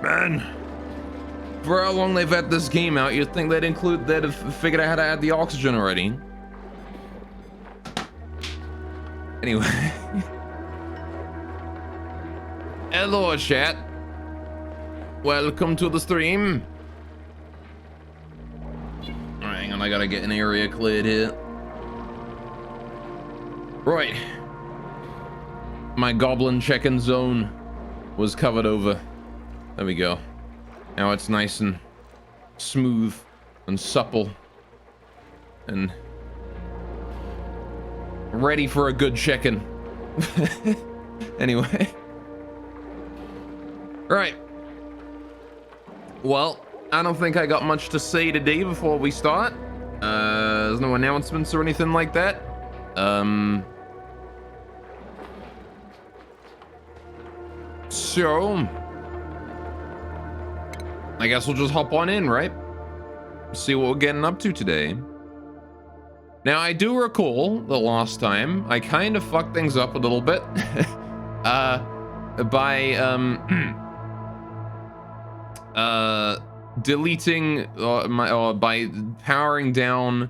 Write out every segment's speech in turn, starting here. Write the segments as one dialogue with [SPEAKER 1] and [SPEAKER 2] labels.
[SPEAKER 1] Man, for how long they've had this game out, you'd think they'd have figured out how to add the oxygen already. Anyway. Hello, chat. Welcome to the stream. Alright, hang on, I gotta get an area cleared here. Right. My goblin check-in zone was covered over. There we go. Now it's nice and smooth and supple and ready for a good check-in. Anyway. Right. Well, I don't think I got much to say today before we start. There's no announcements or anything like that. So I guess we'll just hop on in, right? See what we're getting up to today. Now, I do recall the last time I kind of fucked things up a little bit by deleting by powering down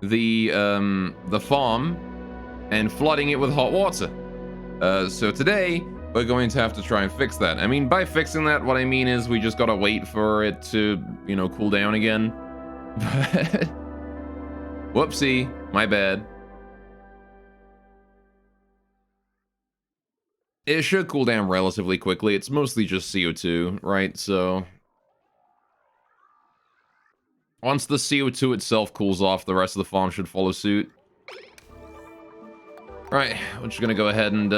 [SPEAKER 1] the farm and flooding it with hot water. So today we're going to have to try and fix that. I mean, by fixing that, what I mean is we just gotta wait for it to, you know, cool down again. But whoopsie, my bad. It should cool down relatively quickly. It's mostly just CO2, right? So once the CO2 itself cools off, the rest of the farm should follow suit. Alright, we're just gonna go ahead and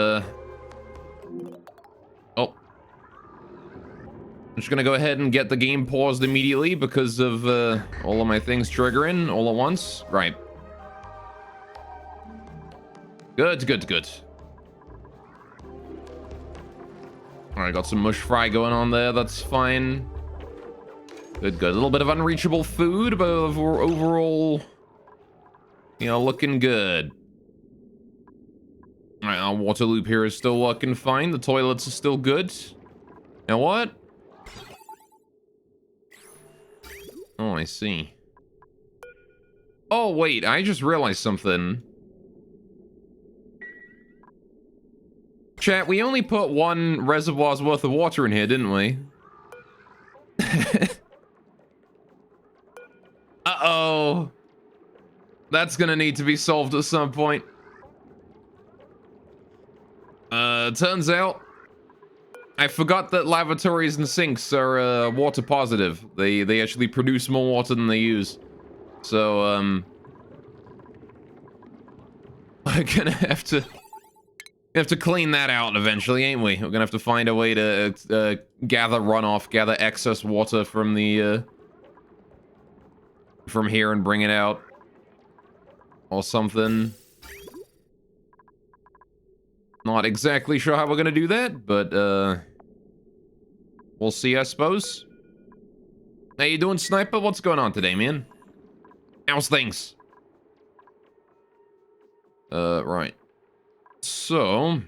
[SPEAKER 1] I'm just gonna go ahead and get the game paused immediately because of all of my things triggering all at once. Right. Good, good, good. Alright, got some mush fry going on there. That's fine. Good, good. A little bit of unreachable food, but overall, you know, looking good. Alright, our water loop here is still working fine. The toilets are still good. Now what? Oh, I see. Oh, wait, I just realized something. Chat, we only put one reservoir's worth of water in here, didn't we? Uh-oh. That's gonna need to be solved at some point. Turns out I forgot that lavatories and sinks are water positive. They actually produce more water than they use. So I'm gonna have to clean that out eventually, ain't we? We're gonna have to find a way to gather runoff, gather excess water from the from here and bring it out or something. Not exactly sure how we're gonna do that, but we'll see, I suppose. How you doing, Sniper? What's going on today, man? How's things? Right. So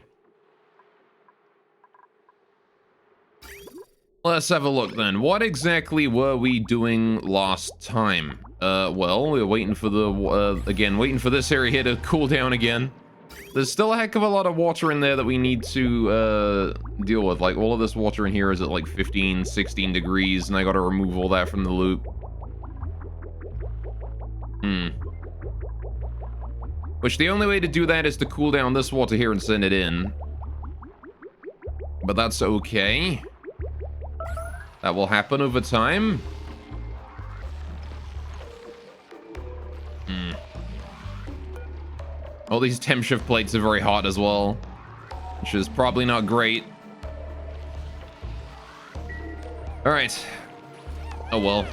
[SPEAKER 1] let's have a look then. What exactly were we doing last time? Well, we were waiting for the again, waiting for this area here to cool down again. There's still a heck of a lot of water in there that we need to deal with. Like, all of this water in here is at like 15, 16 degrees, and I gotta remove all that from the loop. Which the only way to do that is to cool down this water here and send it in. But that's okay. That will happen over time. All these temp shift plates are very hot as well, which is probably not great. All right. Oh well.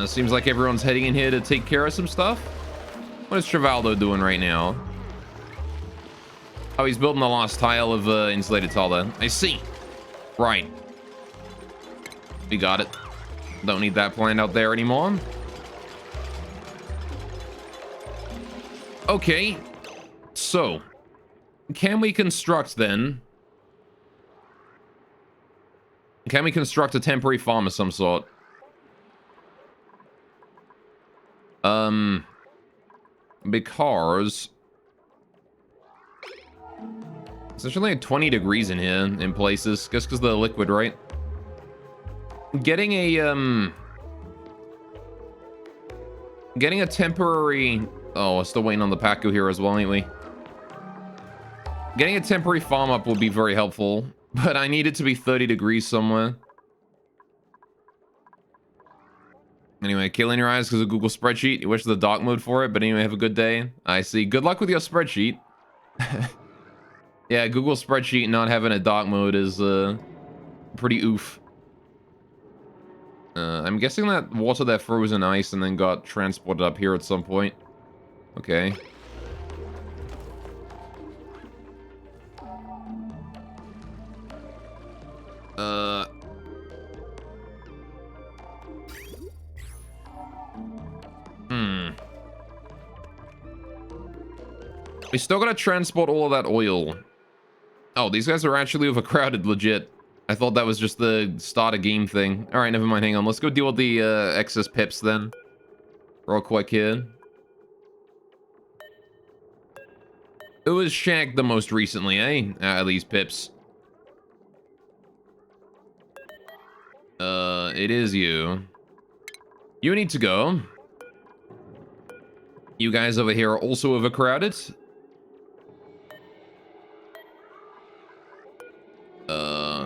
[SPEAKER 1] Seems like everyone's heading in here to take care of some stuff. What is Trivaldo doing right now? Oh, he's building the last tile of insulated tile there. I see. Right. We got it. Don't need that plant out there anymore. Okay, so can we construct then Can we construct a temporary farm of some sort? Because it's actually like 20 degrees in here in places, just because of the liquid, right? Getting a temporary... Oh, we're still waiting on the Paco here as well, ain't we? Getting a temporary farm up will be very helpful, but I need it to be 30 degrees somewhere. Anyway, killing your eyes because of Google spreadsheet. You wish the dark mode for it, but anyway, have a good day. I see. Good luck with your spreadsheet. Yeah, Google spreadsheet not having a dark mode is pretty oof. I'm guessing that water there froze in ice and then got transported up here at some point. Okay. We still gotta transport all of that oil. Oh, these guys are actually overcrowded, legit. I thought that was just the start of game thing. Alright, never mind, hang on. Let's go deal with the excess pips then. Real quick here. Who was shagged the most recently, eh? These pips. It is you. You need to go. You guys over here are also overcrowded.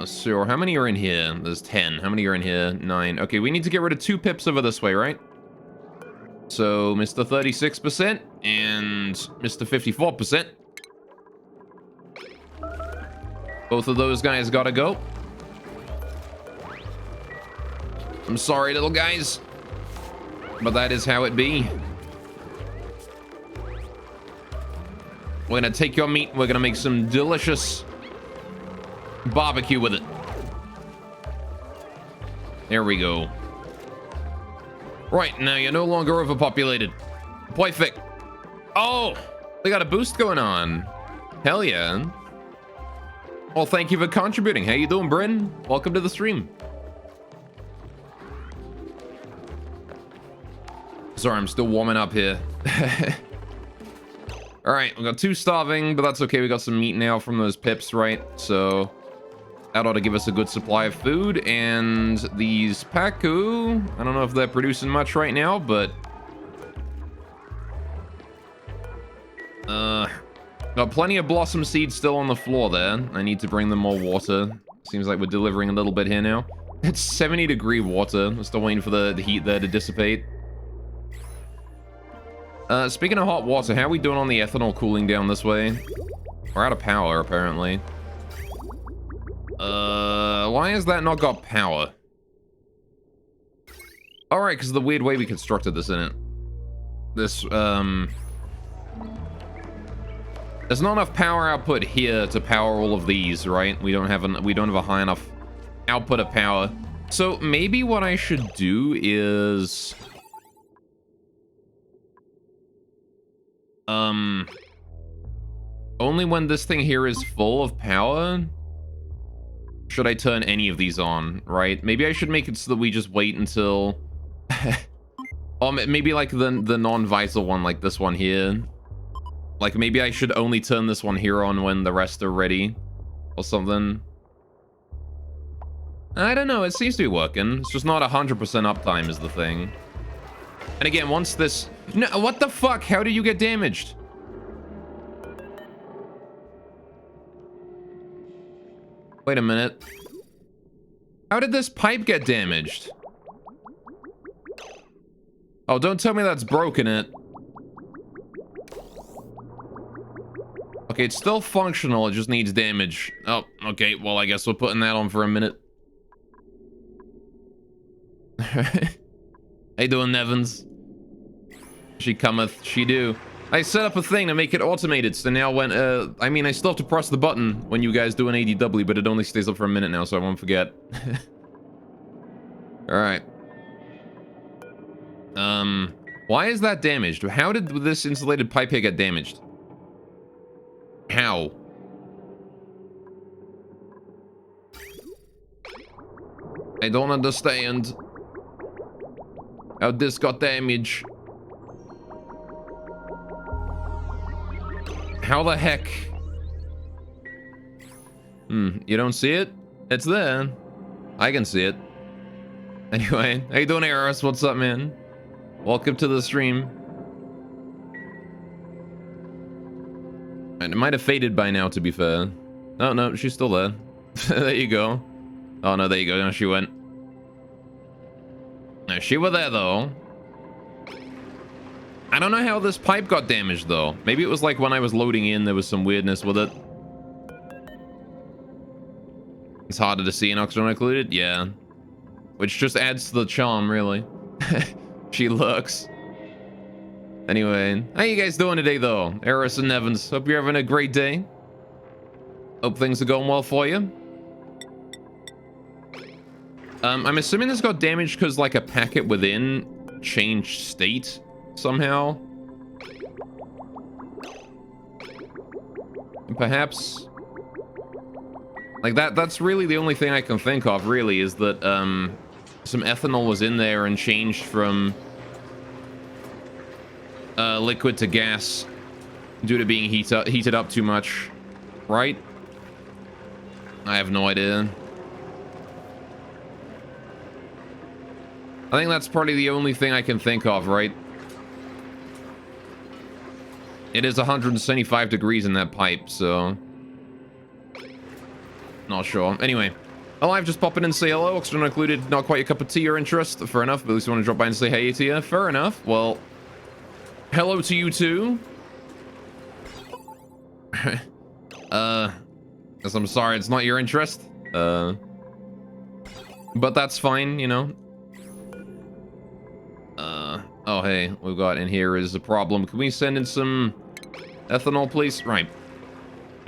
[SPEAKER 1] So how many are in here? There's 10. How many are in here? 9. Okay, we need to get rid of 2 pips over this way, right? So, Mr. 36% and Mr. 54%. Both of those guys gotta go. I'm sorry, little guys. But that is how it be. We're gonna take your meat. We're gonna make some delicious barbecue with it. There we go. Right, now you're no longer overpopulated. Perfect. Oh, they got a boost going on. Hell yeah. Well, thank you for contributing. How you doing, Bryn? Welcome to the stream. Sorry, I'm still warming up here. All right, we got 2 starving, but that's okay. We got some meat now from those pips, right? So that ought to give us a good supply of food. And these Pacu, I don't know if they're producing much right now, but got plenty of blossom seeds still on the floor there. I need to bring them more water. Seems like we're delivering a little bit here now. It's 70-degree water. We're still waiting for the heat there to dissipate. Speaking of hot water, how are we doing on the ethanol cooling down this way? We're out of power, apparently. Why has that not got power? Alright, because of the weird way we constructed this in it. This, there's not enough power output here to power all of these, right? We don't have a high enough output of power. So maybe what I should do is only when this thing here is full of power should I turn any of these on, right? Maybe I should make it so that we just wait until maybe like the non-vital one, like this one here. Like maybe I should only turn this one here on when the rest are ready or something. I don't know, it seems to be working. It's just not 100% uptime is the thing. And again, once this... No, what the fuck? How did you get damaged? Wait a minute. How did this pipe get damaged? Oh, don't tell me that's broken it. Okay, it's still functional, it just needs damage. Oh, okay, well, I guess we're putting that on for a minute. How you doing, Nevins? She cometh, she do. I set up a thing to make it automated, so now when, I mean, I still have to press the button when you guys do an ADW, but it only stays up for a minute now, so I won't forget. Alright. Why is that damaged? How did this insulated pipe here get damaged? How? I don't understand how this got damaged. How the heck? You don't see it? It's there. I can see it. Anyway, how you doing, Eros? What's up, man? Welcome to the stream. And it might have faded by now, to be fair. Oh, no, she's still there. There you go. Oh, no, there you go. No, she went. No, she was there, though. I don't know how this pipe got damaged, though. Maybe it was like when I was loading in, there was some weirdness with it. It's harder to see in Oxygen Included? Yeah. Which just adds to the charm, really. She looks. Anyway, how you guys doing today, though? Eris and Evans, hope you're having a great day. Hope things are going well for you. I'm assuming this got damaged because, like, a packet within changed state somehow. And perhaps... like, that's really the only thing I can think of, really, is that, some ethanol was in there and changed from liquid to gas due to being heated up too much, right? I have no idea. I think that's probably the only thing I can think of, right? It is 175 degrees in that pipe, so... not sure. Anyway. Alive, just popping in and say hello. Oxygen Included, not quite a cup of tea or interest. Fair enough, but at least you want to drop by and say hey to you. Fair enough. Well, hello to you too. Guess I'm sorry it's not your interest. But that's fine, you know. Oh hey, we've got in here is a problem. Can we send in some ethanol, please? Right.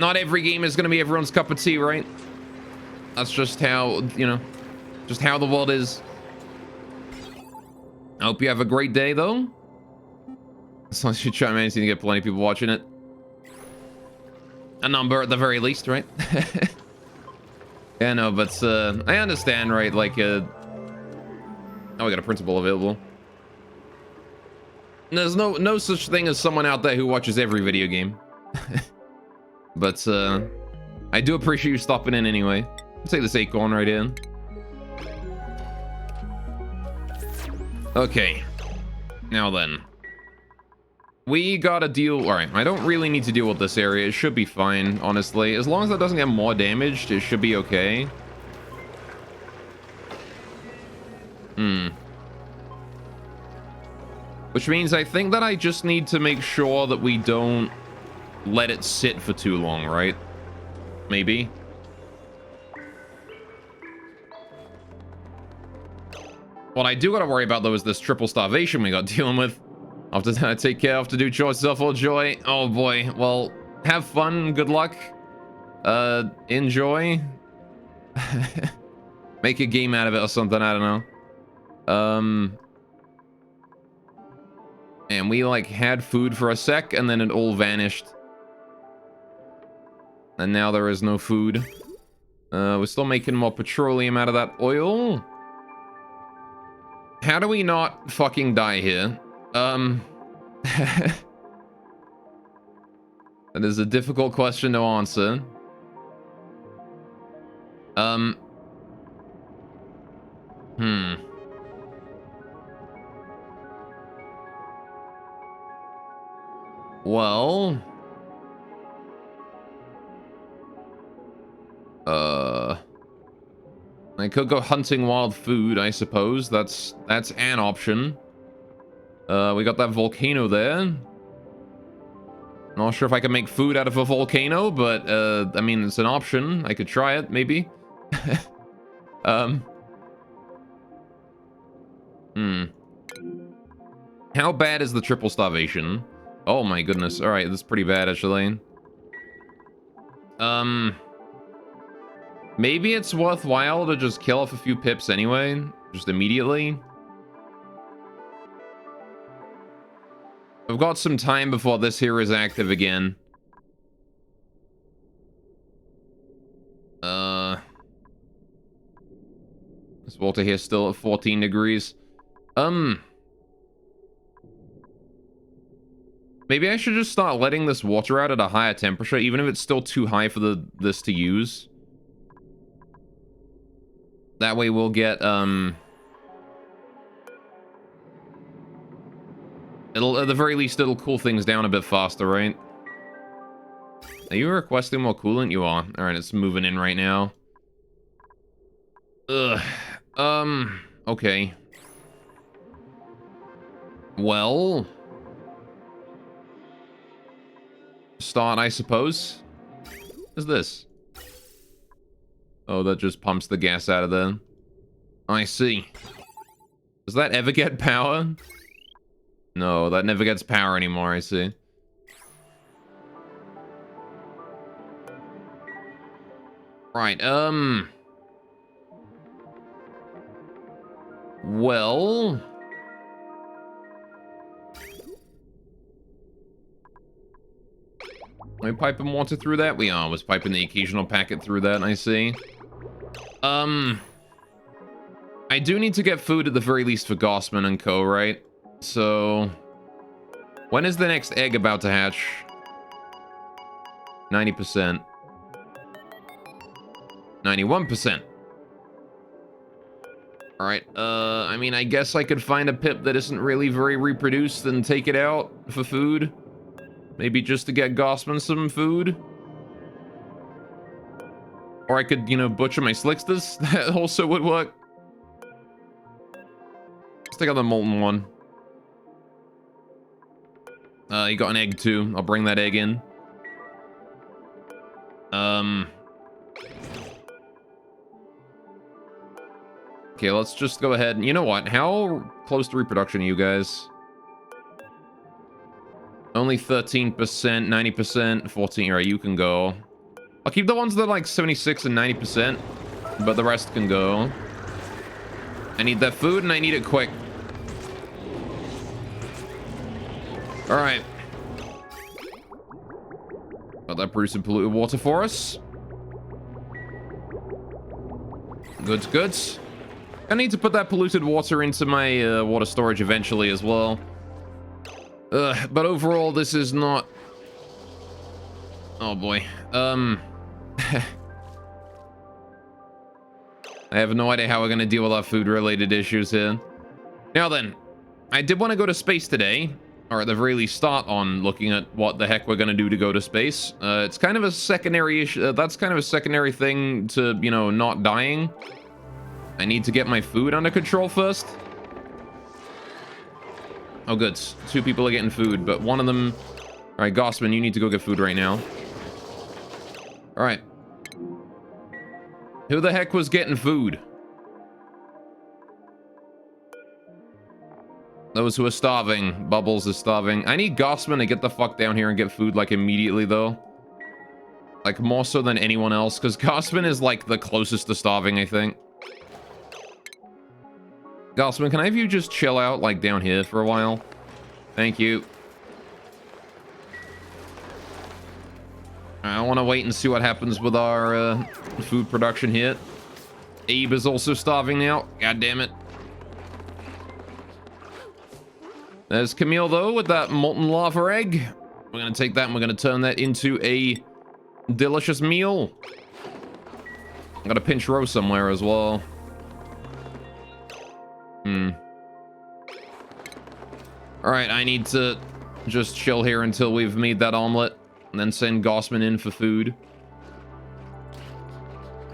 [SPEAKER 1] Not every game is gonna be everyone's cup of tea, right? That's just how, you know, just how the world is. I hope you have a great day, though. As long as you try, man, you to get plenty of people watching it. A number at the very least, right? Yeah, no, but I understand, right? Like, oh, we got a principal available. There's no such thing as someone out there who watches every video game. But I do appreciate you stopping in anyway. Let's take this acorn right in. Okay. Now then. We gotta deal... alright, I don't really need to deal with this area. It should be fine, honestly. As long as that doesn't get more damaged, it should be okay. Which means I think that I just need to make sure that we don't let it sit for too long, right? Maybe. What I do gotta worry about, though, is this triple starvation we got dealing with. After that, take care, have to do chores, stuff, all joy. Oh boy, well, have fun, good luck. Enjoy. Make a game out of it or something, I don't know. And we, like, had food for a sec, and then it all vanished. And now there is no food. We're still making more petroleum out of that oil. How do we not fucking die here? That is a difficult question to answer. Well... I could go hunting wild food, I suppose. That's an option. We got that volcano there. Not sure if I can make food out of a volcano, but, I mean, it's an option. I could try it, maybe. How bad is the triple starvation? Oh my goodness. Alright, this is pretty bad, actually. Maybe it's worthwhile to just kill off a few pips anyway. Just immediately. I've got some time before this here is active again. This water here still at 14 degrees. Maybe I should just start letting this water out at a higher temperature, even if it's still too high for this to use. That way we'll get, it'll, at the very least, it'll cool things down a bit faster, right? Are you requesting more coolant? You are. Alright, it's moving in right now. Ugh. Okay. Well... Start, I suppose. What is this? Oh, that just pumps the gas out of there. I see. Does that ever get power? No, that never gets power anymore, I see. Right, well... Are we piping water through that? We are. Was piping the occasional packet through that, I see. I do need to get food at the very least for Gossman and co, right? So... When is the next egg about to hatch? 90%. 91%. Alright, I mean, I guess I could find a pip that isn't really very reproduced and take it out for food. Maybe just to get Gossman some food. Or I could, you know, butcher my Slicksters. That also would work. Let's take out the molten one. You got an egg too. I'll bring that egg in. Okay, let's just go ahead. You know what? How close to reproduction are you guys? Only 13%, 90%, 14. Alright, you can go. I'll keep the ones that are like 76 and 90%, but the rest can go. I need that food and I need it quick. Alright. Got that producing polluted water for us. Goods, goods. I need to put that polluted water into my water storage eventually as well. But overall, this is not... Oh boy. I have no idea how we're going to deal with our food-related issues here. Now then, I did want to go to space today. Or at the very least start on looking at what the heck we're going to do to go to space. It's kind of a secondary issue. That's kind of a secondary thing to, you know, not dying. I need to get my food under control first. Oh, good. 2 people are getting food, but one of them... Alright, Gossman, you need to go get food right now. Alright. Who the heck was getting food? Those who are starving. Bubbles is starving. I need Gossman to get the fuck down here and get food, like, immediately, though. Like, more so than anyone else, because Gossman is, like, the closest to starving, I think. Gossman, can I have you just chill out, like, down here for a while? Thank you. I want to wait and see what happens with our food production here. Abe is also starving now. God damn it. There's Camille, though, with that molten lava egg. We're going to take that and we're going to turn that into a delicious meal. I got a pinch row somewhere as well. Alright, I need to just chill here until we've made that omelet. And then send Gossman in for food.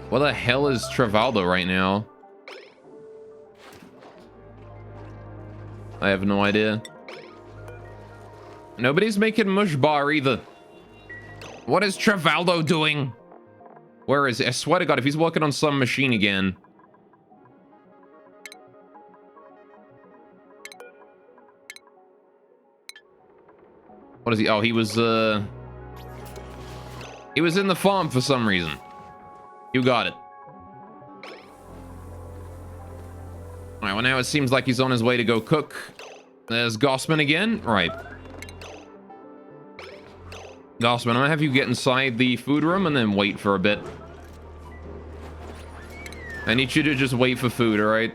[SPEAKER 1] Where the hell is Travaldo right now? I have no idea. Nobody's making mush bar either. What is Travaldo doing? Where is he? I swear to God, if he's working on some machine again. What is he? Oh, he was in the farm for some reason. You got it. Alright, well now it seems like he's on his way to go cook. There's Gossman again. Right. Gossman, I'm gonna have you get inside the food room and then wait for a bit. I need you to just wait for food, all right?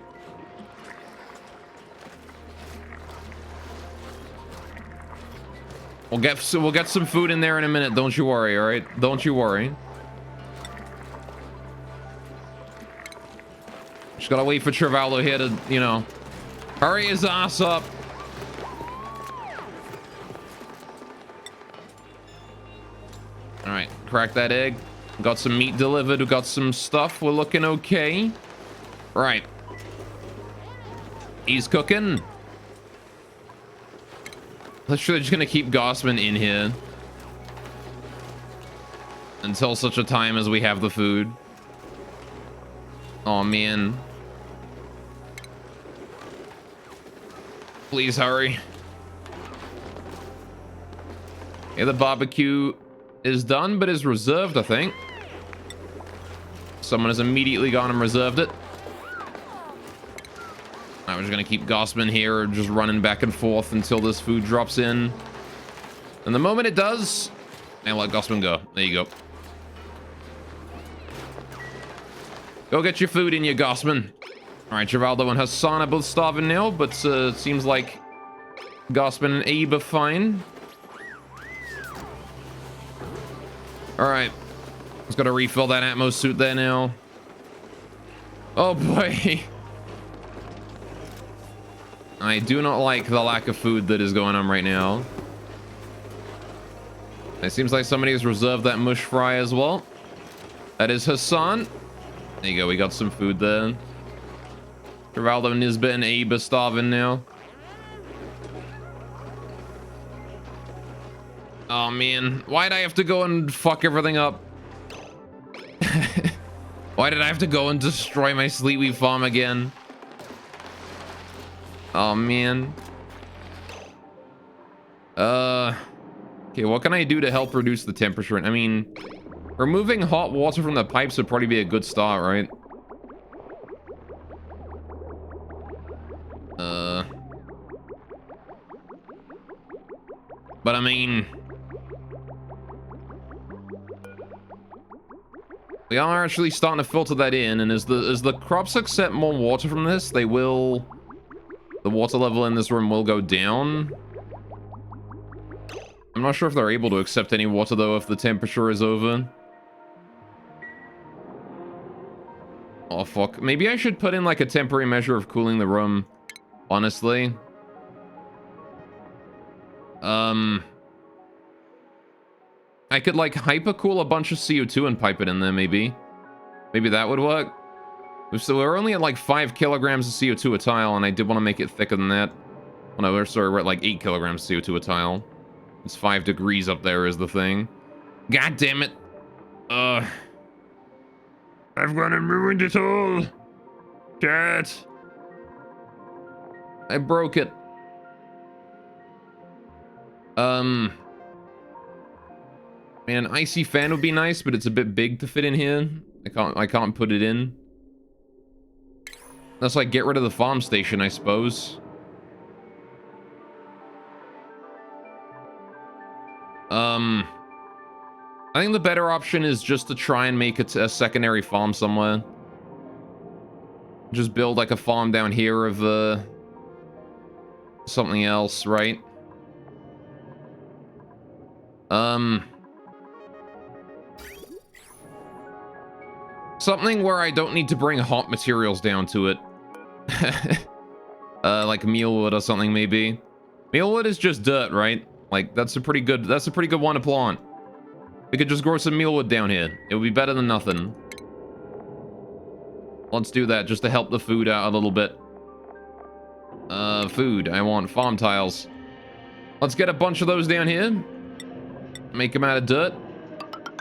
[SPEAKER 1] We'll get some food in there in a minute. Don't you worry, all right? Don't you worry. Just gotta wait for Travaldo here to, you know, hurry his ass up. All right, crack that egg. Got some meat delivered. We got some stuff. We're looking okay. Right. He's cooking. Literally just gonna keep Gossman in here until such a time as we have the food. Oh man. Please hurry. Okay, the barbecue is done, but is reserved, I think. Someone has immediately gone and reserved it. I'm just gonna keep Gossman here, just running back and forth until this food drops in. And the moment it does, and let Gossman go. There you go. Go get your food in you, Gossman. All right, Travaldo and Hassan are both starving now, but it seems like Gossman and Abe are fine. All right, just gotta refill that Atmos suit there now. Oh boy. I do not like the lack of food that is going on right now. It seems like somebody has reserved that mush fry as well. That is Hassan. There you go, we got some food there. Travaldo, Nisbet, and Abe are starving now. Oh man, why'd I have to go and fuck everything up? Why did I have to go and destroy my Sleetweed farm again? Oh man. Okay, what can I do to help reduce the temperature? I mean, removing hot water from the pipes would probably be a good start, right? But I mean, we are actually starting to filter that in, and as the crops accept more water from this, they will. The water level in this room will go down. I'm not sure if they're able to accept any water, though, if the temperature is over. Oh, fuck. Maybe I should put in, like, a temporary measure of cooling the room, honestly. I could, like, hypercool a bunch of CO2 and pipe it in there, maybe. Maybe that would work. So we're only at like 5 kilograms of CO2 a tile, and I did want to make it thicker than that. Oh no, sorry, we're at like 8 kilograms of CO2 a tile. It's 5 degrees up there is the thing. God damn it. I've gone and ruined it all. Cat. I broke it. Man, icy fan would be nice, but it's a bit big to fit in here. I can't put it in. Let's like get rid of the farm station, I suppose. I think the better option is just to try and make it a secondary farm somewhere. Just build like a farm down here of something else, right? Something where I don't need to bring hot materials down to it. Like mealwood or something, maybe. Mealwood is just dirt, right? Like that's a pretty good one to plant. We could just grow some mealwood down here. It would be better than nothing. Let's do that just to help the food out a little bit. Food. I want farm tiles. Let's get a bunch of those down here. Make them out of dirt.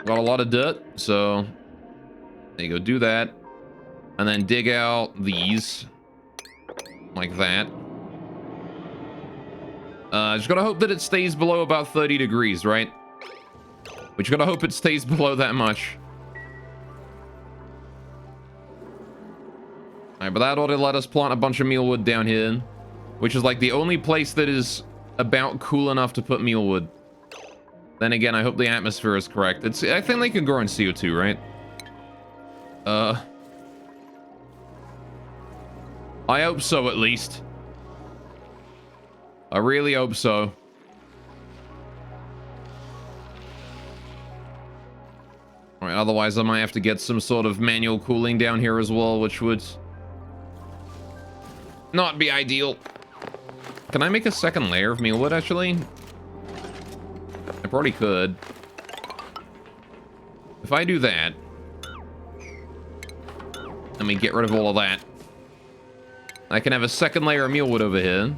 [SPEAKER 1] Got a lot of dirt, so there you go. Do that. And then dig out these. Like that. Just gotta hope that it stays below about 30 degrees, right? We just gotta hope it stays below that much. Alright, but that ought to let us plant a bunch of mealwood down here. Which is like the only place that is about cool enough to put mealwood. Then again, I hope the atmosphere is correct. I think they can grow in CO2, right? I hope so, at least. I really hope so. Alright, otherwise I might have to get some sort of manual cooling down here as well, which would not be ideal. Can I make a second layer of mealwood, actually? I probably could. If I do that, let me get rid of all of that. I can have a second layer of mealwood over here.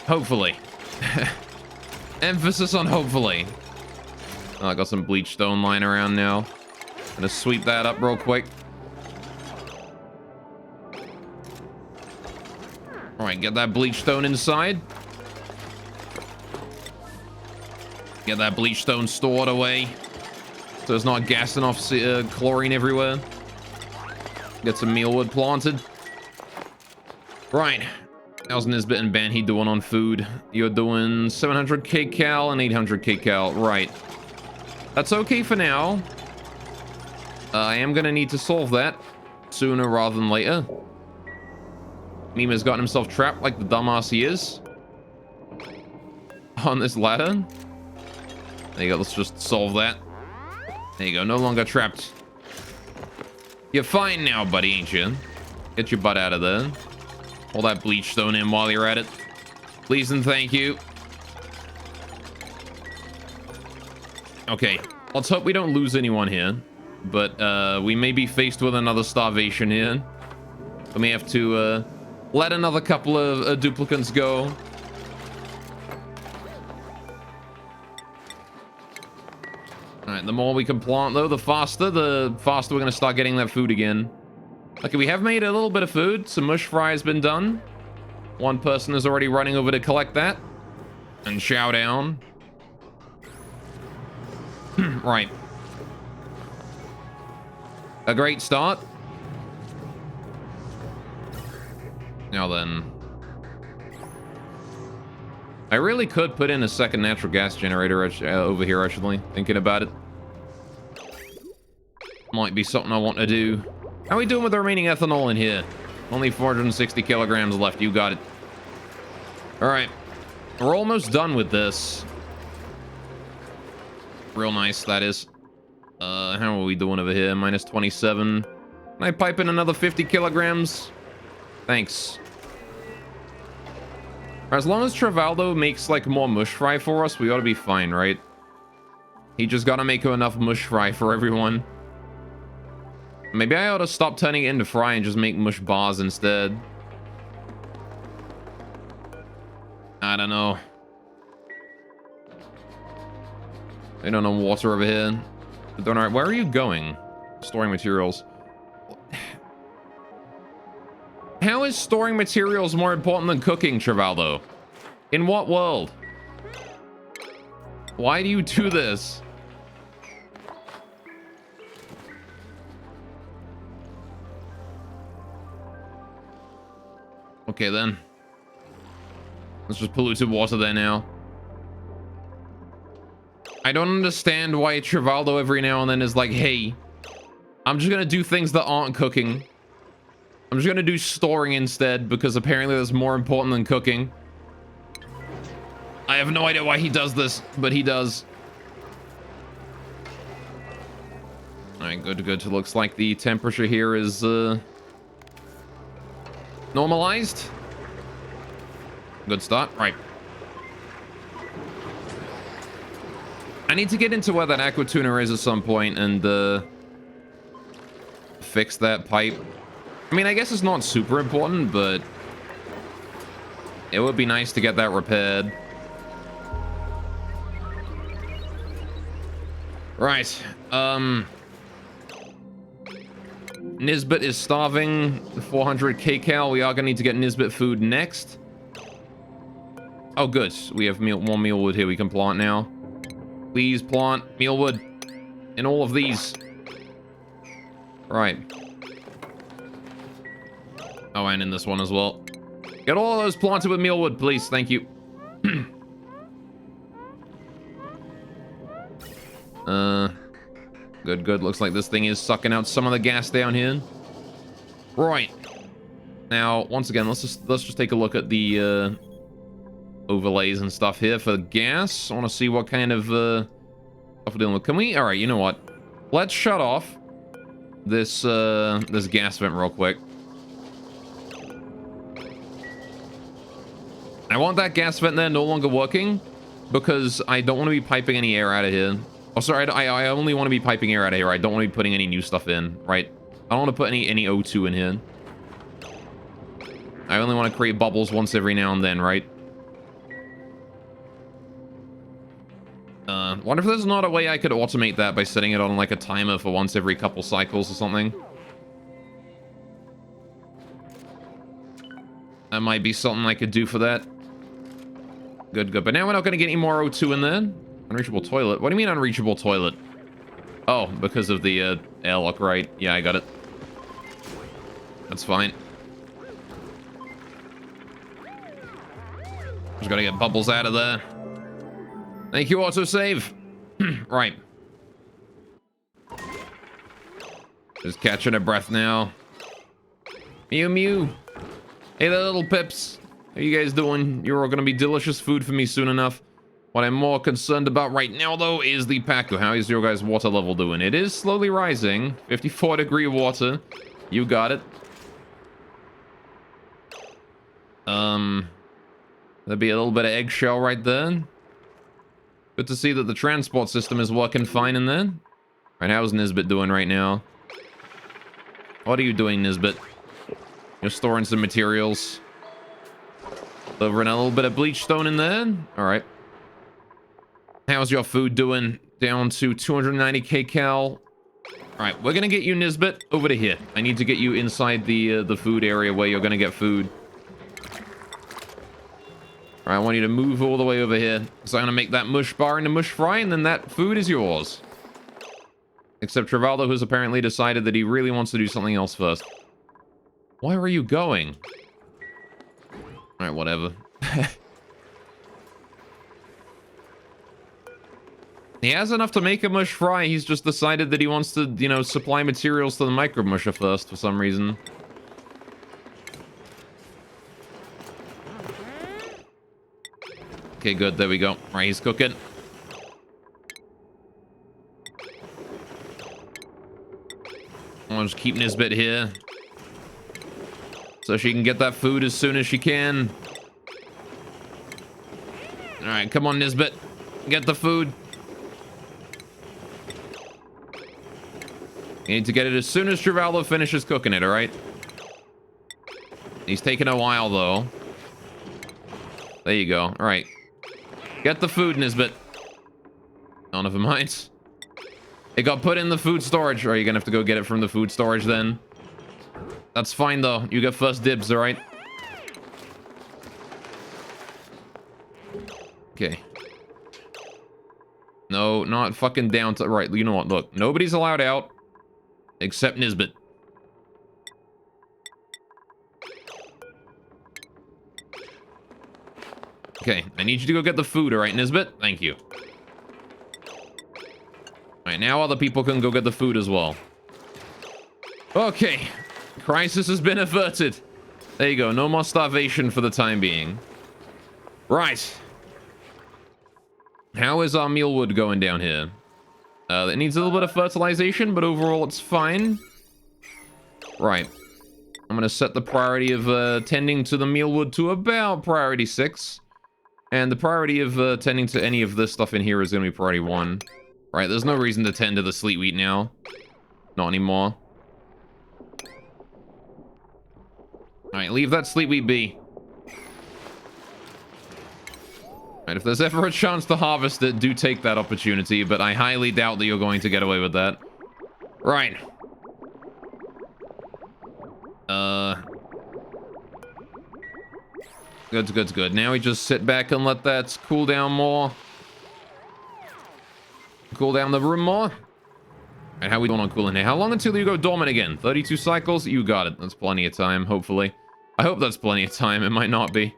[SPEAKER 1] Hopefully. Emphasis on hopefully. Oh, I got some bleach stone lying around now. Gonna sweep that up real quick. Alright, get that bleach stone inside. Get that bleach stone stored away, so it's not gassing off chlorine everywhere. Get some mealwood planted. Right. How's Nisbet and Banhi doing on food? You're doing 700 kcal and 800 kcal. Right. That's okay for now. I am going to need to solve that sooner rather than later. Mima's gotten himself trapped like the dumbass he is on this ladder. There you go. Let's just solve that. There you go. No longer trapped. You're fine now, buddy, ain't you? Get your butt out of there. All that bleach stone in while you're at it. Please and thank you. Okay. Let's hope we don't lose anyone here. But we may be faced with another starvation here. We may have to let another couple of duplicants go. Alright, the more we can plant, though, the faster we're going to start getting that food again. Okay, we have made a little bit of food. Some mush fry has been done. One person is already running over to collect that. And chow down. Right. A great start. Now then. I really could put in a second natural gas generator over here, actually. Thinking about it. Might be something I want to do. How are we doing with the remaining ethanol in here? Only 460 kilograms left. You got it. Alright. We're almost done with this. Real nice, that is. How are we doing over here? Minus 27. Can I pipe in another 50 kilograms? Thanks. As long as Travaldo makes, like, more mush fry for us, we ought to be fine, right? He just gotta make enough mush fry for everyone. Maybe I ought to stop turning it into fry and just make mush bars instead. I don't know. I don't know water over here. Alright, where are you going? Storing materials. How is storing materials more important than cooking, Travaldo? In what world? Why do you do this? Okay, then. Let's just polluted water there now. I don't understand why Travaldo every now and then is like, hey, I'm just gonna do things that aren't cooking. I'm just gonna do storing instead, because apparently that's more important than cooking. I have no idea why he does this, but he does. Alright, good, good. Looks like the temperature here is, normalized. Good start. Right. I need to get into where that aqua tuner is at some point and fix that pipe. I mean, I guess it's not super important, but it would be nice to get that repaired. Right. Nisbet is starving. 400 kcal. We are gonna need to get Nisbet food next. Oh, good. We have more mealwood here we can plant now. Please plant mealwood in all of these. Right. Oh, and in this one as well. Get all of those planted with mealwood, please. Thank you. Good, good. Looks like this thing is sucking out some of the gas down here. Right. Now, once again, let's just take a look at the overlays and stuff here for the gas. I want to see what kind of stuff we're dealing with. Can we? All right, you know what? Let's shut off this this gas vent real quick. I want that gas vent there no longer working because I don't want to be piping any air out of here. Oh, sorry, I only want to be piping air out of here. I don't want to be putting any new stuff in, right? I don't want to put any O2 in here. I only want to create bubbles once every now and then, right? Wonder if there's not a way I could automate that by setting it on like a timer for once every couple cycles or something. That might be something I could do for that. Good, good. But now we're not going to get any more O2 in there. Unreachable toilet. What do you mean unreachable toilet? Oh, because of the airlock, right? Yeah, I got it. That's fine. Just gotta get bubbles out of there. Thank you, autosave. Right. Just catching a breath now. Mew Mew. Hey there, little pips. How you guys doing? You're all gonna be delicious food for me soon enough. What I'm more concerned about right now, though, is the Pacu. How is your guys' water level doing? It is slowly rising. 54-degree water. You got it. There'd be a little bit of eggshell right there. Good to see that the transport system is working fine in there. Right, how's Nisbet doing right now? What are you doing, Nisbet? You're storing some materials. Delivering a little bit of bleach stone in there. All right. How's your food doing? Down to 290 kcal. All right, we're gonna get you, Nisbet, over to here. I need to get you inside the food area where you're gonna get food. All right, I want you to move all the way over here. So I'm gonna make that mush bar into mush fry, and then that food is yours. Except Travaldo, who's apparently decided that he really wants to do something else first. Where are you going? All right, whatever. He has enough to make a mush fry. He's just decided that he wants to, you know, supply materials to the micro musher first for some reason. Okay, good. There we go. All right, he's cooking. I'll just keep Nisbet here so she can get that food as soon as she can. All right, come on, Nisbet. Get the food. You need to get it as soon as Travaldo finishes cooking it, all right? He's taking a while, though. There you go. All right. Get the food, Nisbet. Oh, never mind. It got put in the food storage. Or are you going to have to go get it from the food storage, then? That's fine, though. You get first dibs, all right? Okay. No, not fucking down to... Right, you know what? Look, nobody's allowed out. Except Nisbet. Okay, I need you to go get the food, all right, Nisbet? Thank you. All right, now other people can go get the food as well. Okay, crisis has been averted. There you go, no more starvation for the time being. Right. How is our mealwood going down here? It needs a little bit of fertilization, but overall it's fine. Right. I'm going to set the priority of tending to the mealwood to about priority 6. And the priority of tending to any of this stuff in here is going to be priority 1. Right, there's no reason to tend to the sleet wheat now. Not anymore. Alright, leave that sleet wheat be. Right, if there's ever a chance to harvest it, do take that opportunity, but I highly doubt that you're going to get away with that. Right. Good, good, good. Now we just sit back and let that cool down more. Cool down the room more. And how we doing on cooling here? How long until you go dormant again? 32 cycles? You got it. That's plenty of time, hopefully. I hope that's plenty of time. It might not be.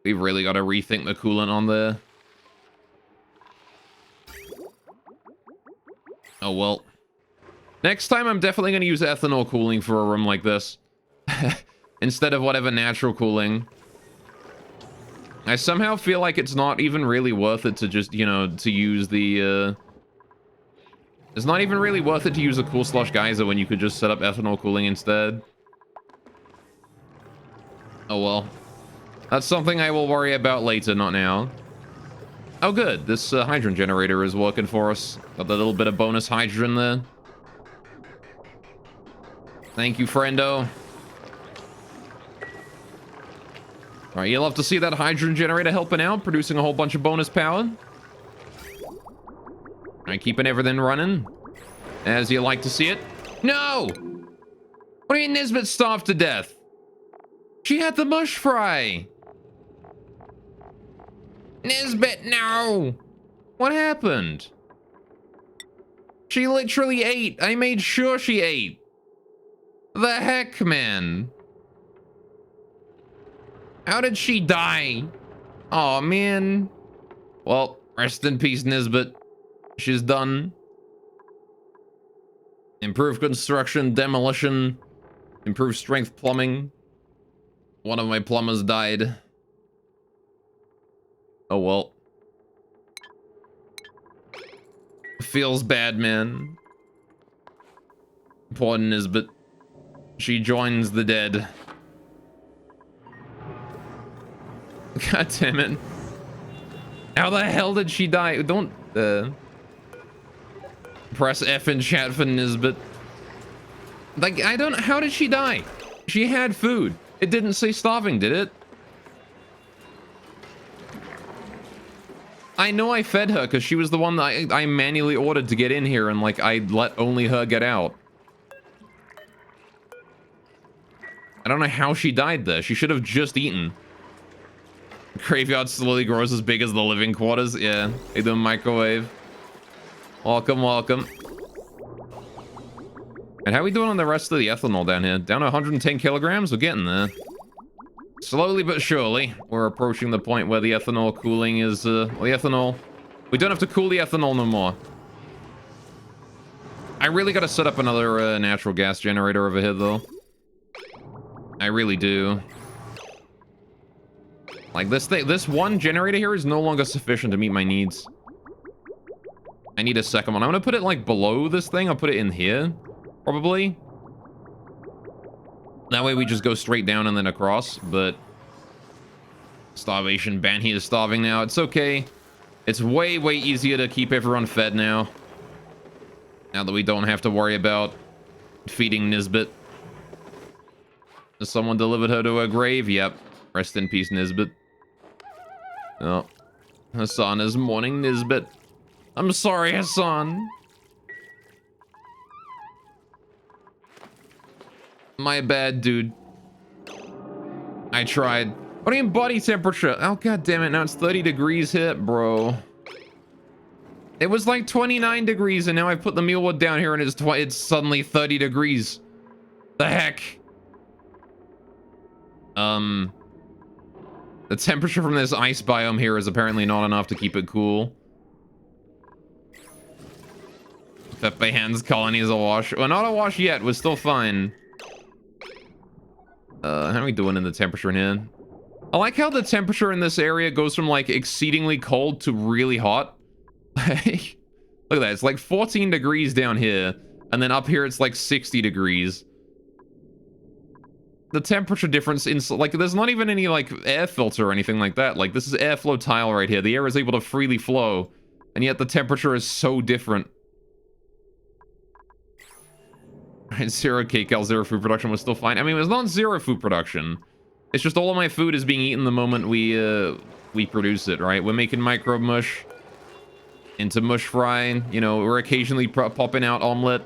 [SPEAKER 1] We've really got to rethink the coolant on there. Oh, well. Next time, I'm definitely going to use ethanol cooling for a room like this. Instead of whatever natural cooling. I somehow feel like it's not even really worth it to just, you know, to use the, It's not even really worth it to use a cool slush geyser when you could just set up ethanol cooling instead. Oh, well. That's something I will worry about later, not now. Oh, good. This hydrogen generator is working for us. Got a little bit of bonus hydrogen there. Thank you, friendo. All right, you love to see that hydrogen generator helping out, producing a whole bunch of bonus power. All right, keeping everything running as you like to see it. No! What do you mean Nisbet starved to death? She had the mush fry. Nisbet, no! What happened? She literally ate. I made sure she ate. The heck, man? How did she die? Oh man. Well, rest in peace, Nisbet. She's done. Improved construction, demolition, improved strength plumbing. One of my plumbers died. Oh well. Feels bad, man. Poor Nisbet. She joins the dead. God damn it. How the hell did she die? Don't, press F in chat for Nisbet. Like, I don't... How did she die? She had food. It didn't say starving, did it? I know I fed her because she was the one that I manually ordered to get in here, and, like, I let only her get out. I don't know how she died there. She should have just eaten. Graveyard slowly grows as big as the living quarters. Yeah, they do a microwave. Welcome, welcome. And how are we doing on the rest of the ethanol down here? Down to 110 kilograms? We're getting there. Slowly but surely, we're approaching the point where the ethanol cooling is, well, the ethanol... We don't have to cool the ethanol no more. I really gotta set up another natural gas generator over here, though. I really do. Like, this one generator here is no longer sufficient to meet my needs. I need a second one. I'm gonna put it, like, below this thing. I'll put it in here, probably. That way we just go straight down and then across, but... Starvation ban. He is starving now. It's okay. It's way, way easier to keep everyone fed now. Now that we don't have to worry about feeding Nisbet. Has someone delivered her to her grave? Yep. Rest in peace, Nisbet. Oh. Hassan is mourning Nisbet. I'm sorry, Hassan. My bad, dude. I tried. What do you mean body temperature? Oh, god damn it. Now it's 30 degrees hit, bro. It was like 29 degrees, and now I put the mealwood down here, and it's suddenly 30 degrees. The heck? The temperature from this ice biome here is apparently not enough to keep it cool. Pepe Hands colony is awash. Well, not awash yet. We're still fine. How are we doing in the temperature in here? I like how the temperature in this area goes from, like, exceedingly cold to really hot. Look at that. It's like 14 degrees down here. And then up here, it's like 60 degrees. The temperature difference in, like, there's not even any, like, air filter or anything like that. Like, this is airflow tile right here. The air is able to freely flow. And yet the temperature is so different. Right, zero kcal, zero food production was still fine. I mean, it was not zero food production. It's just all of my food is being eaten the moment we produce it, right? We're making microbe mush into mush fry. You know, we're occasionally popping out omelet.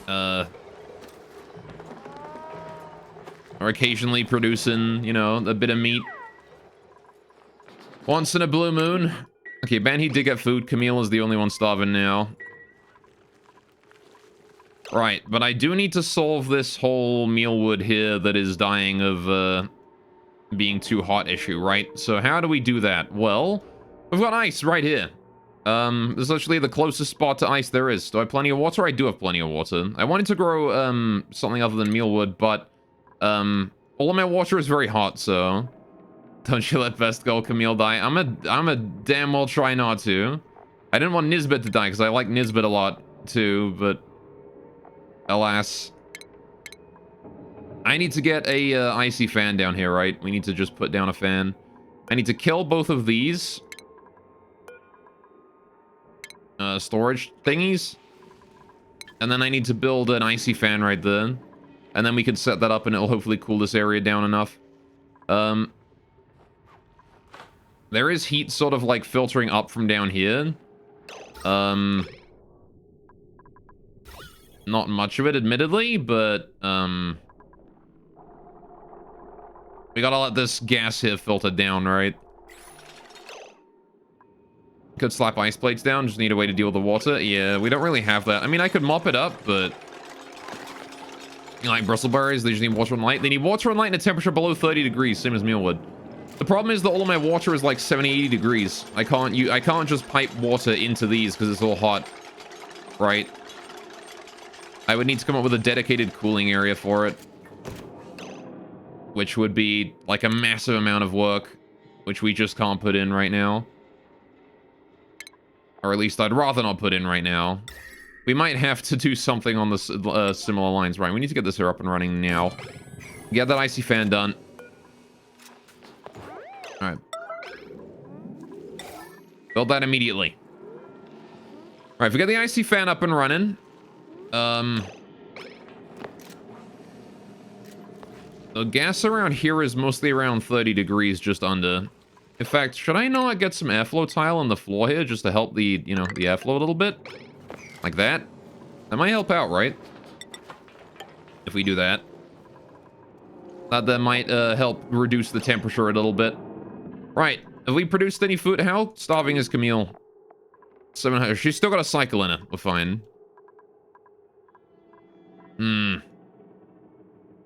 [SPEAKER 1] Or occasionally producing, you know, a bit of meat. Once in a blue moon. Okay, Banhi did get food. Camille is the only one starving now. Right, but I do need to solve this whole mealwood here that is dying of being too hot issue, right? So how do we do that? Well, we've got ice right here. This is actually the closest spot to ice there is. Do I have plenty of water? I do have plenty of water. I wanted to grow, something other than mealwood, but, all of my water is very hot, so... Don't you let Best Girl Camille die. I'm a damn well try not to. I didn't want Nisbet to die, because I like Nisbet a lot, too, but... Alas. I need to get a, icy fan down here, right? We need to just put down a fan. I need to kill both of these. Storage thingies. And then I need to build an icy fan right there. And then we can set that up and it'll hopefully cool this area down enough. There is heat sort of like filtering up from down here. Not much of it, admittedly, but, we gotta let this gas here filter down, right? Could slap ice plates down, just need a way to deal with the water. Yeah, we don't really have that. I mean, I could mop it up, but... You know, like bristleberries, they just need water and light. They need water and light in a temperature below 30 degrees, same as mealwood. The problem is that all of my water is like 70, 80 degrees. I can't just pipe water into these because it's all hot. Right? I would need to come up with a dedicated cooling area for it. Which would be like a massive amount of work, which we just can't put in right now. Or at least I'd rather not put in right now. We might have to do something on the similar lines, right? We need to get this here up and running now. Get that icy fan done. Alright. Build that immediately. Alright, if we get the icy fan up and running. The gas around here is mostly around 30 degrees, just under. In fact, should I not get some airflow tile on the floor here just to help the, you know, the airflow a little bit? Like that? That might help out, right? If we do that. That might help reduce the temperature a little bit. Right. Have we produced any food? How starving is Camille? 700. She's still got a cycle in her. We're fine.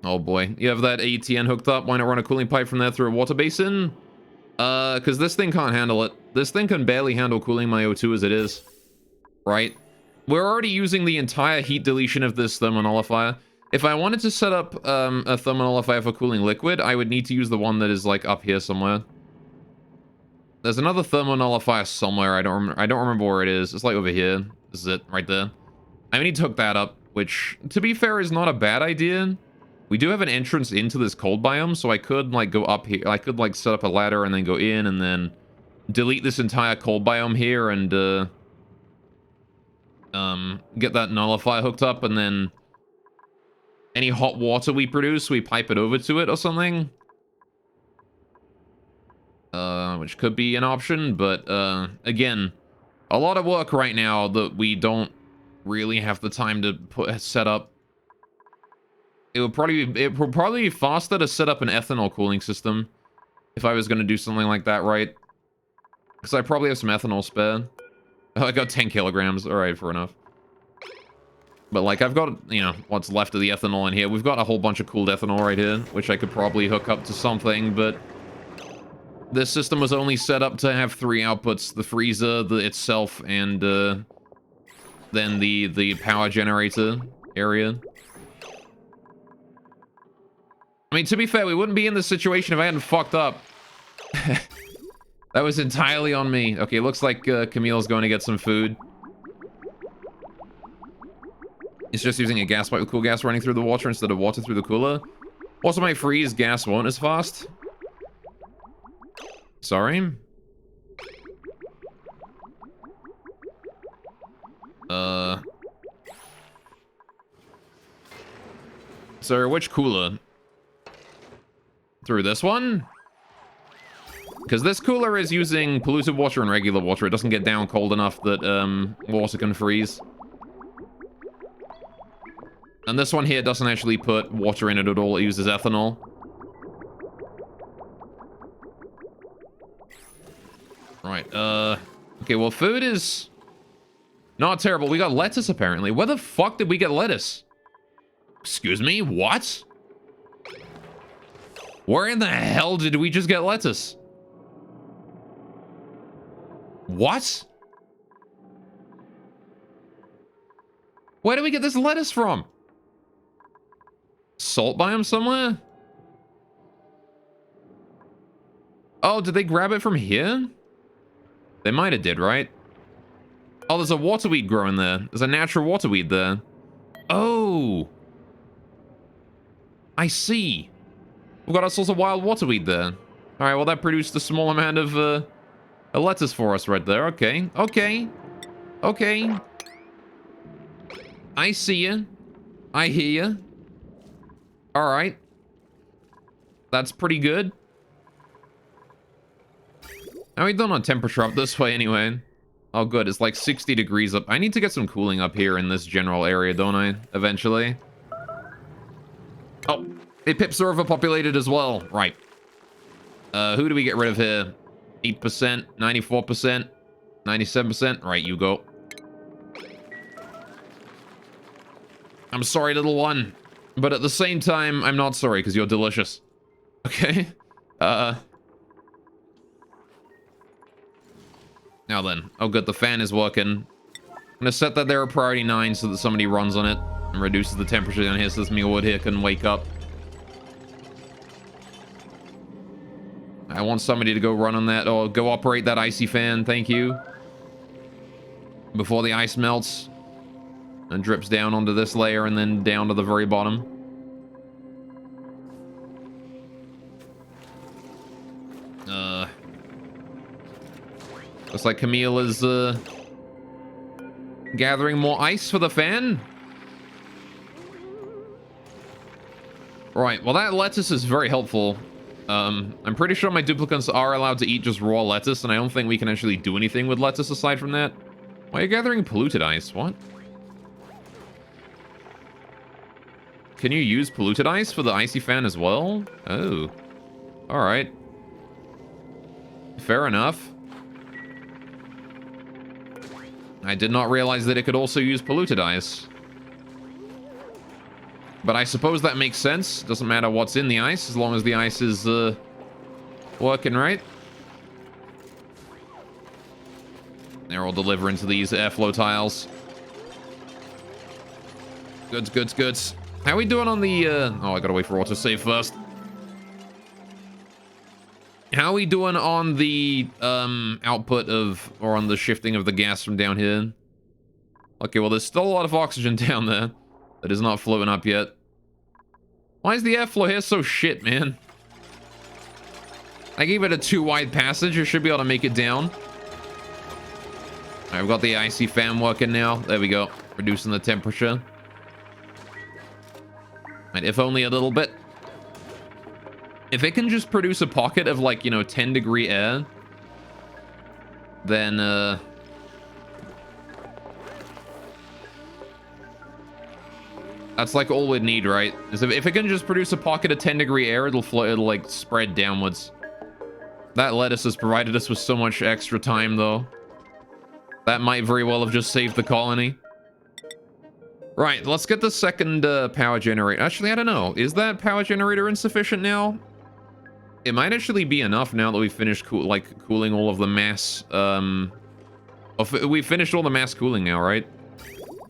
[SPEAKER 1] Oh boy. You have that ATN hooked up. Why not run a cooling pipe from there through a water basin? Because this thing can't handle it. This thing can barely handle cooling my O2 as it is. Right? We're already using the entire heat deletion of this thermonullifier. If I wanted to set up a thermonullifier for cooling liquid, I would need to use the one that is like up here somewhere. There's another thermonullifier somewhere. I don't remember where it is. It's like over here. This is it, right there. I need to hook that up, which, to be fair, is not a bad idea. We do have an entrance into this cold biome, so I could like go up here. I could like set up a ladder and then go in and then delete this entire cold biome here and get that nullifier hooked up, and then any hot water we produce, we pipe it over to it or something. Which could be an option, but again, a lot of work right now that we don't really have the time to set up. It would probably be faster to set up an ethanol cooling system if I was going to do something like that, right? Because I probably have some ethanol spare. Oh, I got 10 kilograms. All right, fair enough. But like, I've got, you know, what's left of the ethanol in here. We've got a whole bunch of cooled ethanol right here, which I could probably hook up to something, but this system was only set up to have 3 outputs: the freezer, itself, and then the power generator area. I mean, to be fair, we wouldn't be in this situation if I hadn't fucked up. That was entirely on me. Okay, looks like Camille's going to get some food. It's just using a gas pipe with cool gas running through the water instead of water through the cooler. Also, my freeze gas won't as fast. Sorry. So, which cooler? Through this one? Because this cooler is using polluted water and regular water. It doesn't get down cold enough that water can freeze. And this one here doesn't actually put water in it at all. It uses ethanol. Right, okay, well, food is not terrible. We got lettuce, apparently. Where the fuck did we get lettuce? Excuse me, what? Where in the hell did we just get lettuce? What? Where do we get this lettuce from? Salt biome somewhere? Oh, did they grab it from here? They might have did, right? Oh, there's a waterweed growing there. There's a natural waterweed there. Oh. I see. We've got ourselves a wild waterweed there. All right, well, that produced a small amount of a lettuce for us right there. Okay, okay, okay. I see you. I hear you. All right. That's pretty good. How are we done on temperature up this way anyway? Oh, good. It's like 60 degrees up. I need to get some cooling up here in this general area, don't I? Eventually. Oh, the pips are overpopulated as well. Right. Who do we get rid of here? 8%, 94%, 97%. Right, you go. I'm sorry, little one. But at the same time, I'm not sorry, because you're delicious. Okay? Now then. Oh, good. The fan is working. I'm going to set that there at priority 9 so that somebody runs on it and reduces the temperature down here so this mealwood here can wake up. I want somebody to go run on that or go operate that icy fan. Thank you. Before the ice melts and drips down onto this layer and then down to the very bottom. Looks like Camille is gathering more ice for the fan. Right, well that lettuce is very helpful. I'm pretty sure my duplicants are allowed to eat just raw lettuce, and I don't think we can actually do anything with lettuce aside from that. Why are you gathering polluted ice? What? Can you use polluted ice for the icy fan as well? Oh. Alright. Fair enough. I did not realize that it could also use polluted ice. But I suppose that makes sense. Doesn't matter what's in the ice, as long as the ice is working right. They're all delivering to these airflow tiles. Goods, goods, goods. How are we doing on the... Oh, I gotta wait for autosave first. How are we doing on the output of... Or on the shifting of the gas from down here? Okay, well, there's still a lot of oxygen down there that is not floating up yet. Why is the airflow here so shit, man? I gave it a 2-wide passage. It should be able to make it down. Alright, we've got the icy fan working now. There we go. Reducing the temperature. And if only a little bit. If it can just produce a pocket of, like, you know, 10-degree air, then, that's like all we'd need, right? Is if it can just produce a pocket of 10-degree air, it'll like spread downwards. That lettuce has provided us with so much extra time, though. That might very well have just saved the colony. Right, let's get the second power generator. Actually, I don't know. Is that power generator insufficient now? It might actually be enough now that we've finished cooling all of the mass. We finished all the mass cooling now, right?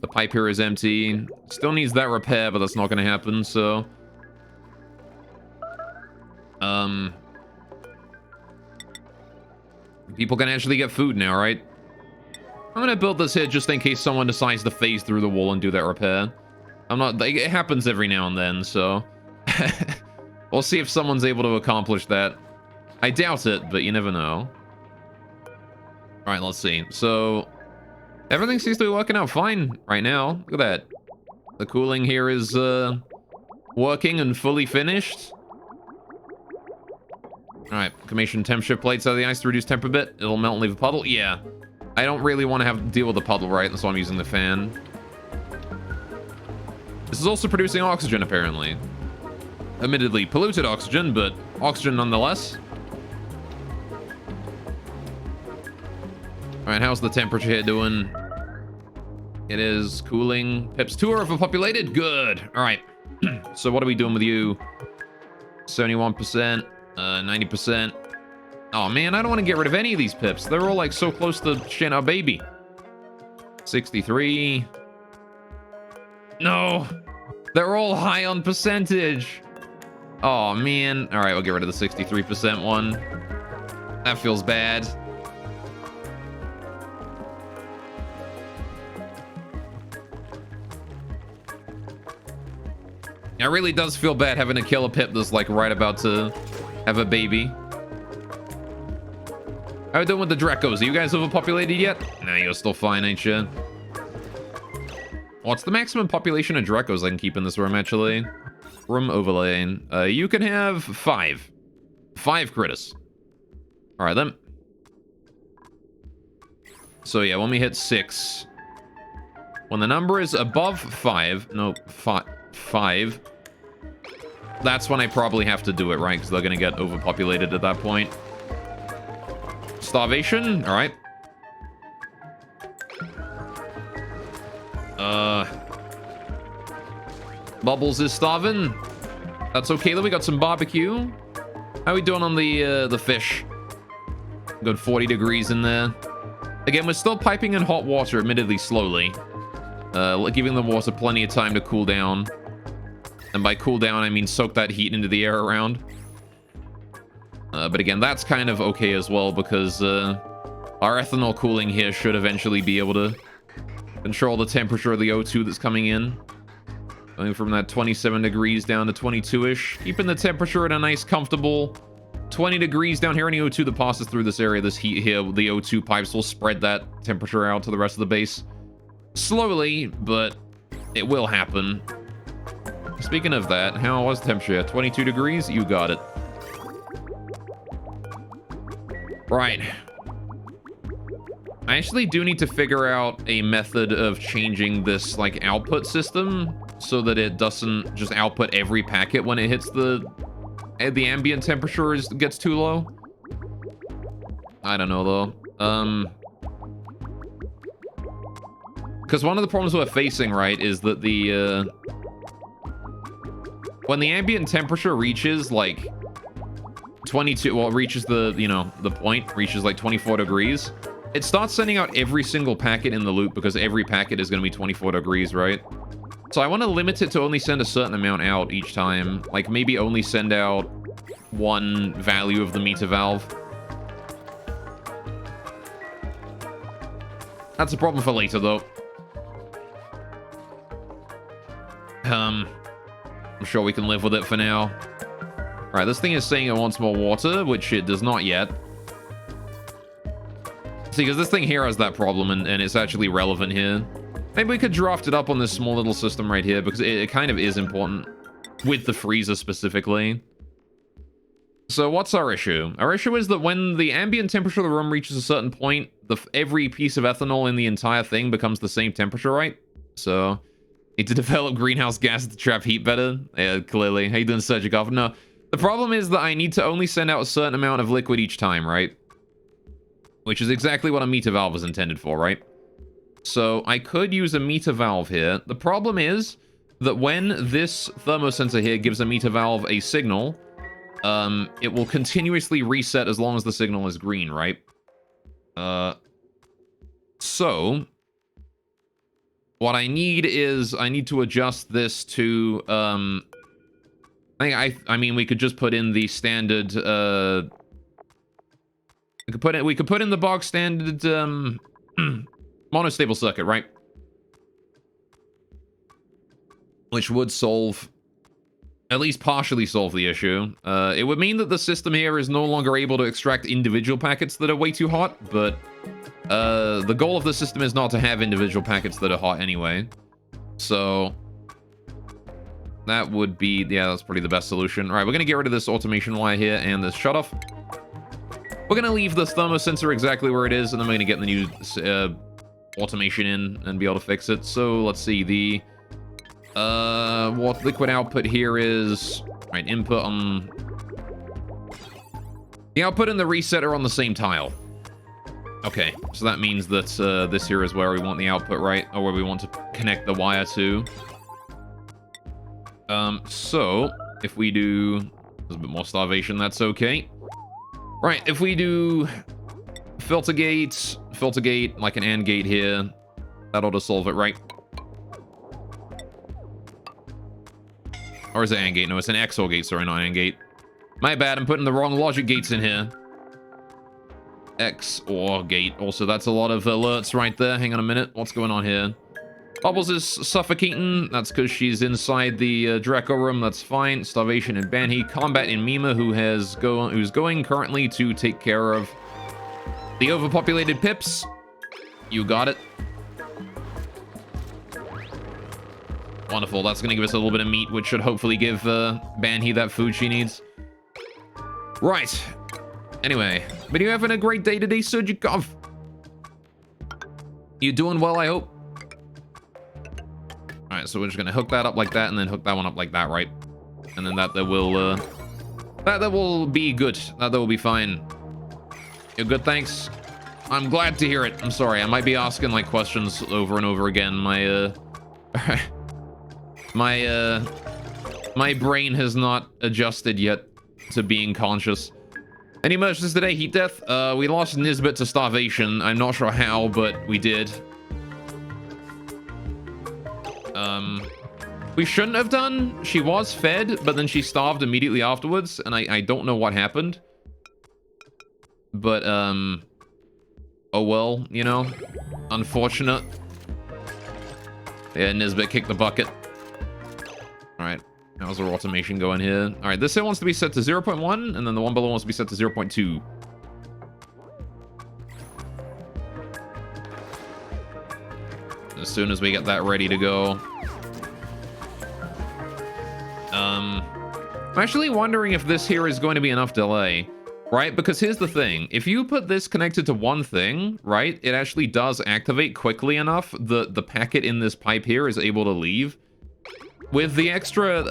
[SPEAKER 1] The pipe here is empty. Still needs that repair, but that's not going to happen, so... People can actually get food now, right? I'm going to build this here just in case someone decides to phase through the wall and do that repair. I'm not... It happens every now and then, so... We'll see if someone's able to accomplish that. I doubt it, but you never know. Alright, let's see. So... Everything seems to be working out fine right now. Look at that. The cooling here is working and fully finished. Alright, commission temp shift plates out of the ice to reduce temp a bit. It'll melt and leave a puddle. Yeah. I don't really want to deal with the puddle, right? That's why I'm using the fan. This is also producing oxygen, apparently. Admittedly, polluted oxygen, but oxygen nonetheless. Alright, how's the temperature here doing? It is cooling. Pips 2 are overpopulated? Good. Alright. So what are we doing with you? 71%, 90%. Oh man, I don't want to get rid of any of these pips. They're all like so close to shitting our baby. 63. No. They're all high on percentage. Oh, man. All right, we'll get rid of the 63% one. That feels bad. It really does feel bad having to kill a pip that's like right about to have a baby. How are we doing with the Drecos? Are you guys overpopulated yet? Nah, you're still fine, ain't you? What's the maximum population of Drecos I can keep in this room, actually? Room overlay. You can have 5. 5 critters. All right, then. So, yeah, when we hit 6... When the number is above 5... No, 5... That's when I probably have to do it, right? Because they're going to get overpopulated at that point. Starvation? All right. Bubbles is starving. That's okay, then we got some barbecue. How are we doing on the fish? Good 40 degrees in there. Again, we're still piping in hot water, admittedly slowly. Giving the water plenty of time to cool down. And by cool down, I mean soak that heat into the air around. But again, that's kind of okay as well, because our ethanol cooling here should eventually be able to control the temperature of the O2 that's coming in. Going from that 27 degrees down to 22-ish. Keeping the temperature at a nice, comfortable 20 degrees down here. Any O2 that passes through this area, this heat here, the O2 pipes will spread that temperature out to the rest of the base. Slowly, but it will happen. Speaking of that, how was the temperature? 22 degrees? You got it. Right. I actually do need to figure out a method of changing this, like, output system so that it doesn't just output every packet when it hits the ambient temperature gets too low. I don't know, though. Because one of the problems we're facing, right, is that when the ambient temperature reaches, like, 22, well, it reaches the, you know, the point, reaches, like, 24 degrees, it starts sending out every single packet in the loop because every packet is going to be 24 degrees, right? So I want to limit it to only send a certain amount out each time. Like, maybe only send out one value of the meter valve. That's a problem for later, though. I'm sure we can live with it for now. Alright, this thing is saying it wants more water, which it does not yet. See, because this thing here has that problem, and it's actually relevant here. Maybe we could draft it up on this small little system right here, because it kind of is important. With the freezer, specifically. So, what's our issue? Our issue is that when the ambient temperature of the room reaches a certain point, every piece of ethanol in the entire thing becomes the same temperature, right? So, need to develop greenhouse gases to trap heat better? Yeah, clearly. How you doing, Sergikov? No. The problem is that I need to only send out a certain amount of liquid each time, right? Which is exactly what a meter valve was intended for, right? So I could use a meter valve here. The problem is that when this thermosensor here gives a meter valve a signal, it will continuously reset as long as the signal is green, right? So what I need is I need to adjust this to I mean we could just put in the standard we could put in the bog standard monostable circuit, right? Which would solve, at least partially solve the issue. It would mean that the system here is no longer able to extract individual packets that are way too hot, but the goal of the system is not to have individual packets that are hot anyway. So that would be, yeah, that's probably the best solution. All right, we're going to get rid of this automation wire here and this shutoff. We're going to leave this thermosensor exactly where it is, and then we're going to get the new automation in and be able to fix it. So let's see, the what liquid output here is, right, input on the output and the reset are on the same tile. Okay, so that means that this here is where we want the output, right? Or where we want to connect the wire to. So if we do, there's a bit more starvation, that's okay. Right, if we do filter gate, like an AND gate here, that ought to solve it, right? Or is it AND gate? No, it's an XOR gate. Sorry, not AND gate. My bad. I'm putting the wrong logic gates in here. XOR gate. Also, that's a lot of alerts right there. Hang on a minute. What's going on here? Bubbles is suffocating. That's because she's inside the Draco room. That's fine. Starvation and Banhi. Combat in Mima, who's going currently to take care of the overpopulated pips. You got it. Wonderful. That's going to give us a little bit of meat, which should hopefully give Banhi that food she needs. Right. Anyway, but you having a great day today, Surgikov? You doing well, I hope? Alright, so we're just gonna hook that up like that, and then hook that one up like that, right? And then that will be good. That will be fine. You're good, thanks. I'm glad to hear it. I'm sorry, I might be asking like questions over and over again. My brain has not adjusted yet to being conscious. Any emergencies today? Heat death? We lost Nisbet to starvation. I'm not sure how, but we did. We shouldn't have done. She was fed, but then she starved immediately afterwards, and I don't know what happened. But, oh well, you know? Unfortunate. Yeah, Nisbet kicked the bucket. Alright. How's our automation going here? Alright, this here wants to be set to 0.1, and then the one below wants to be set to 0.2. As soon as we get that ready to go. I'm actually wondering if this here is going to be enough delay, right? Because here's the thing. If you put this connected to one thing, right, it actually does activate quickly enough. The packet in this pipe here is able to leave. With the extra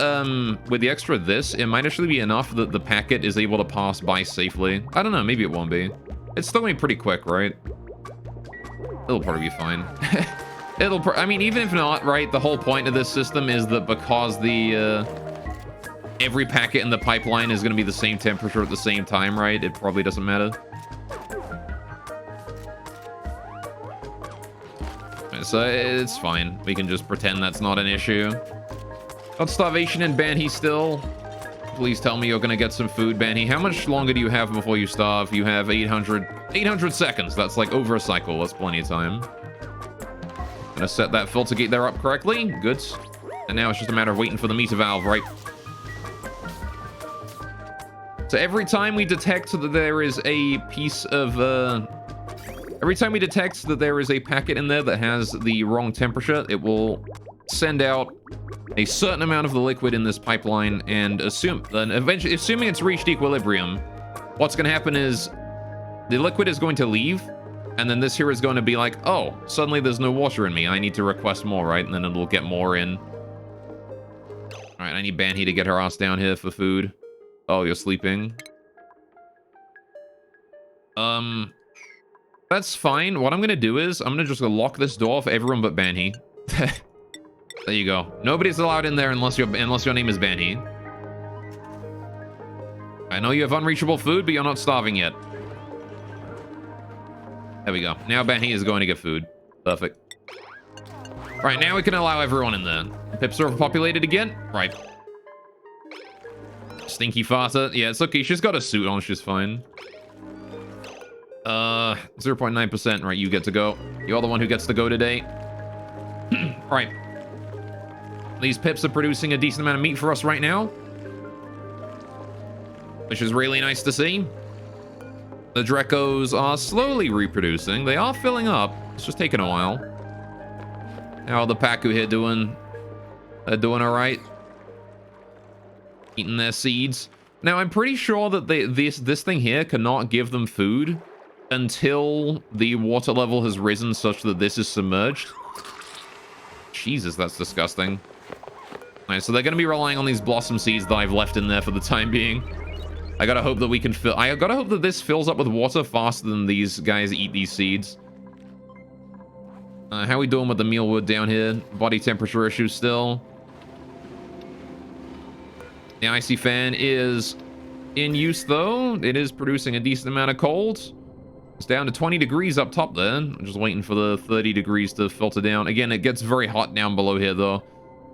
[SPEAKER 1] this, it might actually be enough that the packet is able to pass by safely. I don't know, maybe it won't be. It's still gonna be pretty quick, right? It'll probably be fine. I mean, even if not, right, the whole point of this system is that because the, every packet in the pipeline is gonna be the same temperature at the same time, right? It probably doesn't matter. So it's fine. We can just pretend that's not an issue. Got starvation and Banhi still. Please tell me you're gonna get some food, Banhi. How much longer do you have before you starve? You have 800 seconds. That's like over a cycle. That's plenty of time. Gonna set that filter gate there up correctly. Good. And now it's just a matter of waiting for the meter valve, right? So every time we detect that there is a piece of, every time we detect that there is a packet in there that has the wrong temperature, it will send out a certain amount of the liquid in this pipeline, and eventually, assuming it's reached equilibrium, what's going to happen is the liquid is going to leave, and then this here is going to be like, oh, suddenly there's no water in me. I need to request more, right? And then it'll get more in. All right, I need Banhi to get her ass down here for food. Oh, you're sleeping. That's fine. What I'm going to do is I'm going to just lock this door for everyone but Banhi. There you go. Nobody's allowed in there unless your name is Banhi. I know you have unreachable food, but you're not starving yet. There we go. Now Banhi is going to get food. Perfect. Right, now we can allow everyone in there. Pips are overpopulated again? Right. Stinky farter. Yeah, it's okay. She's got a suit on. She's fine. 0.9%. Right, you get to go. You're the one who gets to go today. Right. These pips are producing a decent amount of meat for us right now, which is really nice to see. The Drecos are slowly reproducing. They are filling up. It's just taking a while. How are the Paku here doing? They're doing all right. Eating their seeds. Now, I'm pretty sure that this thing here cannot give them food until the water level has risen such that this is submerged. Jesus, that's disgusting. Alright, so they're going to be relying on these blossom seeds that I've left in there for the time being. I gotta hope that we can fill... I gotta hope that this fills up with water faster than these guys eat these seeds. How are we doing with the mealwood down here? Body temperature issues still. The icy fan is in use, though. It is producing a decent amount of cold. It's down to 20 degrees up top there. I'm just waiting for the 30 degrees to filter down. Again, it gets very hot down below here, though.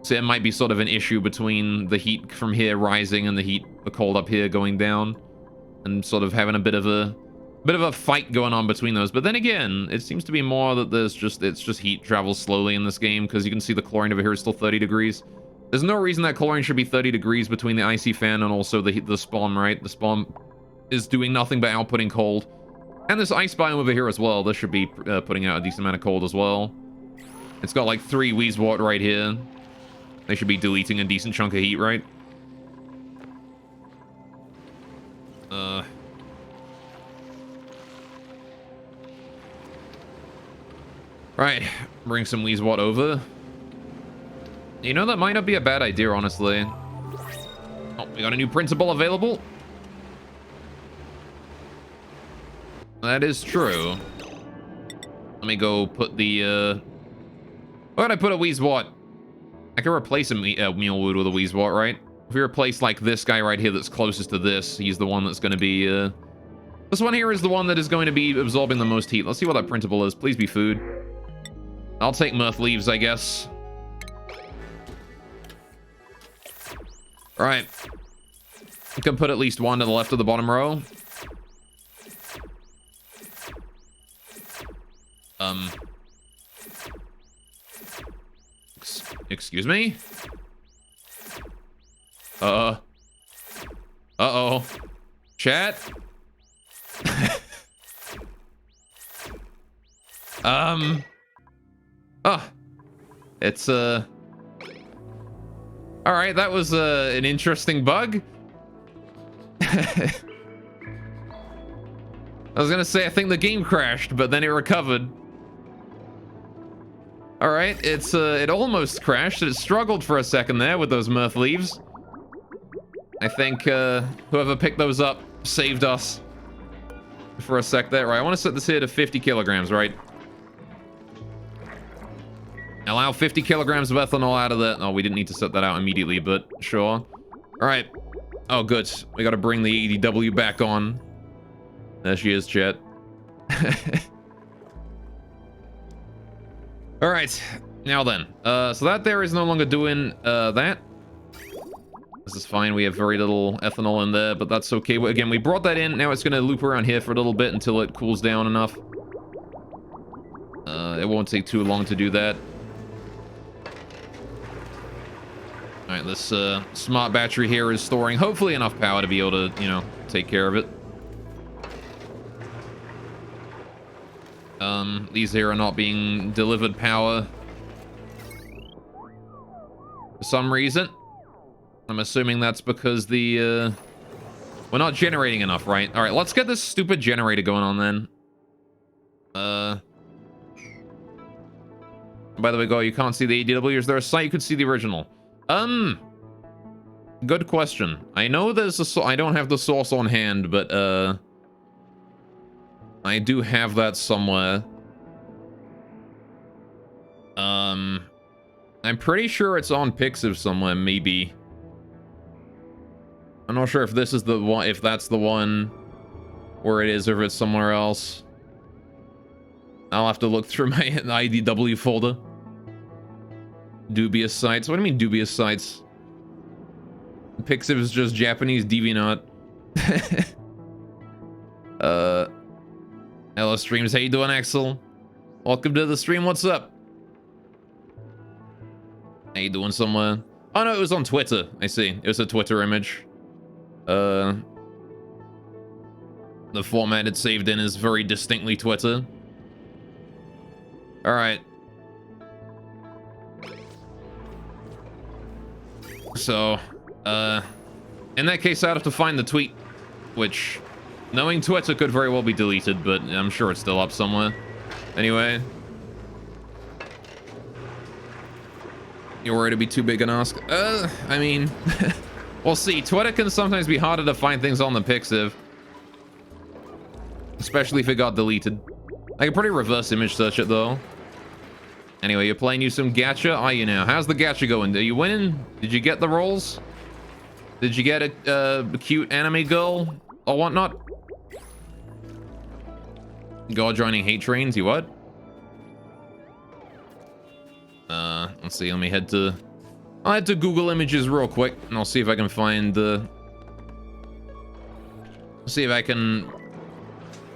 [SPEAKER 1] So it might be sort of an issue between the heat from here rising and the cold up here going down, and sort of having a bit of a fight going on between those. But then again, it seems to be more that it's just heat travels slowly in this game, because you can see the chlorine over here is still 30 degrees. There's no reason that chlorine should be 30 degrees between the icy fan and also the spawn, right? The spawn is doing nothing but outputting cold. And this ice biome over here as well, this should be putting out a decent amount of cold as well. It's got like 3 Weezwort right here. They should be deleting a decent chunk of heat, right? Right, bring some Weezwort over. You know, that might not be a bad idea, honestly. Oh, we got a new principal available. That is true. Let me go put the, where did I put a Weezwort? I can replace a Mealwood with a Weezwort, right? If we replace, like, this guy right here that's closest to this, he's the one that's going to be, this one here is the one that is going to be absorbing the most heat. Let's see what that principal is. Please be food. I'll take Mirth Leaves, I guess. Alright. You can put at least one to the left of the bottom row. Excuse me? Uh-oh. Chat? Oh. It's, Alright, that was, an interesting bug. I was gonna say, I think the game crashed, but then it recovered. Alright, it almost crashed. It struggled for a second there with those Mirth Leaves. I think, whoever picked those up saved us for a sec there. Right, I want to set this here to 50 kilograms, right? Allow 50 kilograms of ethanol out of that. Oh, we didn't need to set that out immediately, but sure. Alright. Oh, good. We gotta bring the ADW back on. There she is, chat. Alright. Now then. So that there is no longer doing that. This is fine. We have very little ethanol in there, but that's okay. Again, we brought that in. Now it's going to loop around here for a little bit until it cools down enough. It won't take too long to do that. Alright, this smart battery here is storing hopefully enough power to be able to, you know, take care of it. These here are not being delivered power for some reason. I'm assuming that's because the, we're not generating enough, right? Alright, let's get this stupid generator going on then. By the way, go, you can't see the ADW. Is there a site you could see the original? Good question. I know there's a I don't have the source on hand, but, I do have that somewhere. I'm pretty sure it's on Pixiv somewhere, maybe. I'm not sure if this is the one, if that's the one where it is, or if it's somewhere else. I'll have to look through my IDW folder. Dubious sites. What do you mean dubious sites? Pixiv is just Japanese DeviantArt. Hello streams, how you doing, Axel? Welcome to the stream, what's up? How you doing somewhere? Oh no, it was on Twitter, I see. It was a Twitter image. The format it's saved in is very distinctly Twitter. Alright. So, in that case, I'd have to find the tweet, which, knowing Twitter, could very well be deleted, but I'm sure it's still up somewhere. Anyway. You're worried it'd be too big an ask? I mean, we'll see. Twitter can sometimes be harder to find things on than Pixiv. Especially if it got deleted. I can pretty reverse image search it, though. Anyway, you're playing you some gacha? Are you now? How's the gacha going? Are you winning? Did you get the rolls? Did you get a cute anime girl or whatnot? God joining hate trains? You what? Let's see. Let me head to I'll head to Google Images real quick, and I'll see if I can find the... See if I can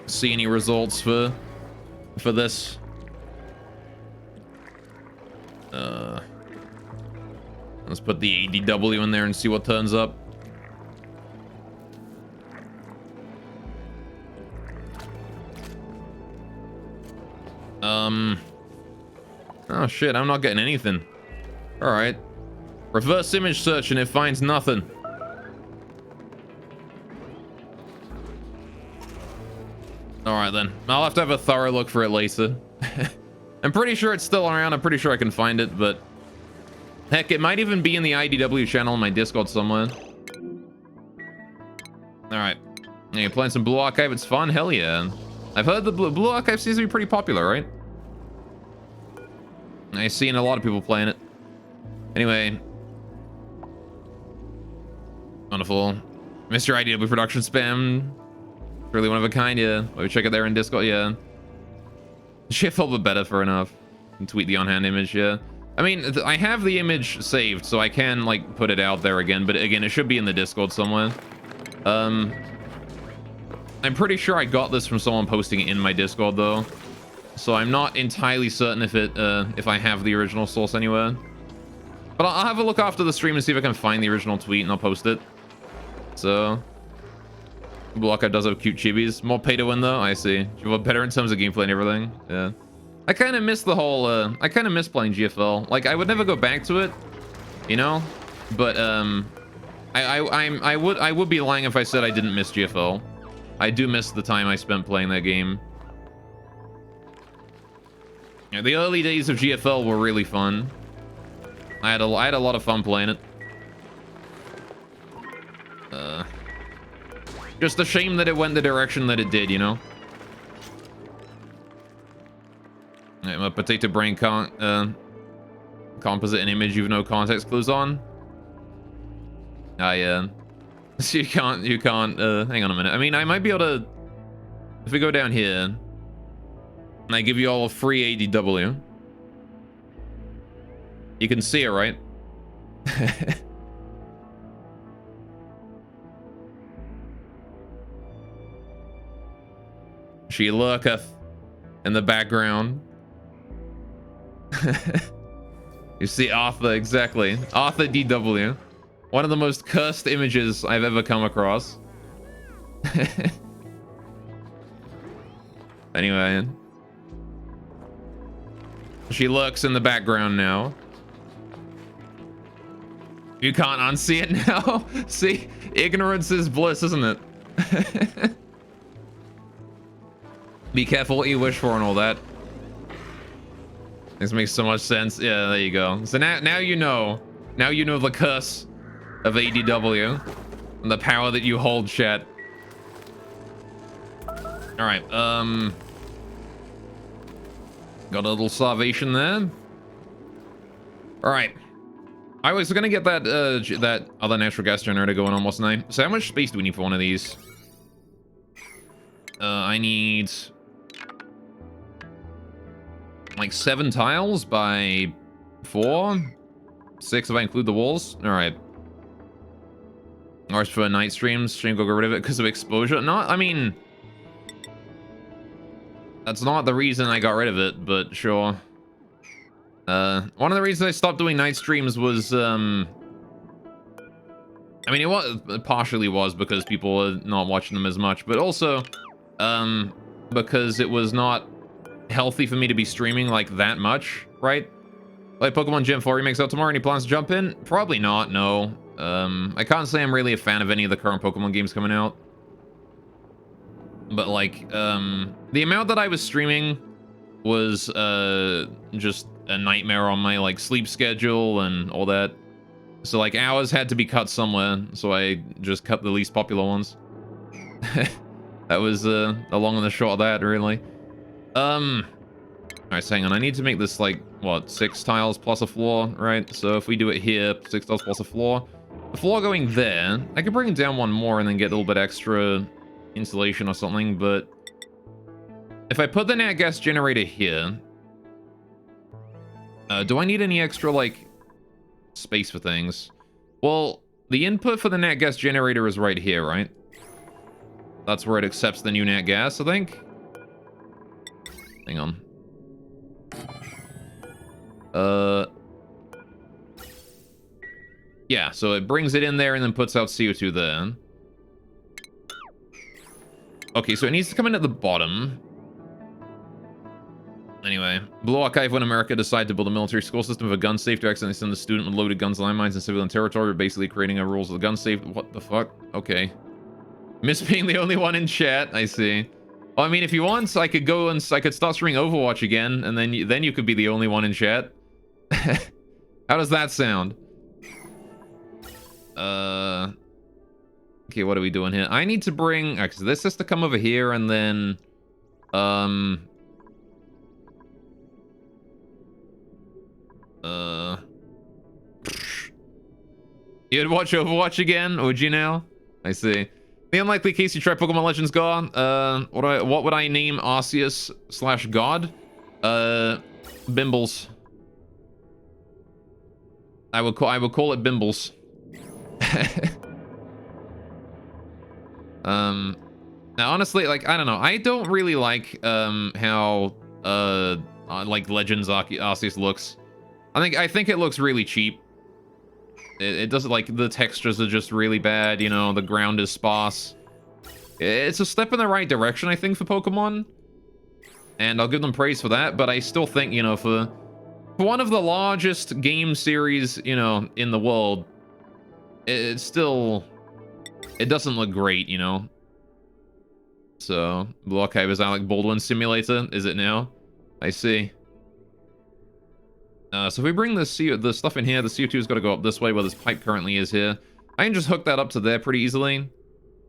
[SPEAKER 1] see any results for this. Let's put the ADW in there and see what turns up. Oh shit, I'm not getting anything. All right. Reverse image search and it finds nothing. All right then. I'll have to have a thorough look for it later. I'm pretty sure it's still around. I'm pretty sure I can find it, but heck, it might even be in the IDW channel in my Discord somewhere. All right. Yeah, you playing some Blue Archive? It's fun. Hell yeah. I've heard the Blue Archive seems to be pretty popular, right? I've seen a lot of people playing it. Anyway. Wonderful. Mr. IDW production spam. Really one of a kind, yeah. Maybe check it there in Discord, yeah. Shift a little bit better for enough. And tweet the on-hand image, yeah. I mean, I have the image saved, so I can, like, put it out there again. But again, it should be in the Discord somewhere. I'm pretty sure I got this from someone posting it in my Discord, though. So I'm not entirely certain if I have the original source anywhere. But I'll have a look after the stream and see if I can find the original tweet, and I'll post it. So... Blocker does have cute chibis. More pay to win, though? I see. Better in terms of gameplay and everything. Yeah. I kind of miss the whole... I kind of miss playing GFL. Like, I would never go back to it, you know? But, I would be lying if I said I didn't miss GFL. I do miss the time I spent playing that game. Yeah, the early days of GFL were really fun. I had a lot of fun playing it. Just a shame that it went the direction that it did, you know? Yeah, my potato brain can't composite an image you've no context clues on. Ah, yeah. So you can't, hang on a minute. I mean, I might be able to, if we go down here, and I give you all a free ADW, you can see it, right? She lurketh in the background. You see Arthur, exactly. Arthur DW. One of the most cursed images I've ever come across. Anyway. She lurks in the background now. You can't unsee it now? See? Ignorance is bliss, isn't it? Be careful what you wish for and all that. This makes so much sense. Yeah, there you go. So now you know. Now you know the curse of ADW and the power that you hold, chat. All right. Got a little salvation there. All right. I was gonna get that that other natural gas generator going on, wasn't I? So how much space do we need for one of these? I need like 7 tiles by 4, 6 if I include the walls. All right. Ours for night streams. Stream go get rid of it because of exposure. Not, I mean, that's not the reason I got rid of it, but sure. One of the reasons I stopped doing night streams was, I mean, it partially was because people were not watching them as much, but also, because it was not healthy for me to be streaming like that much, right? Like Pokemon Gen 4 remakes out tomorrow. Any plans to jump in? Probably not, no. I can't say I'm really a fan of any of the current Pokemon games coming out. But like, the amount that I was streaming was just a nightmare on my like sleep schedule and all that. So like hours had to be cut somewhere, so I just cut the least popular ones. That was the long and the short of that, really. Alright, so hang on. I need to make this like, what, 6 tiles plus a floor, right? So if we do it here, 6 tiles plus a floor. The floor going there. I could bring it down one more and then get a little bit extra insulation or something, but if I put the nat gas generator here, do I need any extra, like, space for things. Well, the input for the nat gas generator is right here, right? That's where it accepts the new nat gas, I think. Hang on. Yeah, so it brings it in there and then puts out CO2 there. Okay, so it needs to come in at the bottom. Anyway, Blue Archive when America decided to build a military school system of a gun safe to accidentally send the student with loaded guns, landmines, and civilian territory, basically creating a rules of the gun safe. What the fuck? Okay. Miss being the only one in chat, I see. Well, I mean, if you want, I could go and I could start streaming Overwatch again, and then you could be the only one in chat. How does that sound? Okay, what are we doing here? I need to bring... Actually, this has to come over here, and then... You'd watch Overwatch again, would you now? I see. The unlikely case you try Pokemon Legends God. What would I name Arceus / God? Bimbles. I would call it Bimbles. Now honestly, like, I don't know. I don't really like how like Legends Arceus looks. I think it looks really cheap. It doesn't, like, the textures are just really bad, you know, the ground is sparse. It's a step in the right direction, I think, for Pokemon. And I'll give them praise for that, but I still think, you know, for one of the largest game series, you know, in the world, it doesn't look great, you know? So, Blue Archive is Alec Baldwin Simulator, is it now? I see. So if we bring the stuff in here, the CO2's got to go up this way where this pipe currently is here. I can just hook that up to there pretty easily.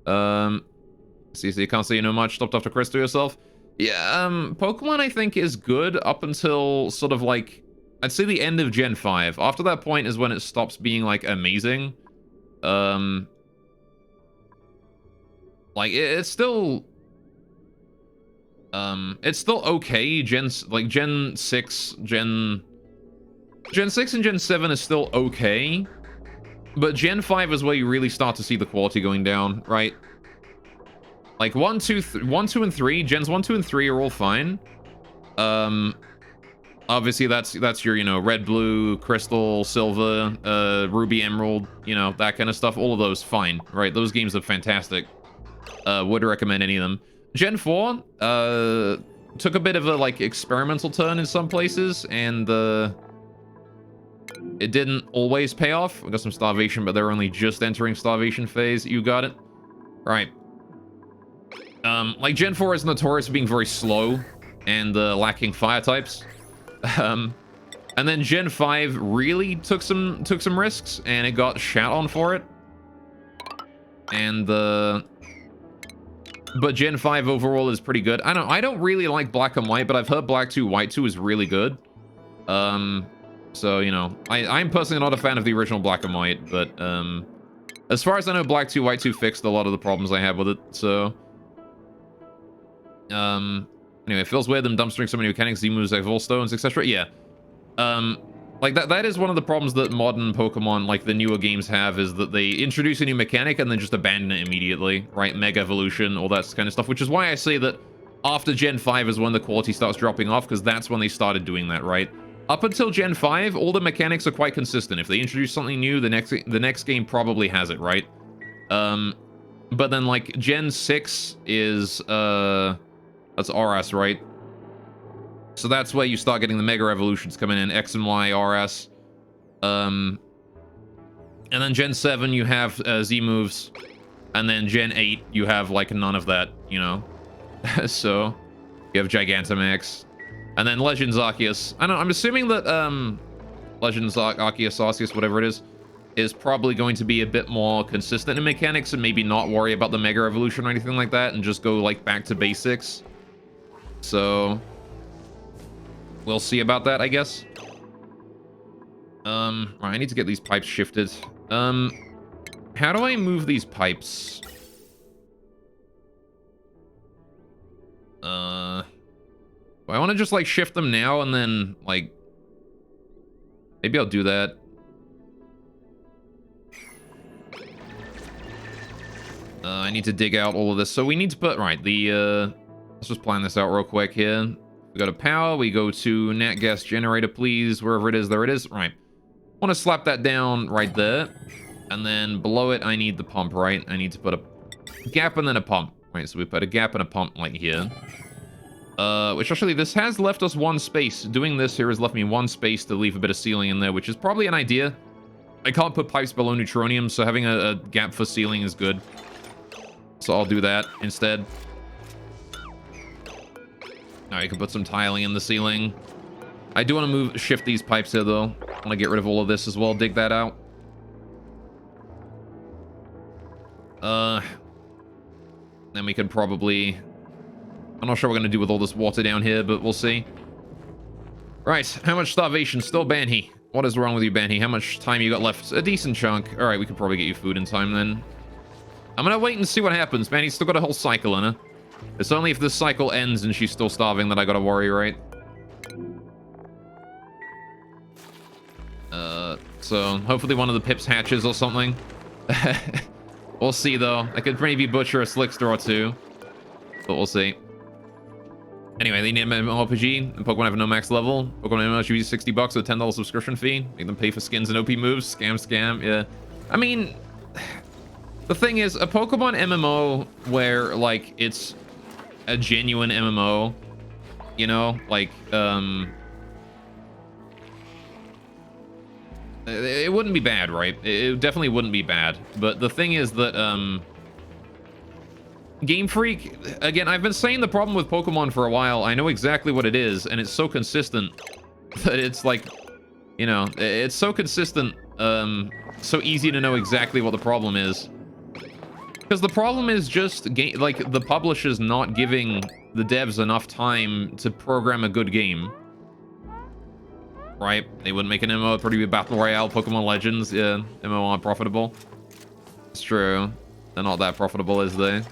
[SPEAKER 1] See, so you can't say you know much. Stopped after Chris to yourself. Yeah, Pokemon I think is good up until sort of like, I'd say the end of Gen 5. After that point is when it stops being like amazing. Like it's still okay. Gen 6 and Gen 7 is still okay, but Gen 5 is where you really start to see the quality going down, right? Like 1, 2, and 3, Gens 1, 2, and 3 are all fine. Obviously that's your, you know, red, blue, crystal, silver, ruby, emerald, you know, that kind of stuff. All of those fine, right? Those games are fantastic. Would recommend any of them. Gen 4 took a bit of a like experimental turn in some places, and it didn't always pay off. We got some starvation, but they're only just entering starvation phase. You got it. Right. Like Gen 4 is notorious for being very slow and lacking fire types. And then Gen 5 really took some risks, and it got shat on for it. And but Gen 5 overall is pretty good. I don't really like Black and White, but I've heard Black 2, White 2 is really good. So, you know, I'm personally not a fan of the original Black and White, but as far as I know, Black 2, White 2 fixed a lot of the problems I have with it, so... Anyway, it feels weird them dumpstering so many mechanics, Z-moves, like Volstones, etc. Yeah. Like, that is one of the problems that modern Pokemon, like the newer games have, is that they introduce a new mechanic and then just abandon it immediately, right? Mega Evolution, all that kind of stuff, which is why I say that after Gen 5 is when the quality starts dropping off, because that's when they started doing that, right? Up until Gen 5, all the mechanics are quite consistent. If they introduce something new, the next game probably has it, right? But then, like, Gen 6 is, that's RS, right? So that's where you start getting the Mega Evolutions coming in, X and Y, RS. And then Gen 7, you have Z moves. And then Gen 8, you have, like, none of that, you know? So, you have Gigantamax. And then Legends Arceus. I'm assuming that Legends Arceus, Arceus, whatever it is probably going to be a bit more consistent in mechanics and maybe not worry about the Mega Evolution or anything like that and just go like back to basics. So we'll see about that, I guess. I need to get these pipes shifted. How do I move these pipes? I want to just like shift them now and then like maybe I'll do that. I need to dig out all of this. So we need to put, right, let's just plan this out real quick here. We go to power, we go to nat gas generator, please, wherever it is, there it is. Right. Want to slap that down right there. And then below it, I need the pump, right? I need to put a gap and then a pump. Right, so we put a gap and a pump like here. Which actually, this has left us one space. Doing this here has left me one space to leave a bit of ceiling in there, which is probably an idea. I can't put pipes below neutronium, so having a gap for ceiling is good. So I'll do that instead. Now you can put some tiling in the ceiling. I do want to shift these pipes here, though. I want to get rid of all of this as well. Dig that out. Then we could probably... I'm not sure what we're going to do with all this water down here, but we'll see. Right, how much starvation? Still Banhee. What is wrong with you, Banhee? How much time you got left? A decent chunk. All right, we could probably get you food in time then. I'm going to wait and see what happens. Banhee's still got a whole cycle in her. It's only if this cycle ends and she's still starving that I got to worry, right? So hopefully one of the pips hatches or something. We'll see, though. I could maybe butcher a Slickster or two. But we'll see. Anyway, they need an MMORPG, and Pokemon have no max level. Pokemon MMO should be $60 with a $10 subscription fee. Make them pay for skins and OP moves. Scam, yeah. I mean, the thing is, a Pokemon MMO where, like, it's a genuine MMO, you know? Like, it wouldn't be bad, right? It definitely wouldn't be bad. But the thing is that, Game Freak, again, I've been saying the problem with Pokemon for a while. I know exactly what it is, and it's so consistent that it's like, you know, it's so consistent, so easy to know exactly what the problem is. Because the problem is just, like, the publishers not giving the devs enough time to program a good game. Right? They wouldn't make an MMO 30 Battle Royale Pokemon Legends. Yeah, MMO aren't profitable. It's true. They're not that profitable, is they?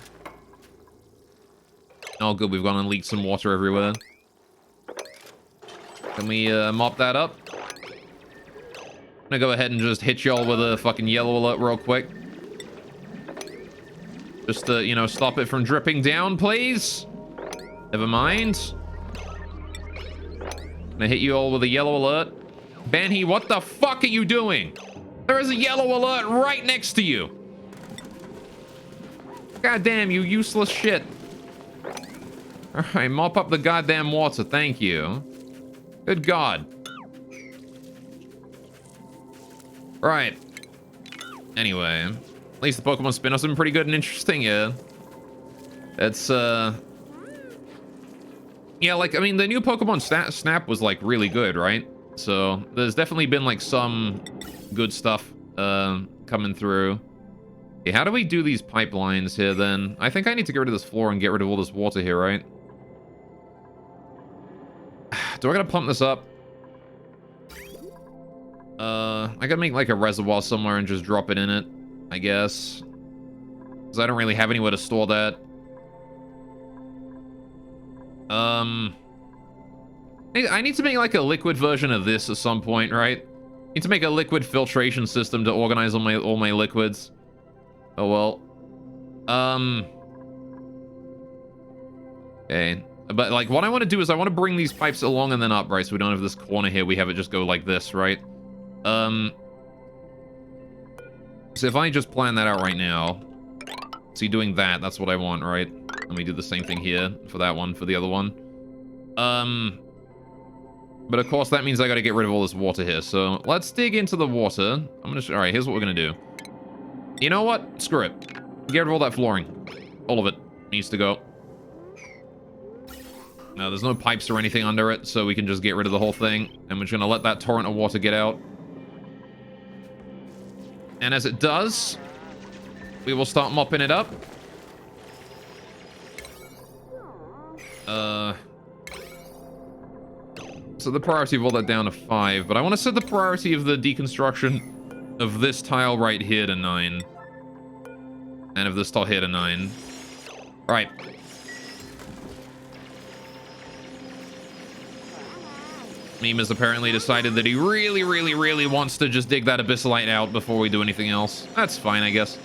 [SPEAKER 1] Oh, good. We've gone and leaked some water everywhere. Can we mop that up? I'm gonna go ahead and just hit y'all with a fucking yellow alert real quick. Just to, you know, stop it from dripping down, please. Never mind. I'm gonna hit you all with a yellow alert. Banhee, what the fuck are you doing? There is a yellow alert right next to you. God damn, you useless shit. All right, mop up the goddamn water. Thank you. Good God. Right. Anyway, at least the Pokemon spin-offs have been pretty good and interesting, yeah. It's, yeah, like, I mean, the new Pokemon Snap was, like, really good, right? So, there's definitely been, like, some good stuff, coming through. Okay, how do we do these pipelines here, then? I think I need to get rid of this floor and get rid of all this water here, right? Do I gotta pump this up? I gotta make, like, a reservoir somewhere and just drop it in it, I guess. Because I don't really have anywhere to store that. I need to make, like, a liquid version of this at some point, right? I need to make a liquid filtration system to organize all my liquids. Oh, well. Okay. But, like, what I want to do is I want to bring these pipes along and then up, right? So we don't have this corner here. We have it just go like this, right? So if I just plan that out right now. See, doing that, that's what I want, right? Let me do the same thing here for that one, for the other one. But of course, that means I got to get rid of all this water here. So let's dig into the water. All right, here's what we're going to do. You know what? Screw it. Get rid of all that flooring. All of it needs to go. Now, there's no pipes or anything under it, so we can just get rid of the whole thing. And we're just going to let that torrent of water get out. And as it does, we will start mopping it up. So the priority of all that down to 5, but I want to set the priority of the deconstruction of this tile right here to 9. And of this tile here to 9. Alright. Meme has apparently decided that he really wants to just dig that Abyssalite out before we do anything else. That's fine, I guess.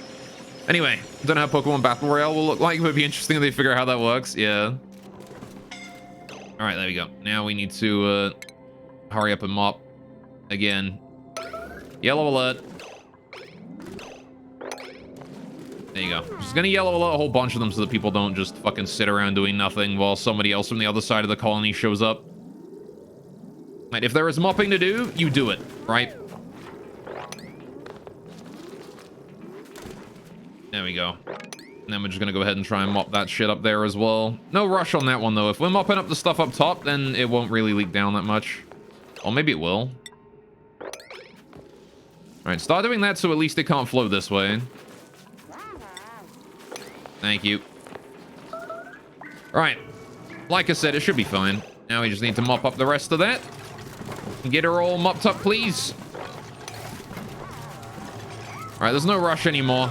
[SPEAKER 1] Anyway, don't know how Pokemon Battle Royale will look like, but it'd be interesting if they figure out how that works. Yeah. All right, there we go. Now we need to hurry up and mop again. Yellow alert. There you go. Just gonna yellow alert a whole bunch of them so that people don't just fucking sit around doing nothing while somebody else from the other side of the colony shows up. Right, if there is mopping to do, you do it, right? There we go. And then we're just gonna go ahead and try and mop that shit up there as well. No rush on that one, though. If we're mopping up the stuff up top, then it won't really leak down that much. Or maybe it will. Alright, start doing that so at least it can't flow this way. Thank you. Alright. Like I said, it should be fine. Now we just need to mop up the rest of that. Get her all mopped up, please. Alright, there's no rush anymore.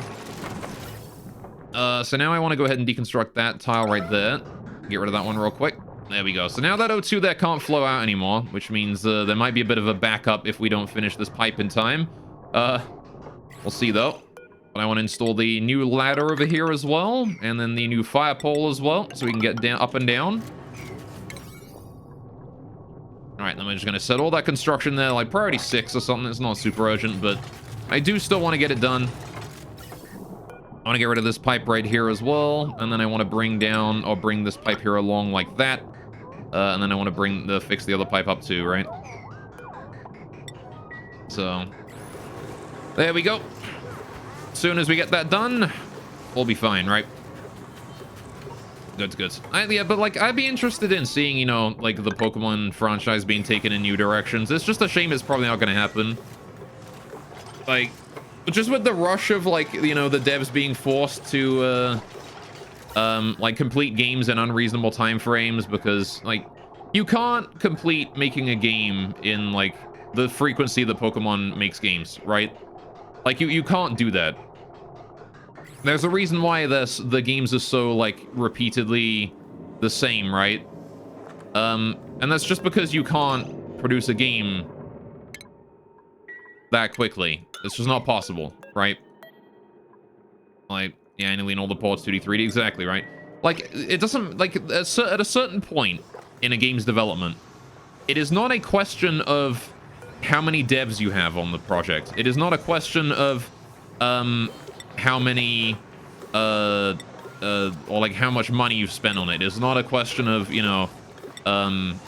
[SPEAKER 1] So now I want to go ahead and deconstruct that tile right there. Get rid of that one real quick. There we go. So now that O2 there can't flow out anymore, which means there might be a bit of a backup if we don't finish this pipe in time. We'll see, though. But I want to install the new ladder over here as well, and then the new fire pole as well, so we can get down, up and down. Alright, then we're just going to set all that construction there, like priority 6 or something. It's not super urgent, but I do still want to get it done. I want to get rid of this pipe right here as well, and then I want to bring down, or bring this pipe here along like that. And then I want to fix the other pipe up too, right? So, there we go. As soon as we get that done, we'll be fine, right? Good, good. Yeah, but like, I'd be interested in seeing, you know, like the Pokemon franchise being taken in new directions. It's just a shame it's probably not going to happen. Like, just with the rush of, like, you know, the devs being forced to, like, complete games in unreasonable time frames, because, like, you can't complete making a game in, like, the frequency that Pokemon makes games, right? Like, you can't do that. There's a reason why the games are so, like, repeatedly the same, right? And that's just because you can't produce a game that quickly. It's just not possible, right? Like, yeah, annually all the ports 2D, 3D, exactly, right? Like, it doesn't, like, at a certain point in a game's development, it is not a question of how many devs you have on the project. It is not a question of, how many, or like how much money you've spent on it. It's not a question of, you know, of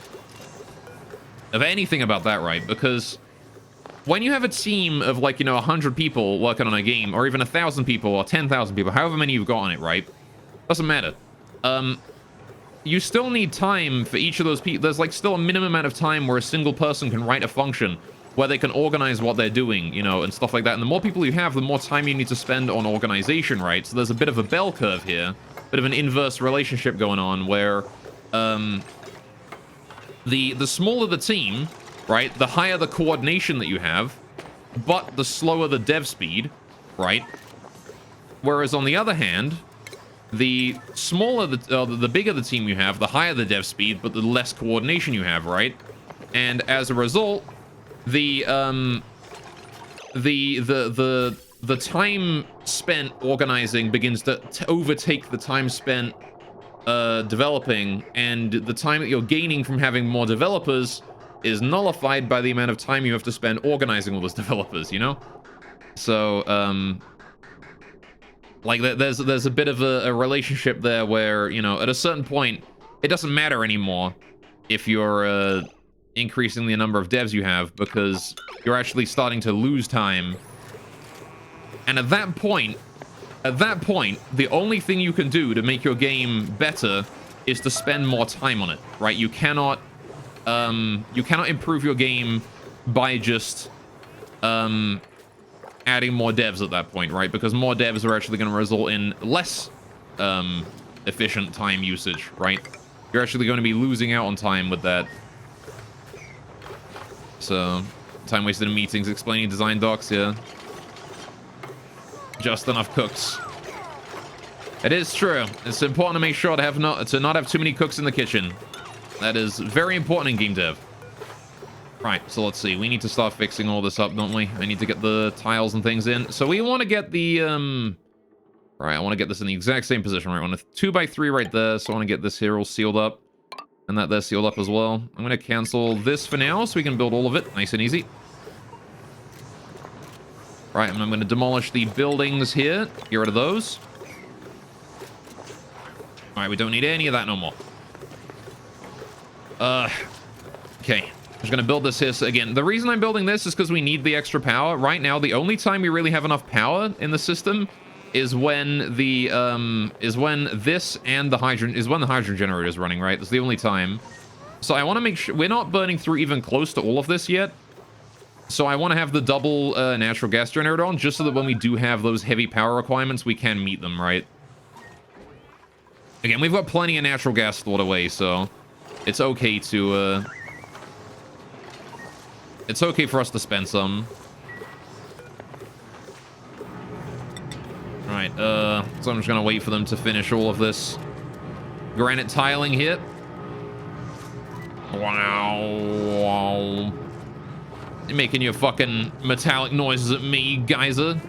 [SPEAKER 1] anything about that, right? Because when you have a team of, like, you know, 100 people working on a game, or even 1,000 people, or 10,000 people, however many you've got on it, right? Doesn't matter. You still need time for each of those people. There's, like, still a minimum amount of time where a single person can write a function where they can organize what they're doing, you know, and stuff like that. And the more people you have, the more time you need to spend on organization, right? So there's a bit of a bell curve here, bit of an inverse relationship going on where, the smaller the team, right, the higher the coordination that you have, but the slower the dev speed, right? Whereas on the other hand, the smaller the bigger the team you have, the higher the dev speed, but the less coordination you have, right? And as a result, the time spent organizing begins to overtake the time spent developing, and the time that you're gaining from having more developers is nullified by the amount of time you have to spend organizing all those developers, you know? So, like, there's a bit of a relationship there where, you know, at a certain point, it doesn't matter anymore if you're increasing the number of devs you have, because you're actually starting to lose time. And at that point, the only thing you can do to make your game better is to spend more time on it, right? You cannot improve your game by just adding more devs at that point, right? Because more devs are actually going to result in less efficient time usage, right? You're actually going to be losing out on time with that. So, time wasted in meetings explaining design docs, yeah. Just enough cooks. It is true. It's important to make sure to not have too many cooks in the kitchen. That is very important in game dev. Right, so let's see. We need to start fixing all this up, don't we? I need to get the tiles and things in. So we want to get the Right, I want to get this in the exact same position, right? I want a 2x3 right there, so I want to get this here all sealed up. And that there sealed up as well. I'm going to cancel this for now, so we can build all of it nice and easy. Right, and I'm going to demolish the buildings here. Get rid of those. All right, we don't need any of that no more. Okay. I'm just going to build this here. So again, the reason I'm building this is because we need the extra power. Right now, the only time we really have enough power in the system is when the this and the hydrogen generator is running, right? That's the only time. So I want to make sure we're not burning through even close to all of this yet. So I want to have the double natural gas generator on, just so that when we do have those heavy power requirements, we can meet them, right? Again, we've got plenty of natural gas stored away, so it's okay to it's okay for us to spend some. All right, so I'm just gonna wait for them to finish all of this granite tiling here. Wow. You're making your fucking metallic noises at me, geyser.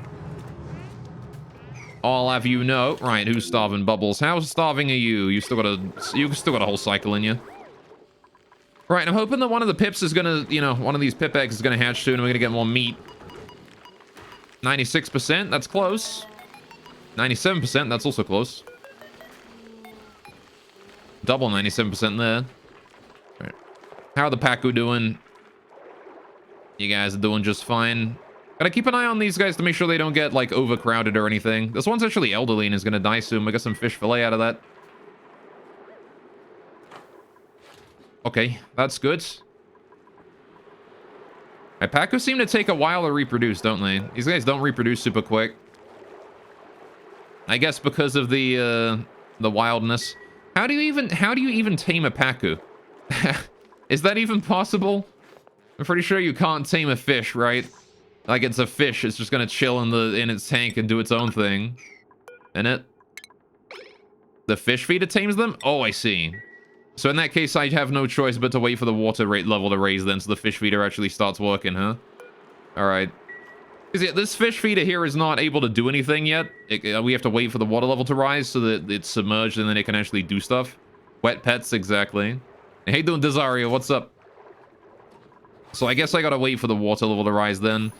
[SPEAKER 1] I'll have you know. Right, who's starving? Bubbles. How starving are you? You still got a whole cycle in you. Right, I'm hoping that one of the pips is gonna, one of these pip eggs is gonna hatch soon and we're gonna get more meat. 96%, that's close. 97%, that's also close. Double 97% there. Right. How are the Pacu doing? You guys are doing just fine. Gotta keep an eye on these guys to make sure they don't get, like, overcrowded or anything. This one's actually elderly and is gonna die soon. We got some fish fillet out of that. Okay, that's good. Pacu seem to take a while to reproduce, don't they? These guys don't reproduce super quick. I guess because of the wildness. How do you even tame a Pacu? Is that even possible? I'm pretty sure you can't tame a fish, right? Like, it's a fish, it's just gonna chill in its tank and do its own thing. Innit? The fish feeder tames them? Oh, I see. So in that case, I'd have no choice but to wait for the water rate level to raise then, so the fish feeder actually starts working, huh? Alright. Because yeah, this fish feeder here is not able to do anything yet. We have to wait for the water level to rise so that it's submerged and then it can actually do stuff. Wet pets, exactly. Hey, doing Desario, what's up? So I guess I gotta wait for the water level to rise then.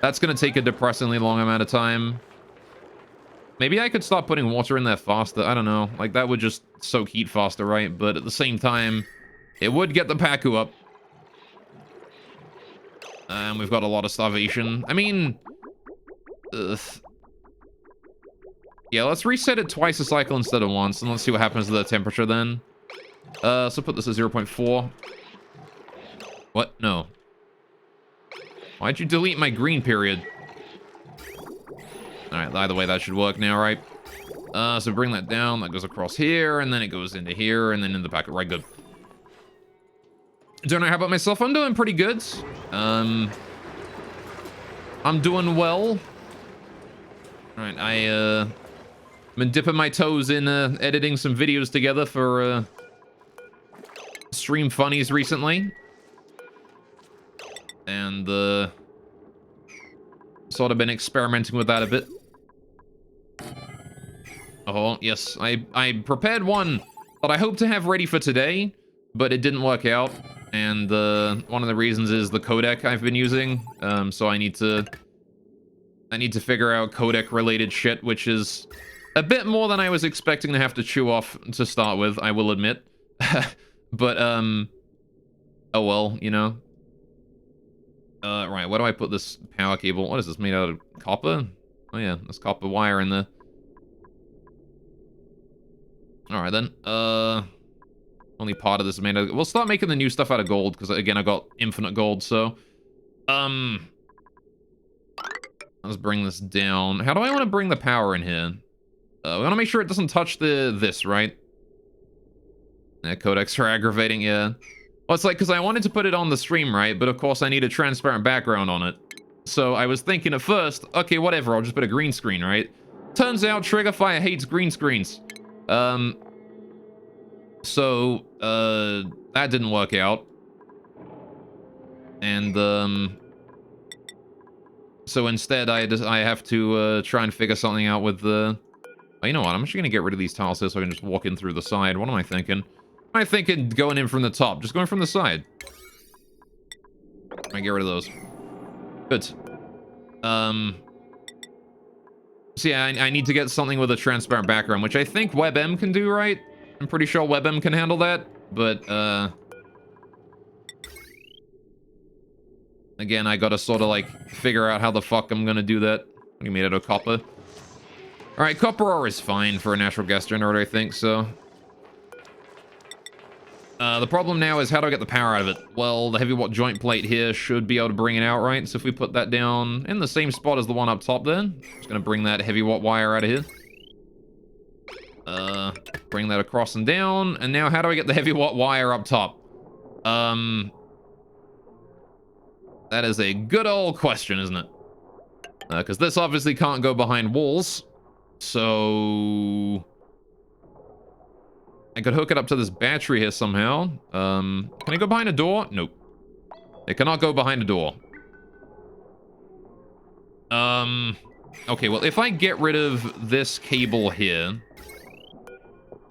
[SPEAKER 1] That's gonna take a depressingly long amount of time. Maybe I could start putting water in there faster. I don't know. Like, that would just soak heat faster, right? But at the same time, it would get the Pacu up. And we've got a lot of starvation. I mean... yeah, let's reset it twice a cycle instead of once. And let's see what happens to the temperature then. So put this at 0.4. What? No. Why'd you delete my green period? Alright, either way, that should work now, right? So bring that down. That goes across here, and then it goes into here, and then in the packet. Right, good. Don't know how about myself. I'm doing pretty good. I'm doing well. Alright, I've been dipping my toes in editing some videos together for Stream Funnies recently. And sort of been experimenting with that a bit. Oh, yes, I prepared one that I hope to have ready for today, but it didn't work out. And one of the reasons is the codec I've been using. So I need to figure out codec related shit, which is a bit more than I was expecting to have to chew off to start with, I will admit. But oh well, you know. Right, where do I put this power cable? What is this, made out of copper? Oh yeah, there's copper wire in there. Alright then, only part of this is made out of... We'll start making the new stuff out of gold, because again, I got infinite gold, so... Let's bring this down. How do I want to bring the power in here? We want to make sure it doesn't touch this, right? Yeah, codecs are aggravating, yeah. Well, it's like, because I wanted to put it on the stream, right? But of course, I need a transparent background on it. So I was thinking at first, okay, whatever, I'll just put a green screen, right? Turns out Triggerfire hates green screens. So, that didn't work out. And, so instead, I have to try and figure something out with the Oh, you know what? I'm actually going to get rid of these tiles here so I can just walk in through the side. What am I thinking? Am I thinking going in from the top? Just going from the side. I get rid of those. Good. So yeah, I need to get something with a transparent background, which I think WebM can do, right? I'm pretty sure WebM can handle that, but, again, I gotta sort of, like, figure out how the fuck I'm gonna do that. What do you mean out of copper? Alright, copper ore is fine for a natural gas generator, I think, so... the problem now is how do I get the power out of it? Well, the heavy watt joint plate here should be able to bring it out, right? So if we put that down in the same spot as the one up top then, just gonna bring that heavy watt wire out of here. Bring that across and down, and now how do I get the heavy watt wire up top? That is a good old question, isn't it? Because this obviously can't go behind walls, so... I could hook it up to this battery here somehow. Can it go behind a door? Nope. It cannot go behind a door. Okay, well, if I get rid of this cable here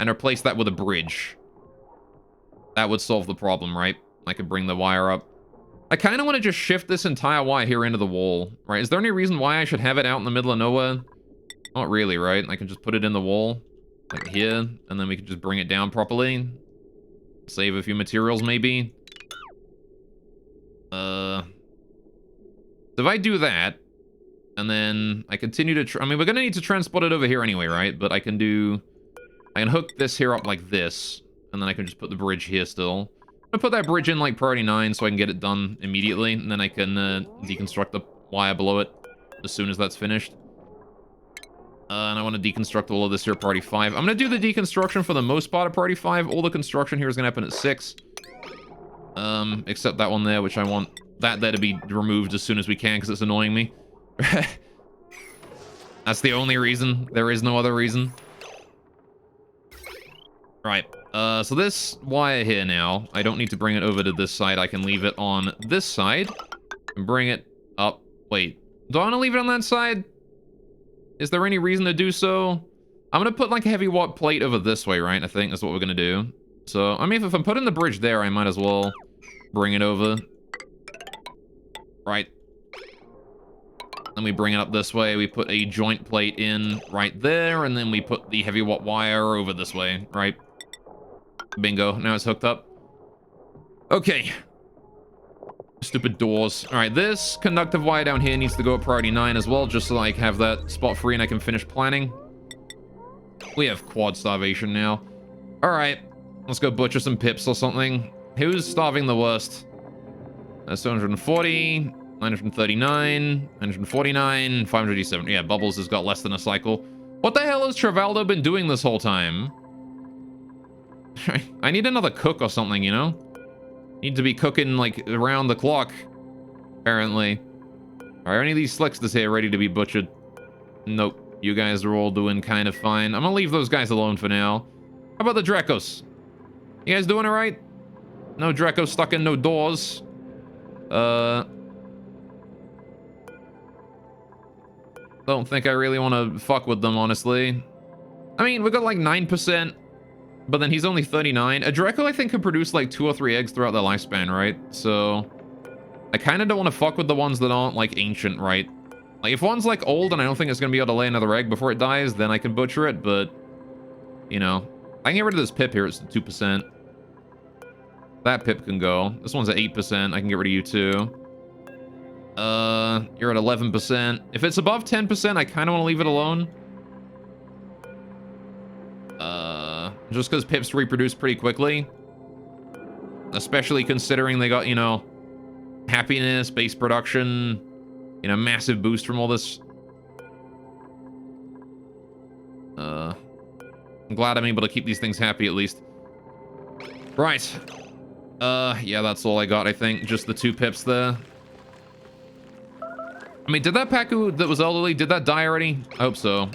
[SPEAKER 1] and replace that with a bridge, that would solve the problem, right? I could bring the wire up. I kind of want to just shift this entire wire here into the wall, right? Is there any reason why I should have it out in the middle of nowhere? Not really, right? I can just put it in the wall. Like here, and then we can just bring it down properly. Save a few materials, maybe. So if I do that, and then I continue to... I mean, we're gonna need to transport it over here anyway, right? But I can hook this here up like this, and then I can just put the bridge here still. I'm gonna put that bridge in like priority 9 so I can get it done immediately, and then I can deconstruct the wire below it as soon as that's finished. And I want to deconstruct all of this here, priority 5. I'm going to do the deconstruction for the most part of priority 5. All the construction here is going to happen at 6. Except that one there, which I want that there to be removed as soon as we can, because it's annoying me. That's the only reason. There is no other reason. Right. So this wire here now, I don't need to bring it over to this side. I can leave it on this side. And bring it up. Wait. Do I want to leave it on that side? Is there any reason to do so? I'm going to put like a heavy watt plate over this way, right? I think that's what we're going to do. So, I mean, if I'm putting the bridge there, I might as well bring it over. Right. Then we bring it up this way. We put a joint plate in right there, and then we put the heavy watt wire over this way, right? Bingo. Now it's hooked up. Okay. Stupid doors. Alright, this conductive wire down here needs to go at priority 9 as well, just so I have that spot free and I can finish planning. We have quad starvation now. Alright, let's go butcher some pips or something. Who's starving the worst? That's 240, 939, 949, 587. Yeah, Bubbles has got less than a cycle. What the hell has Travaldo been doing this whole time? I need another cook or something, you know? Need to be cooking, like, around the clock, apparently. Are any of these slicksters here ready to be butchered? Nope. You guys are all doing kind of fine. I'm gonna leave those guys alone for now. How about the Drekos? You guys doing alright? No Drekos stuck in no doors. Don't think I really want to fuck with them, honestly. I mean, we got like 9%. But then he's only 39. A Draco, I think, could produce like 2 or 3 eggs throughout their lifespan, right? So I kind of don't want to fuck with the ones that aren't like ancient, right? Like if one's like old and I don't think it's going to be able to lay another egg before it dies, then I can butcher it. But, you know, I can get rid of this pip here. It's 2%. That pip can go. This one's at 8%. I can get rid of you too. You're at 11%. If it's above 10%, I kind of want to leave it alone. Just because pips reproduce pretty quickly. Especially considering they got, you know, happiness, base production, you know, massive boost from all this. I'm glad I'm able to keep these things happy at least. Right. Yeah, that's all I got, I think. Just the 2 pips there. I mean, did that Paku that was elderly, did that die already? I hope so.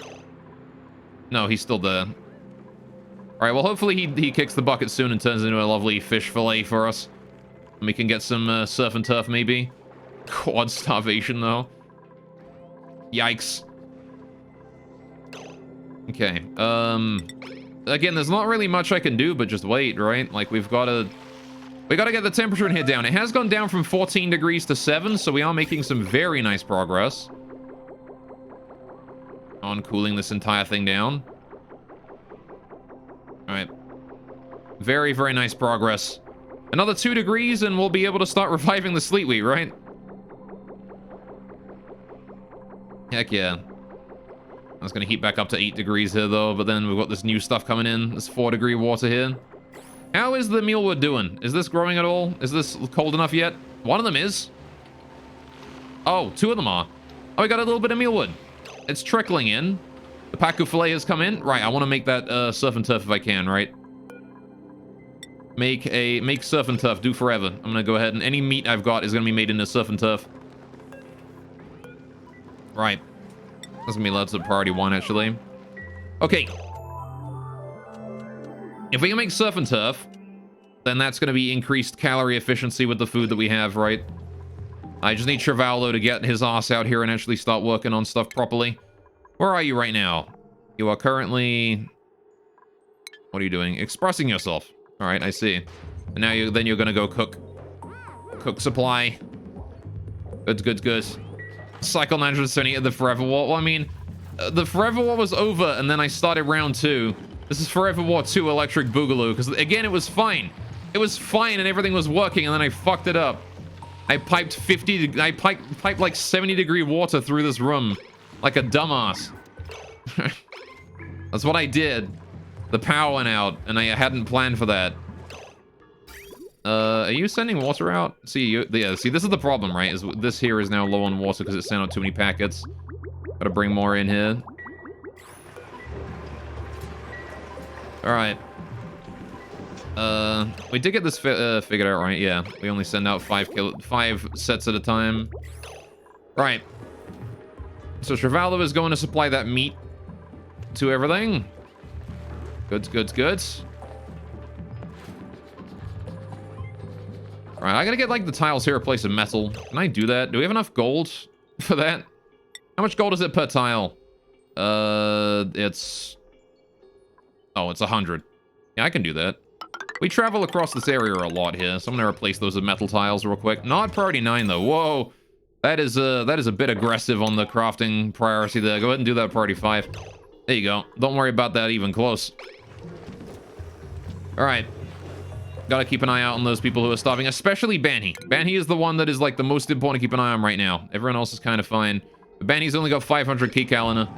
[SPEAKER 1] No, he's still there. Alright, well, hopefully he kicks the bucket soon and turns into a lovely fish fillet for us. And we can get some surf and turf, maybe. Quad starvation, though. Yikes. Okay, again, there's not really much I can do but just wait, right? Like, we gotta get the temperature in here down. It has gone down from 14 degrees to 7, so we are making some very nice progress on cooling this entire thing down. Alright. Very, very nice progress. Another 2 degrees and we'll be able to start reviving the sleet wheat, right? Heck yeah. That's gonna heat back up to 8 degrees here, though, but then we've got this new stuff coming in. This 4-degree water here. How is the mealwood doing? Is this growing at all? Is this cold enough yet? One of them is. Oh, 2 of them are. Oh, we got a little bit of mealwood. It's trickling in. The Pacu fillet has come in. Right, I want to make that surf and turf if I can, right? Make surf and turf. Do forever. I'm gonna go ahead and any meat I've got is gonna be made into surf and turf. Right. That's gonna be lots of priority 1, actually. Okay. If we can make surf and turf, then that's gonna be increased calorie efficiency with the food that we have, right? I just need Travallo to get his ass out here and actually start working on stuff properly. Where are you right now? You are currently... What are you doing? Expressing yourself. All right, I see. And now you're gonna go cook. Cook supply. Good, good, good. Cycle 970 at the Forever War. Well, I mean, the Forever War was over, and then I started round 2. This is Forever War 2 Electric Boogaloo, because, again, it was fine. It was fine, and everything was working, and then I fucked it up. I piped piped like 70-degree water through this room, like a dumbass. That's what I did. The power went out, and I hadn't planned for that. Are you sending water out? See, see, this is the problem, right? Is this here is now low on water because it sent out too many packets. Gotta bring more in here. Alright. We did get this figured out, right? Yeah. We only send out 5 sets at a time. Right. So Travallo is going to supply that meat to everything. Good, good, good. Alright, I gotta get, like, the tiles here replaced with metal. Can I do that? Do we have enough gold for that? How much gold is it per tile? It's... Oh, it's 100. Yeah, I can do that. We travel across this area a lot here, so I'm gonna replace those with metal tiles real quick. Not priority 9, though. Whoa! That is a bit aggressive on the crafting priority there. Go ahead and do that priority 5. There you go. Don't worry about that even close. Alright. Gotta keep an eye out on those people who are starving, especially Banhi. Banhi is the one that is, like, the most important to keep an eye on right now. Everyone else is kind of fine. But Banhi's only got 500 kcal in her.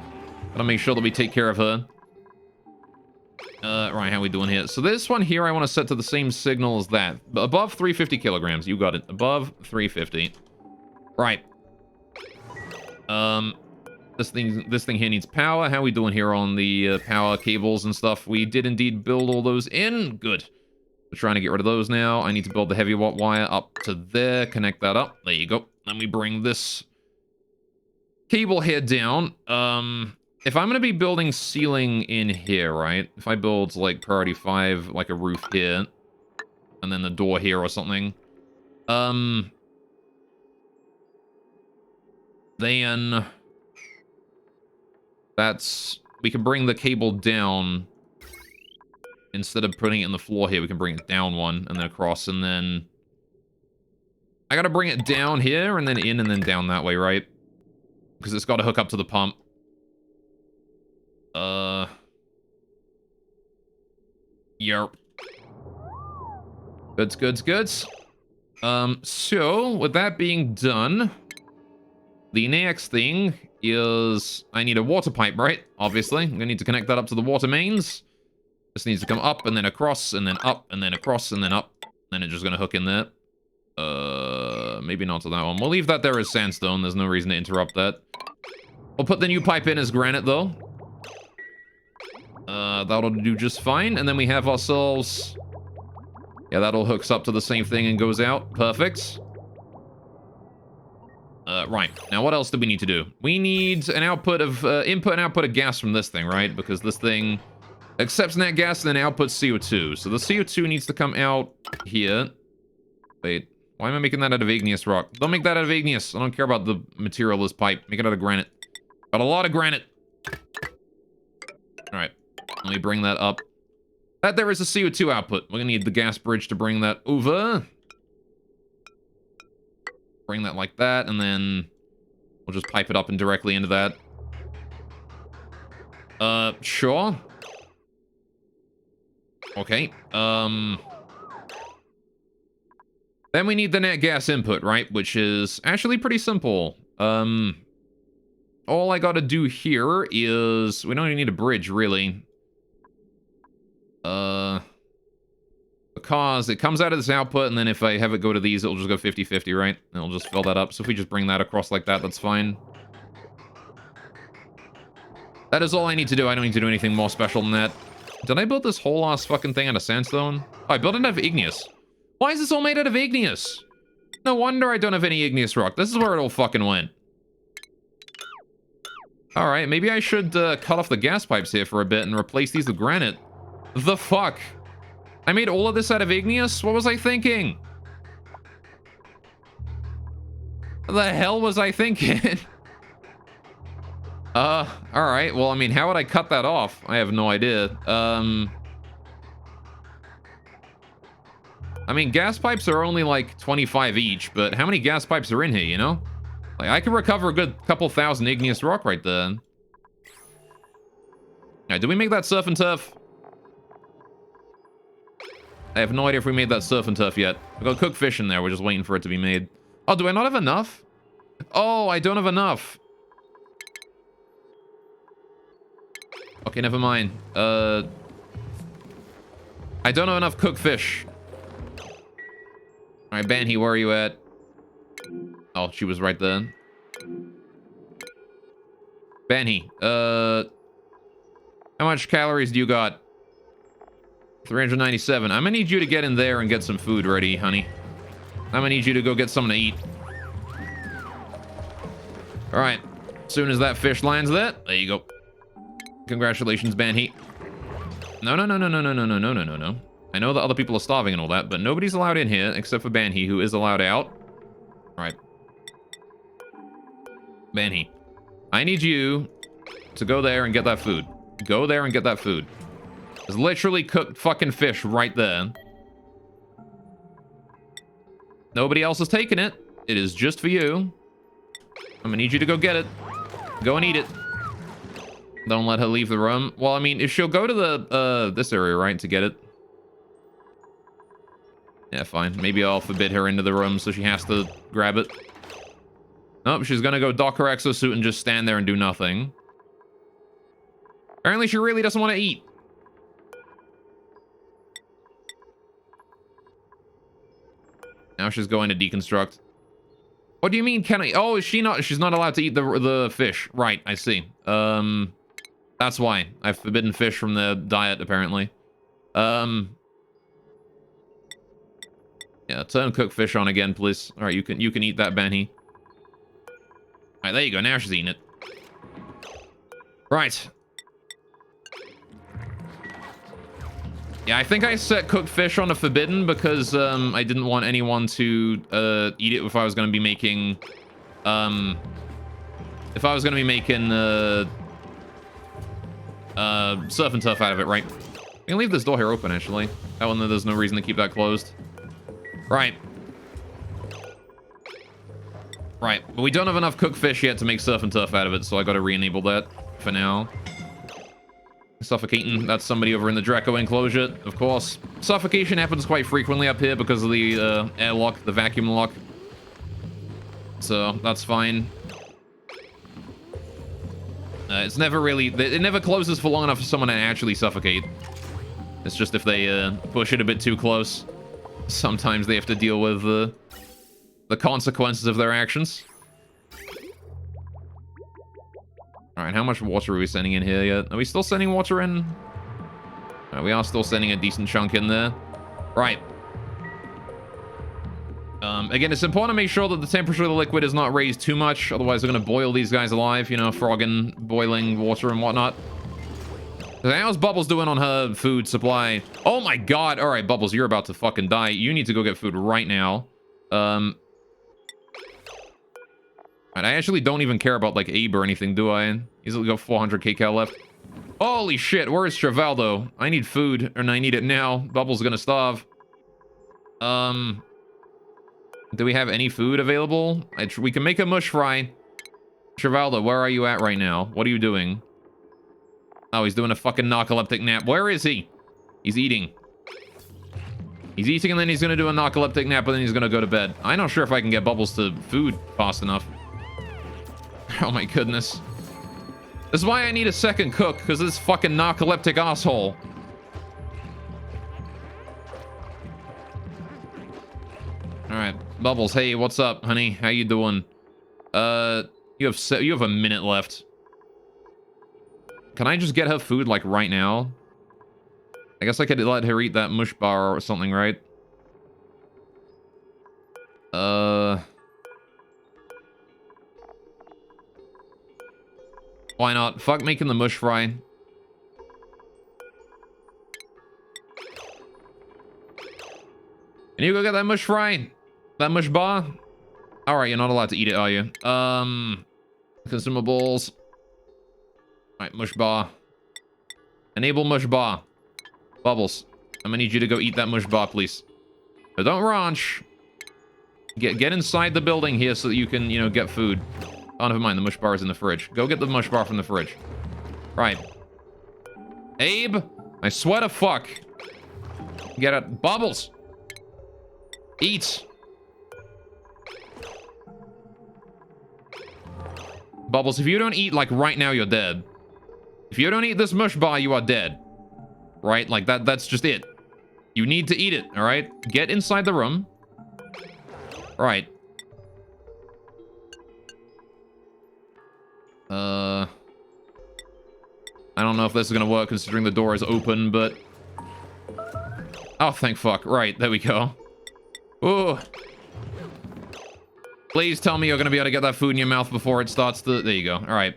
[SPEAKER 1] Gotta make sure that we take care of her. Right, how we doing here? So this one here I want to set to the same signal as that. Above 350 kilograms. You got it. Above 350. Right. This thing here needs power. How we doing here on the power cables and stuff? We did indeed build all those in. Good. We're trying to get rid of those now. I need to build the heavy watt wire up to there. Connect that up. There you go. Then we bring this cable here down. If I'm going to be building ceiling in here, right? If I build, like, priority 5, like a roof here, and then the door here or something, then that's... We can bring the cable down. Instead of putting it in the floor here, we can bring it down one, and then across, and then... I gotta bring it down here, and then in, and then down that way, right? Because it's got to hook up to the pump. Yerp. Goods, goods, goods. So, with that being done, the next thing is... I need a water pipe, right? Obviously. I'm gonna need to connect that up to the water mains. This needs to come up, and then across, and then up, and then across, and then up. Then it's just gonna hook in there. Maybe not to that one. We'll leave that there as sandstone. There's no reason to interrupt that. We'll put the new pipe in as granite, though. That'll do just fine. And then we have ourselves... Yeah, that'll hooks up to the same thing and goes out. Perfect. Right. Now, what else do we need to do? We need an output of... input and output of gas from this thing, right? Because this thing accepts net gas and then outputs CO2. So the CO2 needs to come out here. Wait. Why am I making that out of igneous rock? Don't make that out of igneous. I don't care about the material of this pipe. Make it out of granite. Got a lot of granite. All right, let me bring that up. That there is a CO2 output. We're gonna need the gas bridge to bring that over. Bring that like that, and then we'll just pipe it up and directly into that. Sure. Okay, then we need the net gas input, right? Which is actually pretty simple. All I gotta do here is... we don't even need a bridge, really. Because it comes out of this output, and then if I have it go to these, it'll just go 50-50, right? And it'll just fill that up. So if we just bring that across like that, that's fine. That is all I need to do. I don't need to do anything more special than that. Did I build this whole ass fucking thing out of sandstone? Oh, I built it out of igneous. Why is this all made out of igneous? No wonder I don't have any igneous rock. This is where it all fucking went. Alright, maybe I should cut off the gas pipes here for a bit and replace these with granite. The fuck? I made all of this out of igneous? What was I thinking? The hell was I thinking? Alright. Well, I mean, how would I cut that off? I have no idea. I mean, gas pipes are only like 25 each, but how many gas pipes are in here, you know? Like, I could recover a good couple thousand igneous rock right there. Alright, did we make that surf and turf? I have no idea if we made that surf and turf yet. We've got cooked fish in there. We're just waiting for it to be made. Oh, do I not have enough? Oh, I don't have enough. Okay, never mind. I don't have enough cooked fish. Alright, Banhi, where are you at? Oh, she was right there. Banhi, how much calories do you got? 397. I'm gonna need you to get in there and get some food ready, honey. I'm gonna need you to go get something to eat. Alright. As soon as that fish lands there you go. Congratulations, Banhi. No. I know that other people are starving and all that, but nobody's allowed in here except for Banhi, who is allowed out. Alright. Banhi, I need you to go there and get that food. Go there and get that food. There's literally cooked fucking fish right there. Nobody else is taking it. It is just for you. I'm gonna need you to go get it. Go and eat it. Don't let her leave the room. Well, I mean, if she'll go to the, this area, right, to get it. Yeah, fine. Maybe I'll forbid her into the room so she has to grab it. Nope, she's gonna go dock her exosuit and just stand there and do nothing. Apparently she really doesn't want to eat. Now she's going to deconstruct. What do you mean, can I? Oh, is she not? She's not allowed to eat the fish. Right, I see. That's why. I've forbidden fish from the diet, apparently. Yeah, turn cooked fish on again, please. Alright, you can eat that, Banhi. Alright, there you go. Now she's eating it. Right. Yeah, I think I set cooked fish on a forbidden because I didn't want anyone to eat it if I was going to be making surf and turf out of it, right? I can leave this door here open, actually. That one, there's no reason to keep that closed. Right. Right, but we don't have enough cooked fish yet to make surf and turf out of it, so I gotta re-enable that for now. Suffocating, that's somebody over in the Draco enclosure, of course. Suffocation happens quite frequently up here because of the airlock, the vacuum lock. So, that's fine. It's never really... It never closes for long enough for someone to actually suffocate. It's just if they push it a bit too close. Sometimes they have to deal with the consequences of their actions. Alright, how much water are we sending in here yet? Are we still sending water in? We are still sending a decent chunk in there. Right. Again, it's important to make sure that the temperature of the liquid is not raised too much. Otherwise, they're going to boil these guys alive. You know, frogging, boiling water and whatnot. How's Bubbles doing on her food supply? Oh my god. Alright, Bubbles, you're about to fucking die. You need to go get food right now. And I actually don't even care about, like, Abe or anything, do I? He's got 400 kcal left. Holy shit, where is Travaldo? I need food, and I need it now. Bubble's gonna starve. Do we have any food available? We can make a mush fry. Travaldo, where are you at right now? What are you doing? Oh, he's doing a fucking narcoleptic nap. Where is he? He's eating. He's eating, and then he's gonna do a narcoleptic nap, and then he's gonna go to bed. I'm not sure if I can get Bubbles to food fast enough. Oh my goodness. This is why I need a second cook, because this fucking narcoleptic asshole. Alright, Bubbles, hey, what's up, honey? How you doing? You have a minute left. Can I just get her food, like, right now? I guess I could let her eat that mush bar or something, right? Why not? Fuck making the mush fry. Can you go get that mush fry? That mush bar? Alright, you're not allowed to eat it, are you? Consumables. Alright, mush bar. Enable mush bar. Bubbles, I'm gonna need you to go eat that mush bar, please. No, don't ranch. Get inside the building here so that you can, you know, get food. Oh, never mind. The mush bar is in the fridge. Go get the mush bar from the fridge. Right. Abe, I swear to fuck. Get it. Bubbles. Eat. Bubbles, if you don't eat, like, right now, you're dead. If you don't eat this mush bar, you are dead. Right? Like, that's just it. You need to eat it, alright? Get inside the room. Right. I don't know if this is gonna work considering the door is open, but... Oh, thank fuck. Right, there we go. Ooh. Please tell me you're gonna be able to get that food in your mouth before it starts to... There you go. Alright.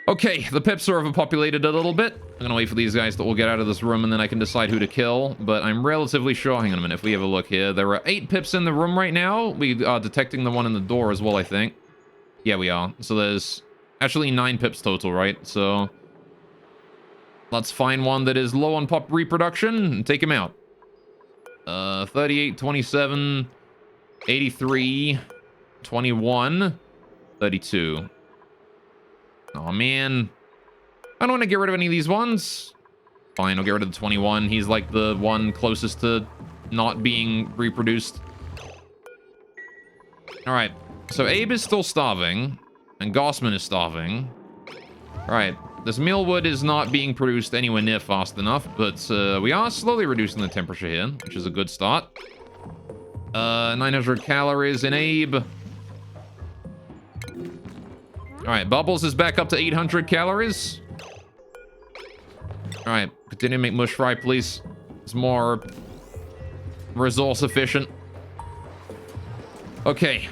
[SPEAKER 1] Okay, the pips are overpopulated a little bit. I'm gonna wait for these guys to all get out of this room, and then I can decide who to kill. But I'm relatively sure... Hang on a minute, if we have a look here. There are 8 pips in the room right now. We are detecting the one in the door as well, I think. Yeah, we are. So there's actually 9 pips total, right? So let's find one that is low on pop reproduction and take him out. 38, 27, 83, 21, 32. Oh, man. I don't want to get rid of any of these ones. Fine, I'll get rid of the 21. He's like the one closest to not being reproduced. All right. So Abe is still starving, and Gossman is starving. All right. This mealwood is not being produced anywhere near fast enough, but we are slowly reducing the temperature here, which is a good start. 900 calories in Abe. All right, Bubbles is back up to 800 calories. All right, continue to make mush fry, please. It's more resource efficient. Okay.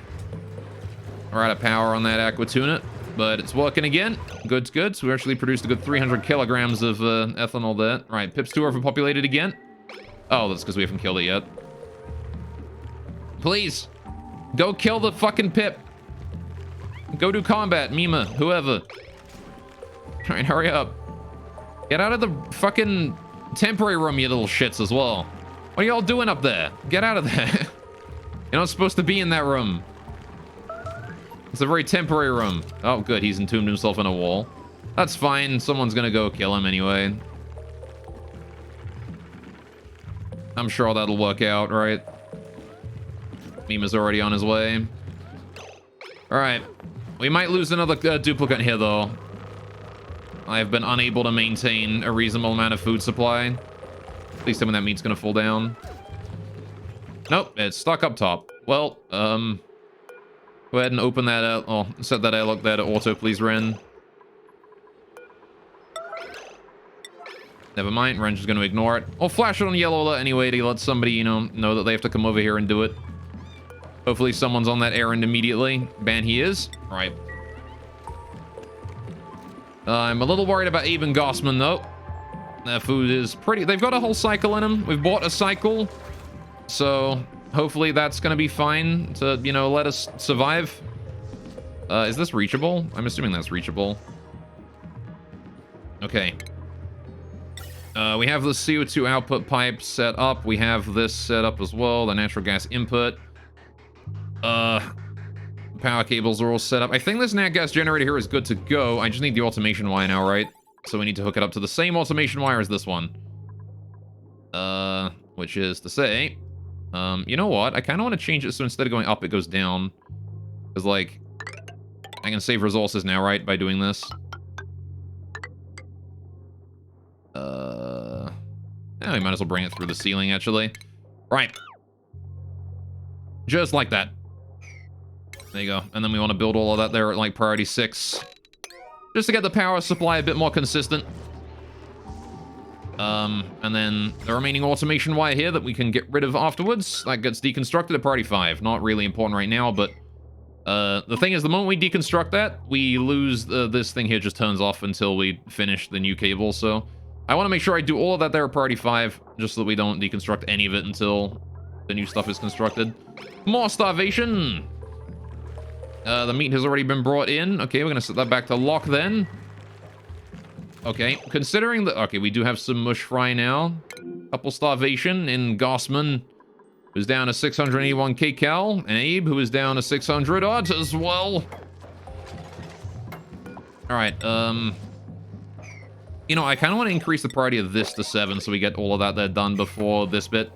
[SPEAKER 1] We're out of power on that aqua tuna, but it's working again. Good's good. So we actually produced a good 300 kilograms of ethanol there. All right, Pips 2 overpopulated again. Oh, that's because we haven't killed it yet. Please, go kill the fucking Pip. Go do combat, Mima, whoever. All right, hurry up. Get out of the fucking temporary room, you little shits, as well. What are y'all doing up there? Get out of there. You're not supposed to be in that room. It's a very temporary room. Oh, good. He's entombed himself in a wall. That's fine. Someone's gonna go kill him anyway. I'm sure that'll work out, right? Mima's already on his way. All right. We might lose another duplicate here, though. I've been unable to maintain a reasonable amount of food supply. At least some of that meat's gonna fall down. Nope, it's stuck up top. Well, go ahead and open that out. Oh, set that airlock there to auto, please, Ren. Never mind, Ren's just gonna ignore it. I'll flash it on yellow alert anyway to let somebody, you know that they have to come over here and do it. Hopefully someone's on that errand immediately. Ban he is. All right. I'm a little worried about Abe and Gossman, though. Their food is pretty... They've got a whole cycle in them. We've bought a cycle. So hopefully that's going to be fine to, let us survive. Is this reachable? I'm assuming that's reachable. Okay. We have the CO2 output pipe set up. We have this set up as well, the natural gas input. Power cables are all set up. I think this nat gas generator here is good to go. I just need the automation wire now, right? So we need to hook it up to the same automation wire as this one. Which is to say, you know what? I kind of want to change it so instead of going up, it goes down. Because, like, I can save resources now, right, by doing this. Yeah, we might as well bring it through the ceiling, actually. Right. Just like that. There you go. And then we want to build all of that there at, like, priority 6. Just to get the power supply a bit more consistent. And then the remaining automation wire here that we can get rid of afterwards, that gets deconstructed at priority 5. Not really important right now, but the thing is, the moment we deconstruct that, we lose this thing here just turns off until we finish the new cable. So I want to make sure I do all of that there at priority 5, just so that we don't deconstruct any of it until the new stuff is constructed. More starvation. The meat has already been brought in. Okay, we're going to set that back to lock then. Okay, considering that... Okay, we do have some mush fry now. Couple starvation in Gossman, who's down to 681 kcal. And Abe, who is down to 600 odd as well. Alright, you know, I kind of want to increase the priority of this to 7 so we get all of that there done before this bit.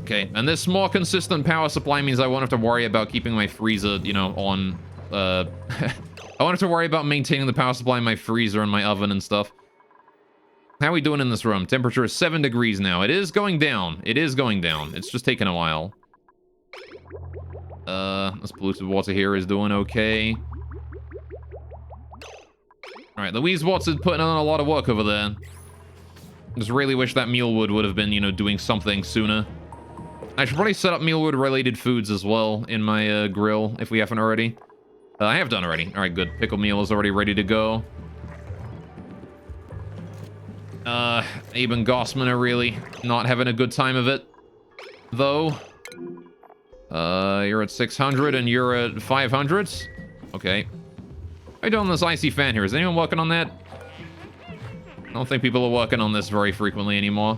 [SPEAKER 1] Okay, and this more consistent power supply means I won't have to worry about keeping my freezer, you know, on... I won't have to worry about maintaining the power supply in my freezer and my oven and stuff. How are we doing in this room? Temperature is 7 degrees now. It is going down. It is going down. It's just taking a while. This polluted water here is doing okay. Alright, Louise Watts is putting on a lot of work over there. Just really wish that mealwood would have been, you know, doing something sooner. I should probably set up mealwood-related foods as well in my grill, if we haven't already. I have done already. Alright, good. Pickle meal is already ready to go. Abe and Gossman are really not having a good time of it, though. You're at 600 and you're at 500. Okay. How you doing on this icy fan here? Is anyone working on that? I don't think people are working on this very frequently anymore.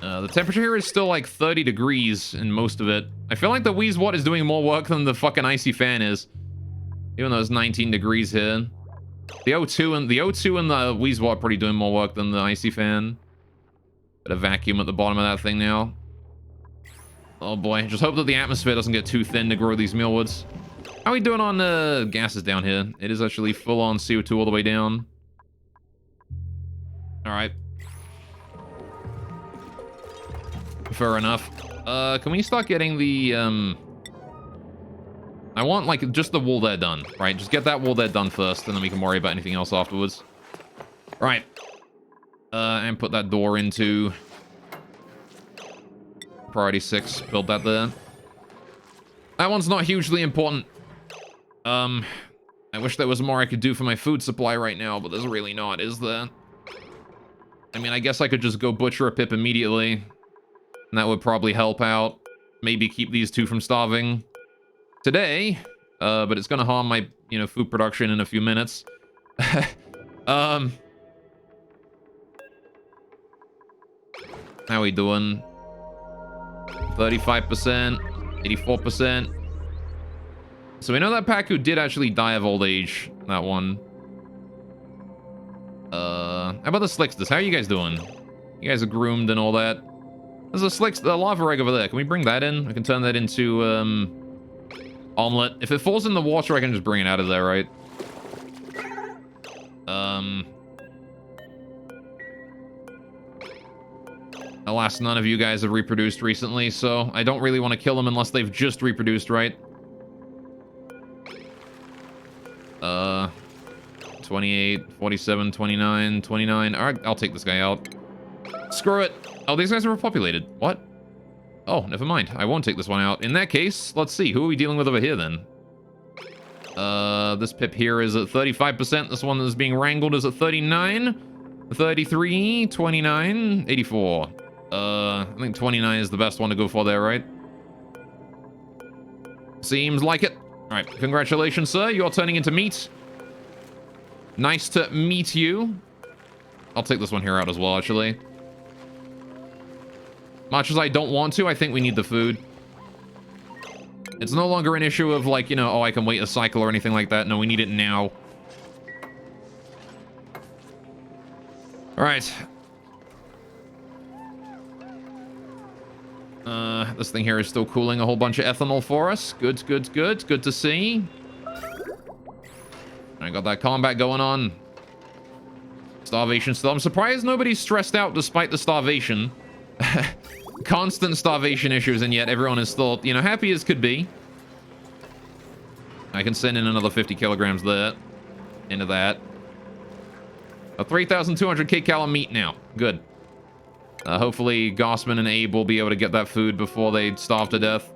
[SPEAKER 1] The temperature here is still like 30 degrees in most of it. I feel like the Wheezewat is doing more work than the fucking icy fan is. Even though it's 19 degrees here. The O2 and the Wheezewat are probably doing more work than the icy fan. Bit of vacuum at the bottom of that thing now. Oh boy, just hope that the atmosphere doesn't get too thin to grow these mealwoods. How are we doing on gases down here? It is actually full on CO2 all the way down. Alright. Fair enough. Can we start getting the, I want, like, just the wall there done, right? Just get that wall there done first, and then we can worry about anything else afterwards. Right. And put that door into priority 6. Build that there. That one's not hugely important. I wish there was more I could do for my food supply right now, but there's really not, is there? I mean, I guess I could just go butcher a pip immediately. And that would probably help out. Maybe keep these two from starving today. But it's gonna harm my, you know, food production in a few minutes. How we doing? 35%, 84%. So we know that Paku did actually die of old age, that one. How about the Slicksters? How are you guys doing? You guys are groomed and all that. There's a the lava egg over there. Can we bring that in? I can turn that into, omelet. If it falls in the water, I can just bring it out of there, right? Alas, none of you guys have reproduced recently, so I don't really want to kill them unless they've just reproduced, right? 28, 47, 29, 29. Alright, I'll take this guy out. Screw it. Oh, these guys are overpopulated. What? Oh, never mind. I won't take this one out. In that case, let's see. Who are we dealing with over here, then? This pip here is at 35%. This one that's being wrangled is at 39. 33, 29, 84. I think 29 is the best one to go for there, right? Seems like it. All right, congratulations, sir. You're turning into meat. Nice to meet you. I'll take this one here out as well, actually. Much as I don't want to, I think we need the food. It's no longer an issue of, like, you know, oh, I can wait a cycle or anything like that. No, we need it now. All right. This thing here is still cooling a whole bunch of ethanol for us. Good, good, good. Good to see. I got that combat going on. Starvation still. I'm surprised nobody's stressed out despite the starvation. Constant starvation issues, and yet everyone is still, you know, happy as could be. I can send in another 50 kilograms there. Into that. A 3,200 kcal meat now. Good. Hopefully, Gossman and Abe will be able to get that food before they starve to death.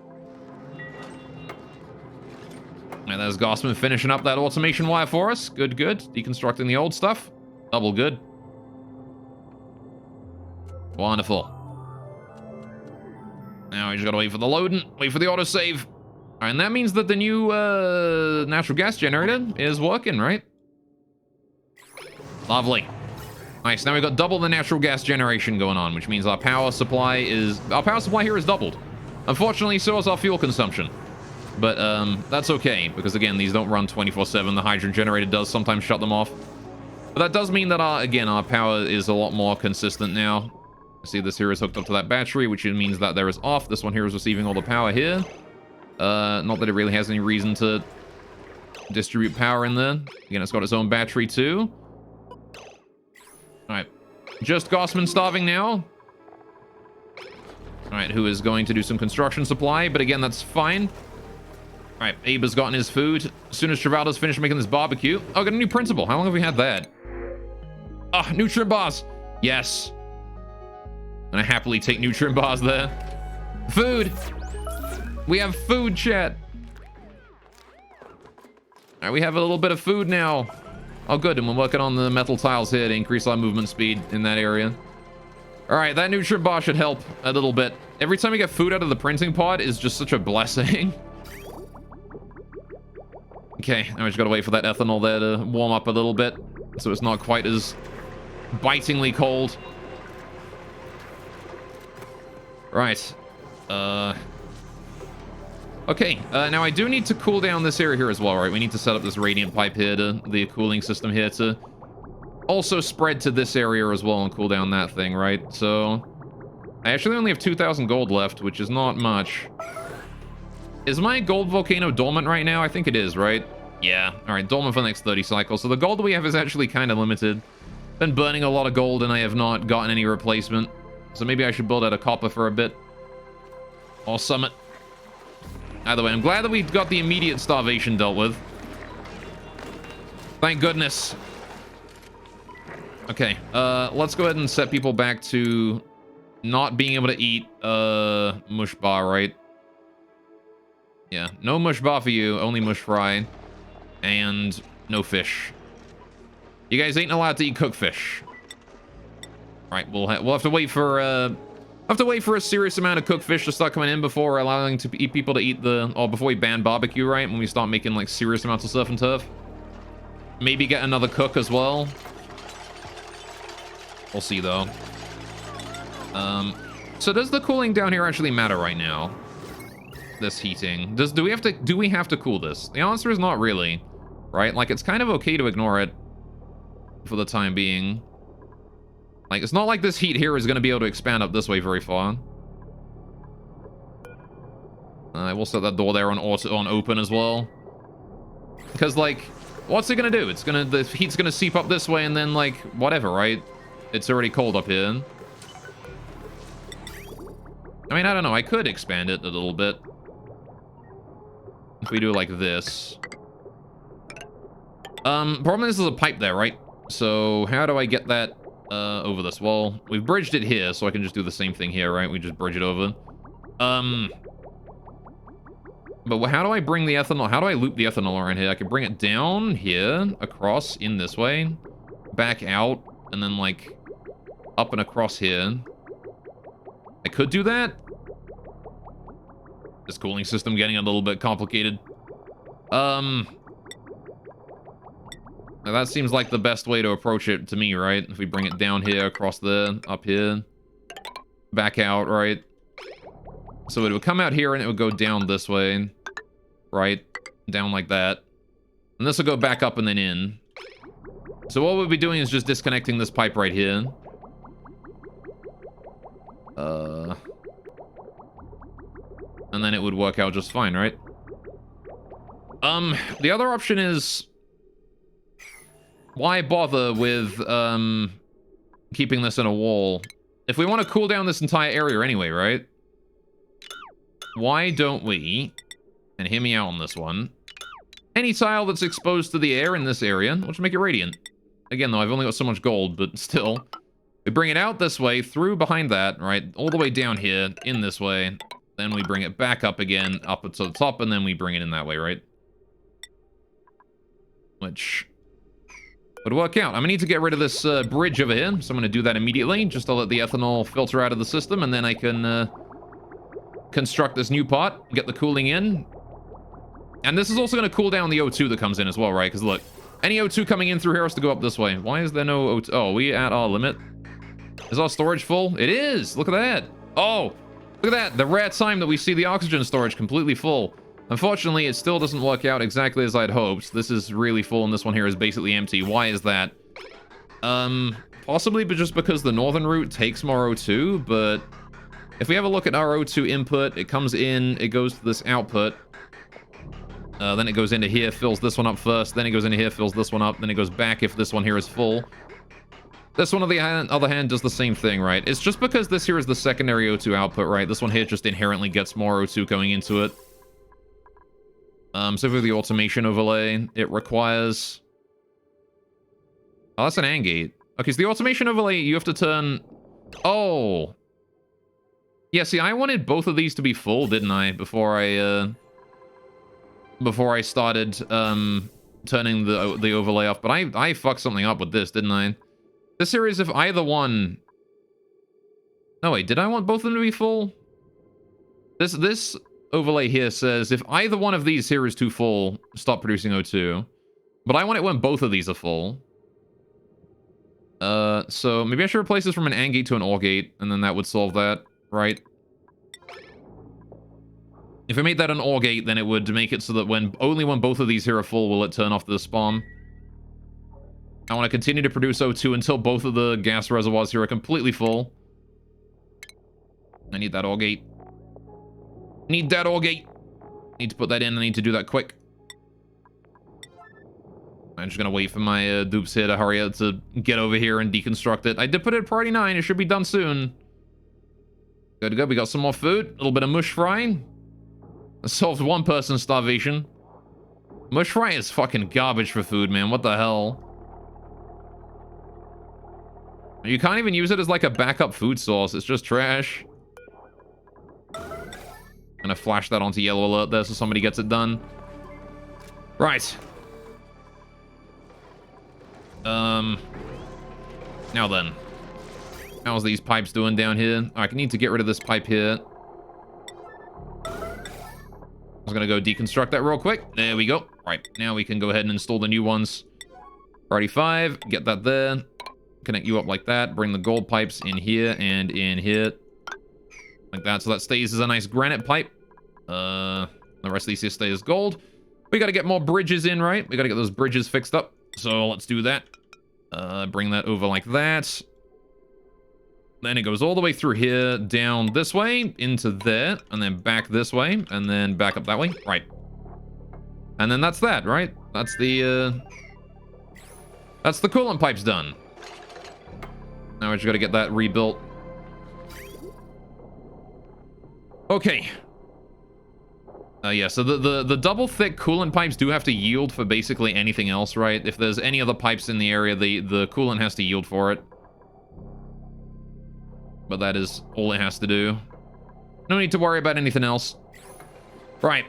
[SPEAKER 1] And there's Gossman finishing up that automation wire for us. Good, good. Deconstructing the old stuff. Double good. Wonderful. Now we just gotta wait for the loading. Wait for the autosave. Alright, and that means that the new natural gas generator is working, right? Lovely. Nice, now we've got double the natural gas generation going on, which means our power supply here is doubled. Unfortunately, so is our fuel consumption. But that's okay, because again, these don't run 24/7. The hydrogen generator does sometimes shut them off. But that does mean that, our power is a lot more consistent now. See, this here is hooked up to that battery, which means that there is off. This one here is receiving all the power here. Not that it really has any reason to distribute power in there. Again, it's got its own battery too. Alright. Just Gossman starving now. Alright, who is going to do some construction supply, but again, that's fine. Alright, Abe has gotten his food. As soon as Travaldo's finished making this barbecue. Oh, got a new principal. How long have we had that? Ah, nutrient bars. Yes. I'm gonna happily take nutrient bars there. Food. We have food, chat. Alright, we have a little bit of food now. Oh, good, and we're working on the metal tiles here to increase our movement speed in that area. Alright, that nutrient bar should help a little bit. Every time we get food out of the printing pod is just such a blessing. Okay, now we just gotta wait for that ethanol there to warm up a little bit, so it's not quite as bitingly cold. Right. Okay, now I do need to cool down this area here as well, right? We need to set up this radiant pipe here, to the cooling system here to also spread to this area as well and cool down that thing, right? So, I actually only have 2,000 gold left, which is not much. Is my gold volcano dormant right now? I think it is, right? Yeah. All right, dormant for the next 30 cycles. So the gold we have is actually kind of limited. Been burning a lot of gold and I have not gotten any replacement. So maybe I should build out a copper for a bit. Or summit. Either way, I'm glad that we got the immediate starvation dealt with. Thank goodness. Okay, let's go ahead and set people back to not being able to eat mush bar, right? Yeah, no mush bar for you, only mush fry. And no fish. You guys ain't allowed to eat cooked fish. Right, we'll have to wait for a serious amount of cooked fish to start coming in before allowing people to eat before we ban barbecue, right? When we start making like serious amounts of surf and turf. Maybe get another cook as well. We'll see though. So does the cooling down here actually matter right now? This heating. Do we have to cool this? The answer is not really, right? Like it's kind of okay to ignore it for the time being. Like it's not like this heat here is going to be able to expand up this way very far. I will set that door there on open as well. Because like, what's it going to do? The heat's going to seep up this way and then like whatever, right? It's already cold up here. I mean, I don't know. I could expand it a little bit. If we do like this. Problem is there's a pipe there, right? So how do I get that over this? Well, we've bridged it here, so I can just do the same thing here, right? We just bridge it over. But how do I bring the ethanol? How do I loop the ethanol around here? I can bring it down here, across in this way, back out, and then like up and across here. I could do that. This cooling system getting a little bit complicated. Now that seems like the best way to approach it to me, right? If we bring it down here, across there, up here, back out, right? So it would come out here and it would go down this way, right? Down like that. And this will go back up and then in. So what we'll be doing is just disconnecting this pipe right here. And then it would work out just fine, right? The other option is... why bother with, keeping this in a wall? If we want to cool down this entire area anyway, right? Why don't we... and hear me out on this one. Any tile that's exposed to the air in this area, we'll just make it radiant. Again, though, I've only got so much gold, but still. We bring it out this way, through behind that, right? All the way down here, in this way. Then we bring it back up again, up to the top, and then we bring it in that way, right? Which would work out. I'm gonna need to get rid of this bridge over here, so I'm gonna do that immediately, just to let the ethanol filter out of the system, and then I can construct this new part, get the cooling in. And this is also gonna cool down the O2 that comes in as well, right? Because look, any O2 coming in through here has to go up this way. Why is there no O2? Oh, are we at our limit? Is our storage full? It is! Look at that! Oh! Look at that! The rare time that we see the oxygen storage completely full. Unfortunately, it still doesn't work out exactly as I'd hoped. This is really full, and this one here is basically empty. Why is that? Possibly but just because the northern route takes more O2, but... if we have a look at our O2 input, it comes in, it goes to this output. Then it goes into here, fills this one up first, then it goes into here, fills this one up, then it goes back if this one here is full. This one, on the other hand, does the same thing, right? It's just because this here is the secondary O2 output, right? This one here just inherently gets more O2 going into it. So for the automation overlay, it requires... oh, that's an AND gate. Okay, so the automation overlay, you have to turn... oh! Yeah, see, I wanted both of these to be full, didn't I? Before I started, turning the overlay off. But I fucked something up with this, didn't I? This series, if either one... no, wait, did I want both of them to be full? This overlay here says, if either one of these here is too full, stop producing O2. But I want it when both of these are full. So maybe I should replace this from an AND gate to an OR gate, and then that would solve that, right? If I made that an OR gate, then it would make it so that only when both of these here are full will it turn off the spawn. I want to continue to produce O2 until both of the gas reservoirs here are completely full. I need that OR gate. Need that OR gate. Need to put that in. I need to do that quick. I'm just gonna wait for my dupes here to hurry up to get over here and deconstruct it. I did put it at priority 9. It should be done soon. Good to go. We got some more food. A little bit of mush frying. That solved one person's starvation. Mush fry is fucking garbage for food, man. What the hell? You can't even use it as like a backup food source. It's just trash. Gonna flash that onto yellow alert there so somebody gets it done. Right. Now then. How's these pipes doing down here? I need to get rid of this pipe here. I was gonna go deconstruct that real quick. There we go. Right, now we can go ahead and install the new ones. Priority 5, get that there. Connect you up like that. Bring the gold pipes in here and in here. Like that, so that stays as a nice granite pipe. The rest of these here stay as gold. We gotta get more bridges in, right? We gotta get those bridges fixed up. So let's do that. Bring that over like that. Then it goes all the way through here, down this way, into there, and then back this way, and then back up that way. Right. And then that's that, right? That's the coolant pipes done. Now we just gotta get that rebuilt. Okay. Yeah, so the double thick coolant pipes do have to yield for basically anything else, right? If there's any other pipes in the area, the coolant has to yield for it. But that is all it has to do. No need to worry about anything else. Right.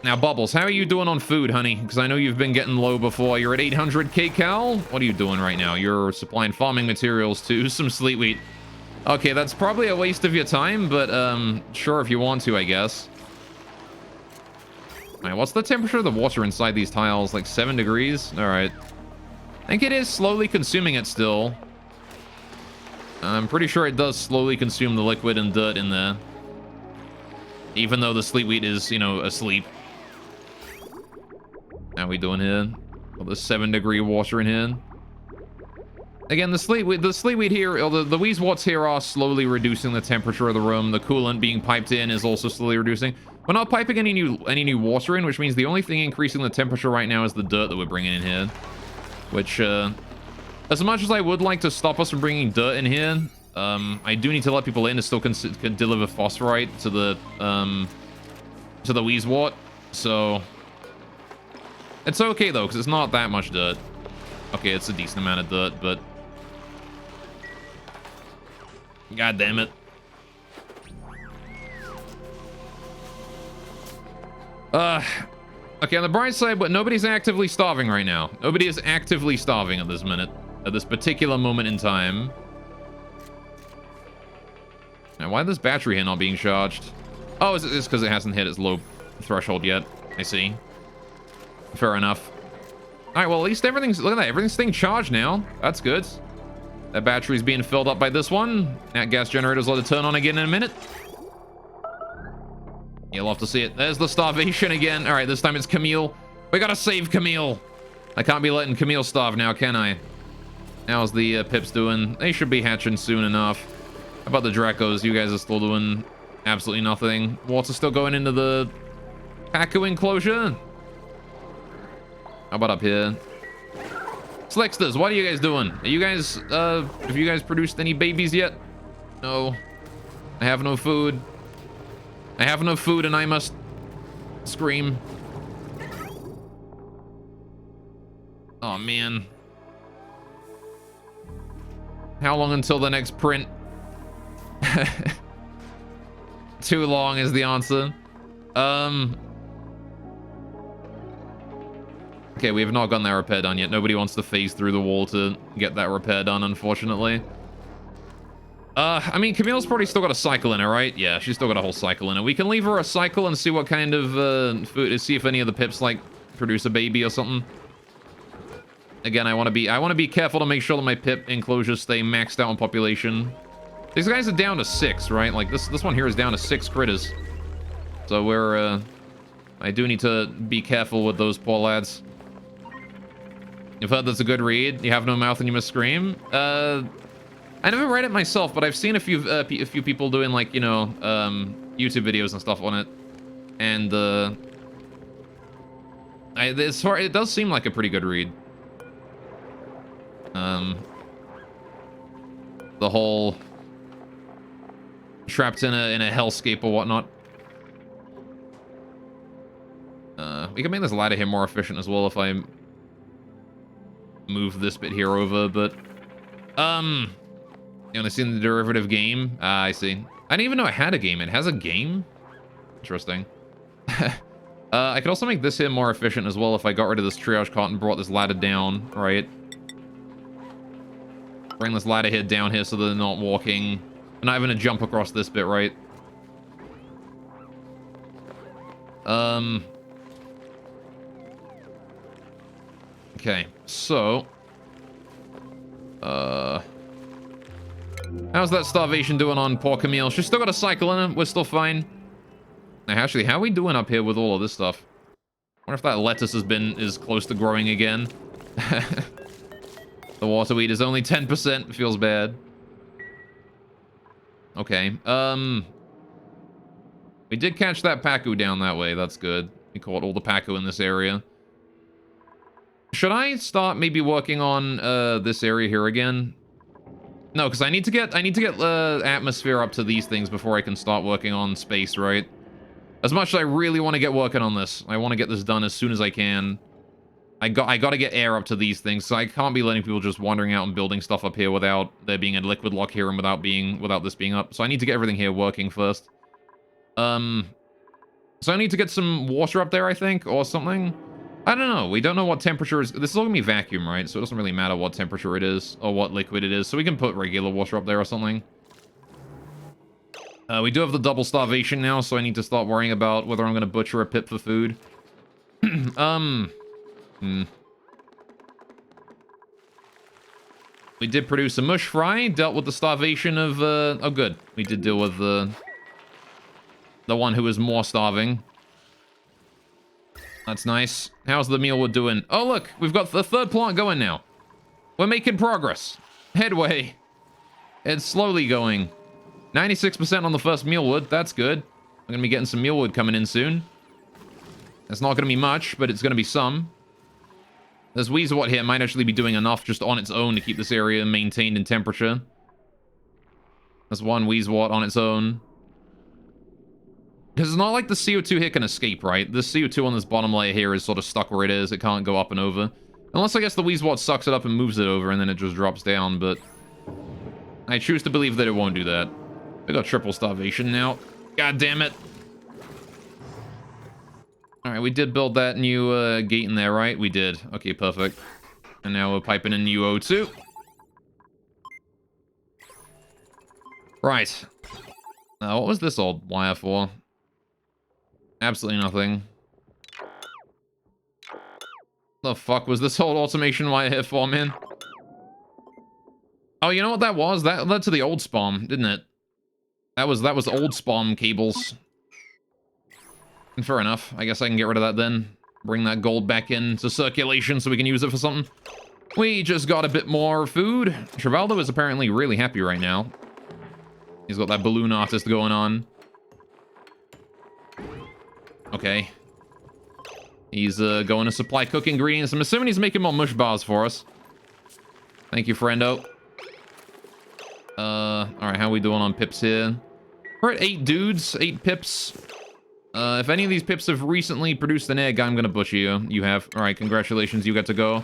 [SPEAKER 1] Now, Bubbles, how are you doing on food, honey? Because I know you've been getting low before. You're at 800 kcal? What are you doing right now? You're supplying farming materials to some sleet wheat. Okay, that's probably a waste of your time, but sure if you want to, I guess. All right, what's the temperature of the water inside these tiles? Like 7 degrees? All right. I think it is slowly consuming it still. I'm pretty sure it does slowly consume the liquid and dirt in there. Even though the sleep wheat is, you know, asleep. How we doing here? All the 7-degree water in here. Again, the sleep wheat here, or the Weezewots here are slowly reducing the temperature of the room. The coolant being piped in is also slowly reducing. We're not piping any new water in, which means the only thing increasing the temperature right now is the dirt that we're bringing in here. Which, as much as I would like to stop us from bringing dirt in here, I do need to let people in to still can deliver phosphorite to the Weezewot. So it's okay though, because it's not that much dirt. Okay, it's a decent amount of dirt, but god damn it. Okay, on the bright side, but nobody's actively starving right now. Nobody is actively starving at this minute, at this particular moment in time. Now, why is this battery here not being charged? Oh, it's because it hasn't hit its low threshold yet. I see. Fair enough. All right, well, at least everything's, look at that, everything's staying charged now. That's good. That battery's being filled up by this one. That gas generator's let it turn on again in a minute. You'll have to see it. There's the starvation again. All right, this time it's Camille. We gotta save Camille. I can't be letting Camille starve now, can I? How's the Pips doing? They should be hatching soon enough. How about the Dracos? You guys are still doing absolutely nothing. Water's still going into the Pacu enclosure. How about up here? Slicksters, what are you guys doing? Are you guys, have you guys produced any babies yet? No. I have no food. I have no food and I must scream. Oh, man. How long until the next print? Too long is the answer. Okay, we have not gotten that repair done yet. Nobody wants to phase through the wall to get that repair done, unfortunately. I mean, Camille's probably still got a cycle in her, right? Yeah, she's still got a whole cycle in her. We can leave her a cycle and see what kind of food, see if any of the Pips like produce a baby or something. Again, I want to be careful to make sure that my Pip enclosures stay maxed out on population. These guys are down to 6, right? Like this one here is down to 6 critters. So we're I do need to be careful with those poor lads. You've heard that's a good read. You have no mouth and you must scream. I never read it myself, but I've seen a few people doing, like, you know, YouTube videos and stuff on it, and it does seem like a pretty good read. The whole trapped in a hellscape or whatnot. We can make this ladder here more efficient as well if I move this bit here over, but you want to see the derivative game? I see. I didn't even know I had a game. It has a game? Interesting. I could also make this here more efficient as well if I got rid of this triage cart and brought this ladder down, right? Bring this ladder here down here so they're not walking. They're not having to jump across this bit, right? Okay, so... how's that starvation doing on poor Camille? She's still got a cycle in her. We're still fine. Now, actually, how are we doing up here with all of this stuff? I wonder if that lettuce is close to growing again. The water weed is only 10%. Feels bad. Okay. We did catch that Pacu down that way. That's good. We caught all the Pacu in this area. Should I start maybe working on this area here again? No, because I need to get atmosphere up to these things before I can start working on space, right? As much as I really want to get working on this, I want to get this done as soon as I can. I got to get air up to these things, so I can't be letting people just wandering out and building stuff up here without there being a liquid lock here and without this being up. So I need to get everything here working first. So I need to get some water up there, I think, or something. I don't know. We don't know what temperature is. This is all gonna be vacuum, right? So it doesn't really matter what temperature it is or what liquid it is. So we can put regular water up there or something. We do have the double starvation now, so I need to start worrying about whether I'm gonna butcher a Pip for food. We did produce a mush fry, dealt with the starvation of, oh good. We did deal with the one who was more starving. That's nice. How's the mealwood doing? Oh look, we've got the third plant going now. We're making progress. Headway. It's slowly going. 96% on the first mealwood, that's good. I'm gonna be getting some mealwood coming in soon. It's not gonna be much, but it's gonna be some. This Weezwort here might actually be doing enough just on its own to keep this area maintained in temperature. There's one Weezwort on its own. Because it's not like the CO2 here can escape, right? The CO2 on this bottom layer here is sort of stuck where it is. It can't go up and over. Unless, I guess, the Weezwort sucks it up and moves it over, and then it just drops down, but I choose to believe that it won't do that. I got triple starvation now. God damn it. Alright, we did build that new gate in there, right? We did. Okay, perfect. And now we're piping in new O2. Right. What was this old wire for? Absolutely nothing. The fuck was this whole automation wire here for, man? Oh, you know what that was? That led to the old spawn, didn't it? That was old spawn cables. And fair enough. I guess I can get rid of that then. Bring that gold back into circulation so we can use it for something. We just got a bit more food. Travaldo is apparently really happy right now. He's got that balloon artist going on. Okay. He's going to supply cook ingredients. I'm assuming he's making more mush bars for us. Thank you, friendo. Alright, how are we doing on pips here? We're at 8 dudes, 8 pips. If any of these pips have recently produced an egg, I'm gonna butcher you. You have. Alright, congratulations, you got to go.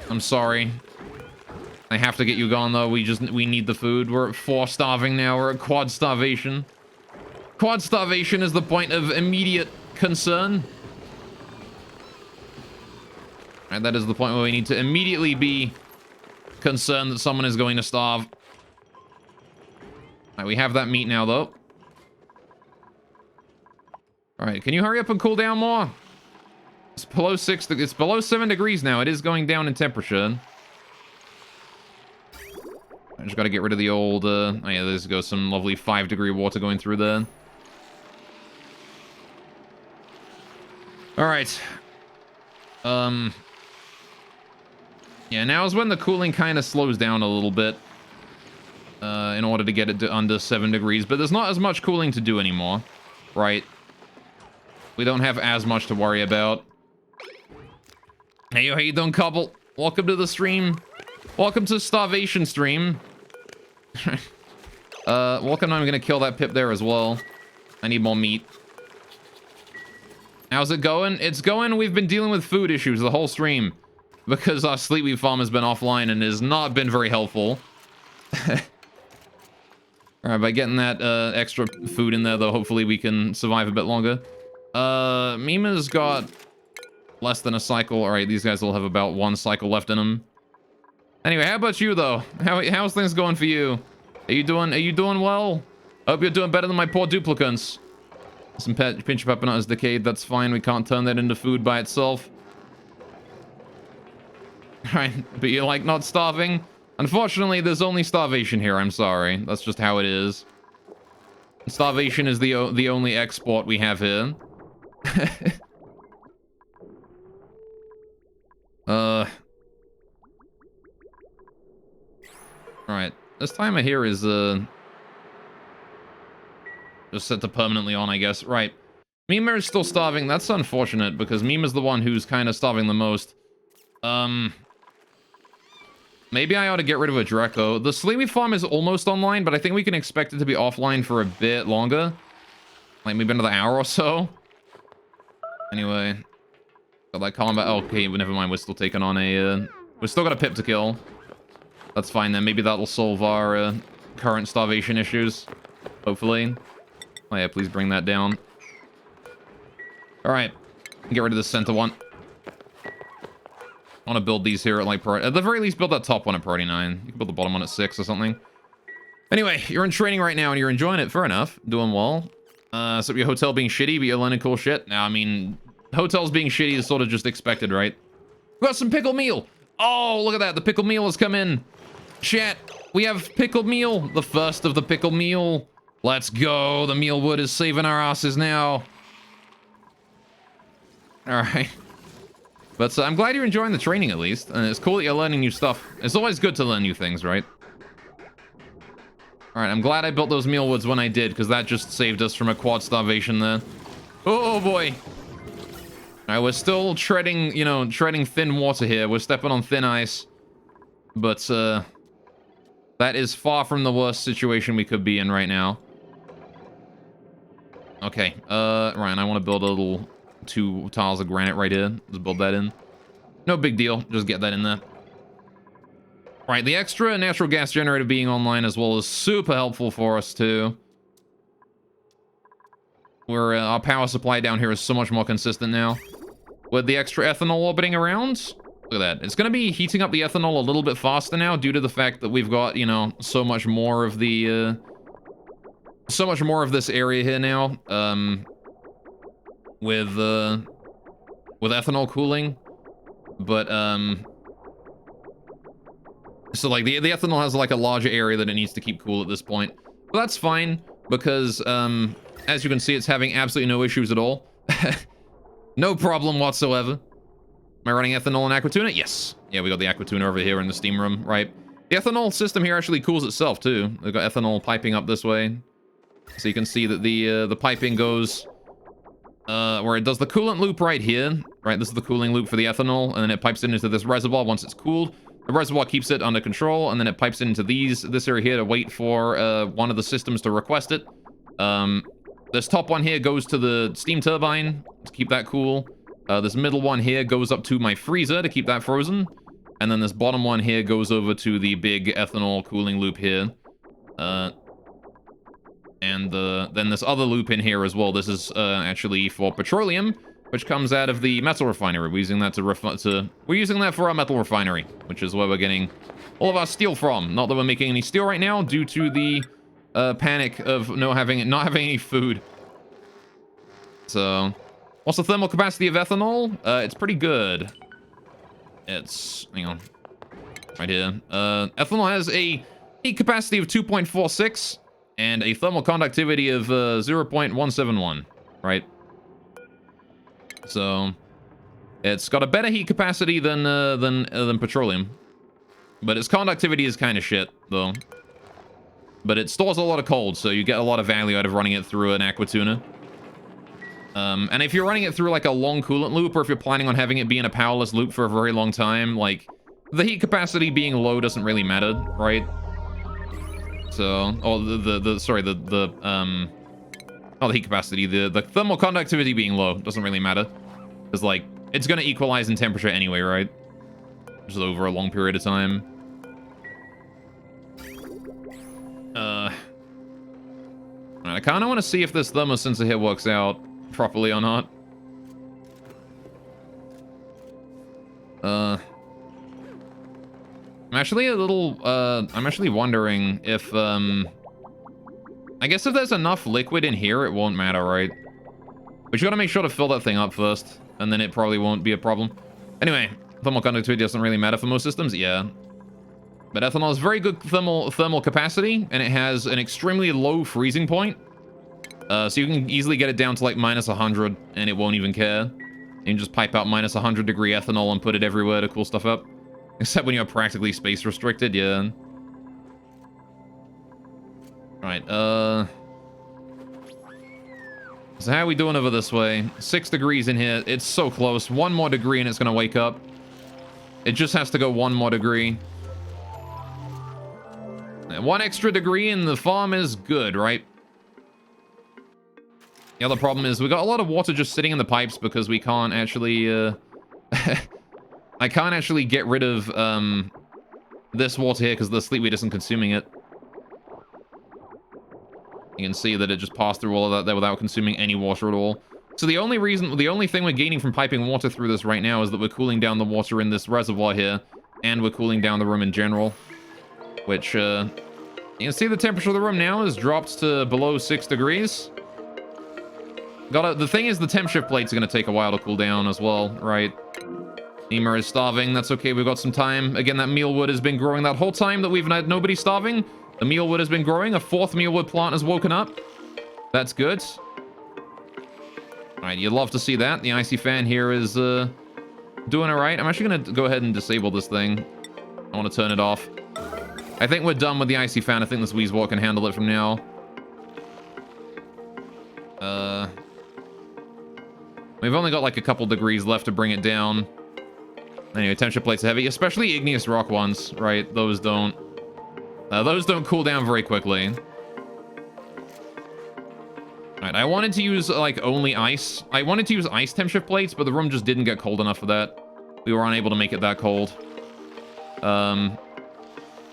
[SPEAKER 1] I'm sorry. I have to get you gone, though. We need the food. We're at 4 starving now. We're at quad starvation. Quad starvation is the point of immediate concern. Alright, that is the point where we need to immediately be concerned that someone is going to starve. Alright, we have that meat now, though. Alright, can you hurry up and cool down more? It's below 6, it's below 7 degrees now. It is going down in temperature. I just gotta get rid of the old, oh yeah, there's goes some lovely 5-degree water going through there. Alright. Yeah, now is when the cooling kind of slows down a little bit. In order to get it to under 7 degrees. But there's not as much cooling to do anymore. Right? We don't have as much to worry about. Hey, how you doing, couple? Welcome to the stream. Welcome to Starvation stream. Welcome, I'm gonna kill that pip there as well. I need more meat. How's it going? It's going. We've been dealing with food issues the whole stream. Because our Sleepweed farm has been offline and has not been very helpful. Alright, by getting that extra food in there, though, hopefully we can survive a bit longer. Mima's got less than a cycle. Alright, these guys will have about 1 cycle left in them. Anyway, how about you, though? How's things going for you? Are you doing well? I hope you're doing better than my poor duplicants. Some pinch of peppermint is decayed. That's fine. We can't turn that into food by itself. Alright, but you're, like, not starving? Unfortunately, there's only starvation here. I'm sorry. That's just how it is. Starvation is the only export we have here. Alright. This timer here is, just set to permanently on, I guess. Right. Mima is still starving. That's unfortunate, because Mima's the one who's kind of starving the most. Maybe I ought to get rid of a Draco. The Sleepweed farm is almost online, but I think we can expect it to be offline for a bit longer. Like maybe another hour or so. Anyway. Got that combat. Oh, okay, but never mind. We're still taking on a... We've still got a pip to kill. That's fine then. Maybe that'll solve our current starvation issues. Hopefully. Oh yeah, please bring that down. Alright. Get rid of the center one. I want to build these here at, like, at the very least, build that top one at priority 9. You can build the bottom one at 6 or something. Anyway, you're in training right now and you're enjoying it. Fair enough. Doing well. So your hotel being shitty, but you're learning cool shit. Now, I mean, hotels being shitty is sort of just expected, right? We got some pickled meal. Oh, look at that. The pickled meal has come in. Chat, we have pickled meal. The first of the pickled meal. Let's go. The meal wood is saving our asses now. All right. But I'm glad you're enjoying the training at least. And it's cool that you're learning new stuff. It's always good to learn new things, right? All right, I'm glad I built those meal woods when I did, because that just saved us from a quad starvation there. Oh boy. All right, we're still treading, you know, treading thin water here. We're stepping on thin ice. But that is far from the worst situation we could be in right now. Okay, Ryan, I want to build a little 2 tiles of granite right here. Just build that in. No big deal. Just get that in there. Right, the extra natural gas generator being online as well is super helpful for us too. Where our power supply down here is so much more consistent now. With the extra ethanol orbiting around, look at that. It's going to be heating up the ethanol a little bit faster now due to the fact that we've got, you know, so much more of the, so much more of this area here now. With ethanol cooling. But, so, like, the ethanol has, like, a larger area that it needs to keep cool at this point. But that's fine, because, as you can see, it's having absolutely no issues at all. No problem whatsoever. Am I running ethanol and aquatuna? Yes. Yeah, we got the aquatuna over here in the steam room, right? The ethanol system here actually cools itself, too. We've got ethanol piping up this way. So you can see that the piping goes... where it does the coolant loop right here. Right, this is the cooling loop for the ethanol, and then it pipes it into this reservoir once it's cooled. The reservoir keeps it under control, and then it pipes it into this area here to wait for one of the systems to request it. This top one here goes to the steam turbine to keep that cool. This middle one here goes up to my freezer to keep that frozen. And then this bottom one here goes over to the big ethanol cooling loop here. And then this other loop in here as well. This is actually for petroleum, which comes out of the metal refinery. We're using that we're using that for our metal refinery, which is where we're getting all of our steel from. Not that we're making any steel right now due to the panic of not having any food. So, what's the thermal capacity of ethanol? It's pretty good. It's, hang on, right here. Ethanol has a heat capacity of 2.46 and a thermal conductivity of 0.171, right? So, it's got a better heat capacity than petroleum, but its conductivity is kind of shit, though. But it stores a lot of cold, so you get a lot of value out of running it through an aquatuna. And if you're running it through like a long coolant loop, or if you're planning on having it be in a powerless loop for a very long time, like the heat capacity being low doesn't really matter, right? So, not the heat capacity, the thermal conductivity being low doesn't really matter. Because, like, it's going to equalize in temperature anyway, right? Just over a long period of time. I kind of want to see if this thermosensor here works out properly or not. I'm actually I'm actually wondering if, I guess if there's enough liquid in here, it won't matter, right? But you gotta make sure to fill that thing up first, and then it probably won't be a problem. Anyway, thermal conductivity doesn't really matter for most systems, yeah. But ethanol has very good thermal capacity, and it has an extremely low freezing point. So you can easily get it down to like -100, and it won't even care. You can just pipe out -100 degree ethanol and put it everywhere to cool stuff up. Except when you're practically space restricted, yeah. Right, so how are we doing over this way? 6 degrees in here. It's so close. 1 more degree and it's gonna wake up. It just has to go 1 more degree. And 1 extra degree and the farm is good, right? The other problem is we got a lot of water just sitting in the pipes because we can't actually, I can't actually get rid of, this water here because the sleepweed isn't consuming it. You can see that it just passed through all of that there without consuming any water at all. So the only thing we're gaining from piping water through this right now is that we're cooling down the water in this reservoir here, and we're cooling down the room in general. Which, you can see the temperature of the room now has dropped to below 6 degrees. The thing is, the temp shift plates are gonna take a while to cool down as well, right? Nima is starving. That's okay. We've got some time. Again, that mealwood has been growing that whole time that we've had nobody starving. The mealwood has been growing. A 4th mealwood plant has woken up. That's good. All right, you'd love to see that. The icy fan here is doing all right. I'm actually going to go ahead and disable this thing. I want to turn it off. I think we're done with the icy fan. I think this Weezewort can handle it from now. We've only got like a couple degrees left to bring it down. Anyway, temperature plates are heavy, especially igneous rock ones, right? Those don't cool down very quickly. Alright, I wanted to use, like, only ice. I wanted to use ice temp shift plates, but the room just didn't get cold enough for that. We were unable to make it that cold.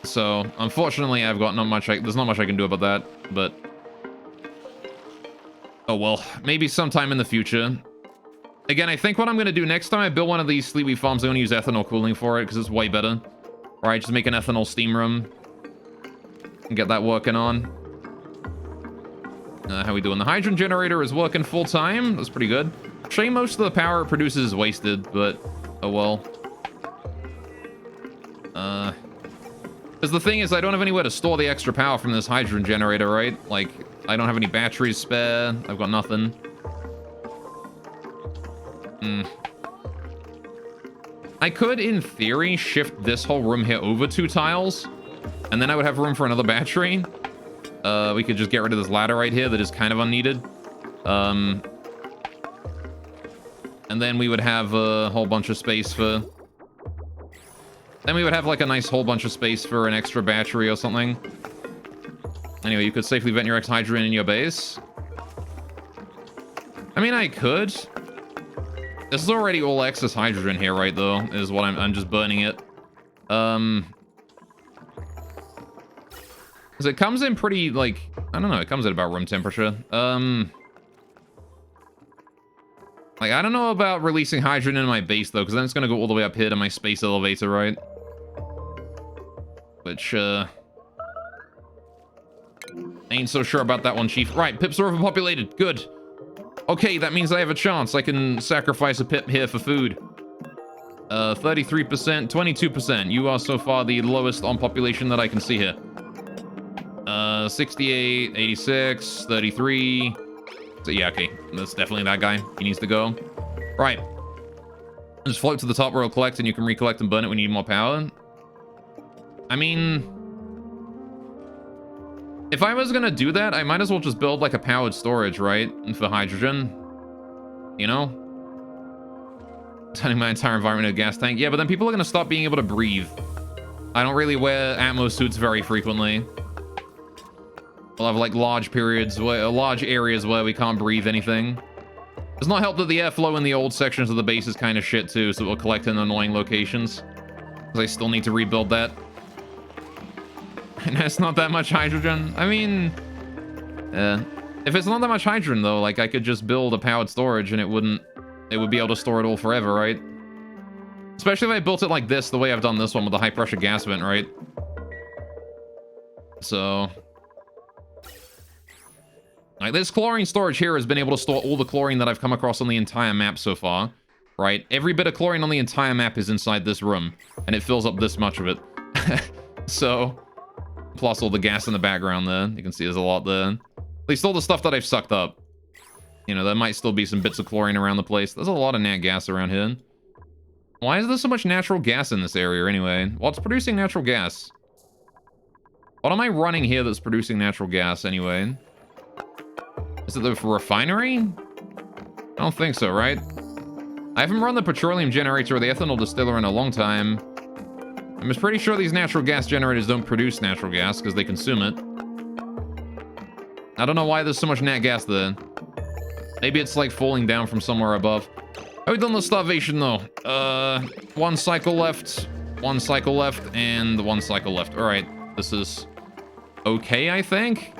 [SPEAKER 1] So, unfortunately, I've got not much, there's not much I can do about that, but... Oh, well, maybe sometime in the future. Again, I think what I'm going to do next time I build one of these Sleepy farms, I'm going to use ethanol cooling for it, because it's way better. Alright, just make an ethanol steam room. And get that working on. How we doing? The hydrogen generator is working full time. That's pretty good. Shame most of the power it produces is wasted, but oh well. Because the thing is, I don't have anywhere to store the extra power from this hydrogen generator, right? Like, I don't have any batteries spare. I've got nothing. I could, in theory, shift this whole room here over 2 tiles, and then I would have room for another battery. We could just get rid of this ladder right here that is kind of unneeded. And then we would have a whole bunch of space for... Then we would have, like, a nice whole bunch of space for an extra battery or something. Anyway, you could safely vent your X-Hydrogen in your base. I mean, I could. This is already all excess hydrogen here, right, though, is what I'm just burning it. Because it comes in pretty, like, I don't know, it comes at about room temperature. Like, I don't know about releasing hydrogen in my base, though, because then it's going to go all the way up here to my space elevator, right? Which, ain't so sure about that one, Chief. Right, pips are overpopulated. Good. Okay, that means I have a chance. I can sacrifice a pip here for food. 33%, 22%. You are so far the lowest on population that I can see here. 68, 86, 33. So yeah, okay. That's definitely that guy. He needs to go. Right. Just float to the top where it'll collect and you can recollect and burn it when you need more power. I mean... If I was gonna do that, I might as well just build like a powered storage, right? For hydrogen. You know? Turning my entire environment into a gas tank. Yeah, but then people are gonna stop being able to breathe. I don't really wear Atmos suits very frequently. We'll have like large periods, large areas where we can't breathe anything. Does not help that the airflow in the old sections of the base is kind of shit too, so it will collect in annoying locations. Because I still need to rebuild that. And that's not that much hydrogen. I mean, if it's not that much hydrogen though, like I could just build a powered storage and it would be able to store it all forever, right? Especially if I built it like this, the way I've done this one with the high pressure gas vent, right? So, like this chlorine storage here has been able to store all the chlorine that I've come across on the entire map so far, right? Every bit of chlorine on the entire map is inside this room, and it fills up this much of it. So, plus all the gas in the background there. You can see there's a lot there. At least all the stuff that I've sucked up. You know, there might still be some bits of chlorine around the place. There's a lot of nat gas around here. Why is there so much natural gas in this area anyway? Well, it's producing natural gas. What am I running here that's producing natural gas anyway? Is it the refinery? I don't think so, right? I haven't run the petroleum generator or the ethanol distiller in a long time. I'm just pretty sure these natural gas generators don't produce natural gas because they consume it. I don't know why there's so much nat gas there. Maybe it's like falling down from somewhere above. How we done the starvation though? 1 cycle left, 1 cycle left, and 1 cycle left. All right, this is okay, I think.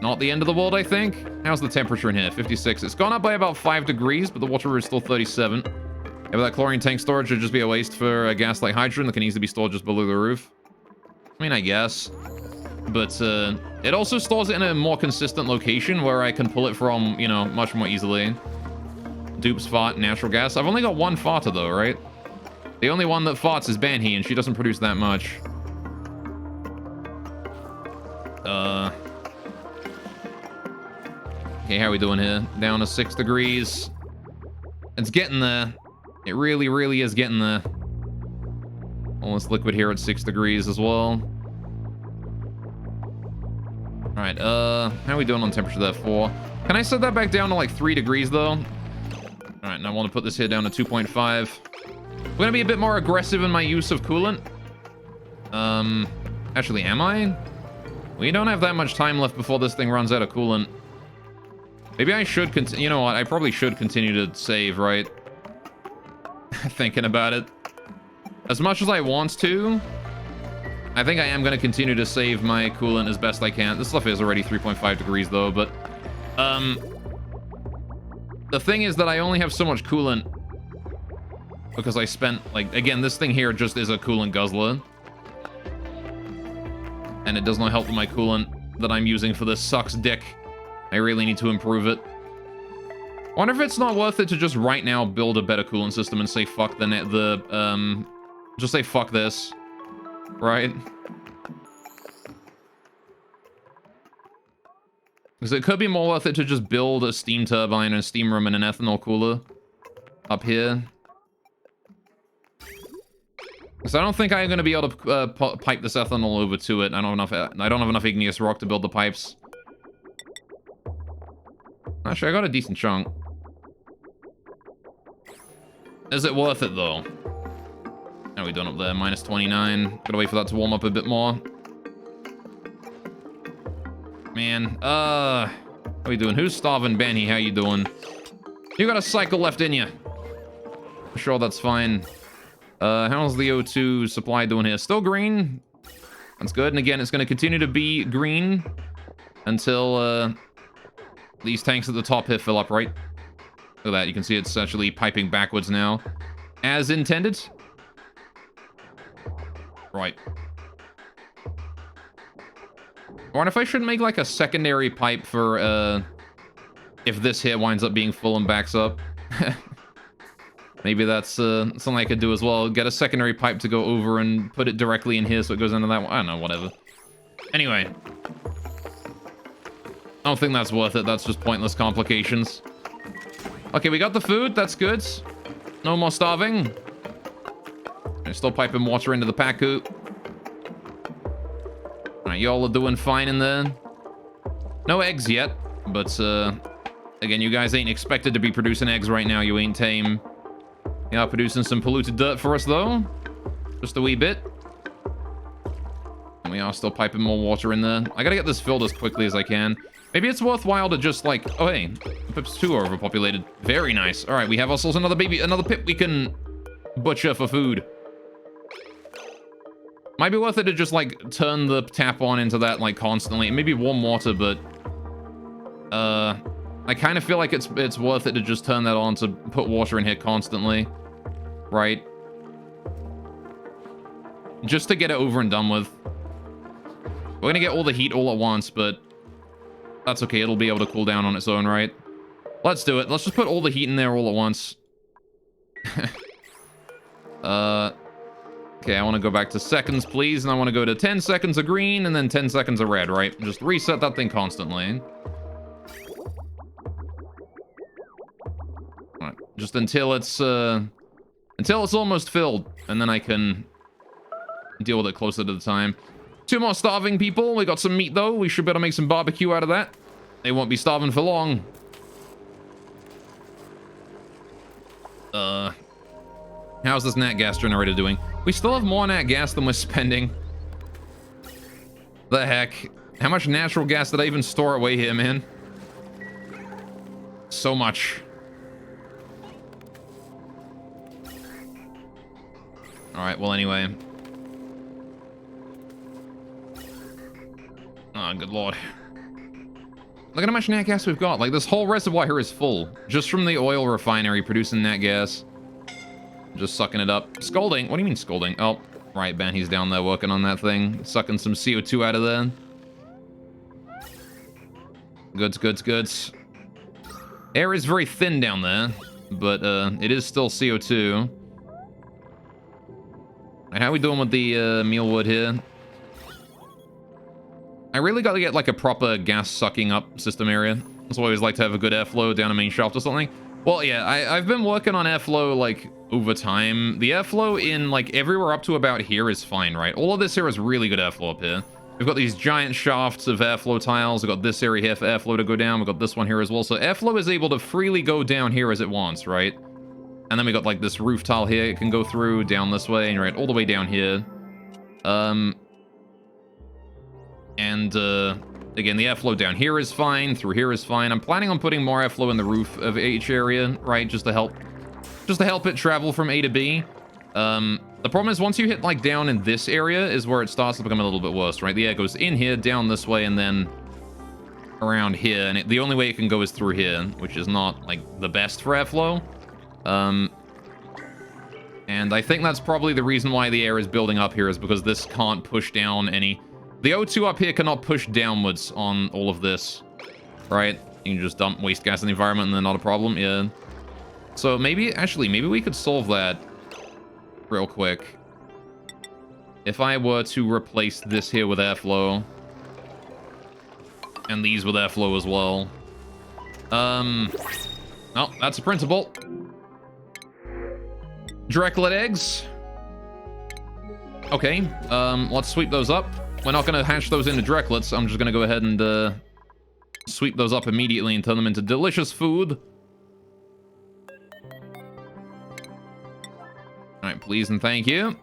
[SPEAKER 1] Not the end of the world, I think. How's the temperature in here? 56. It's gone up by about 5 degrees, but the water is still 37. Yeah, but that chlorine tank storage would just be a waste for a gas like hydrogen that can easily be stored just below the roof. I mean, I guess. but it also stores it in a more consistent location where I can pull it from, you know, much more easily. Dupes fart, natural gas. I've only got one farter though, right? The only one that farts is Banhee, and she doesn't produce that much. Okay, how are we doing here? Down to 6 degrees. It's getting there. It really, really is getting there. All this liquid here at 6 degrees as well. Alright, how are we doing on temperature there? 4. Can I set that back down to like 3 degrees though? Alright, now I want to put this here down to 2.5. I'm gonna be a bit more aggressive in my use of coolant. Actually, am I? We don't have that much time left before this thing runs out of coolant. Maybe I should continue. You know what? I probably should continue to save, right? Thinking about it. As much as I want to, I think I am going to continue to save my coolant as best I can. This stuff is already 3.5 degrees, though, but... the thing is that I only have so much coolant because I spent, like, again, this thing here just is a coolant guzzler. And it does not help with my coolant that I'm using for this sucks dick. I really need to improve it. Wonder if it's not worth it to just right now build a better coolant system and say fuck just say fuck this, right? Because it could be more worth it to just build a steam turbine and a steam room and an ethanol cooler up here. Because I don't think I'm going to be able to pipe this ethanol over to it. I don't have enough igneous rock to build the pipes. Actually, I got a decent chunk. Is it worth it, though? How are we doing up there? Minus 29. Gotta wait for that to warm up a bit more. Man, how are we doing? Who's starving? Banhee, how you doing? You got a cycle left in you. I'm sure that's fine. How's the O2 supply doing here? Still green. That's good. And again, it's going to continue to be green until these tanks at the top here fill up, right? Look at that. You can see it's actually piping backwards now. As intended. Right. I wonder if I should make like a secondary pipe for if this here winds up being full and backs up. Maybe that's something I could do as well. Get a secondary pipe to go over and put it directly in here so it goes into that one. I don't know, whatever. Anyway. I don't think that's worth it. That's just pointless complications. Okay, we got the food. That's good. No more starving. I'm still piping water into the Pacu. Alright, y'all are doing fine in there. No eggs yet, but again, you guys ain't expected to be producing eggs right now. You ain't tame. You are producing some polluted dirt for us, though. Just a wee bit. And we are still piping more water in there. I gotta get this filled as quickly as I can. Maybe it's worthwhile to just, like... Oh, hey. Pips 2 are overpopulated. Very nice. All right, we have ourselves another pip we can butcher for food. Might be worth it to just, like, turn the tap on into that, like, constantly. Maybe warm water, but... I kind of feel like it's worth it to just turn that on to put water in here constantly. Right? Just to get it over and done with. We're gonna get all the heat all at once, but... That's okay, it'll be able to cool down on its own, right? Let's do it. Let's just put all the heat in there all at once. Okay, I want to go back to seconds, please. And I want to go to 10 seconds of green and then 10 seconds of red, right? Just reset that thing constantly. Alright, just until it's almost filled. And then I can deal with it closer to the time. 2 more starving people. We got some meat, though. We should be able to make some barbecue out of that. They won't be starving for long. How's this nat gas generator doing? We still have more nat gas than we're spending. The heck? How much natural gas did I even store away here, man? So much. Alright, well, anyway. Oh, good lord. Look at how much nat gas we've got. Like, this whole reservoir here is full. Just from the oil refinery producing nat gas. Just sucking it up. Scolding? What do you mean scolding? Oh, right, Ben, he's down there working on that thing. Sucking some CO2 out of there. Good, good, good. Air is very thin down there, but it is still CO2. How are we doing with the mealwood here? I really got to get like a proper gas sucking up system area. That's why I always like to have a good airflow down a main shaft or something. Well, yeah, I've been working on airflow like over time. The airflow in like everywhere up to about here is fine, right? All of this here is really good airflow up here. We've got these giant shafts of airflow tiles. We've got this area here for airflow to go down. We've got this one here as well. So airflow is able to freely go down here as it wants, right? And then we got like this roof tile here. It can go through down this way, right? All the way down here. Again, the airflow down here is fine. Through here is fine. I'm planning on putting more airflow in the roof of each area, right? Just to help it travel from A to B. The problem is once you hit like down in this area is where it starts to become a little bit worse, right? The air goes in here, down this way, and then around here. And the only way it can go is through here, which is not like the best for airflow. And I think that's probably the reason why the air is building up here is because this can't push down any... The O2 up here cannot push downwards on all of this, right? You can just dump waste gas in the environment and then not a problem, yeah. So maybe we could solve that real quick. If I were to replace this here with airflow, and these with airflow as well. Oh, that's a principle. Directlet eggs. Okay, let's sweep those up. We're not going to hatch those into directlets. I'm just going to go ahead and sweep those up immediately and turn them into delicious food. Alright, please and thank you.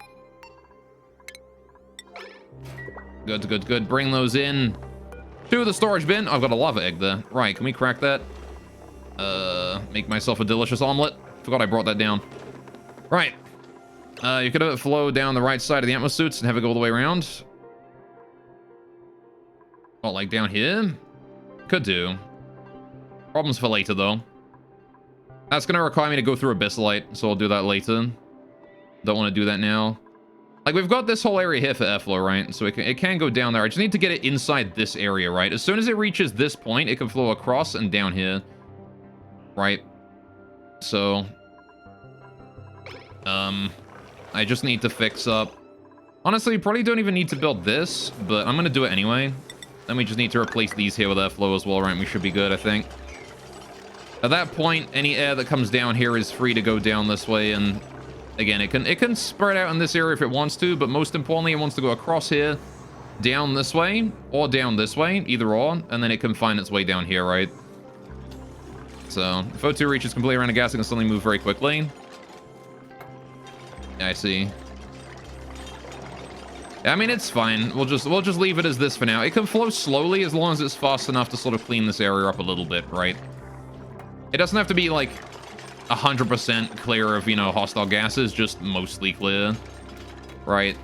[SPEAKER 1] Good, good, good. Bring those in to the storage bin. I've got a lava egg there. Right, can we crack that? Make myself a delicious omelet. Forgot I brought that down. Right. You could have it flow down the right side of the atmosuits and have it go all the way around. Oh, like down here? Could do. Problems for later, though. That's going to require me to go through Abyssalite, so I'll do that later. Don't want to do that now. Like, we've got this whole area here for airflow, right? So it can go down there. I just need to get it inside this area, right? As soon as it reaches this point, it can flow across and down here. Right? So... I just need to fix up... Honestly, you probably don't even need to build this, but I'm going to do it anyway. Then we just need to replace these here with airflow as well, right? We should be good, I think. At that point, any air that comes down here is free to go down this way, and again, it can spread out in this area if it wants to, but most importantly, it wants to go across here, down this way, or down this way, either or, and then it can find its way down here, right? So, if O2 reaches completely around the gas, it can suddenly move very quickly. Yeah, I see. I mean, it's fine. We'll just leave it as this for now. It can flow slowly as long as it's fast enough to sort of clean this area up a little bit, right? It doesn't have to be, like, 100% clear of, you know, hostile gases, just mostly clear. Right.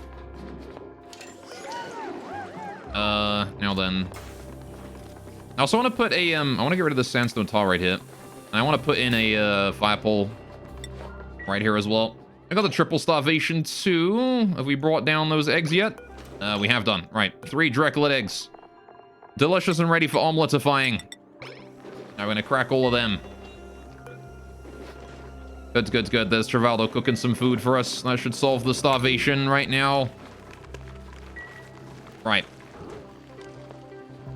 [SPEAKER 1] Now then. I also want to put a, I want to get rid of this sandstone tile right here. And I want to put in a, fire pole right here as well. I got the triple starvation too. Have we brought down those eggs yet? We have done. Right, 3 Drecklet eggs. Delicious and ready for omeletifying. Now we're gonna crack all of them. Good, good, good. There's Travaldo cooking some food for us. That should solve the starvation right now. Right.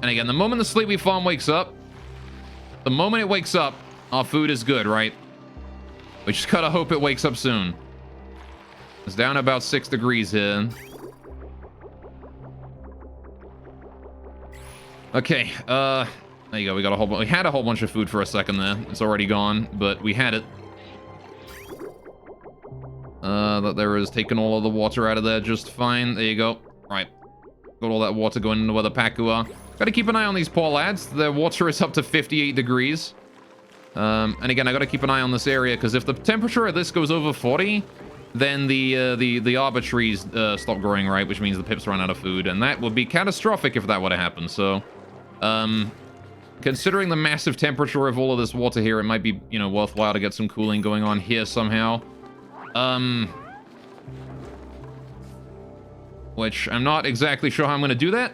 [SPEAKER 1] And again, the moment the Sleepy Farm wakes up, the moment it wakes up, our food is good, right? We just gotta hope it wakes up soon. It's down about 6 degrees here. Okay, there you go. We got a whole bunch. We had a whole bunch of food for a second there. It's already gone, but we had it. That there is taking all of the water out of there just fine. There you go. Right. Got all that water going into where the Paku are. Gotta keep an eye on these poor lads. Their water is up to 58 degrees. And again, I gotta keep an eye on this area, because if the temperature of this goes over 40, then the arbor trees stop growing, right? Which means the pips run out of food, and that would be catastrophic if that were to happen. So, considering the massive temperature of all of this water here, it might be, you know, worthwhile to get some cooling going on here somehow. Which I'm not exactly sure how I'm going to do that,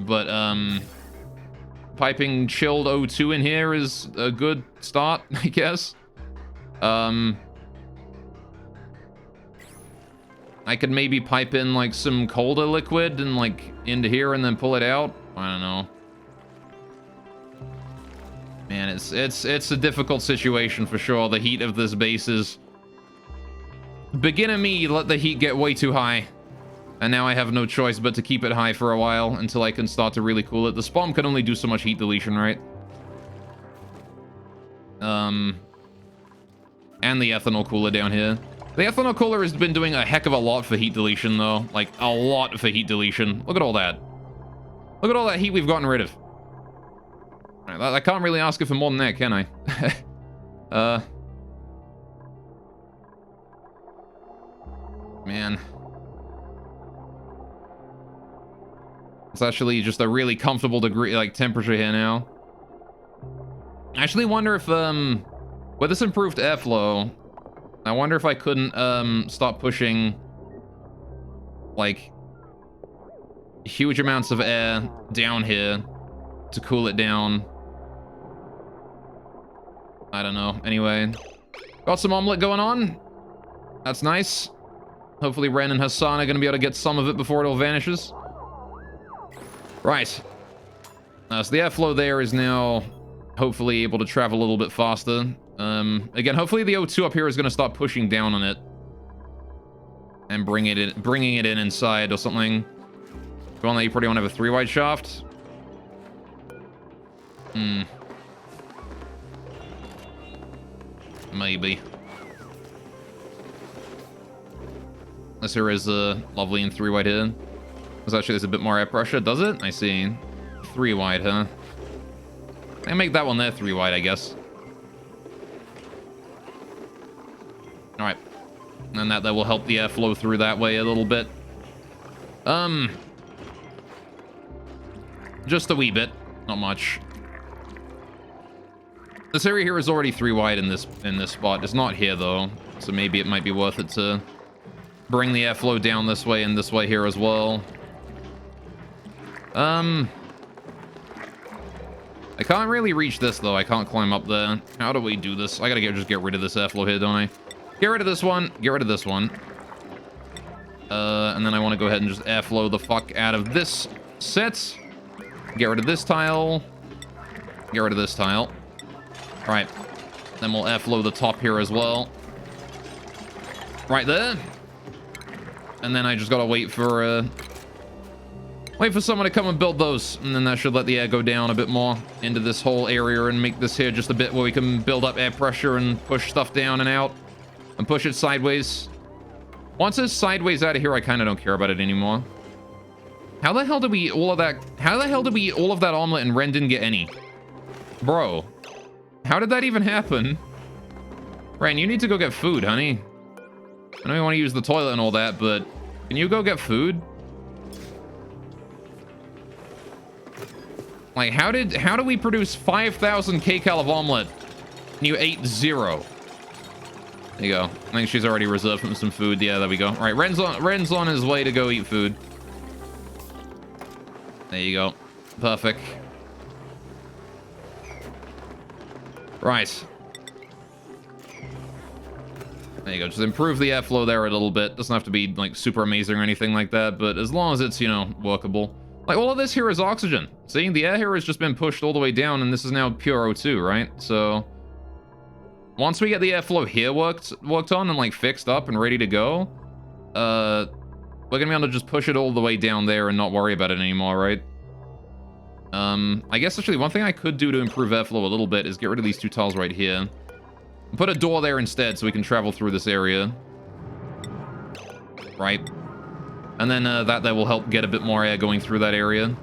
[SPEAKER 1] but piping chilled O2 in here is a good start, I guess. I could maybe pipe in like some colder liquid and like into here and then pull it out. I don't know. Man, it's a difficult situation for sure. The heat of this base is... Begin of me let the heat get way too high. And now I have no choice but to keep it high for a while until I can start to really cool it. The spawn can only do so much heat deletion, right? And the ethanol cooler down here. The ethanol cooler has been doing a heck of a lot for heat deletion, though. Like, a lot for heat deletion. Look at all that. Look at all that heat we've gotten rid of. Right, I can't really ask it for more than that, can I? Man. It's actually just a really comfortable degree, like, temperature here now. I actually wonder if, with this improved airflow, I wonder if I couldn't, stop pushing, like, huge amounts of air down here to cool it down. I don't know. Anyway, got some omelet going on. That's nice. Hopefully Ren and Hassan are going to be able to get some of it before it all vanishes. Right. So the airflow there is now hopefully able to travel a little bit faster. Again, hopefully the O2 up here is going to start pushing down on it and bringing it in inside or something. Well, now you probably want to have a 3-wide shaft. Maybe. Unless there is a lovely and 3-wide here. There's a bit more air pressure, does it? I see. 3-wide, huh? I can make that one there 3-wide, I guess. Alright. And that will help the air flow through that way a little bit. Just a wee bit. Not much. This area here is already 3-wide in this spot. It's not here, though. So maybe it might be worth it to bring the airflow down this way and this way here as well. I can't really reach this, though. I can't climb up there. How do we do this? I gotta just get rid of this airflow here, don't I? Get rid of this one. Get rid of this one. And then I want to go ahead and just airflow the fuck out of this set. Get rid of this tile. Get rid of this tile. All right. Then we'll airflow the top here as well. Right there. And then I just gotta wait for someone to come and build those, and then that should let the air go down a bit more into this whole area and make this here just a bit where we can build up air pressure and push stuff down and out and push it sideways. Once it's sideways out of here, I kind of don't care about it anymore. How the hell did we eat all of that? How the hell did we eat all of that omelet and Ren didn't get any? Bro, how did that even happen? Ren, you need to go get food, honey. I know you want to use the toilet and all that, but can you go get food? Like, how do we produce 5,000 kcal of omelet and you ate 0? There you go. I think she's already reserved from some food. Yeah, there we go. All right, Ren's on his way to go eat food. There you go. Perfect. Right. There you go. Just improve the airflow there a little bit. Doesn't have to be, like, super amazing or anything like that, but as long as it's, you know, workable. Like, all of this here is oxygen. See, the air here has just been pushed all the way down, and this is now pure O2, right? So, once we get the airflow here worked on and, like, fixed up and ready to go, we're gonna be able to just push it all the way down there and not worry about it anymore, right? I guess, actually, one thing I could do to improve airflow a little bit is get rid of these 2 tiles right here. Put a door there instead so we can travel through this area. Right? And then that will help get a bit more air going through that area.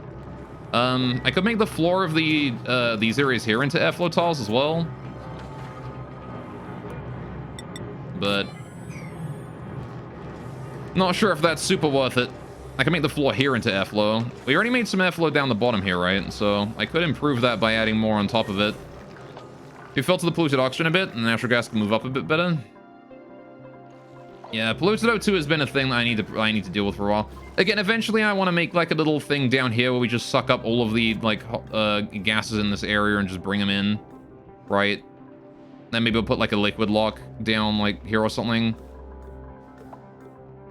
[SPEAKER 1] I could make the floor of these areas here into airflow tiles as well. But not sure if that's super worth it. I can make the floor here into airflow. We already made some airflow down the bottom here, right? So I could improve that by adding more on top of it. If you filter the polluted oxygen a bit, and the natural gas can move up a bit better. Yeah, polluted O2 has been a thing that I need to deal with for a while. Again, eventually I want to make like a little thing down here where we just suck up all of the like gases in this area and just bring them in, right? Then maybe we'll put like a liquid lock down like here or something.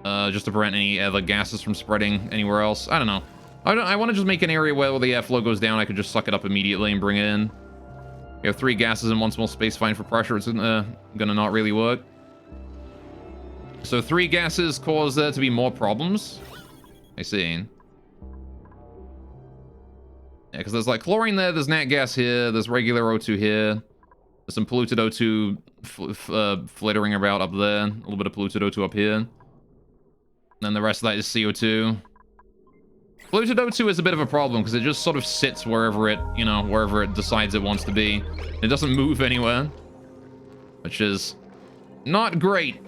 [SPEAKER 1] Just to prevent any other gases from spreading anywhere else. I don't know. I want to just make an area where the airflow goes down. I could just suck it up immediately and bring it in. You have 3 gases in one small space, fine for pressure. It's gonna not really work. So 3 gases cause there to be more problems. I see. Yeah, because there's like chlorine there, there's nat gas here, there's regular O2 here. There's some polluted O2 flittering about up there. A little bit of polluted O2 up here. And then the rest of that is CO2. Polluted O2 is a bit of a problem because it just sort of sits wherever it, you know, wherever it decides it wants to be. It doesn't move anywhere, which is not great.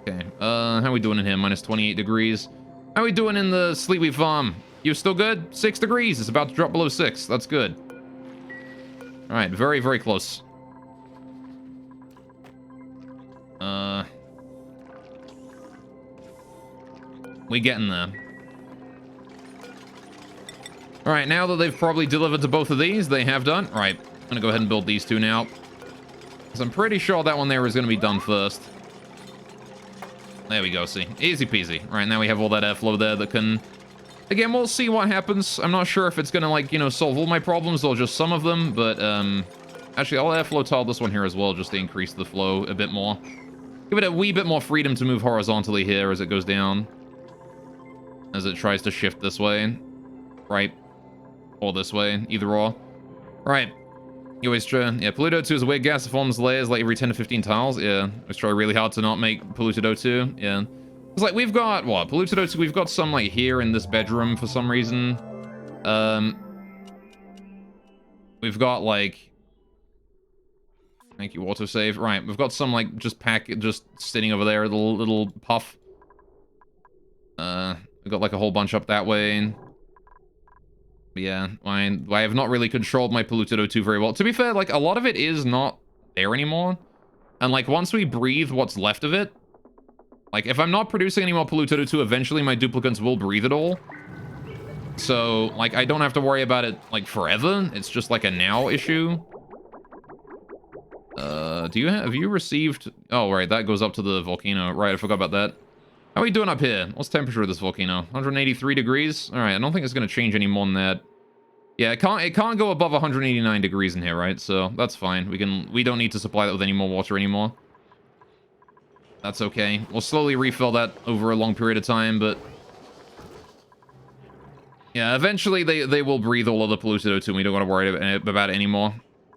[SPEAKER 1] Okay, how are we doing in here? Minus 28 degrees. How are we doing in the Sleepy Farm? You still good? 6 degrees. It's about to drop below 6. That's good. All right, very, very close. We getting there. All right, now that they've probably delivered to both of these, they have done. All right, I'm gonna go ahead and build these 2 now. So I'm pretty sure that one there is gonna be done first. There we go, see. Easy peasy. All right, now we have all that airflow there that can... Again, we'll see what happens. I'm not sure if it's gonna, like, you know, solve all my problems or just some of them, but, actually, I'll airflow tile this one here as well, just to increase the flow a bit more. Give it a wee bit more freedom to move horizontally here as it goes down. As it tries to shift this way. Right. Or this way, either or. Right. You always try... Yeah, polluted O2 is a weird gas that forms layers like every 10 to 15 tiles. Yeah, always try really hard to not make polluted O2. Yeah. It's like, we've got, what? Polluted O2, we've got some, like, here in this bedroom for some reason. We've got, like... Thank you, autosave. Right, we've got some, like, just sitting over there, a little puff. We've got, like, a whole bunch up that way. But yeah, I have not really controlled my polluted O2 very well. To be fair, like, a lot of it is not there anymore. And, like, once we breathe what's left of it, like, if I'm not producing any more polluted O2, eventually my duplicants will breathe it all. So, like, I don't have to worry about it, like, forever. It's just, like, a now issue. Have you received... Oh, right, that goes up to the volcano. Right, I forgot about that. How are we doing up here? What's the temperature of this volcano? 183 degrees? All right, I don't think it's going to change any more than that. Yeah, it can't go above 189 degrees in here, right? So that's fine. We don't need to supply that with any more water anymore. That's okay. We'll slowly refill that over a long period of time, but... Yeah, eventually they will breathe all of the polluted O2 and we don't got to worry about it anymore.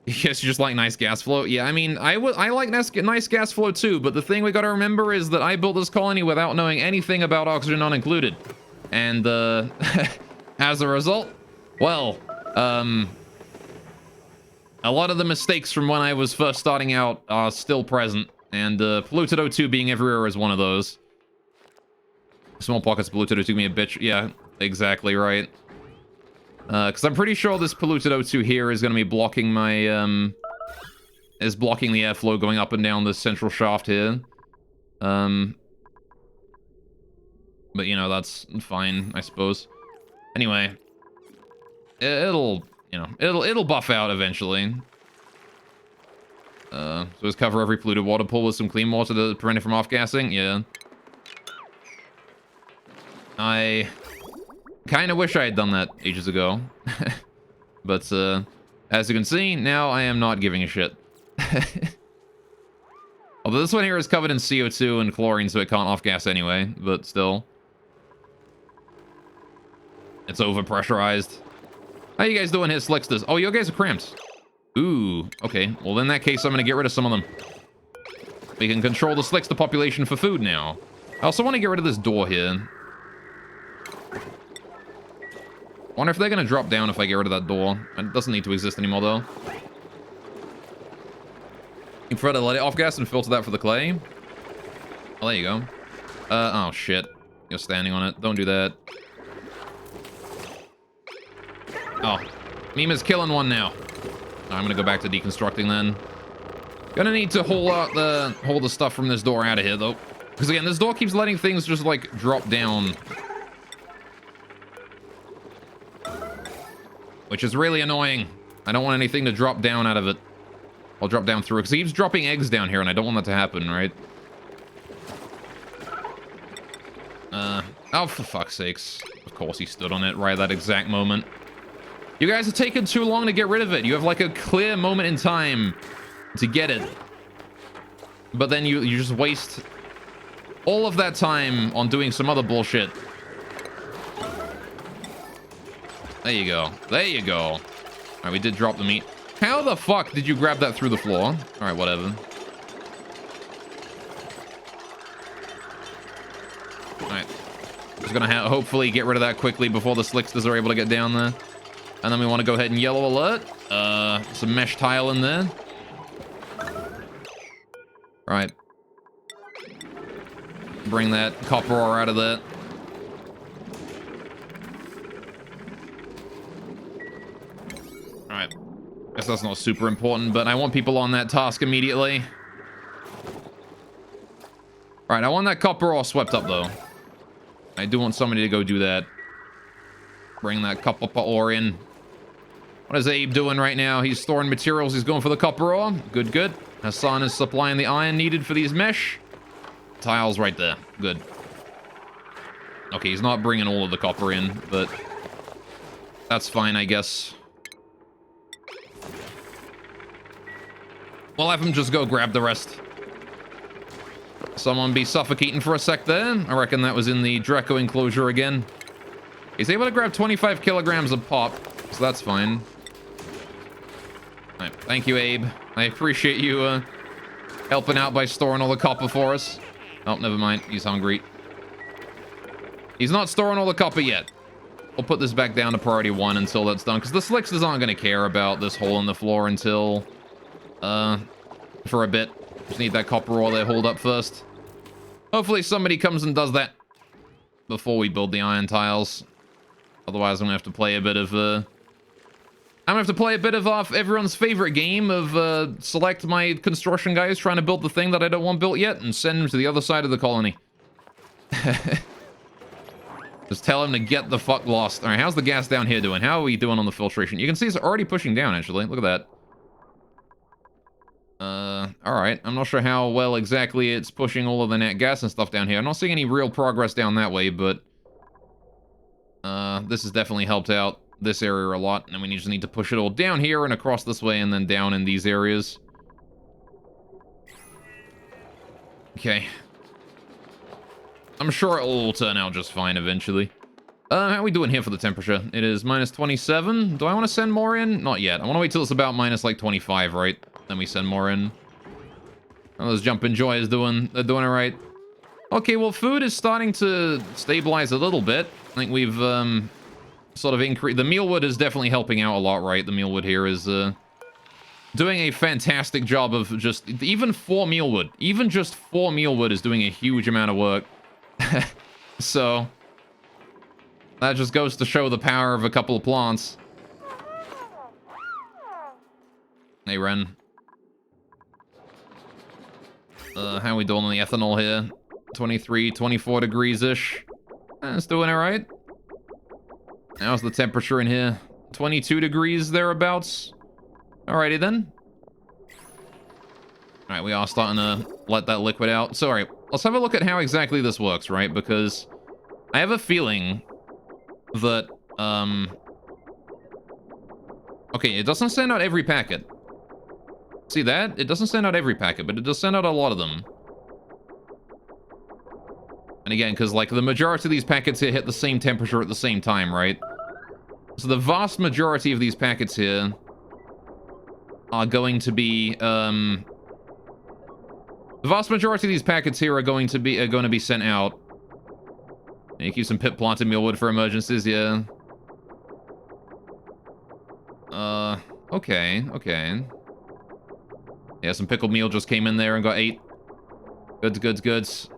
[SPEAKER 1] Yes, you just like nice gas flow? Yeah, I mean, I like nice gas flow too, but the thing we gotta remember is that I built this colony without knowing anything about oxygen not included. And, as a result, well, a lot of the mistakes from when I was first starting out are still present, and, polluted O2 being everywhere is one of those. Small pockets of polluted O2 me a bitch. Yeah, exactly right. Because I'm pretty sure this polluted O2 here is going to be blocking my, is blocking the airflow going up and down the central shaft here. But, you know, that's fine, I suppose. Anyway, it'll buff out eventually. So let's cover every polluted water pool with some clean water to prevent it from off-gassing. Yeah. I kind of wish I had done that ages ago. But, as you can see, now I am not giving a shit. Although this one here is covered in CO2 and chlorine, so it can't off-gas anyway, but still. It's overpressurized. How you guys doing here, Slicksters? Oh, you guys are cramped. Ooh, okay. Well, in that case, I'm gonna get rid of some of them. We can control the Slickster population for food now. I also want to get rid of this door here. Wonder if they're gonna drop down if I get rid of that door. It doesn't need to exist anymore, though. You prefer to let it off-gas and filter that for the clay? Oh, there you go. Oh, shit. You're standing on it. Don't do that. Oh. Mima's killing one now. I'm gonna go back to deconstructing then. Gonna need to haul the stuff from this door out of here, though. Because, again, this door keeps letting things just, like, drop down. Which is really annoying. I don't want anything to drop down out of it. I'll drop down through it. Because he keeps dropping eggs down here, and I don't want that to happen, right? Oh, for fuck's sakes. Of course he stood on it right at that exact moment. You guys are taking too long to get rid of it. You have, like, a clear moment in time to get it. But then you just waste all of that time on doing some other bullshit. There you go. There you go. All right, we did drop the meat. How the fuck did you grab that through the floor? All right, whatever. All right. Just gonna hopefully get rid of that quickly before the slicksters are able to get down there. And then we want to go ahead and yellow alert. Some mesh tile in there. Right. Bring that copper ore out of there. Alright. Guess that's not super important, but I want people on that task immediately. Alright, I want that copper ore swept up, though. I do want somebody to go do that. Bring that copper ore in. What is Abe doing right now? He's storing materials. He's going for the copper ore. Good, good. Hassan is supplying the iron needed for these mesh. Tiles right there. Good. Okay, he's not bringing all of the copper in, but that's fine, I guess. We'll have him just go grab the rest. Someone be suffocating for a sec there. I reckon that was in the Draco enclosure again. He's able to grab 25 kilograms of pop, so that's fine. All right, thank you, Abe. I appreciate you helping out by storing all the copper for us. Oh, never mind. He's hungry. He's not storing all the copper yet. We'll put this back down to priority 1 until that's done, because the slicksters aren't going to care about this hole in the floor until, for a bit. Just need that copper ore there hauled up first. Hopefully somebody comes and does that before we build the iron tiles. Otherwise, I'm going to have to play a bit of, everyone's favorite game of, select my construction guys trying to build the thing that I don't want built yet and send them to the other side of the colony. Just tell him to get the fuck lost. All right, how's the gas down here doing? How are we doing on the filtration? You can see it's already pushing down, actually. Look at that. All right. I'm not sure how well exactly it's pushing all of the nat gas and stuff down here. I'm not seeing any real progress down that way, but this has definitely helped out this area a lot, and we just need to push it all down here and across this way and then down in these areas. Okay. I'm sure it'll turn out just fine eventually. How are we doing here for the temperature? It is minus 27. Do I want to send more in? Not yet. I want to wait till it's about minus like 25, right? Then we send more in. Oh, those Jumpin' Joy they're doing it right. Okay, well, food is starting to stabilize a little bit. I think we've sort of increased. The mealwood is definitely helping out a lot, right? The mealwood here is doing a fantastic job of just even 4 mealwood. Even just 4 mealwood is doing a huge amount of work. So that just goes to show the power of a couple of plants. Hey, Ren. How are we doing on the ethanol here? 23, 24 degrees-ish. That's doing it right. How's the temperature in here? 22 degrees thereabouts. Alrighty then. Alright, we are starting to let that liquid out. So, alright, let's have a look at how exactly this works, right? Because I have a feeling that, okay, it doesn't send out every packet. See that? It doesn't send out every packet, but it does send out a lot of them. And again, because, like, the majority of these packets here hit the same temperature at the same time, right? So the vast majority of these packets here are going to be, the vast majority of these packets here are going to be sent out. And you keep some pit planted mealwood for emergencies, yeah. Okay, okay. Yeah, some pickled meal just came in there and got 8. Goods, goods, goods.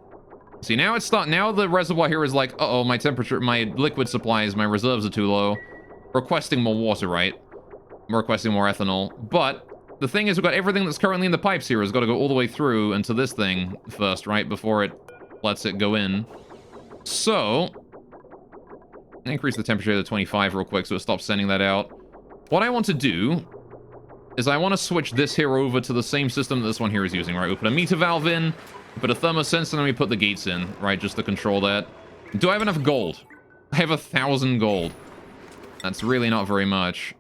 [SPEAKER 1] See, now it's not. Now the reservoir here is like, uh-oh, my temperature, my liquid supplies, my reserves are too low. Requesting more water, right? I'm requesting more ethanol. But the thing is, we've got everything that's currently in the pipes here has got to go all the way through into this thing first, right? Before it lets it go in. So, increase the temperature to 25 real quick so it stops sending that out. What I want to do is I want to switch this here over to the same system that this one here is using, right? We put a meter valve in, we put a thermosensor, and then we put the gates in, right? Just to control that. Do I have enough gold? I have 1,000 gold. That's really not very much.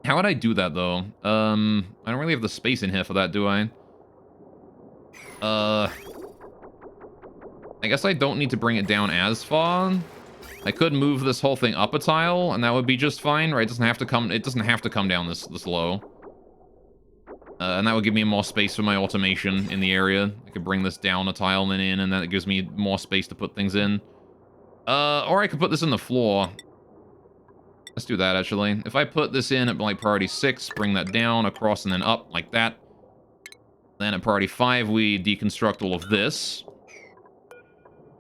[SPEAKER 1] How would I do that, though? I don't really have the space in here for that, do I? I guess I don't need to bring it down as far. I could move this whole thing up a tile, and that would be just fine, right? It doesn't have to come down this low. And that would give me more space for my automation in the area. I could bring this down a tile and then in, and then it gives me more space to put things in. Or I could put this in the floor. Let's do that, actually. If I put this in at, like, priority 6, bring that down, across, and then up, like that. Then at priority 5, we deconstruct all of this.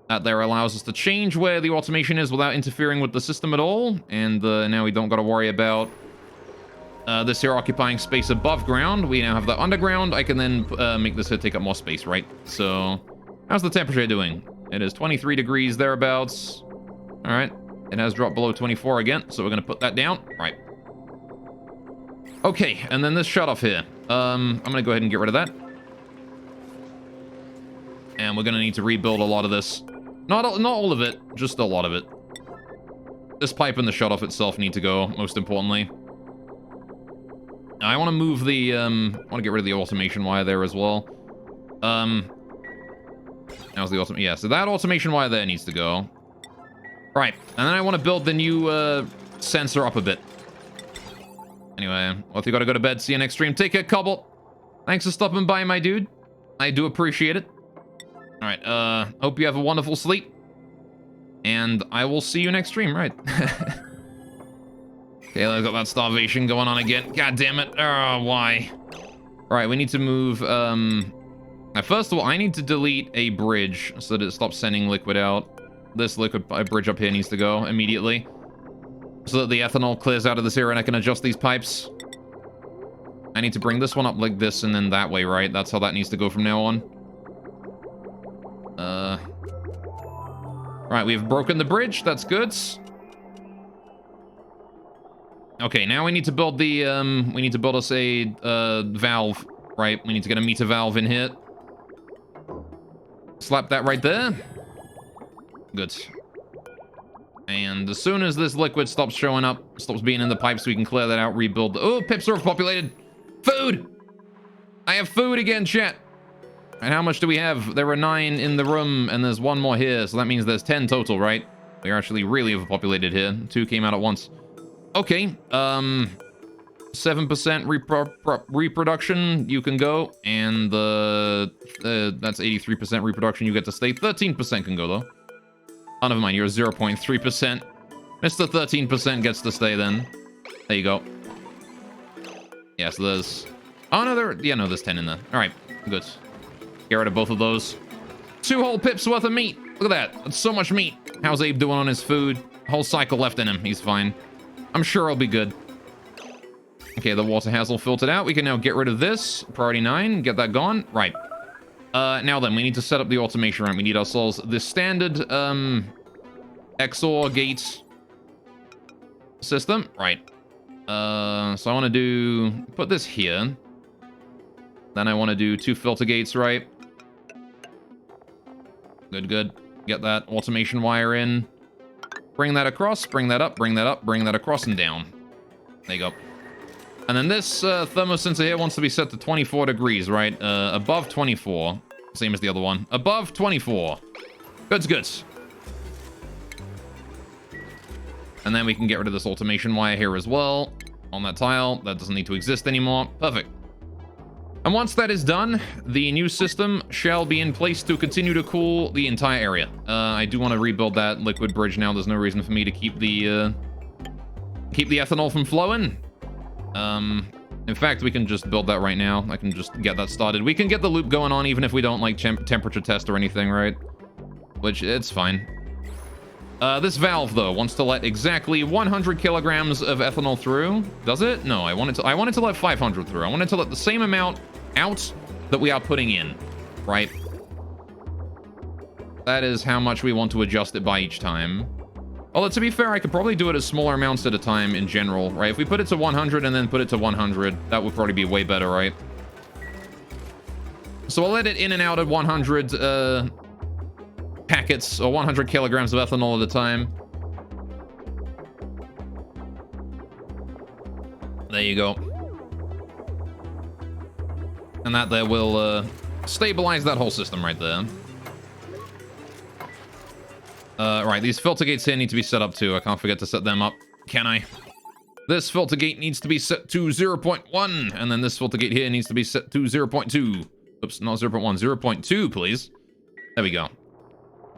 [SPEAKER 1] That there allows us to change where the automation is without interfering with the system at all. And now we don't got to worry about this here occupying space above ground. We now have the underground. I can then make this here take up more space, right? So, how's the temperature doing? It is 23 degrees thereabouts. All right. It has dropped below 24 again, so we're going to put that down. Right. Okay, and then this shutoff here. I'm going to go ahead and get rid of that. And we're going to need to rebuild a lot of this. Not all of it, just a lot of it. This pipe and the shutoff itself need to go, most importantly. I want to move the, I want to get rid of the automation wire there as well. How's the automation? Yeah, so that automation wire there needs to go. Right, and then I want to build the new sensor up a bit. Anyway, well, if you gotta go to bed, see you next stream. Take care, Cobble. Thanks for stopping by, my dude. I do appreciate it. Alright, hope you have a wonderful sleep. And I will see you next stream, right? Okay, I've got that starvation going on again. God damn it. Oh, why? Alright, we need to move, first of all, I need to delete a bridge so that it stops sending liquid out. This liquid bridge up here needs to go immediately. So that the ethanol clears out of this area and I can adjust these pipes. I need to bring this one up like this and then that way, right? That's how that needs to go from now on. Right, we've broken the bridge. That's good. Okay, now we need to build the, we need to build us a, valve, right? We need to get a meter valve in here. Slap that right there. Good. And as soon as this liquid stops showing up, stops being in the pipes, we can clear that out, rebuild the... Oh, pips are overpopulated. Food! I have food again, chat. And how much do we have? There are 9 in the room, and there's 1 more here, so that means there's 10 total, right? We're actually really overpopulated here. 2 came out at once. Okay, 7% reproduction, you can go, and that's 83% reproduction, you get to stay. 13% can go, though. Oh, never mind, you're 0.3%. Mr. 13% gets to stay, then. There you go. Yeah, so there's... Oh, no, there's 10 in there. All right, good. Get rid of both of those. 2 whole pips worth of meat. Look at that. That's so much meat. How's Abe doing on his food? Whole cycle left in him. He's fine. I'm sure he'll be good. Okay, the water has all filtered out. We can now get rid of this. Priority 9. Get that gone. Right. Now then, we need to set up the automation, right? We need ourselves the standard, XOR gate system. Right. So I want to put this here. Then I want to do 2 filter gates, right? Good, good. Get that automation wire in. Bring that across, bring that up, bring that up, bring that across and down. There you go. And then this thermosensor here wants to be set to 24 degrees, right? Above 24. Same as the other one. Above 24. Goods, goods. And then we can get rid of this automation wire here as well. On that tile. That doesn't need to exist anymore. Perfect. And once that is done, the new system shall be in place to continue to cool the entire area. I do want to rebuild that liquid bridge now. There's no reason for me to keep the ethanol from flowing. In fact, we can just build that right now. I can just get that started. We can get the loop going on even if we don't like temperature test or anything, right? Which, it's fine. This valve, though, wants to let exactly 100 kilograms of ethanol through. Does it? No, I wanted to let 500 through. I wanted to let the same amount out that we are putting in, right? That is how much we want to adjust it by each time. Although, to be fair, I could probably do it as smaller amounts at a time in general, right? If we put it to 100 and then put it to 100, that would probably be way better, right? So I'll let it in and out at 100, packets or 100 kilograms of ethanol at a time. There you go. And that there will stabilize that whole system right there. Right, these filter gates here need to be set up too. I can't forget to set them up, can I? This filter gate needs to be set to 0.1, and then this filter gate here needs to be set to 0.2. Oops, not 0.1, 0.2, please. There we go.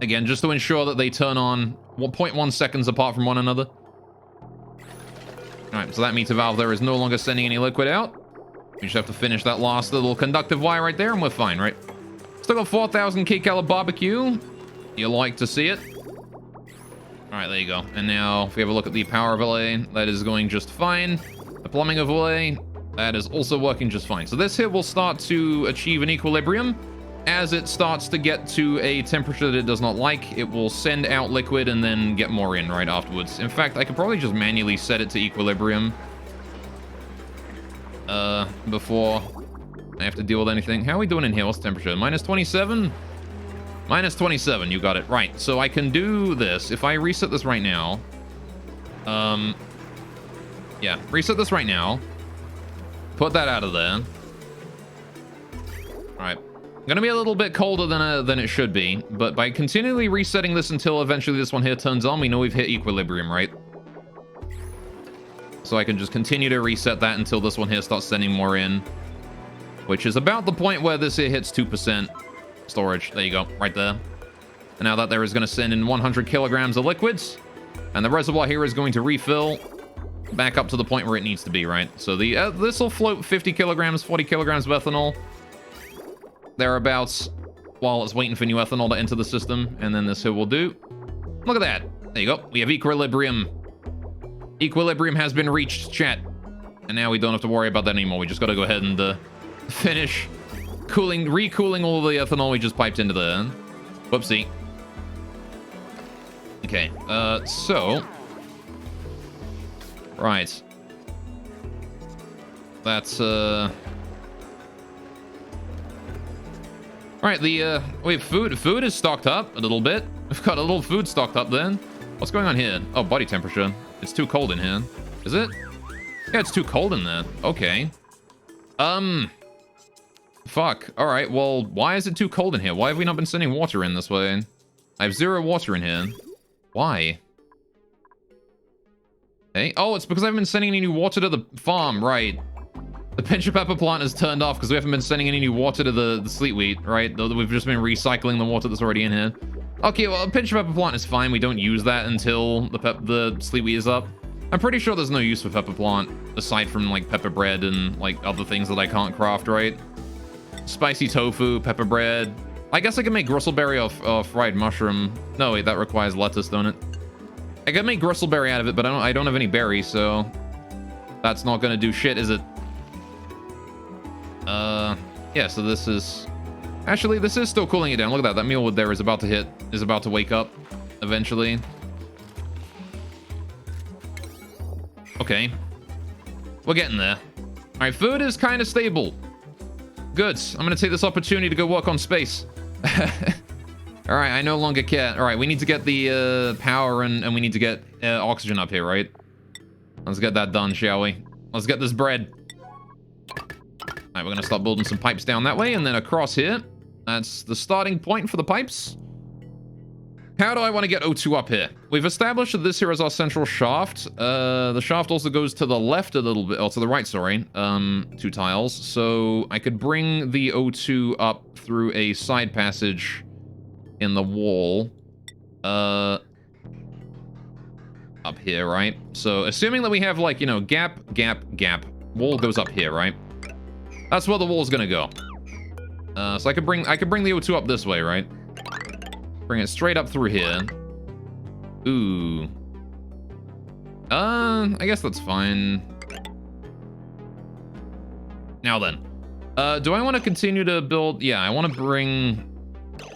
[SPEAKER 1] Again, just to ensure that they turn on 1.1 seconds apart from one another. Alright, so that meter valve there is no longer sending any liquid out. We just have to finish that last little conductive wire right there, and we're fine, right? Still got 4,000 kcal barbecue. You like to see it. Alright, there you go. And now, if we have a look at the power relay, that is going just fine. The plumbing relay, that is also working just fine. So this here will start to achieve an equilibrium. As it starts to get to a temperature that it does not like, it will send out liquid and then get more in right afterwards. In fact, I could probably just manually set it to equilibrium before I have to deal with anything. How are we doing in here? What's the temperature? Minus 27? Minus 27, you got it. Right, so I can do this. If I reset this right now... yeah, reset this right now. Put that out of there. Alright. Gonna be a little bit colder than it should be, but by continually resetting this until eventually this one here turns on, we know we've hit equilibrium, right? So I can just continue to reset that until this one here starts sending more in, which is about the point where this here hits 2% storage. There you go, right there. And now that there is going to send in 100 kilograms of liquids, and the reservoir here is going to refill back up to the point where it needs to be, right? So the this will float 50 kilograms, 40 kilograms of ethanol thereabouts while it's waiting for new ethanol to enter the system, and then this here will do. Look at that. There you go. We have equilibrium. Equilibrium has been reached, chat. And now we don't have to worry about that anymore. We just got to go ahead and finish recooling all the ethanol we just piped into there. Whoopsie. Okay, so... Right. That's, Alright, wait, food is stocked up a little bit. We've got a little food stocked up then. What's going on here? Oh, body temperature. It's too cold in here. Is it? Yeah, it's too cold in there. Okay. Fuck. Alright, well, why is it too cold in here? Why have we not been sending water in this way? I have 0 water in here. Why? Hey, oh, it's because I haven't been sending any new water to the farm, right. The pinch of pepper plant is turned off because we haven't been sending any new water to the sleet wheat, right? We've just been recycling the water that's already in here. Okay, well, a pinch of pepper plant is fine. We don't use that until the sleet wheat is up. I'm pretty sure there's no use for pepper plant aside from, like, pepper bread and, like, other things that I can't craft, right? Spicy tofu, pepper bread. I guess I can make gristleberry or fried mushroom. No, wait, that requires lettuce, don't it? I can make gristleberry out of it, but I don't have any berries, so that's not gonna do shit, is it? Yeah, so this is... Actually, this is still cooling it down. Look at that. That mealwood there is about to wake up eventually. Okay. We're getting there. All right, food is kind of stable. Good. I'm going to take this opportunity to go work on space. All right, I no longer care. All right, we need to get the power and we need to get oxygen up here, right? Let's get that done, shall we? Let's get this bread. All right, we're going to start building some pipes down that way and then across here. That's the starting point for the pipes. How do I want to get O2 up here? We've established that this here is our central shaft. The shaft also goes to the left a little bit, or to the right, sorry. 2 tiles. So I could bring the O2 up through a side passage in the wall. Up here, right? So assuming that we have, like, you know, gap, gap, gap. Wall goes up here, right? That's where the wall's gonna go. So I could bring the O2 up this way, right? Bring it straight up through here. Ooh. I guess that's fine. Now then. Do I want to continue to build? Yeah, I want to bring...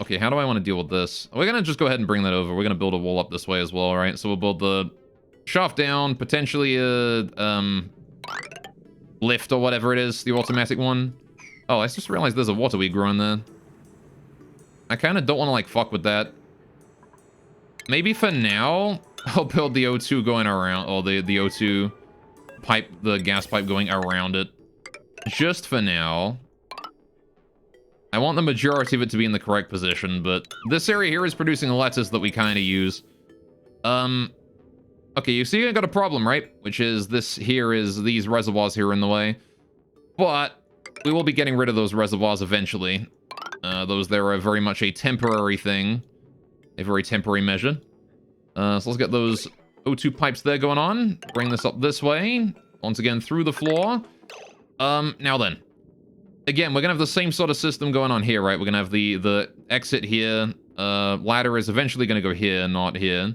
[SPEAKER 1] Okay, how do I want to deal with this? We're going to just go ahead and bring that over. We're going to build a wall up this way as well, right? So we'll build the shaft down, potentially a lift or whatever it is, the automatic one. Oh, I just realized there's a water weed growing there. I kind of don't want to, like, fuck with that. Maybe for now, I'll build the O2 going around, or the O2 pipe, the gas pipe going around it. Just for now. I want the majority of it to be in the correct position, but this area here is producing a lettuce that we kind of use. Okay, you see I got a problem, right? Which is this here is these reservoirs here in the way. But we will be getting rid of those reservoirs eventually. Those there are very much a temporary thing. A very temporary measure. So let's get those O2 pipes there going on. Bring this up this way. Once again, through the floor. Now then. Again, we're gonna have the same sort of system going on here, right? We're gonna have the exit here. Ladder is eventually gonna go here, not here.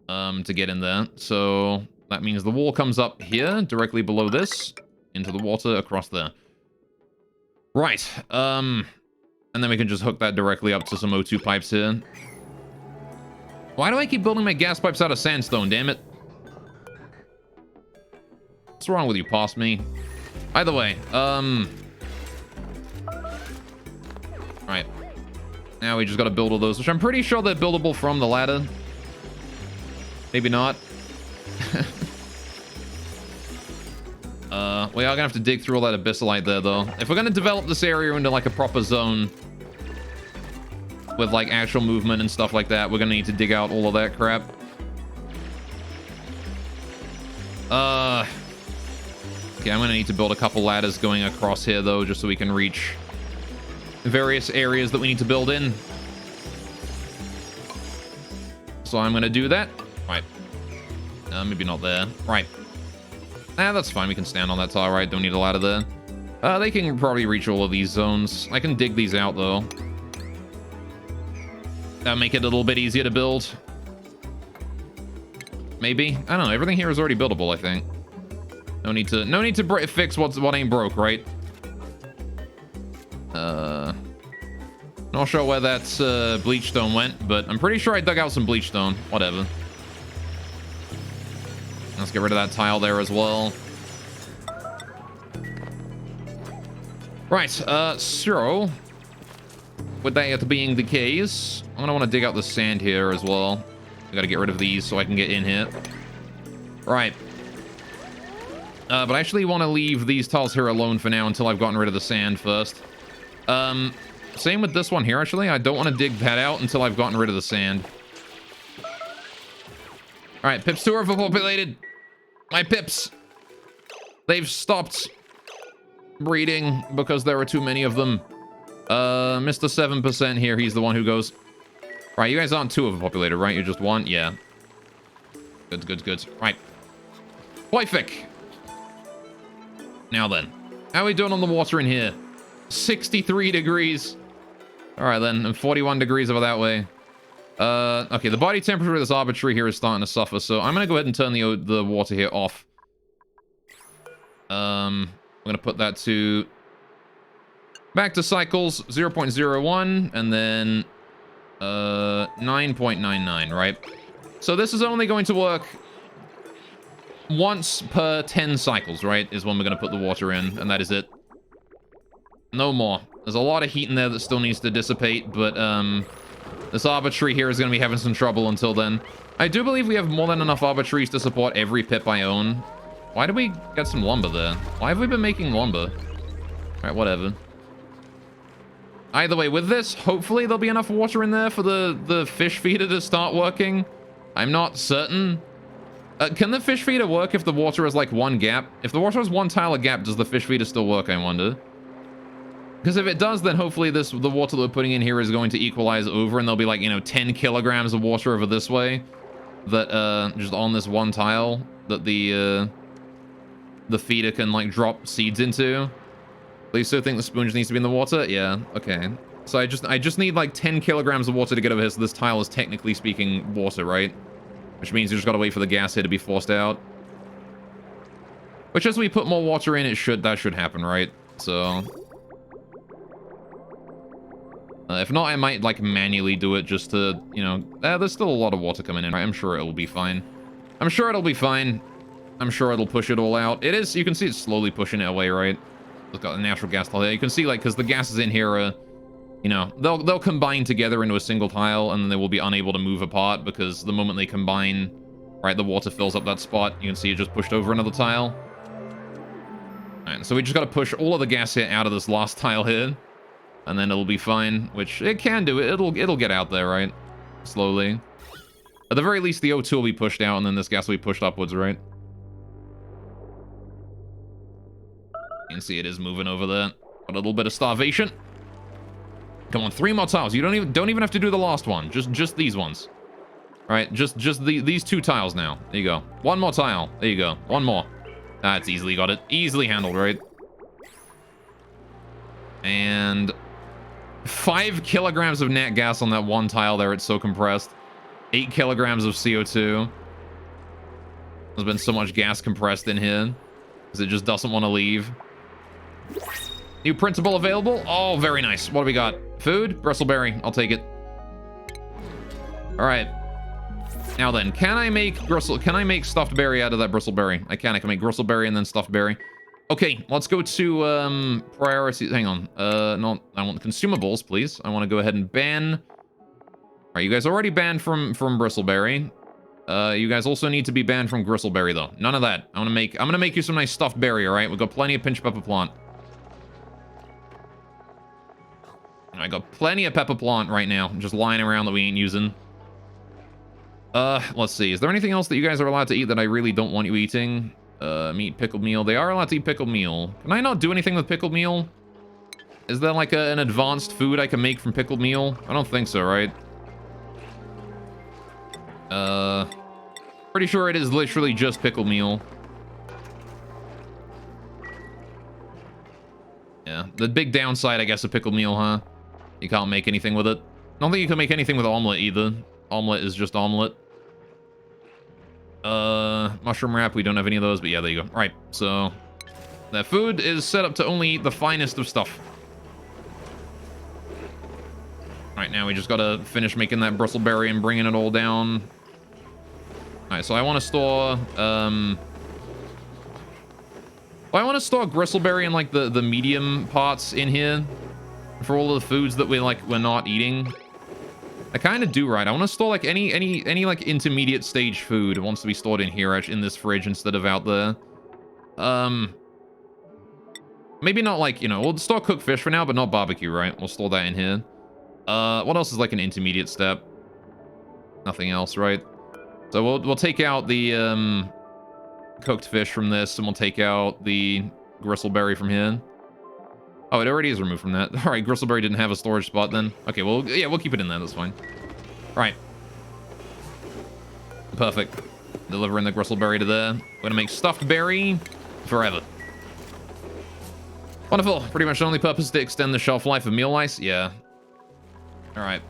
[SPEAKER 1] To get in there. So that means the wall comes up here, directly below this, into the water across there. Right. And then we can just hook that directly up to some O2 pipes here. Why do I keep building my gas pipes out of sandstone, damn it? What's wrong with you, past me? Either way, right. Now we just gotta build all those, which I'm pretty sure they're buildable from the ladder. Maybe not. We are gonna have to dig through all that abyssalite there, though. If we're gonna develop this area into, like, a proper zone with, like, actual movement and stuff like that, we're gonna need to dig out all of that crap. Okay, I'm gonna need to build a couple ladders going across here, though, just so we can reach various areas that we need to build in. So I'm gonna do that. Right. Maybe not there. Right. That's fine. We can stand on that tile, right? Don't need a ladder there. They can probably reach all of these zones. I can dig these out, though. That'll make it a little bit easier to build. Maybe. I don't know. Everything here is already buildable, I think. No need to fix what ain't broke, right? Not sure where that bleach stone went, but I'm pretty sure I dug out some bleach stone. Whatever. Let's get rid of that tile there as well. Right, so with that being the case, I'm gonna want to dig out the sand here as well. I gotta get rid of these so I can get in here. Right. But I actually want to leave these tiles here alone for now until I've gotten rid of the sand first. Same with this one here, actually. I don't want to dig that out until I've gotten rid of the sand. Alright, pips 2 are overpopulated. My pips. They've stopped breeding because there are too many of them. Mr. 7% here, he's the one who goes. Right, you guys aren't too overpopulated, right? You're just one? Yeah. Good. Right. Poific. Now then. How are we doing on the water in here? 63 degrees. Alright then, and 41 degrees over that way. Okay, the body temperature of this arbitrary here is starting to suffer, so I'm gonna go ahead and turn the water here off. I'm gonna put that to back to cycles 0.01 and then 9.99, right? So this is only going to work once per 10 cycles, right? Is when we're gonna put the water in, and that is it. No more. There's a lot of heat in there that still needs to dissipate, but this arbitrary here is going to be having some trouble until then. I do believe we have more than enough arbitraries to support every pip I own. Why did we get some lumber there? Why have we been making lumber? Alright, whatever. Either way, with this, hopefully there'll be enough water in there for the fish feeder to start working. I'm not certain. Can the fish feeder work if the water is like one gap? If the water is one tile a gap, does the fish feeder still work, I wonder? Because if it does, then hopefully the water that we're putting in here is going to equalize over, and there'll be like, 10 kilograms of water over this way that just on this one tile that the feeder can like drop seeds into. Do you still think the sponge needs to be in the water? Yeah, okay. So I just need like 10 kilograms of water to get over here, so this tile is technically speaking water, right? Which means you just gotta wait for the gas here to be forced out. Which as we put more water in, that should happen, right? So... if not, I might, like, manually do it just to, you know... there's still a lot of water coming in, right? I'm sure it'll be fine. I'm sure it'll be fine. I'm sure it'll push it all out. It is, you can see it's slowly pushing it away, right? It's got a natural gas tile there. You can see, like, because the gases in here are... You know, they'll combine together into a single tile, and then they will be unable to move apart, because the moment they combine, right, the water fills up that spot. You can see it just pushed over another tile. Alright, so we just gotta push all of the gas here out of this last tile here, and then it'll be fine, which it can do. It'll get out there, right? Slowly. At the very least, the O2 will be pushed out, and then this gas will be pushed upwards, right? You can see it is moving over there. Got a little bit of starvation. Come on, 3 more tiles. You don't even have to do the last one. Just these ones. All right, just these 2 tiles now. There you go. 1 more tile. There you go. 1 more. That's easily got it. Easily handled, right? And 5 kilograms of nat gas on that 1 tile there. It's so compressed. 8 kilograms of CO2. There's been so much gas compressed in here because it just doesn't want to leave. New printable available. Oh, very nice. What do we got? Food? Bristleberry. I'll take it. All right. Now then, can I make stuffed berry out of that bristleberry? I can make bristleberry and then stuffed berry. Okay, let's go to priority. Hang on. No, I want consumables, please. I want to go ahead and ban. All right, you guys already banned from bristleberry. You guys also need to be banned from gristleberry though. None of that. I'm gonna make you some nice stuffed berry. All right, we've got plenty of pinch pepper plant. I got plenty of pepper plant right now, just lying around that we ain't using. Let's see. Is there anything else that you guys are allowed to eat that I really don't want you eating? Meat, pickled meal. They are allowed to eat pickled meal. Can I not do anything with pickled meal? Is there like an advanced food I can make from pickled meal? I don't think so, right? Pretty sure it is literally just pickled meal. Yeah, the big downside, I guess, of pickled meal, huh? You can't make anything with it. I don't think you can make anything with omelet either. Omelet is just omelet. Mushroom wrap, we don't have any of those, but yeah, there you go. All right, so that food is set up to only eat the finest of stuff. All right, now we just gotta finish making that bristleberry and bringing it all down. All right, so I want to store, well, I want to store gristleberry in like the medium pots in here for all of the foods that we're not eating. I kind of do, right? I want to store like any like intermediate stage food wants to be stored in here, actually, in this fridge instead of out there. Maybe not like, you know, we'll store cooked fish for now, but not barbecue, right? We'll store that in here. What else is like an intermediate step? Nothing else, right? So we'll take out the cooked fish from this, and we'll take out the gristleberry from here. Oh, it already is removed from that. All right, gristleberry didn't have a storage spot then. Okay, well, yeah, we'll keep it in there. That's fine. All right. Perfect. Delivering the gristleberry to there. We're gonna make stuffed berry forever. Wonderful. Pretty much the only purpose to extend the shelf life of meal ice. Yeah. All right.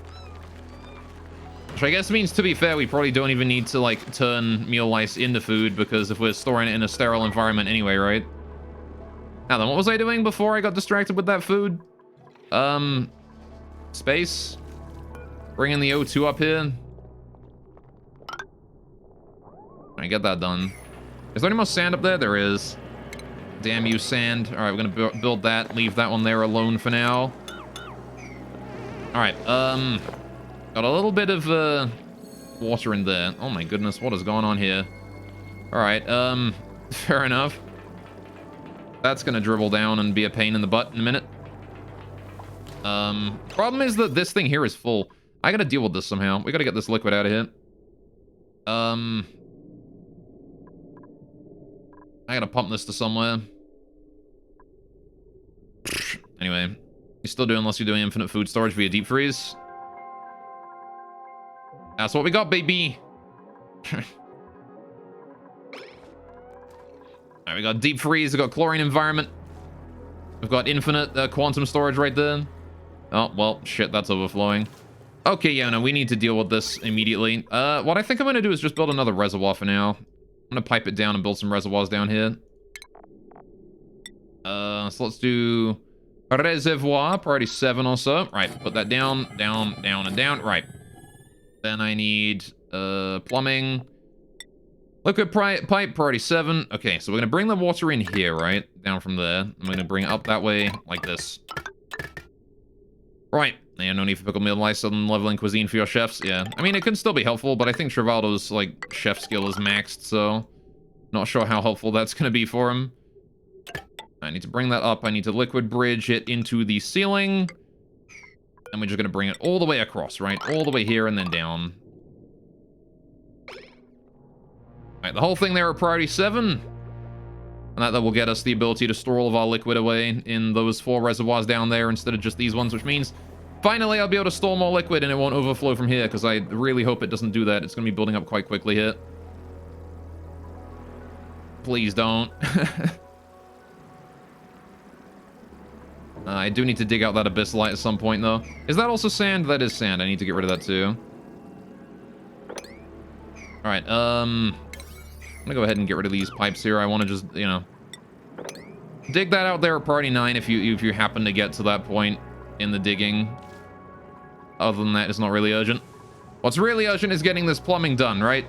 [SPEAKER 1] Which I guess means, to be fair, we probably don't even need to, like, turn meal ice into food, because if we're storing it in a sterile environment anyway, right? Now then, what was I doing before I got distracted with that food? Space. Bringing the O2 up here. I get that done. Is there any more sand up there? There is. Damn you, sand. All right, we're gonna build that. Leave that one there alone for now. All right, got a little bit of water in there. Oh my goodness, what is going on here? All right, fair enough. That's gonna dribble down and be a pain in the butt in a minute. Problem is that this thing here is full. I gotta deal with this somehow. We gotta get this liquid out of here. I gotta pump this to somewhere. Anyway, you still do unless you're doing infinite food storage via deep freeze. That's what we got, baby. Alright, we got deep freeze, we got chlorine environment. We've got infinite quantum storage right there. Oh, well, shit, that's overflowing. Okay, yeah, no, we need to deal with this immediately. What I think I'm going to do is just build another reservoir for now. I'm going to pipe it down and build some reservoirs down here. So let's do a reservoir, priority 7 or so. Right, put that down, down, down, and down. Right. Then I need plumbing. Liquid pipe, priority 7. Okay, so we're going to bring the water in here, right? Down from there. I'm going to bring it up that way, like this. Right. Yeah, no need for pickled meal lice and leveling cuisine for your chefs. Yeah, I mean, it can still be helpful, but I think Trivaldo's, like, chef skill is maxed, so... Not sure how helpful that's going to be for him. I need to bring that up. I need to liquid bridge it into the ceiling. And we're just going to bring it all the way across, right? All the way here and then down. Right, the whole thing there at priority 7. And that will get us the ability to store all of our liquid away in those 4 reservoirs down there instead of just these ones, which means finally I'll be able to store more liquid and it won't overflow from here, because I really hope it doesn't do that. It's going to be building up quite quickly here. Please don't. I do need to dig out that abyssalite at some point, though. Is that also sand? That is sand. I need to get rid of that, too. Alright, I'm gonna go ahead and get rid of these pipes here. I want to just, you know, dig that out there at priority 9 if you happen to get to that point in the digging. Other than that, it's not really urgent. What's really urgent is getting this plumbing done, right?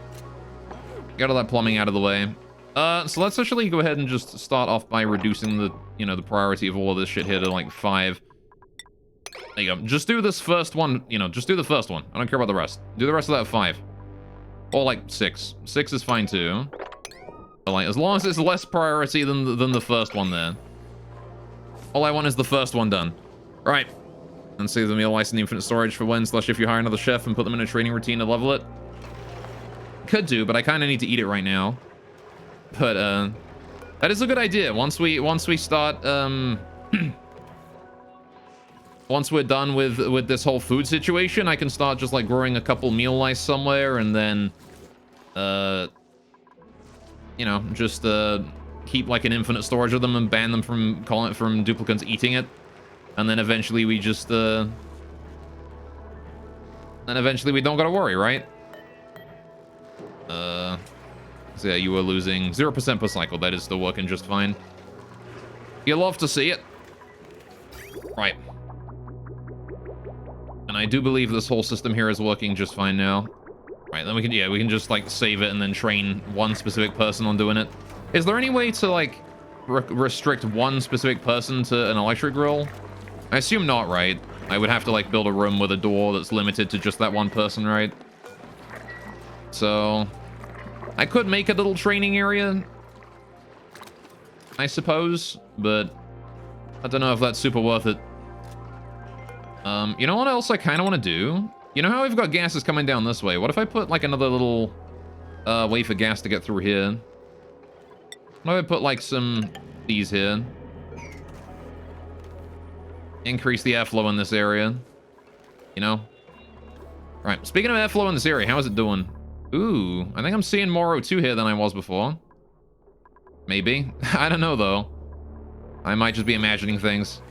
[SPEAKER 1] Get all that plumbing out of the way. So let's actually go ahead and just start off by reducing the, you know, the priority of all of this shit here to, like, 5. There you go. Just do this first one, you know, just do the first one. I don't care about the rest. Do the rest of that at 5. Or, like, 6. 6 is fine, too. But, like, as long as it's less priority than the first one there. All I want is the first one done. Right. And save the meal lice and the infinite storage for when / if you hire another chef and put them in a training routine to level it. Could do, but I kind of need to eat it right now. But, that is a good idea. Once we start, once we're done with this whole food situation, I can start just, like, growing a couple meal lice somewhere, and then, you know, just, keep, like, an infinite storage of them and ban them from duplicants eating it. And then eventually we just, then eventually we don't gotta worry, right? So yeah, you were losing 0% per cycle. That is still working just fine. You love to see it. Right. And I do believe this whole system here is working just fine now. Right, then we can just, like, save it and then train one specific person on doing it. Is there any way to, like, restrict one specific person to an electric grill? I assume not, right? I would have to, like, build a room with a door that's limited to just that one person, right? So I could make a little training area, I suppose, but I don't know if that's super worth it. You know what else I kind of want to do? You know how we've got gases coming down this way? What if I put, like, another little way for gas to get through here? What if I put, like, some these here? Increase the airflow in this area. You know? Right, speaking of airflow in this area, how is it doing? Ooh, I think I'm seeing more O2 here than I was before. Maybe. I don't know, though. I might just be imagining things.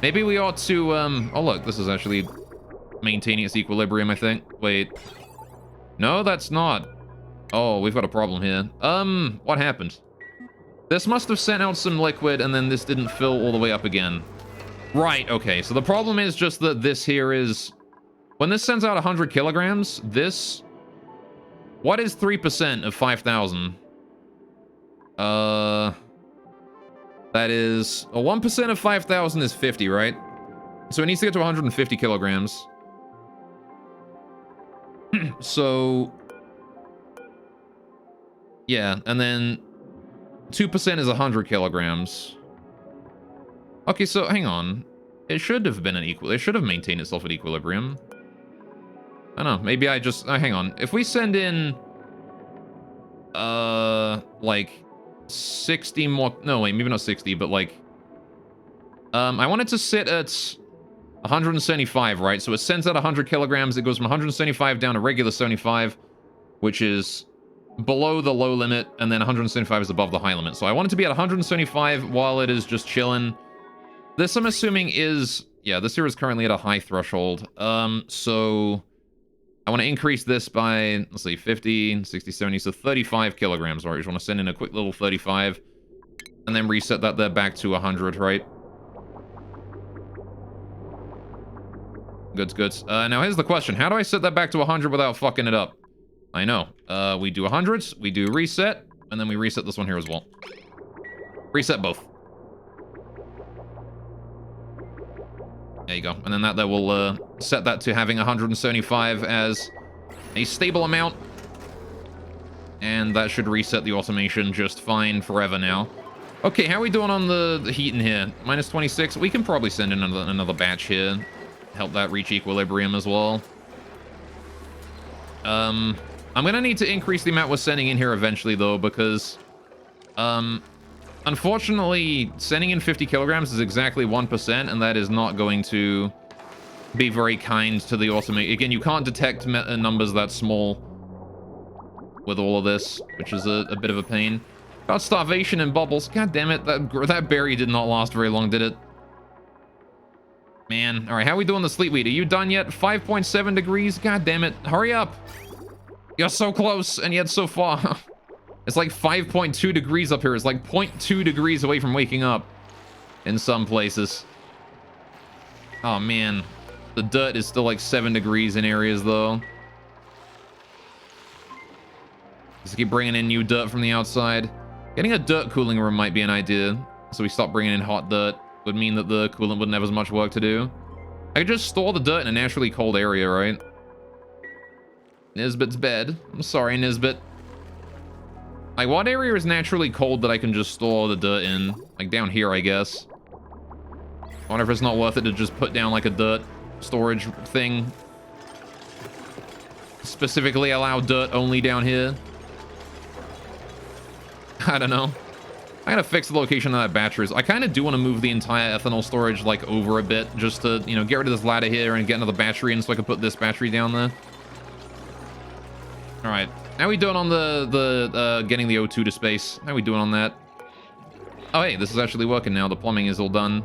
[SPEAKER 1] Maybe we ought to, oh, look, this is actually maintaining its equilibrium, I think. Wait. No, that's not. Oh, we've got a problem here. What happened? This must have sent out some liquid, and then this didn't fill all the way up again. Right, okay, so the problem is just that this here is... When this sends out 100 kilograms, this... What is 3% of 5,000? That is... 1% of 5,000 is 50, right? So it needs to get to 150 kilograms. So... Yeah, and then... 2% is 100 kilograms. Okay, so hang on. It should have been an equal... It should have maintained itself at equilibrium. I don't know. Maybe I just... hang on. If we send in... like... 60 more... No, wait. Maybe not 60, but like... I want it to sit at 175, right? So it sends out 100 kilograms. It goes from 175 down to regular 75, which is below the low limit, and then 175 is above the high limit. So I want it to be at 175 while it is just chilling. This, I'm assuming, is... Yeah, this here is currently at a high threshold. So I want to increase this by, let's see, 50, 60, 70, so 35 kilograms. All right, just want to send in a quick little 35, and then reset that there back to 100, right? Goods, goods. Now here's the question. How do I set that back to 100 without fucking it up? I know. We do 100s, we do reset, and then we reset this one here as well. Reset both. There you go. And then that will set that to having 175 as a stable amount. And that should reset the automation just fine forever now. Okay, how are we doing on the heat in here? Minus 26. We can probably send in another batch here. Help that reach equilibrium as well. I'm going to need to increase the amount we're sending in here eventually, though, because... unfortunately, sending in 50 kilograms is exactly 1%, and that is not going to be very kind to the automation. Again, you can't detect numbers that small with all of this, which is a bit of a pain. About starvation and bubbles. God damn it, that berry did not last very long, did it? Man. All right, how are we doing the sleep weed? Are you done yet? 5.7 degrees? God damn it. Hurry up. You're so close, and yet so far. It's like 5.2 degrees up here. It's like 0.2 degrees away from waking up in some places. Oh, man. The dirt is still like 7 degrees in areas, though. Just keep bringing in new dirt from the outside. Getting a dirt cooling room might be an idea. So we stop bringing in hot dirt. Would mean that the coolant wouldn't have as much work to do. I could just store the dirt in a naturally cold area, right? Nisbet's bed. I'm sorry, Nisbet. Like, what area is naturally cold that I can just store the dirt in? Like, down here, I guess. I wonder if it's not worth it to just put down, like, a dirt storage thing. Specifically allow dirt only down here. I don't know. I gotta fix the location of that batteries. I kind of do want to move the entire ethanol storage, like, over a bit. Just to, you know, get rid of this ladder here and get another battery in so I can put this battery down there. Alright. How are we doing on the getting the O2 to space? How are we doing on that? Oh, hey, this is actually working now. The plumbing is all done.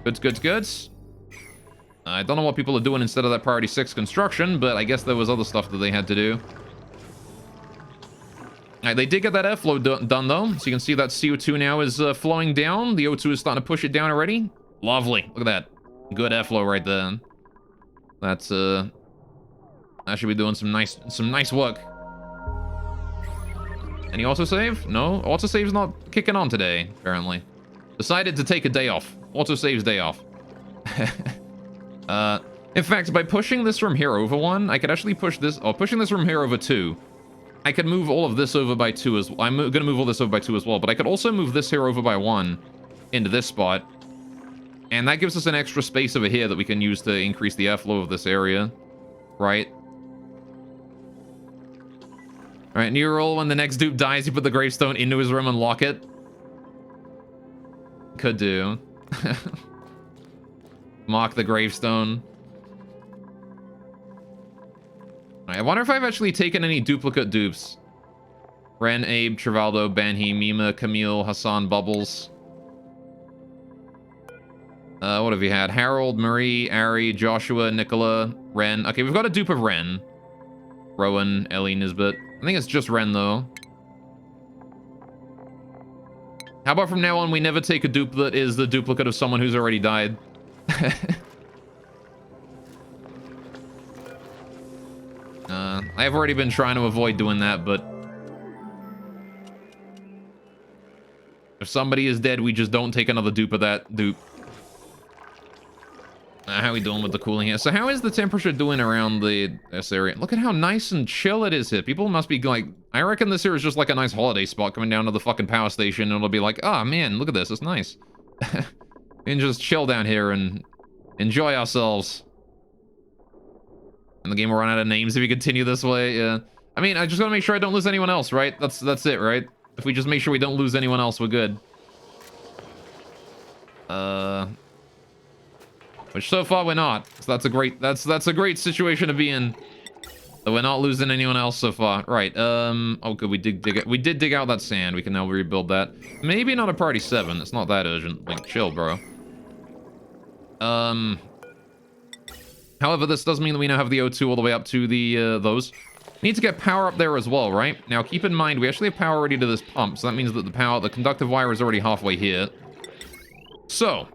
[SPEAKER 1] Goods, goods, goods. I don't know what people are doing instead of that priority 6 construction, but I guess there was other stuff that they had to do. Alright, they did get that airflow done, though. So you can see that CO2 now is flowing down. The O2 is starting to push it down already. Lovely. Look at that. Good airflow right there. That's, that should be doing some nice work. Any autosave? No, autosave's not kicking on today, apparently. Decided to take a day off. Autosave's day off. In fact, by pushing this from here over 1, I could actually push this, or pushing this from here over 2, I could move all of this over by 2 as well. I'm gonna move all this over by 2 as well, but I could also move this here over by 1 into this spot. And that gives us an extra space over here that we can use to increase the airflow of this area, right? Alright, new rule, when the next dupe dies, you put the gravestone into his room and lock it. Could do. Mark the gravestone. I wonder if I've actually taken any duplicate dupes. Ren, Abe, Trivaldo, Banhi, Mima, Camille, Hassan, Bubbles. What have you had? Harold, Marie, Ari, Joshua, Nicola, Ren. Okay, we've got a dupe of Ren. Rowan, Ellie, Nisbet. I think it's just Ren, though. How about from now on, we never take a dupe that is the duplicate of someone who's already died? I've already been trying to avoid doing that, but... if somebody is dead, we just don't take another dupe of that dupe. How are we doing with the cooling here? So how is the temperature doing around this area? Look at how nice and chill it is here. People must be like... I reckon this here is just like a nice holiday spot coming down to the fucking power station, and it'll be like, oh man, look at this, it's nice. And just chill down here and enjoy ourselves. And the game will run out of names if you continue this way, yeah. I mean, I just gotta make sure I don't lose anyone else, right? That's it, right? If we just make sure we don't lose anyone else, we're good. Which so far we're not. So that's a great situation to be in. So we're not losing anyone else so far. Right, oh good, we did dig out that sand. We can now rebuild that. Maybe not a priority 7. It's not that urgent. Like, chill, bro. However, this does mean that we now have the O2 all the way up to the, those. We need to get power up there as well, right? Now, keep in mind, we actually have power already to this pump, so that means that the conductive wire is already halfway here. So,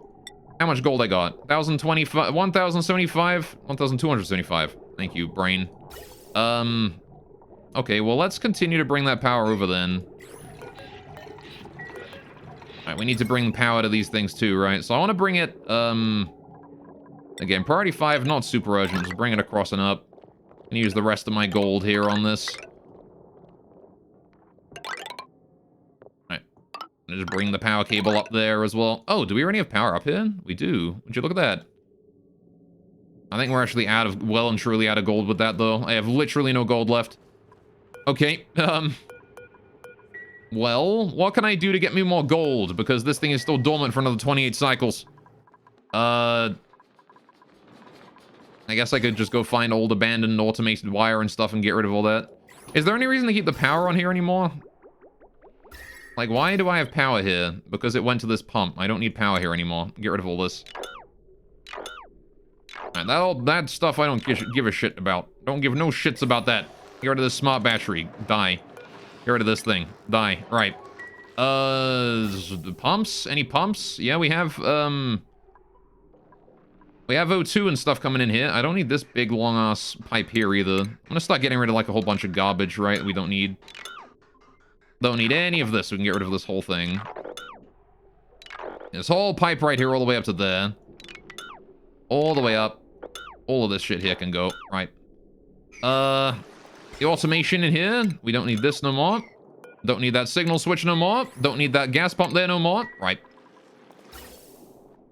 [SPEAKER 1] how much gold I got? 1,025, 1,075, 1,275. Thank you, brain. Okay, well, let's continue to bring that power over then. Alright, we need to bring power to these things too, right? So I want to bring it, again, priority 5, not super urgent, just bring it across and up. Can use the rest of my gold here on this. Alright. Just bring the power cable up there as well. Oh, do we already have power up here? We do. Would you look at that? I think we're actually well and truly out of gold with that, though. I have literally no gold left. Okay, well, what can I do to get me more gold? Because this thing is still dormant for another 28 cycles. I guess I could just go find old abandoned automated wire and stuff and get rid of all that. Is there any reason to keep the power on here anymore? Like, why do I have power here? Because it went to this pump. I don't need power here anymore. Get rid of all this. Alright, that stuff I don't give a shit about. Don't give no shits about that. Get rid of this smart battery. Die. Get rid of this thing. Die. Right. The pumps? Any pumps? Yeah, we have O2 and stuff coming in here. I don't need this big, long-ass pipe here, either. I'm gonna start getting rid of, like, a whole bunch of garbage, right, that we don't need. Don't need any of this. We can get rid of this whole thing. This whole pipe right here all the way up to there. All the way up. All of this shit here can go. Right. The automation in here. We don't need this no more. Don't need that signal switch no more. Don't need that gas pump there no more. Right.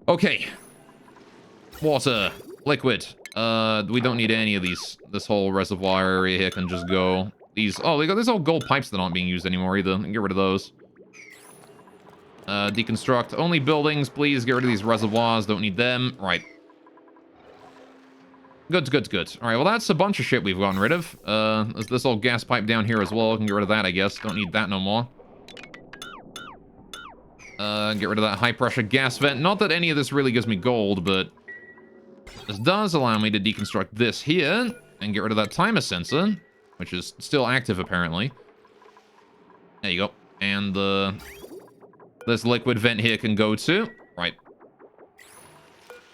[SPEAKER 1] Okay. Water. Liquid. We don't need any of these. This whole reservoir area here can just go. There's all gold pipes that aren't being used anymore either. Get rid of those. Deconstruct. Only buildings, please. Get rid of these reservoirs. Don't need them. Right. Good. Alright, well that's a bunch of shit we've gotten rid of. There's this old gas pipe down here as well. Can get rid of that, I guess. Don't need that no more. Get rid of that high-pressure gas vent. Not that any of this really gives me gold, but this does allow me to deconstruct this here and get rid of that timer sensor, which is still active, apparently. There you go. And this liquid vent here can go too. Right.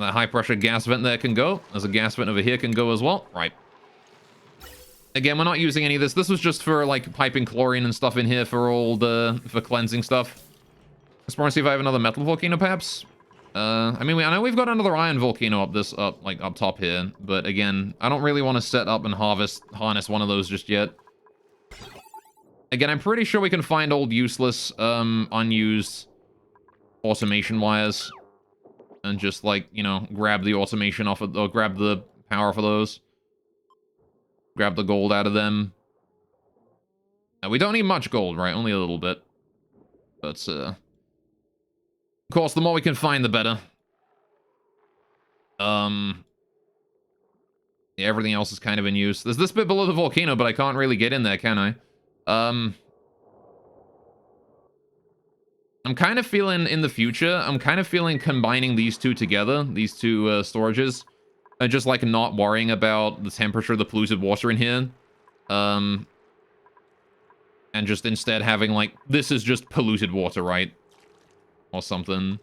[SPEAKER 1] That high-pressure gas vent there can go. There's a gas vent over here can go as well. Right. Again, we're not using any of this. This was just for, like, piping chlorine and stuff in here for all the... for cleansing stuff. Let's probably see if I have another metal volcano, perhaps. I know we've got another iron volcano up top here. But, again, I don't really want to set up and harness one of those just yet. Again, I'm pretty sure we can find old useless, unused automation wires. And just, like, you know, grab the automation off of... or grab the power for those. Grab the gold out of them. Now, we don't need much gold, right? Only a little bit. But, of course, the more we can find, the better. Yeah, everything else is kind of in use. There's this bit below the volcano, but I can't really get in there, can I? I'm kind of feeling, in the future, combining these two together, these two storages, and just, like, not worrying about the temperature of the polluted water in here. And just instead having, like, this is just polluted water, right? Or something.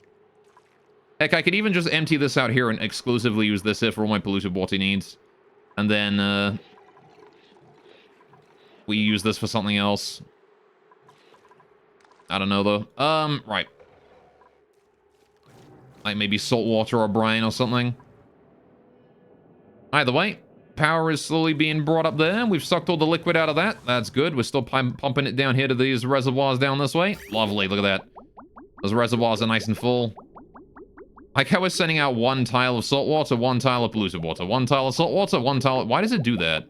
[SPEAKER 1] Heck, I could even just empty this out here and exclusively use this here for all my polluted water needs. And then, we use this for something else. I don't know, though. Right. Like maybe salt water or brine or something. Either way, power is slowly being brought up there. We've sucked all the liquid out of that. That's good. We're still pumping it down here to these reservoirs down this way. Lovely, look at that. Those reservoirs are nice and full. Like how we're sending out one tile of salt water, one tile of polluted water, one tile of salt water, one tile... Why does it do that?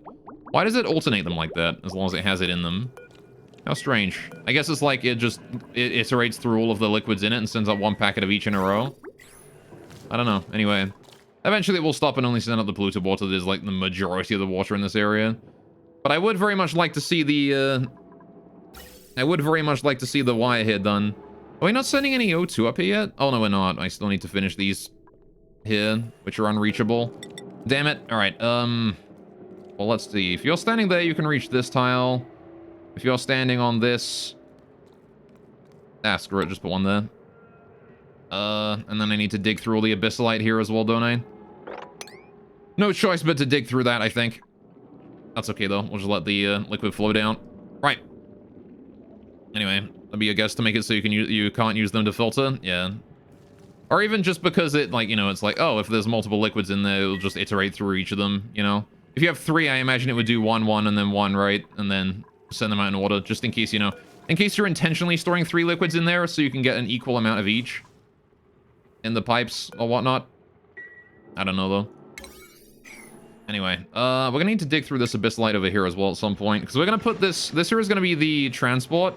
[SPEAKER 1] Why does it alternate them like that, as long as it has it in them? How strange. I guess it's like it iterates through all of the liquids in it and sends out one packet of each in a row. I don't know. Anyway, eventually it will stop and only send out the polluted water that is like the majority of the water in this area. But I would very much like to see the, I would very much like to see the wire here done. Are we not sending any O2 up here yet? Oh, no, we're not. I still need to finish these here, which are unreachable. Damn it. All right, well, let's see. If you're standing there, you can reach this tile. If you're standing on this... Ah, screw it. Just put one there. And then I need to dig through all the abyssalite here as well, don't I? No choice but to dig through that, I think. That's okay, though. We'll just let the liquid flow down. Right. Anyway, that'll be a guess to make it so you can't use them to filter. Yeah. Or even just because it, like, you know, it's like, oh, if there's multiple liquids in there, it'll just iterate through each of them, you know? If you have 3, I imagine it would do 1, 1, and then 1, right? And then send them out in order, just in case, you know, in case you're intentionally storing 3 liquids in there so you can get an equal amount of each in the pipes or whatnot. I don't know, though. Anyway, we're gonna need to dig through this abyssalite over here as well at some point, because we're gonna put this here is gonna be the transport,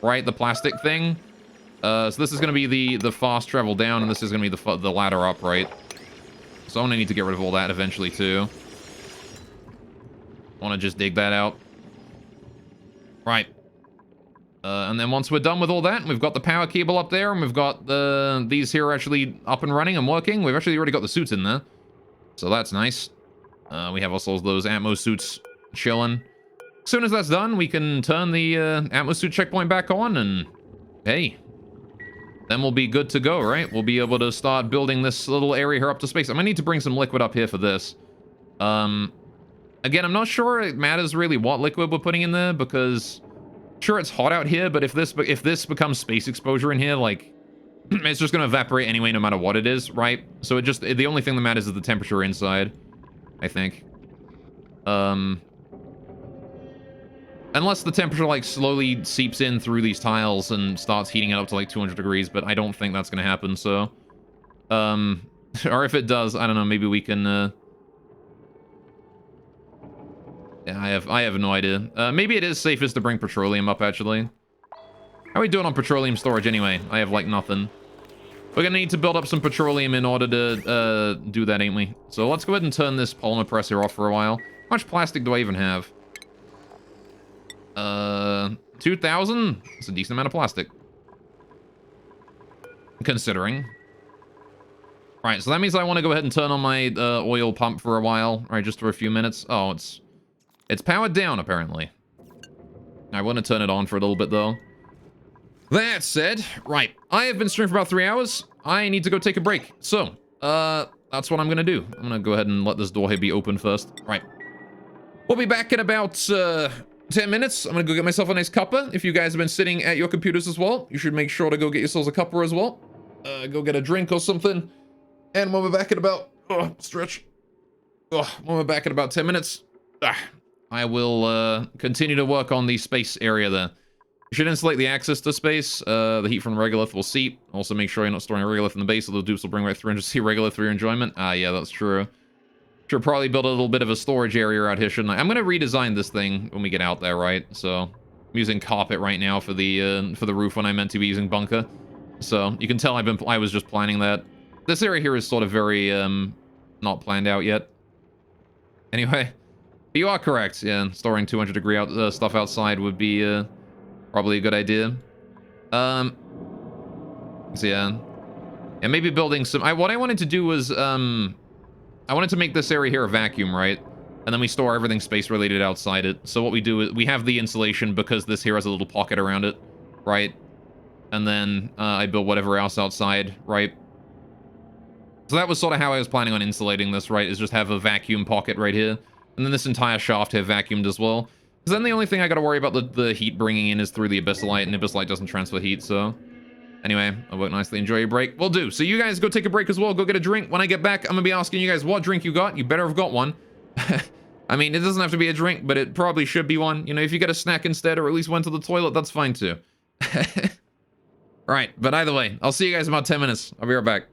[SPEAKER 1] right? The plastic thing. So this is gonna be the fast travel down, and this is gonna be the ladder up, right? So I'm gonna need to get rid of all that eventually, too. I want to just dig that out. Right. And then once we're done with all that, we've got the power cable up there, and we've got these here actually up and running and working. We've actually already got the suits in there. So that's nice. We have also those Atmo suits chilling. As soon as that's done, we can turn the Atmo suit checkpoint back on, and hey, then we'll be good to go, right? We'll be able to start building this little area here up to space. I'm gonna need to bring some liquid up here for this. Again, I'm not sure it matters really what liquid we're putting in there, because sure, it's hot out here, but if this becomes space exposure in here, like, it's just gonna evaporate anyway, no matter what it is, right? So the only thing that matters is the temperature inside, I think. Unless the temperature, like, slowly seeps in through these tiles and starts heating it up to, like, 200 degrees, but I don't think that's gonna happen, so... or if it does, I don't know, maybe we can, Yeah, I have no idea. Maybe it is safest to bring petroleum up, actually. How are we doing on petroleum storage, anyway? I have, like, nothing. We're gonna need to build up some petroleum in order to, do that, ain't we? So let's go ahead and turn this polymer press here off for a while. How much plastic do I even have? 2,000? That's a decent amount of plastic. Considering. Alright, so that means I want to go ahead and turn on my, oil pump for a while. Alright, just for a few minutes. Oh, it's powered down, apparently. I want to turn it on for a little bit, though. That said, right, I have been streaming for about 3 hours. I need to go take a break. So, that's what I'm going to do. I'm going to go ahead and let this door here be open first. Right. We'll be back in about, 10 minutes. I'm going to go get myself a nice cuppa. If you guys have been sitting at your computers as well, you should make sure to go get yourselves a cuppa as well. Go get a drink or something. And when we're back in about... Oh, stretch. Oh, when we're back in about 10 minutes... I will continue to work on the space area there. You should insulate the access to space. The heat from the regolith will seep. Also make sure you're not storing a regolith in the base, or the dupes will bring back 300C regolith for your enjoyment. Ah, yeah, that's true. Should probably build a little bit of a storage area out here, shouldn't I? I'm going to redesign this thing when we get out there, right? So I'm using carpet right now for the roof when I meant to be using bunker. So you can tell I was just planning that. This area here is sort of very not planned out yet. Anyway. You are correct, yeah. Storing 200 degree stuff outside would be probably a good idea. So yeah. And maybe building some... what I wanted to do was, I wanted to make this area here a vacuum, right? And then we store everything space-related outside it. So what we do is, we have the insulation because this here has a little pocket around it, right? And then I build whatever else outside, right? So that was sort of how I was planning on insulating this, right? Is just have a vacuum pocket right here. And then this entire shaft here vacuumed as well. Because then the only thing I gotta worry about the heat bringing in is through the abyssalite, and abyssalite doesn't transfer heat, so... Anyway, I work nicely. Enjoy your break. Will do. So you guys go take a break as well. Go get a drink. When I get back, I'm gonna be asking you guys what drink you got. You better have got one. I mean, it doesn't have to be a drink, but it probably should be one. You know, if you get a snack instead, or at least went to the toilet, that's fine too. Alright, but either way, I'll see you guys in about 10 minutes. I'll be right back.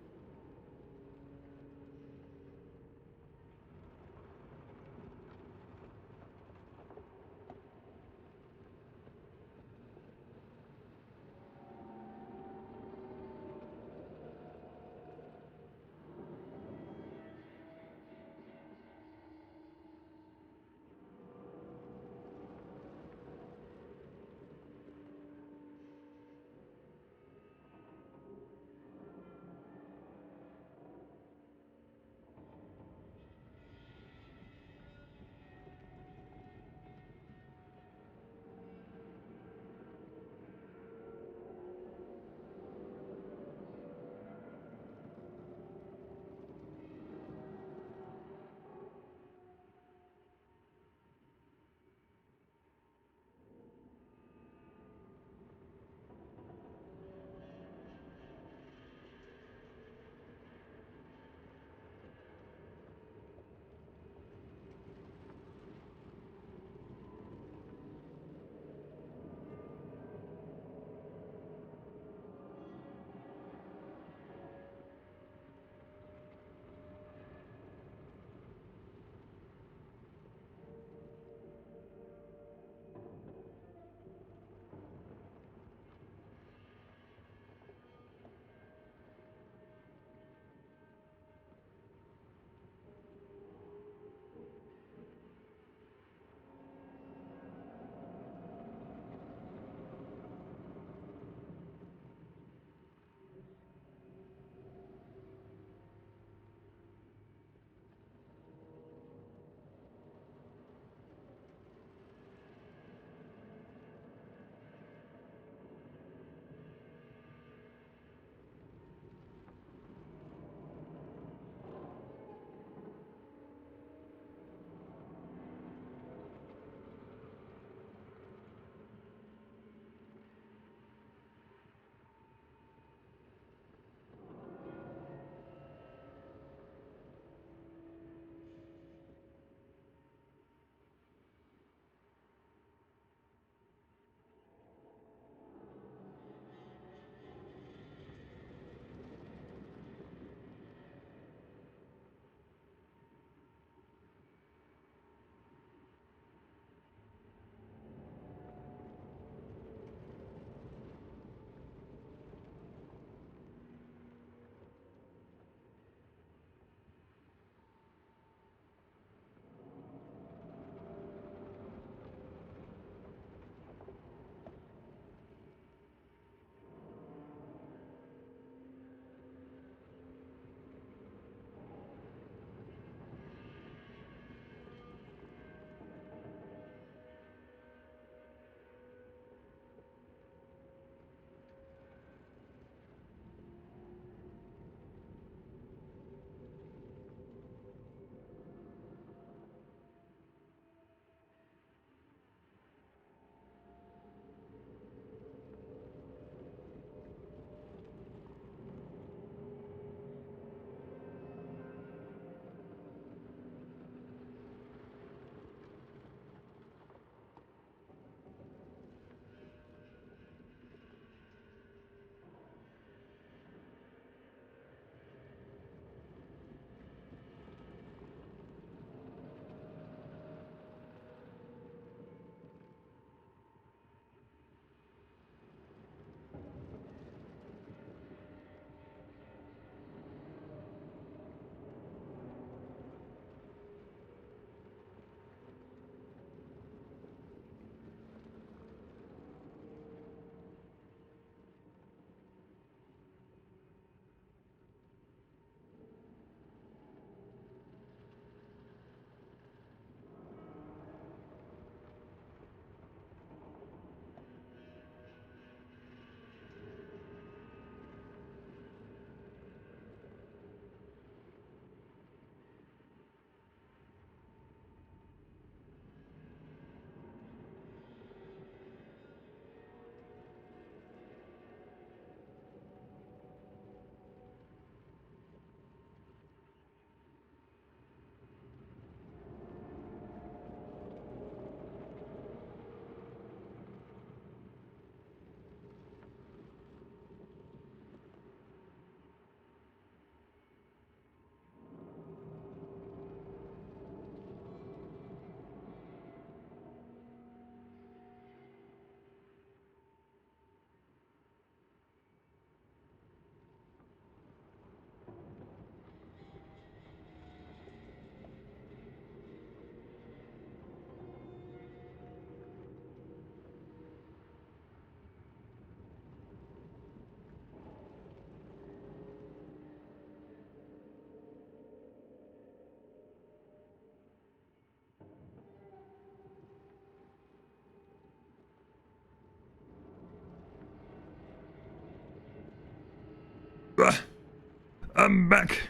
[SPEAKER 1] I'm back.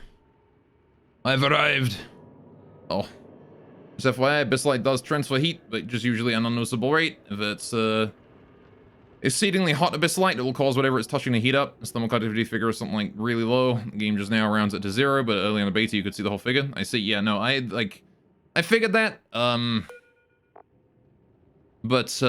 [SPEAKER 1] I've arrived. Oh. Just FYI, Abyssite does transfer heat, but just usually an unnoticeable rate. If it's exceedingly hot Abyssite, it will cause whatever it's touching to heat up. Its thermal conductivity figure is something like really low. The game just now rounds it to 0, but early on the beta you could see the whole figure. I see, yeah, no, I figured that. But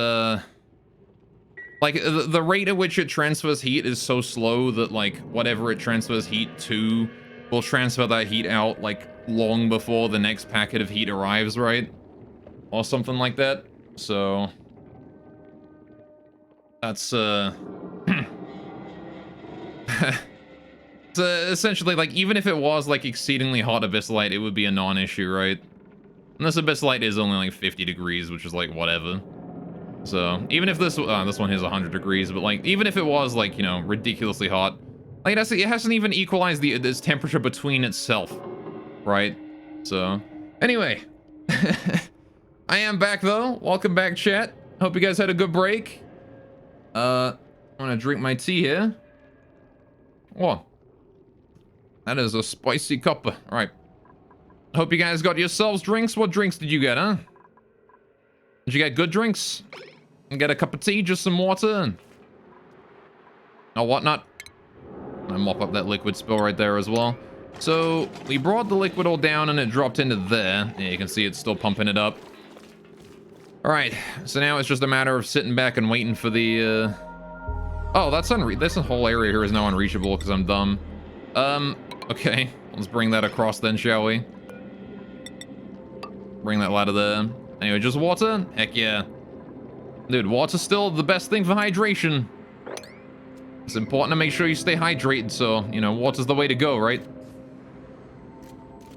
[SPEAKER 1] like the rate at which it transfers heat is so slow that like whatever it transfers heat to will transfer that heat out like long before the next packet of heat arrives, right? Or something like that. So that's so essentially, like, even if it was like exceedingly hot Abyssite, it would be a non-issue, right? And this Abyssite is only like 50 degrees, which is like whatever. So even if this one is 100 degrees, but like even if it was like, you know, ridiculously hot, like it hasn't even equalized this temperature between itself, right? So anyway, I am back though. Welcome back, chat. Hope you guys had a good break. I'm gonna drink my tea here. Whoa, that is a spicy cuppa. All right. Hope you guys got yourselves drinks. What drinks did you get, huh? Did you get good drinks? And get a cup of tea, just some water, and whatnot. I mop up that liquid spill right there as well. So we brought the liquid all down and it dropped into there. Yeah, you can see it's still pumping it up. All right, so now it's just a matter of sitting back and waiting for the. Oh, this whole area here is now unreachable because I'm dumb. Okay, let's bring that across then, shall we? Bring that ladder there. Anyway, just water? Heck yeah. Dude, water's still the best thing for hydration. It's important to make sure you stay hydrated, so, you know, water's the way to go, right?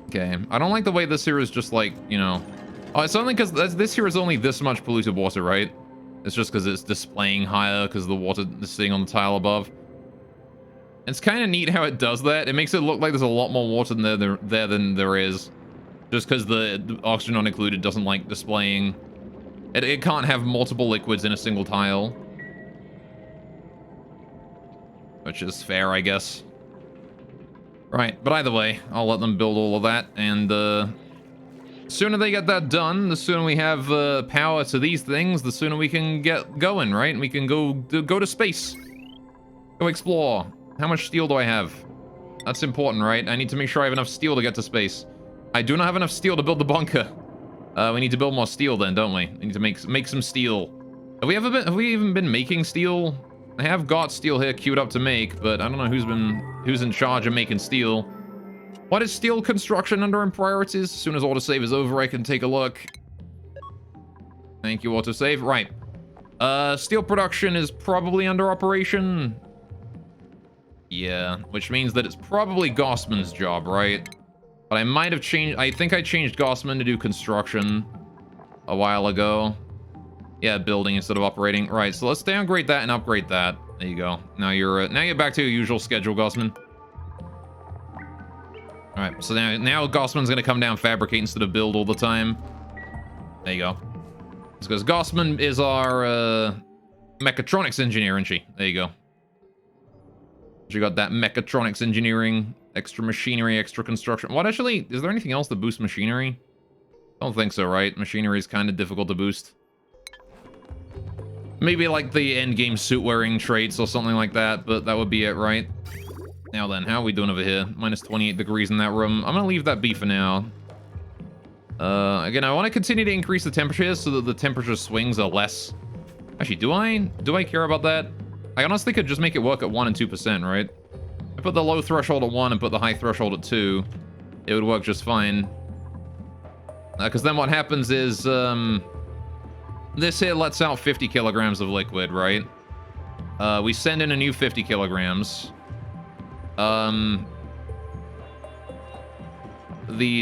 [SPEAKER 1] Okay, I don't like the way this here is just like, you know... Oh, it's only because this here is only this much polluted water, right? It's just because it's displaying higher because the water is sitting on the tile above. It's kind of neat how it does that. It makes it look like there's a lot more water there than there is. Just because the oxygen not included doesn't like displaying. It can't have multiple liquids in a single tile. Which is fair, I guess. Right, but either way, I'll let them build all of that. And the sooner they get that done, the sooner we have power to these things, the sooner we can get going, right? And we can go to space. Go explore. How much steel do I have? That's important, right? I need to make sure I have enough steel to get to space. I do not have enough steel to build the bunker. We need to build more steel then, don't we? We need to make some steel. Have we even been making steel? I have got steel here queued up to make, but I don't know who's in charge of making steel. What is steel construction under in priorities? As soon as autosave is over, I can take a look. Thank you, autosave. Right. Steel production is probably under operation. Yeah, which means that it's probably Gossman's job, right? But I might have changed... I think I changed Gossman to do construction a while ago. Yeah, building instead of operating. Right, so let's downgrade that and upgrade that. There you go. Now you're back to your usual schedule, Gossman. Alright, so now Gossman's going to come down, fabricate instead of build all the time. There you go. It's because Gossman is our mechatronics engineer, isn't she? There you go. You got that mechatronics engineering... Extra machinery, extra construction. What actually, is there anything else that boosts machinery? I don't think so, right? Machinery is kind of difficult to boost. Maybe like the endgame suit wearing traits or something like that, but that would be it, right? Now then, how are we doing over here? Minus 28 degrees in that room. I'm gonna leave that be for now. Again, I want to continue to increase the temperatures so that the temperature swings are less. Actually, do I care about that? I honestly could just make it work at 1 and 2%, right? I put the low threshold at 1 and put the high threshold at 2. It would work just fine. Because then what happens is, this here lets out 50 kilograms of liquid, right? We send in a new 50 kilograms. The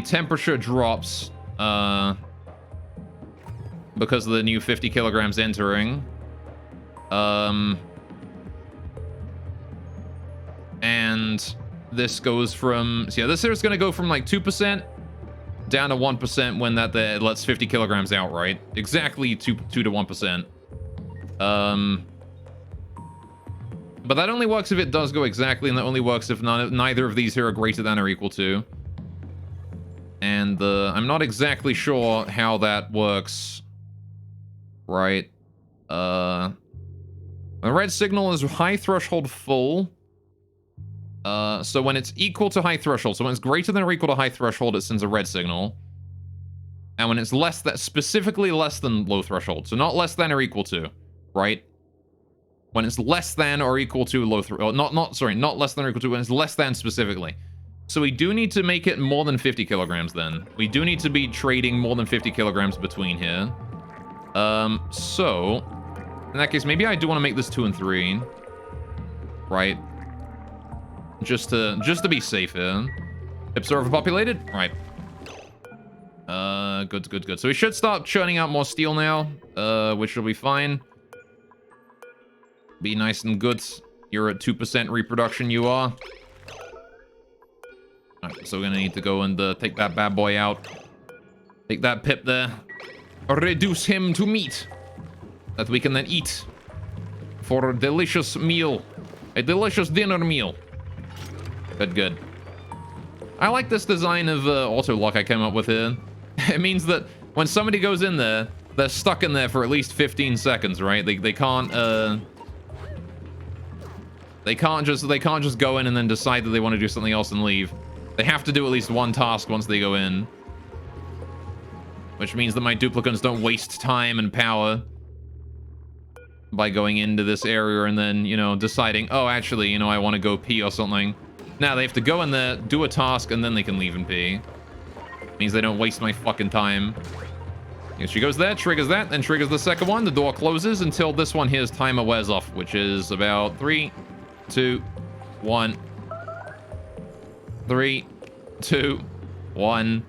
[SPEAKER 1] temperature drops, because of the new 50 kilograms entering. And this goes from... So yeah, this here is going to go from like 2% down to 1% when that lets 50 kilograms out, right? Exactly 2 to 1%. But that only works if it does go exactly, and that only works if neither of these here are greater than or equal to. And I'm not exactly sure how that works. Right. The red signal is high threshold full. So when it's equal to high threshold, so when it's greater than or equal to high threshold, it sends a red signal. And when it's less than, specifically less than low threshold, so not less than or equal to, right? When it's less than or equal to low threshold, not less than or equal to, when it's less than specifically. So we do need to make it more than 50 kilograms then. We do need to be trading more than 50 kilograms between here. So in that case, maybe I do want to make this 2 and 3, right? Just to be safe here. Hips are overpopulated, right? Good. So we should start churning out more steel now, which will be fine. Be nice and good. You're at 2% reproduction, you are. Alright, so we're gonna need to go and take that bad boy out. Take that pip there. Reduce him to meat that we can then eat for a delicious meal. A delicious dinner meal. Good. I like this design of auto lock I came up with here. It means that when somebody goes in there, they're stuck in there for at least 15 seconds, right? They can't just go in and then decide that they want to do something else and leave. They have to do at least one task once they go in. Which means that my duplicants don't waste time and power by going into this area and then, you know, deciding, oh, actually, you know, I want to go pee or something. Now they have to go in there, do a task, and then they can leave and pee. Means they don't waste my fucking time. Here she goes there, triggers that, then triggers the second one. The door closes until this one here's timer wears off, which is about 3, 2, 1. 3, 2, 1.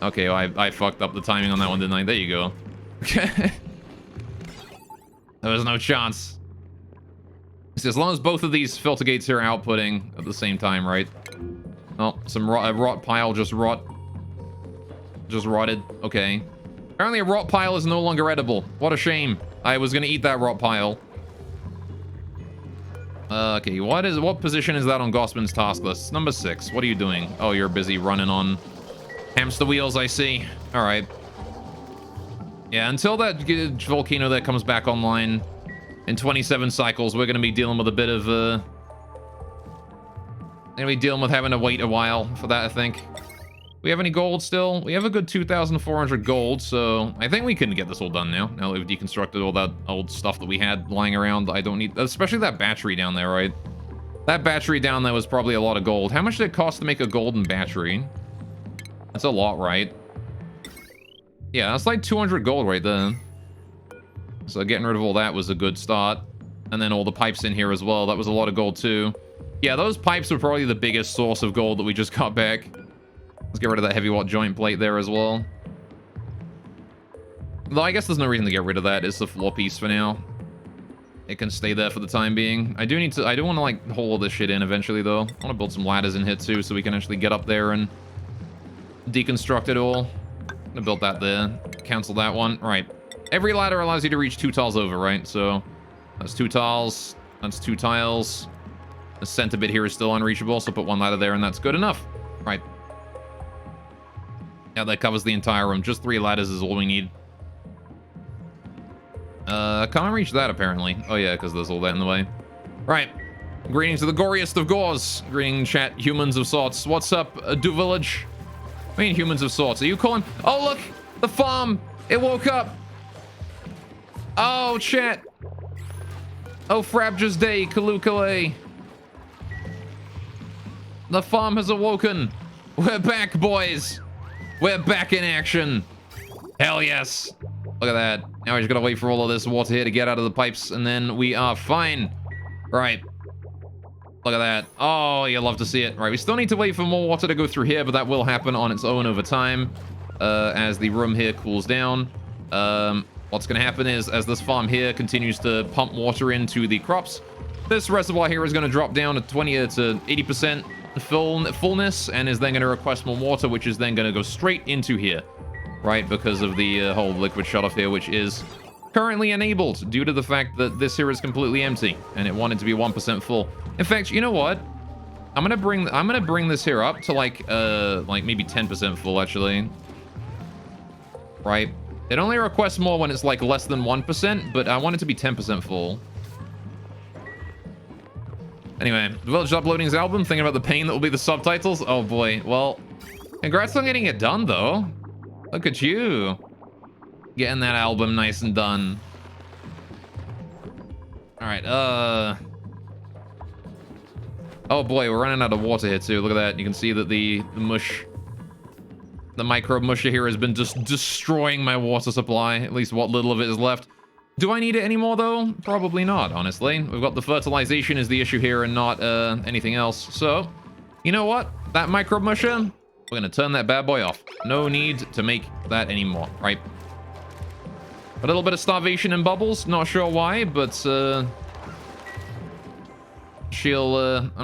[SPEAKER 1] Okay, well, I fucked up the timing on that one, didn't I? There you go. Okay. There was no chance. So as long as both of these filter gates here are outputting at the same time, right? Oh, some rot pile just rotted. Okay. Apparently a rot pile is no longer edible. What a shame. I was gonna eat that rot pile. Okay, what position is that on Gossman's task list? Number 6. What are you doing? Oh, you're busy running on hamster wheels, I see. Alright. Yeah, until that volcano that comes back online in 27 cycles, we're gonna be dealing with a bit of gonna be dealing with having to wait a while for that, I think. We have any gold still? We have a good 2,400 gold, so I think we can get this all done now. Now that we've deconstructed all that old stuff that we had lying around. I don't need, especially that battery down there, right? That battery down there was probably a lot of gold. How much did it cost to make a golden battery? That's a lot, right? Yeah, that's like 200 gold right there. So getting rid of all that was a good start. And then all the pipes in here as well. That was a lot of gold too. Yeah, those pipes were probably the biggest source of gold that we just got back. Let's get rid of that heavy watt joint plate there as well. Though I guess there's no reason to get rid of that. It's the floor piece for now. It can stay there for the time being. I do want to like haul all this shit in eventually though. I want to build some ladders in here too so we can actually get up there and deconstruct it all. I'm gonna build that there. Cancel that one. Right. Every ladder allows you to reach 2 tiles over, right? So that's 2 tiles. That's 2 tiles. The center bit here is still unreachable, so put 1 ladder there and that's good enough. Right. Yeah, that covers the entire room. Just 3 ladders is all we need. Can't reach that apparently. Oh yeah, because there's all that in the way. Right. Greetings to the goriest of gores. Greetings, chat, humans of sorts. What's up, Do Village? I mean, humans of sorts. Are you calling? Oh, look! The farm! It woke up! Oh, chat! Oh, Frabja's Day, Kalukale. The farm has awoken. We're back, boys. We're back in action. Hell yes. Look at that. Now we just gotta wait for all of this water here to get out of the pipes, and then we are fine. Right. Look at that. Oh, you love to see it. Right, we still need to wait for more water to go through here, but that will happen on its own over time as the room here cools down. What's going to happen is, as this farm here continues to pump water into the crops, this reservoir here is going to drop down to 20 to 80% fullness, and is then going to request more water, which is then going to go straight into here, right? Because of the whole liquid shutoff here, which is currently enabled due to the fact that this here is completely empty and it wanted to be 1% full. In fact, you know what? I'm gonna bring this here up to like maybe 10% full actually. Right? It only requests more when it's like less than 1%, but I want it to be 10% full. Anyway, the Village uploading his album, thinking about the pain that will be the subtitles. Oh boy, well, congrats on getting it done though. Look at you. Getting that album nice and done. Alright, oh boy, we're running out of water here too. Look at that. You can see that the microbe musher here has been just destroying my water supply. At least what little of it is left. Do I need it anymore though? Probably not, honestly. We've got the fertilization is the issue here and not anything else. So, you know what? That microbe musher, we're gonna turn that bad boy off. No need to make that anymore, right? A little bit of starvation in Bubbles, not sure why, but I'm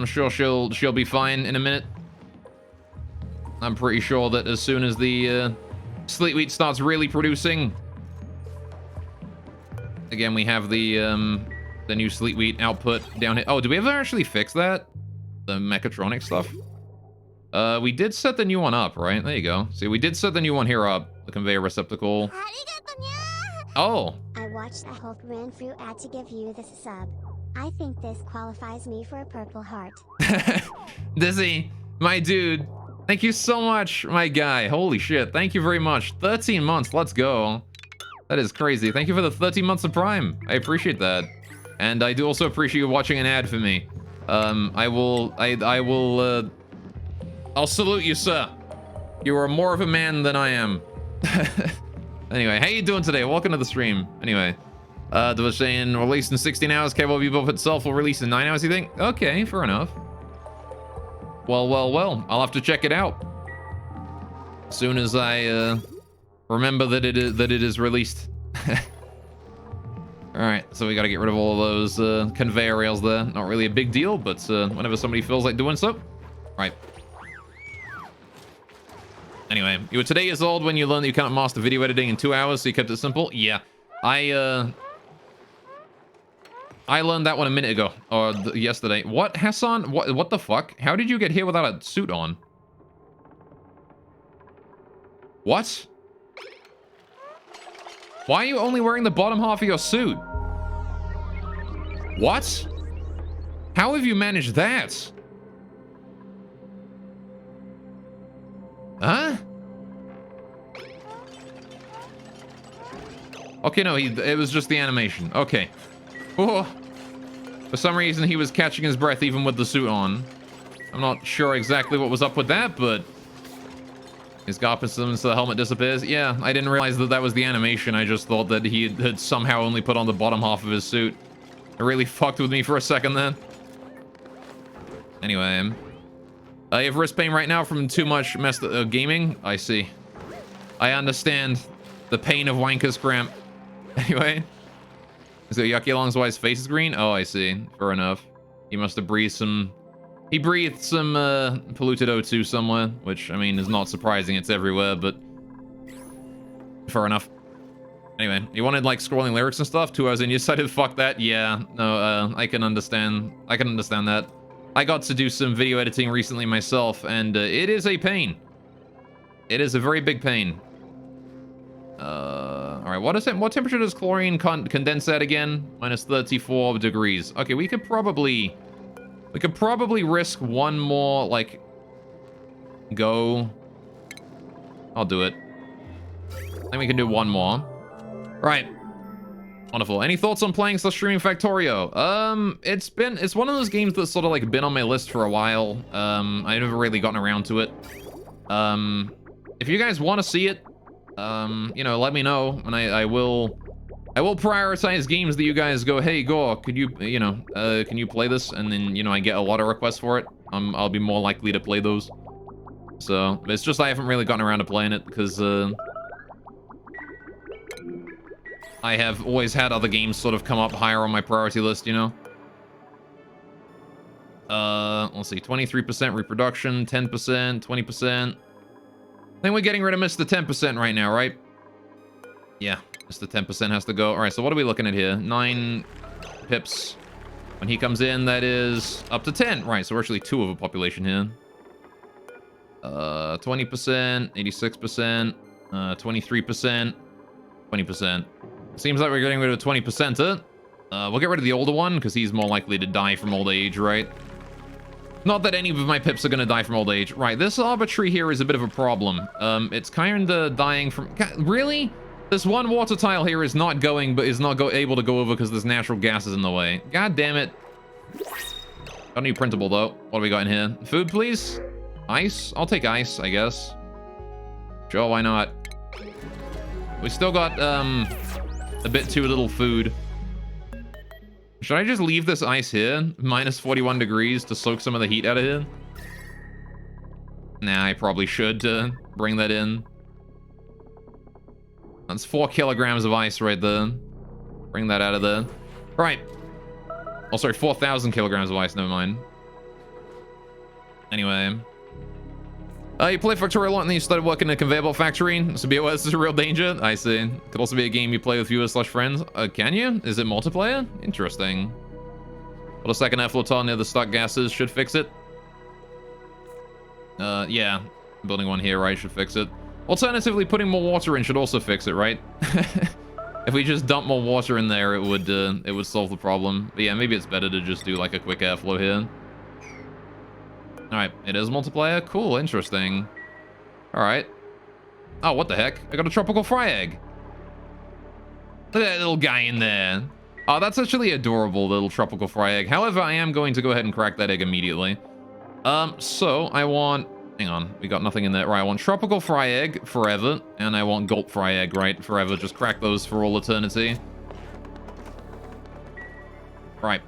[SPEAKER 1] sure she'll be fine in a minute. I'm pretty sure that as soon as the sleet wheat starts really producing, again, we have the new sleet wheat output down here. Oh, did we ever actually fix that? The mechatronic stuff? We did set the new one up, right? There you go. See, we did set the new one here up. The conveyor receptacle. Oh.
[SPEAKER 2] I watched the Hulk ran through ad to give you this sub. I think this qualifies me for a purple heart.
[SPEAKER 1] Dizzy, my dude. Thank you so much, my guy. Holy shit. Thank you very much. 13 months. Let's go. That is crazy. Thank you for the 13 months of Prime. I appreciate that. And I do also appreciate you watching an ad for me. I'll salute you, sir. You are more of a man than I am. Anyway, how you doing today? Welcome to the stream. Anyway, they were saying released in 16 hours. Cable Bebop itself will release in 9 hours, you think? Okay, fair enough. Well. I'll have to check it out. As soon as I remember that it is released. Alright, so we gotta get rid of all of those conveyor rails there. Not really a big deal, but whenever somebody feels like doing so. Right. Anyway, you were today years old when you learned that you can't master video editing in 2 hours, so you kept it simple? Yeah. I learned that one a minute ago, or yesterday. What, Hassan? What the fuck? How did you get here without a suit on? What? Why are you only wearing the bottom half of your suit? What? How have you managed that? Huh? Okay, no, it was just the animation. Okay. Oh. For some reason, he was catching his breath even with the suit on. I'm not sure exactly what was up with that, but... His Garpison, so the helmet disappears. Yeah, I didn't realize that that was the animation. I just thought that he had somehow only put on the bottom half of his suit. It really fucked with me for a second then. Anyway, I have wrist pain right now from too much gaming. I see. I understand the pain of wanker's cramp. Anyway. So Yucky Long's why his face is green? Oh, I see. Fair enough. He must have breathed some... He breathed some polluted O2 somewhere, which, I mean, is not surprising. It's everywhere, but... Fair enough. Anyway, you wanted, like, scrolling lyrics and stuff? 2 hours in, you decided, fuck that? Yeah, no, I can understand. I can understand that. I got to do some video editing recently myself, and it is a pain. It is a very big pain. Alright, what temperature does chlorine condense at again? Minus 34 degrees. Okay, we could probably risk one more, like, go. I'll do it. I think we can do one more. Right. Wonderful. Any thoughts on playing / streaming Factorio? It's one of those games that's sort of like been on my list for a while. I never really gotten around to it. If you guys want to see it, you know, let me know, and I will prioritize games that you guys go, hey, Gore, could you, you know, can you play this? And then, you know, I get a lot of requests for it. I'll be more likely to play those. So, it's just I haven't really gotten around to playing it because, I have always had other games sort of come up higher on my priority list, you know? Let's see, 23% reproduction, 10%, 20%. I think we're getting rid of Mr. 10% right now, right? Yeah, Just the 10% has to go. All right, so what are we looking at here? 9 pips. When he comes in, that is up to 10. Right, so we're actually 2 of a population here. 20%, 86%, 23%, 20%. Seems like we're getting rid of a 20%er. We'll get rid of the older one, because he's more likely to die from old age, right? Not that any of my pips are going to die from old age. Right, this arbitrary here is a bit of a problem. It's kind of dying from... Really? This one water tile here is not going, but is not able to go over because there's natural gases in the way. God damn it. Got any printable, though. What do we got in here? Food, please? Ice? I'll take ice, I guess. Sure, why not? We still got, a bit too little food. Should I just leave this ice here? Minus 41 degrees to soak some of the heat out of here? Nah, I probably should bring that in. That's 4 kilograms of ice right there. Bring that out of there. Right. Oh, sorry, 4,000 kilograms of ice, never mind. Anyway. You play Factorio a lot and then you started working in a conveyor belt factory. So be aware, this is a real danger. I see. Could also be a game you play with viewers/friends. Can you? Is it multiplayer? Interesting. Put a second airflow tile near the stock gases should fix it. Yeah. Building one here, right, should fix it. Alternatively, putting more water in should also fix it, right? If we just dump more water in there, it would solve the problem. But yeah, maybe it's better to just do like a quick airflow here. Alright, it is multiplayer? Cool, interesting. Alright. Oh, what the heck? I got a tropical fry egg. Look at that little guy in there. Oh, that's actually adorable, little tropical fry egg. However, I am going to go ahead and crack that egg immediately. So I want... Hang on, we got nothing in there. Right, I want tropical fry egg forever, and I want gulp fry egg, right, forever. Just crack those for all eternity. Right.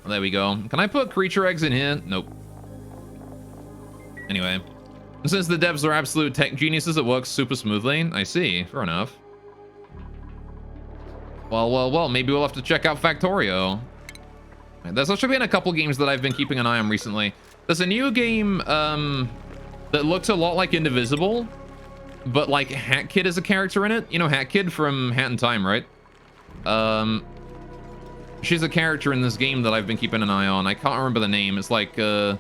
[SPEAKER 1] There we go. Can I put creature eggs in here? Nope. Anyway. Since the devs are absolute tech geniuses, it works super smoothly. I see. Fair enough. Well, maybe we'll have to check out Factorio. There's actually been a couple games that I've been keeping an eye on recently. There's a new game that looks a lot like Indivisible, but like Hat Kid is a character in it. You know Hat Kid from Hat in Time, right? She's a character in this game that I've been keeping an eye on. I can't remember the name. It's like I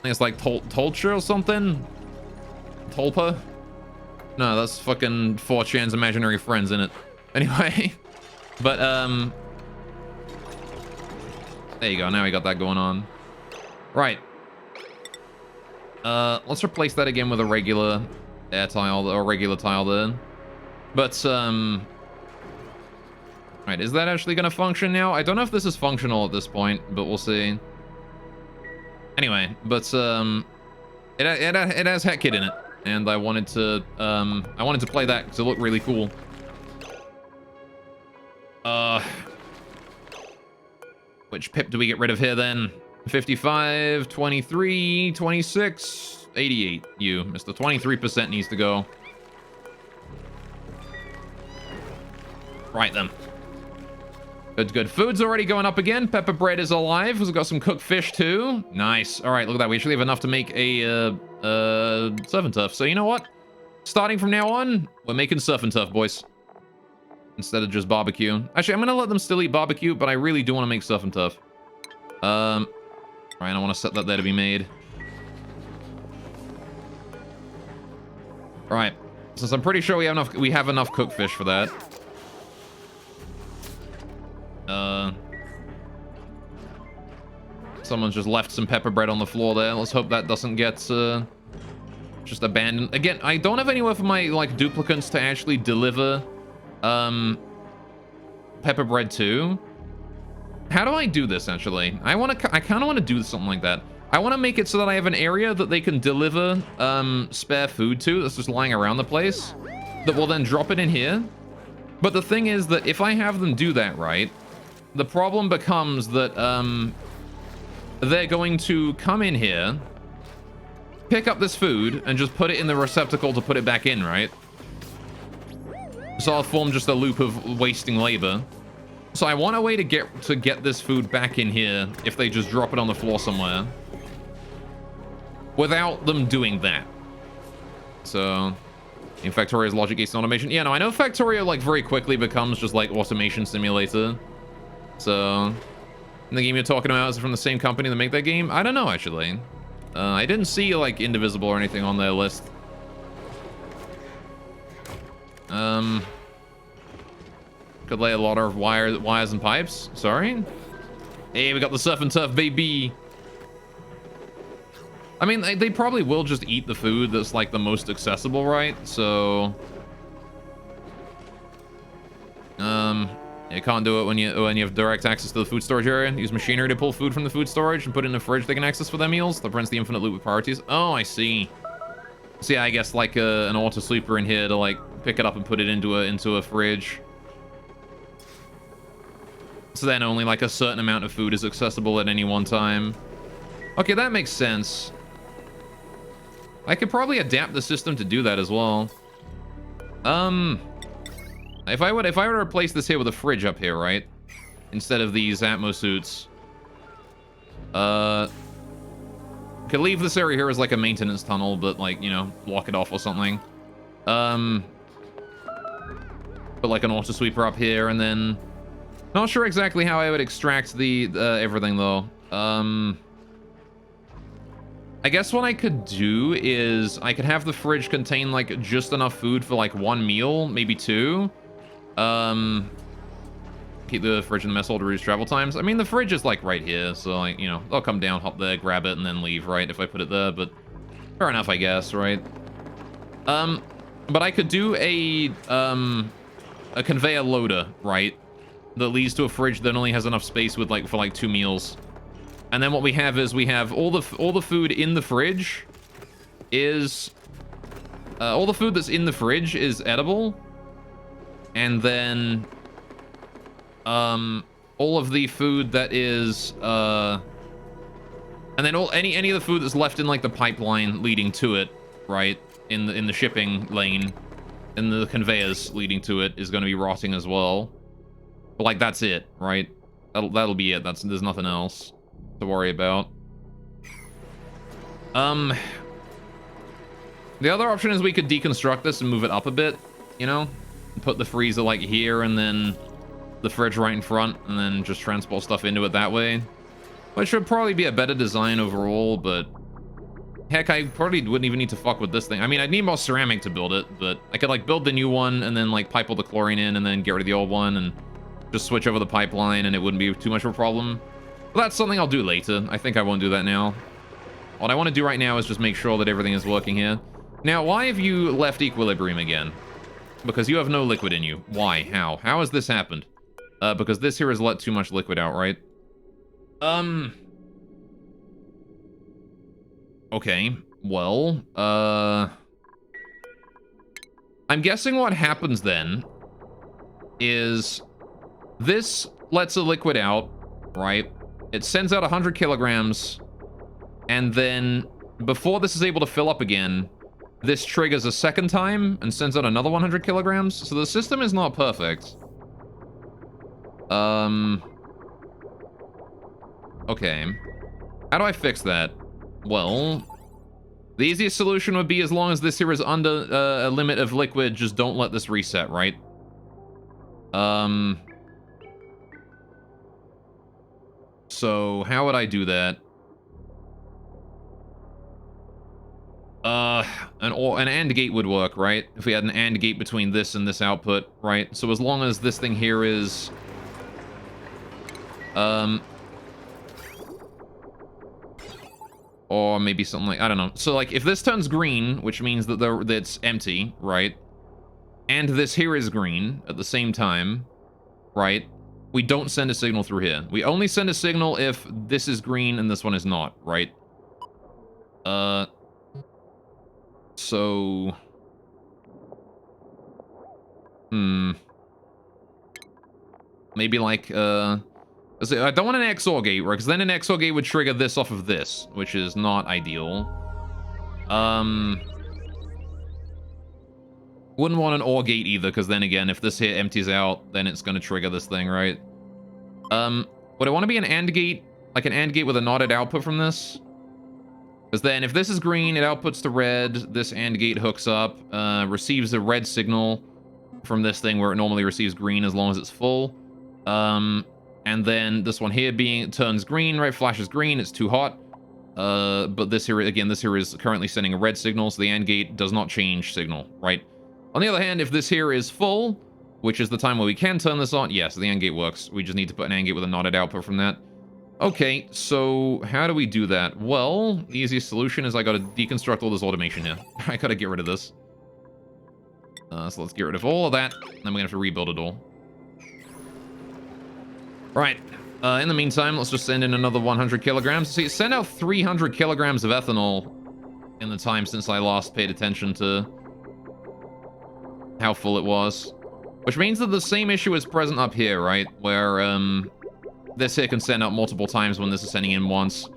[SPEAKER 1] think it's like Tolcha or something. Tolpa. No, that's fucking 4chan's imaginary friends in it. Anyway, but there you go. Now we got that going on. Right. Let's replace that again with a regular air tile or regular tile there. But right, is that actually going to function now? I don't know if this is functional at this point, but we'll see. Anyway, but it has Hat Kid in it, and I wanted to play that because it looked really cool. Which pip do we get rid of here then? 55, 23, 26, 88. You, Mr. 23% needs to go. Right then. Good. Food's already going up again. Pepper bread is alive. We've got some cooked fish too. Nice. All right, look at that. We actually have enough to make a surf and turf. So you know what? Starting from now on, we're making surf and turf, boys. Instead of just barbecue. Actually, I'm gonna let them still eat barbecue, but I really do want to make surf and turf. All right, I want to set that there to be made. All right. Since I'm pretty sure we have enough cooked fish for that. Someone's just left some pepper bread on the floor there. Let's hope that doesn't get just abandoned. Again, I don't have anywhere for my like duplicants to actually deliver pepper bread to. How do I do this actually? I kind of want to do something like that. I want to make it so that I have an area that they can deliver spare food to that's just lying around the place that will then drop it in here. But the thing is that if I have them do that right, the problem becomes that they're going to come in here, pick up this food, and just put it in the receptacle to put it back in, right? So I'll form just a loop of wasting labor. So I want a way to get this food back in here if they just drop it on the floor somewhere. Without them doing that. So In Factoria's logic gates and automation. Yeah, no, I know Factorio, like, very quickly becomes just, like, automation simulator. So, and the game you're talking about is from the same company that make that game? I don't know, actually. I didn't see, like, Indivisible or anything on their list. Could lay a lot of wires and pipes. Sorry. Hey, we got the surf and turf, baby. I mean, they probably will just eat the food that's, like, the most accessible, right? So, you can't do it when you have direct access to the food storage area. Use machinery to pull food from the food storage and put it in the fridge they can access for their meals. That prevents the infinite loop with priorities. Oh, I see. So yeah, I guess like an auto sweeper in here to like pick it up and put it into a fridge. So then only like a certain amount of food is accessible at any one time. Okay, that makes sense. I could probably adapt the system to do that as well. If I were to replace this here with a fridge up here, right? Instead of these Atmo suits. Could leave this area here as like a maintenance tunnel, but like, you know, block it off or something. Put like an auto sweeper up here and then... Not sure exactly how I would extract the everything though. I guess what I could do is I could have the fridge contain like just enough food for like one meal, maybe two. Keep the fridge in the mess hall to reduce travel times. I mean, the fridge is like right here, so like, you know, they'll come down, hop there, grab it, and then leave, right? If I put it there, but fair enough, I guess, right? But I could do a conveyor loader, right? That leads to a fridge that only has enough space with like for like 2 meals. And then what we have is we have all the food in the fridge is all the food that's in the fridge is edible, and then all of the food that is and then any of the food that's left in like the pipeline leading to it, right, in the shipping lane, and the conveyors leading to it is going to be rotting as well. But like that's it, right? That'll be it. There's nothing else to worry about. The other option is we could deconstruct this and move it up a bit, you know, put the freezer like here and then the fridge right in front and then just transport stuff into it that way, which would probably be a better design overall. But heck, I probably wouldn't even need to fuck with this thing. I mean, I'd need more ceramic to build it, but I could like build the new one and then like pipe all the chlorine in and then get rid of the old one and just switch over the pipeline and it wouldn't be too much of a problem. But that's something I'll do later. I think I won't do that now. What I want to do right now is just make sure that everything is working here. Now, why have you left equilibrium again? Because you have no liquid in you. Why? How? How has this happened? Because this here has let too much liquid out, right? Okay. Well, I'm guessing what happens then is this lets a liquid out, right? It sends out 100 kilograms, and then before this is able to fill up again, this triggers a second time and sends out another 100 kilograms. So the system is not perfect. Okay. How do I fix that? Well, the easiest solution would be as long as this here is under a limit of liquid, just don't let this reset, right? So how would I do that? An AND gate would work, right? If we had an AND gate between this and this output, right? So as long as this thing here is... or maybe something like... I don't know. So, like, if this turns green, which means that it's empty, right? And this here is green at the same time, right? We don't send a signal through here. We only send a signal if this is green and this one is not, right? So... maybe like, I don't want an XOR gate, right? Because then an XOR gate would trigger this off of this, which is not ideal. Wouldn't want an OR gate either, because then again, if this here empties out, then it's going to trigger this thing, right? Would I want to be an AND gate? Like an AND gate with a knotted output from this? Because then if this is green, it outputs to red. This AND gate hooks up, receives a red signal from this thing where it normally receives green as long as it's full. And then this one here turns green, right? Flashes green, it's too hot. But this here, again, this here is currently sending a red signal, so the AND gate does not change signal, right? On the other hand, if this here is full, which is the time where we can turn this on, yes, the AND gate works. We just need to put an AND gate with a knotted output from that. Okay, so how do we do that? Well, the easiest solution is I gotta deconstruct all this automation here. I gotta get rid of this. So let's get rid of all of that, and then we're gonna have to rebuild it all. Right. In the meantime, let's just send in another 100 kilograms. See, send out 300 kilograms of ethanol in the time since I last paid attention to how full it was. Which means that the same issue is present up here, right? Where, this here can send out multiple times when this is sending in once.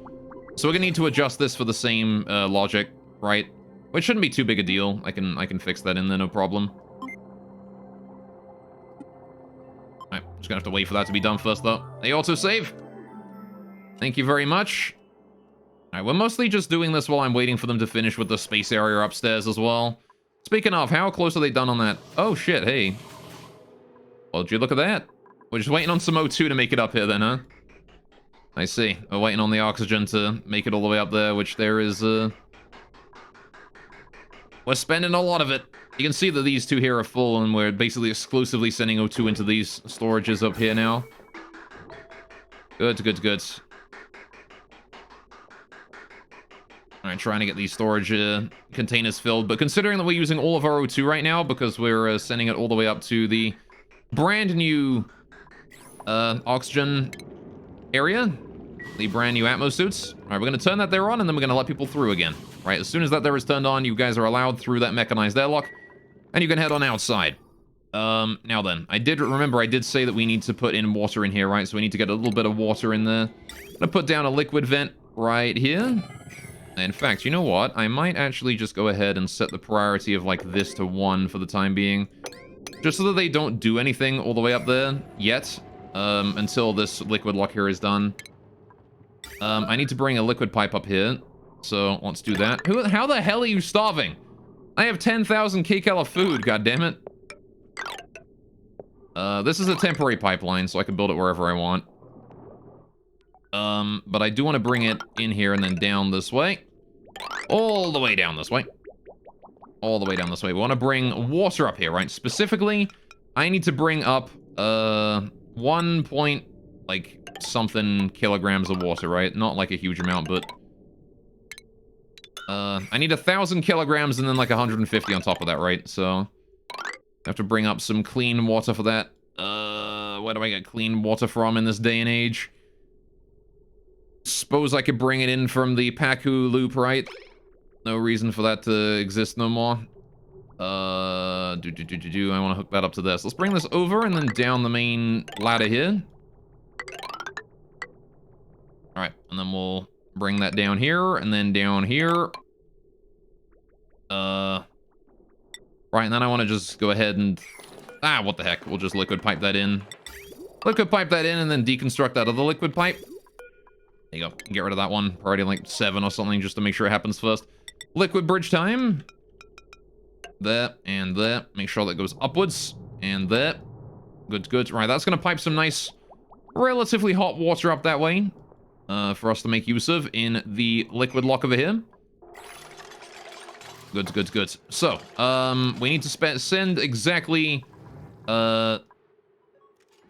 [SPEAKER 1] So we're gonna need to adjust this for the same logic, right? Which shouldn't be too big a deal. I can fix that in there, no problem. Alright, just gonna have to wait for that to be done first, though. They autosave. Thank you very much. Alright, we're mostly just doing this while I'm waiting for them to finish with the space area upstairs as well. Speaking of, how close are they done on that? Oh, shit, hey. Well, did you look at that? We're just waiting on some O2 to make it up here then, huh? I see. We're waiting on the oxygen to make it all the way up there, which there is, we're spending a lot of it. You can see that these two here are full, and we're basically exclusively sending O2 into these storages up here now. Good, good, good. Alright, trying to get these storage containers filled, but considering that we're using all of our O2 right now, because we're sending it all the way up to the brand new oxygen area, the brand new Atmo suits. All right, we're going to turn that there on, and then we're going to let people through again. Right, as soon as that there is turned on, you guys are allowed through that mechanized airlock, and you can head on outside. Now then, I did say that we need to put in water in here, right? So we need to get a little bit of water in there. I'm going to put down a liquid vent right here. In fact, you know what? I might actually just go ahead and set the priority of, like, this to 1 for the time being. Just so that they don't do anything all the way up there yet. Until this liquid lock here is done. I need to bring a liquid pipe up here. So, let's do that. How the hell are you starving? I have 10,000 kcal of food, goddammit. This is a temporary pipeline, so I can build it wherever I want. But I do want to bring it in here and then down this way. All the way down this way. All the way down this way. We want to bring water up here, right? Specifically, I need to bring up, 1 point, like, something kilograms of water, right? Not like a huge amount, but I need 1,000 kilograms and then like 150 on top of that, right? So I have to bring up some clean water for that. Where do I get clean water from in this day and age? Suppose I could bring it in from the Paku loop, right? No reason for that to exist no more. I want to hook that up to this. Let's bring this over and then down the main ladder here. Alright, and then we'll bring that down here, and then down here. Right, and then I want to just go ahead and... what the heck, we'll just liquid pipe that in. Liquid pipe that in, and then deconstruct that other liquid pipe. There you go, get rid of that one. Priority like 7 or something, just to make sure it happens first. Liquid bridge time. There, and there. Make sure that goes upwards, and there. Good, good. Right, that's going to pipe some nice, relatively hot water up that way. For us to make use of in the liquid lock over here. Good, good, good. So, we need to send exactly, I'm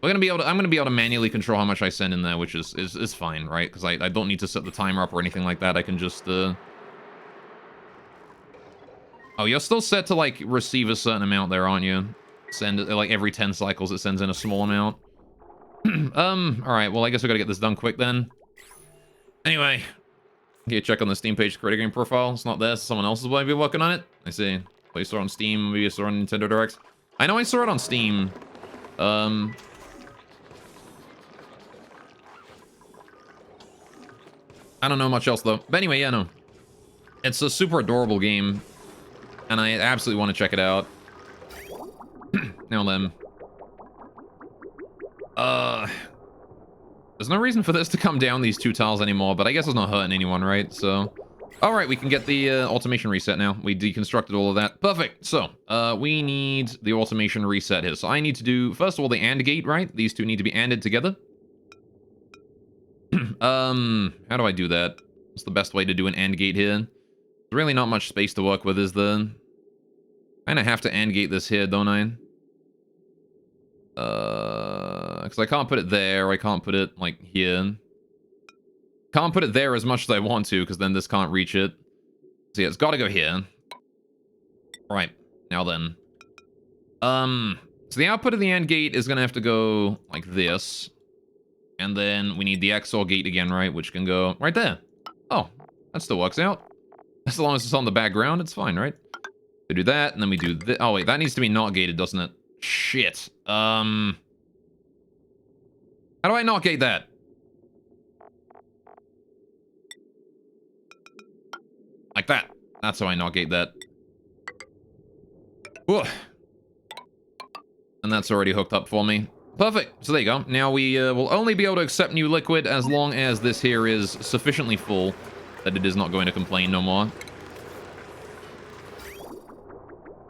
[SPEAKER 1] gonna be able to manually control how much I send in there, which is fine, right? Because I don't need to set the timer up or anything like that. I can just, Oh, you're still set to, like, receive a certain amount there, aren't you? Send it, like, every 10 cycles it sends in a small amount. Alright, well, I guess we gotta get this done quick then. Anyway, okay, check on the Steam page, create a game profile. It's not there, so someone else is might be working on it. I see. Play store on Steam, maybe a store on Nintendo Direct. I know I saw it on Steam. I don't know much else though. But anyway, yeah, no. It's a super adorable game, and I absolutely want to check it out. Now then. There's no reason for this to come down these 2 tiles anymore, but I guess it's not hurting anyone, right? So, All right, we can get the automation reset now. We deconstructed all of that. Perfect. So, we need the automation reset here. So I need to do, first of all, the AND gate, right? These two need to be ANDed together. How do I do that? What's the best way to do an AND gate here? There's really not much space to work with, is there? Kinda have to AND gate this here, don't I? Because I can't put it there, I can't put it, like, here. Can't put it there as much as I want to, because then this can't reach it. So yeah, it's gotta go here. Right, now then. So the output of the AND gate is gonna have to go like this. And then we need the XOR gate again, right? Which can go right there. Oh, that still works out. As long as it's on the background, it's fine, right? We do that, and then we do this. Oh, wait, that needs to be not gated, doesn't it? Shit. How do I not gate that? Like that. That's how I not gate that. Whoa. And that's already hooked up for me. Perfect. So there you go. Now we will only be able to accept new liquid as long as this here is sufficiently full that it is not going to complain no more.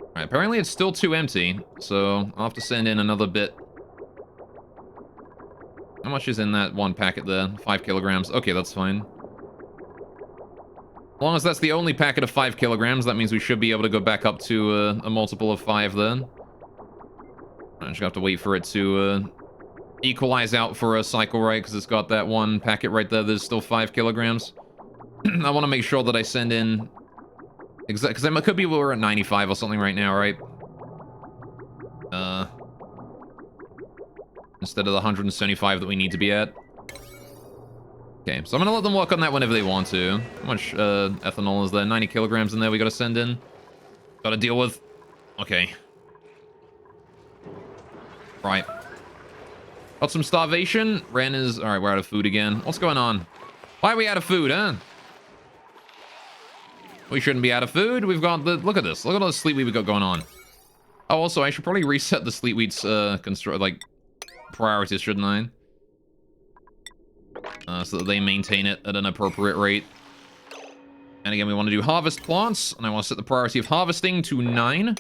[SPEAKER 1] Alright, apparently it's still too empty, so I'll have to send in another bit. How much is in that one packet there? 5 kilograms. Okay, that's fine. As long as that's the only packet of 5 kilograms, that means we should be able to go back up to a multiple of 5 then. I just have to wait for it to equalize out for a cycle, right? Because it's got that one packet right there. There's still 5 kilograms. I want to make sure that I send in... Because it could be we're at 95 or something right now, right? Instead of the 175 that we need to be at. Okay, so I'm going to let them work on that whenever they want to. How much ethanol is there? 90 kilograms in there we got to send in. Got to deal with. Okay. Right. Got some starvation. Ren is... Alright, we're out of food again. What's going on? Why are we out of food, huh? We shouldn't be out of food. We've got the... Look at this. Look at all the sleep we've got going on. Oh, also, I should probably reset the sleep wheat's, priorities, shouldn't I? So that they maintain it at an appropriate rate. And again, we want to do harvest plants. And I want to set the priority of harvesting to 9.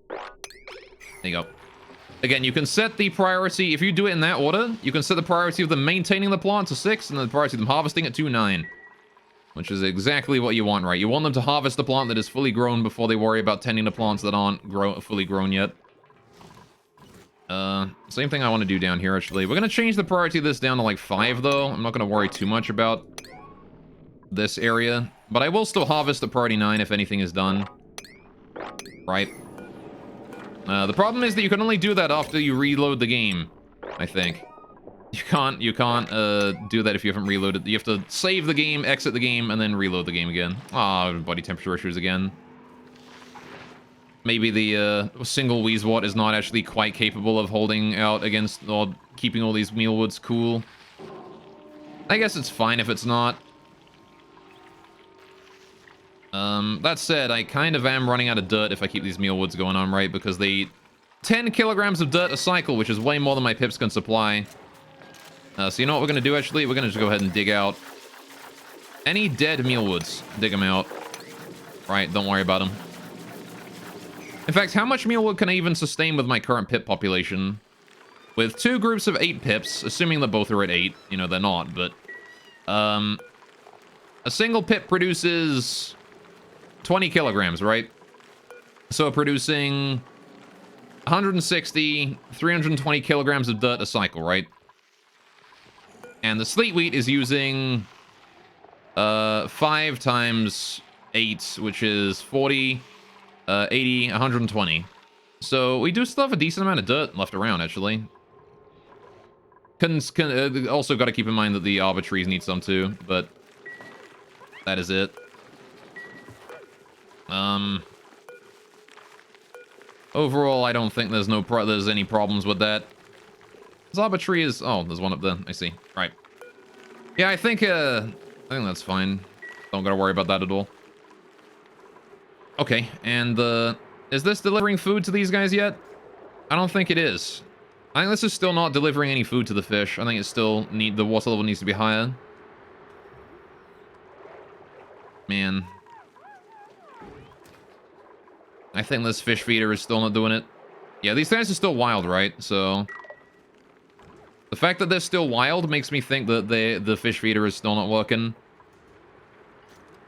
[SPEAKER 1] There you go. Again, you can set the priority... If you do it in that order, you can set the priority of them maintaining the plant to 6, and the priority of them harvesting it to 9. Which is exactly what you want, right? You want them to harvest the plant that is fully grown before they worry about tending to plants that aren't fully grown yet. Same thing I want to do down here, actually. We're going to change the priority of this down to, like, 5, though. I'm not going to worry too much about this area. But I will still harvest at priority 9 if anything is done. Right? The problem is that you can only do that after you reload the game, I think. You can't do that if you haven't reloaded. You have to save the game, exit the game, and then reload the game again. Ah, body temperature issues again. Maybe the single Weezwort is not actually quite capable of holding out against or keeping all these mealwoods cool. I guess it's fine if it's not. That said, I kind of am running out of dirt if I keep these mealwoods going on, right? Because they eat 10 kilograms of dirt a cycle, which is way more than my pips can supply. So you know what we're going to do, actually? We're going to just go ahead and dig out any dead mealwoods. Dig them out. Right, don't worry about them. In fact, how much mealwood can I even sustain with my current pip population? With 2 groups of 8 pips, assuming that both are at 8. You know, they're not, but... a single pip produces 20 kilograms, right? So producing 160, 320 kilograms of dirt a cycle, right? And the sleet wheat is using 5 times 8, which is 40, 80, 120. So we do still have a decent amount of dirt left around, actually. Also got to keep in mind that the arbor trees need some too, but that is it. Overall, I don't think there's any problems with that. This arbor tree is... Oh, there's one up there. I see. Right. Yeah, I think that's fine. Don't gotta worry about that at all. Okay, and is this delivering food to these guys yet? I don't think it is. I think this is still not delivering any food to the fish. I think it's still the water level needs to be higher. Man. I think this fish feeder is still not doing it. Yeah, these guys are still wild, right? So the fact that they're still wild makes me think that the fish feeder is still not working.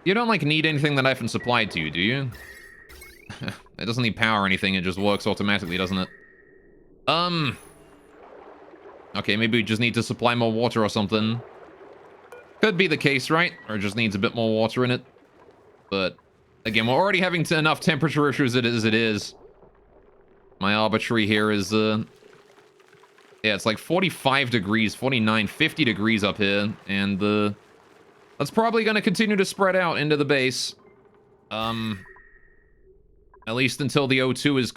[SPEAKER 1] You don't, like, need anything that I haven't supplied to you, do you? It doesn't need power or anything, it just works automatically, doesn't it? Okay, maybe we just need to supply more water or something. Could be the case, right? Or it just needs a bit more water in it. But, again, we're already having enough temperature issues as it is. My arbitrary here is, yeah, it's like 45 degrees, 49, 50 degrees up here. And, that's probably going to continue to spread out into the base. At least until the O2 is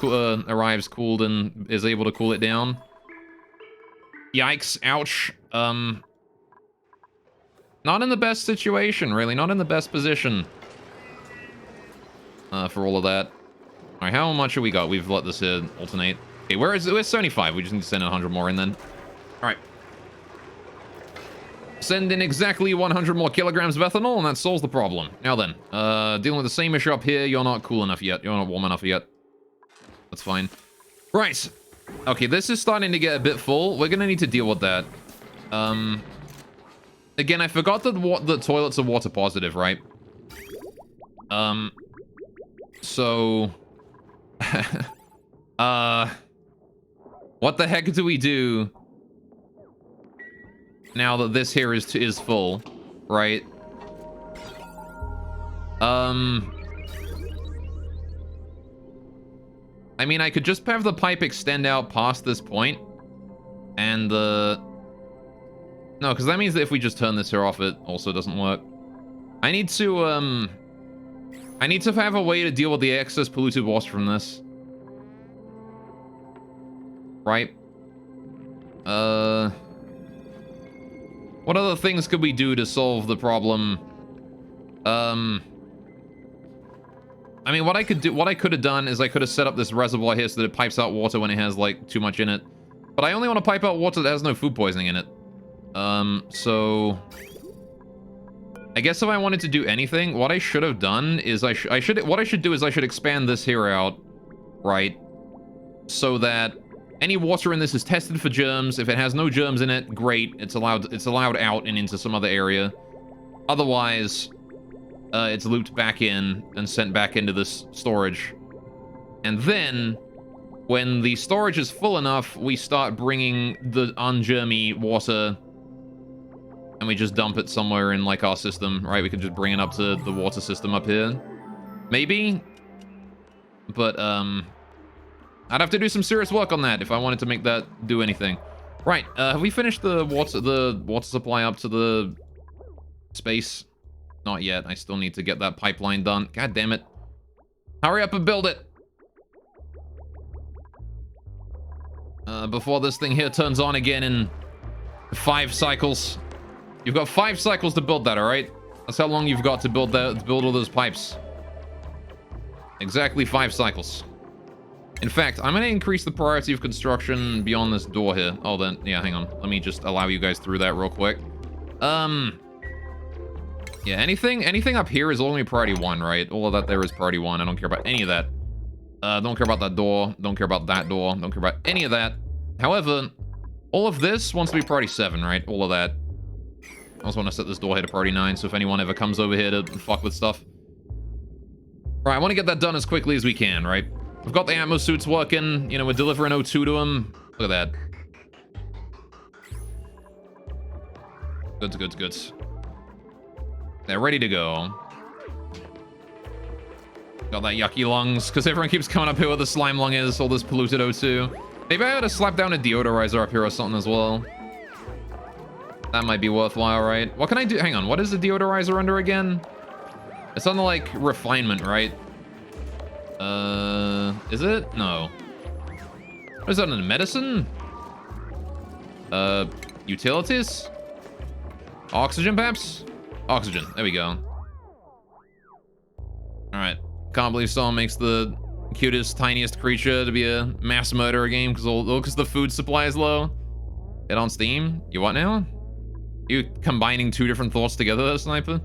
[SPEAKER 1] arrives cooled and is able to cool it down. Yikes, ouch. Not in the best situation, really. Not in the best position. For all of that. Alright, how much have we got? We've let this alternate. Okay, where's 75? We just need to send 100 more in then. Alright. Send in exactly 100 more kilograms of ethanol, and that solves the problem. Now then, dealing with the same issue up here. You're not cool enough yet. You're not warm enough yet. That's fine. Right. Okay, this is starting to get a bit full. We're gonna need to deal with that. Again, I forgot that the toilets are water positive, right? So... what the heck do we do now that this here is full, right? I mean, I could just have the pipe extend out past this point, and no, because that means that if we just turn this here off, it also doesn't work. I need to have a way to deal with the excess polluted water from this. Right? What other things could we do to solve the problem? I mean, what I could have done is I could have set up this reservoir here so that it pipes out water when it has, like, too much in it. But I only want to pipe out water that has no food poisoning in it. So... I guess if I wanted to do anything, what I should have done is I should expand this here out, right? So that any water in this is tested for germs. If it has no germs in it, great. It's allowed out and into some other area. Otherwise, it's looped back in and sent back into this storage. And then, when the storage is full enough, we start bringing the ungermy water, and we just dump it somewhere in, like, our system, right? We can just bring it up to the water system up here. Maybe? But, I'd have to do some serious work on that if I wanted to make that do anything. Right, have we finished the water supply up to the space? Not yet. I still need to get that pipeline done. God damn it. Hurry up and build it! Before this thing here turns on again in 5 cycles. You've got 5 cycles to build that, alright? That's how long you've got to build all those pipes. Exactly 5 cycles. In fact, I'm going to increase the priority of construction beyond this door here. Oh, then, yeah, hang on. Let me just allow you guys through that real quick. Yeah, anything up here is only priority 1, right? All of that there is priority 1. I don't care about any of that. Don't care about that door. Don't care about that door. Don't care about any of that. However, all of this wants to be priority 7, right? All of that. I also want to set this door here to priority 9, so if anyone ever comes over here to fuck with stuff. Right, I want to get that done as quickly as we can, right? We've got the Atmos suits working. You know, we're delivering O2 to them. Look at that. Good. They're ready to go. Got that yucky lungs, because everyone keeps coming up here where the slime lung is, all this polluted O2. Maybe I ought to slap down a deodorizer up here or something as well. That might be worthwhile, right? What can I do? Hang on, what is the deodorizer under again? It's under, like, refinement, right? Is it? No. What is that in medicine? Utilities? Oxygen, perhaps? Oxygen, there we go. Alright. Can't believe someone makes the cutest, tiniest creature to be a mass murderer game because the food supply is low. Get on Steam? You what now? You combining 2 different thoughts together there, Sniper?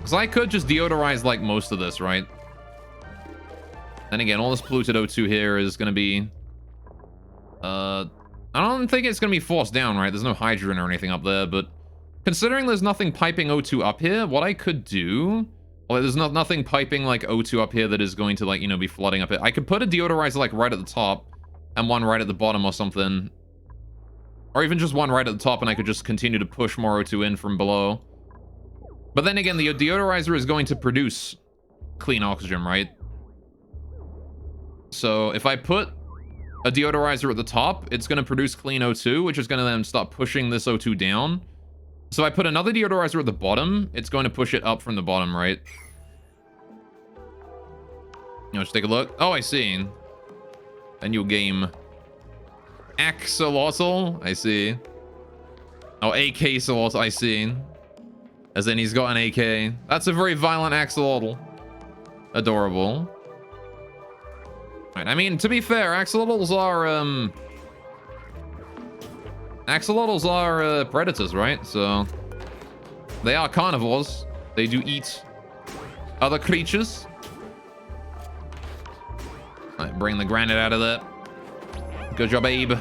[SPEAKER 1] Because I could just deodorize, like, most of this, right? And again, all this polluted O2 here is going to be... I don't think it's going to be forced down, right? There's no hydrogen or anything up there, but... Considering there's nothing piping O2 up here, what I could do... Well, there's nothing piping, like, O2 up here that is going to, like, you know, be flooding up here. I could put a deodorizer, like, right at the top, and one right at the bottom or something. Or even just one right at the top, and I could just continue to push more O2 in from below. But then again, the deodorizer is going to produce clean oxygen, right? So if I put a deodorizer at the top, it's going to produce clean O2, which is going to then start pushing this O2 down. So I put another deodorizer at the bottom, it's going to push it up from the bottom, right? You know, just take a look. Oh, I see. A new game. Axolotl, I see. Oh, AK Solotl, I see. As in he's got an AK. That's a very violent axolotl. Adorable. Right, I mean, to be fair, axolotls are predators, right? So they are carnivores. They do eat other creatures. All right, bring the granite out of there. Good job, Abe.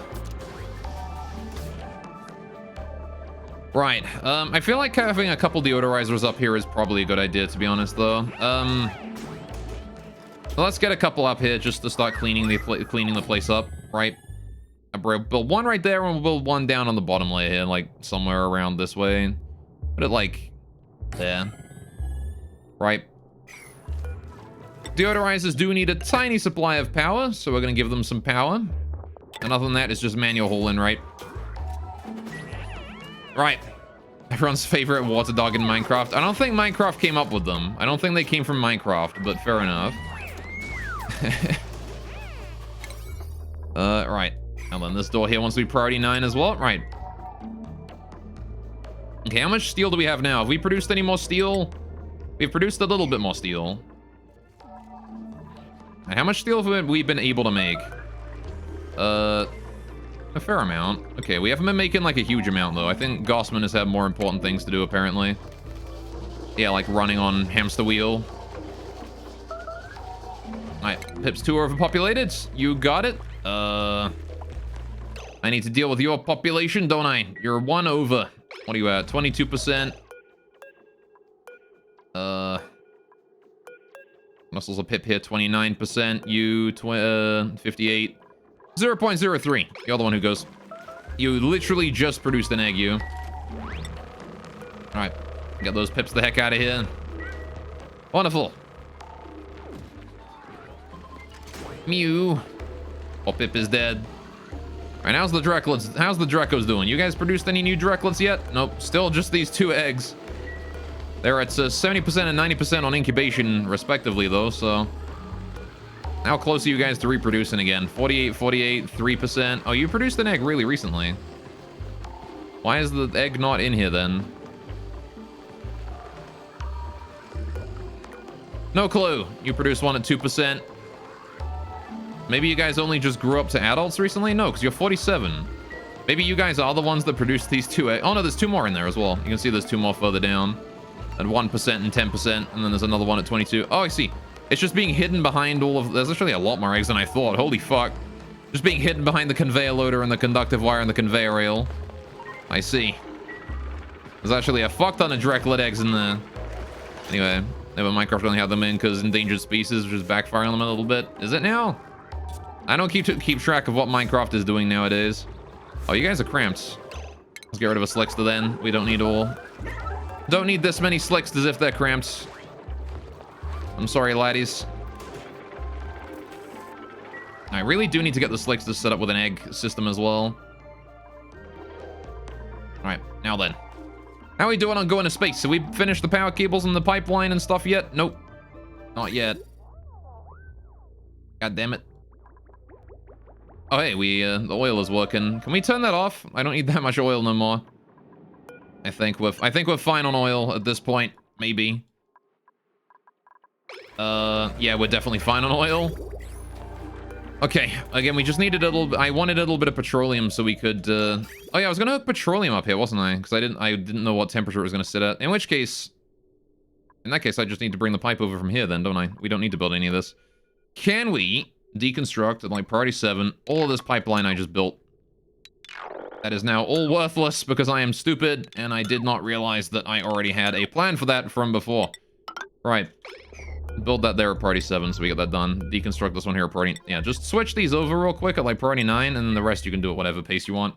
[SPEAKER 1] Right, I feel like having a couple deodorizers up here is probably a good idea, to be honest, though. Let's get a couple up here just to start cleaning the place up, right? I'll build one right there, and we'll build one down on the bottom layer here, like somewhere around this way. Put it like there. Right. Deodorizers do need a tiny supply of power, so we're going to give them some power. And other than that, it's just manual hauling, right? Right. Everyone's favorite water dog in Minecraft. I don't think Minecraft came up with them. I don't think they came from Minecraft, but fair enough. Right. And then this door here wants to be priority 9 as well. Right. Okay, how much steel do we have now? Have we produced any more steel? We've produced a little bit more steel. And how much steel have we been able to make? A fair amount. Okay, we haven't been making like a huge amount though. I think Gossman has had more important things to do apparently. Yeah, like running on hamster wheel. Alright, Pips 2 are overpopulated. You got it. I need to deal with your population, don't I? You're 1 over. What are you at? 22%. Muscles a Pip here, 29%. You, 58. 0.03. You're the one who goes. You literally just produced an egg, you. Alright. Get those Pips the heck out of here. Wonderful. Mew. Oh, Pip is dead. Alright, how's the Drecos doing? You guys produced any new Dreclets yet? Nope. Still just these 2 eggs. They're at 70% and 90% on incubation, respectively, though, so... How close are you guys to reproducing again? 48, 48, 3%. Oh, you produced an egg really recently. Why is the egg not in here, then? No clue. You produced one at 2%. Maybe you guys only just grew up to adults recently? No, because you're 47. Maybe you guys are the ones that produced these 2 eggs. Oh, no, there's 2 more in there as well. You can see there's 2 more further down. At 1% and 10%. And then there's another one at 22. Oh, I see. It's just being hidden behind all of... There's actually a lot more eggs than I thought. Holy fuck. Just being hidden behind the conveyor loader and the conductive wire and the conveyor rail. I see. There's actually a fuck ton of Dreclet eggs in there. Anyway, maybe Minecraft only had them in because endangered species, which is backfiring them a little bit. Is it now? I don't keep track of what Minecraft is doing nowadays. Oh, you guys are cramped. Let's get rid of a Slickster then. We don't need all... Don't need this many Slicksters if they're cramped. I'm sorry, laddies. I really do need to get the Slicksters set up with an egg system as well. Alright, now then. How are we doing on going to space? Have we finished the power cables and the pipeline and stuff yet? Nope. Not yet. God damn it. Oh, hey, the oil is working. Can we turn that off? I don't need that much oil no more. I think we're fine on oil at this point. Maybe. Yeah, we're definitely fine on oil. Okay, again, we just needed a little... I wanted a little bit of petroleum so we could... Oh yeah, I was gonna hook petroleum up here, wasn't I? Because I didn't know what temperature it was gonna sit at. In which case... In that case, I just need to bring the pipe over from here then, don't I? We don't need to build any of this. Can we deconstruct, at like priority 7, all of this pipeline I just built? That is now all worthless because I am stupid and I did not realize that I already had a plan for that from before. Right. Build that there at priority 7 so we get that done. Deconstruct this one here at priority... Yeah, just switch these over real quick at like priority 9 and then the rest you can do at whatever pace you want.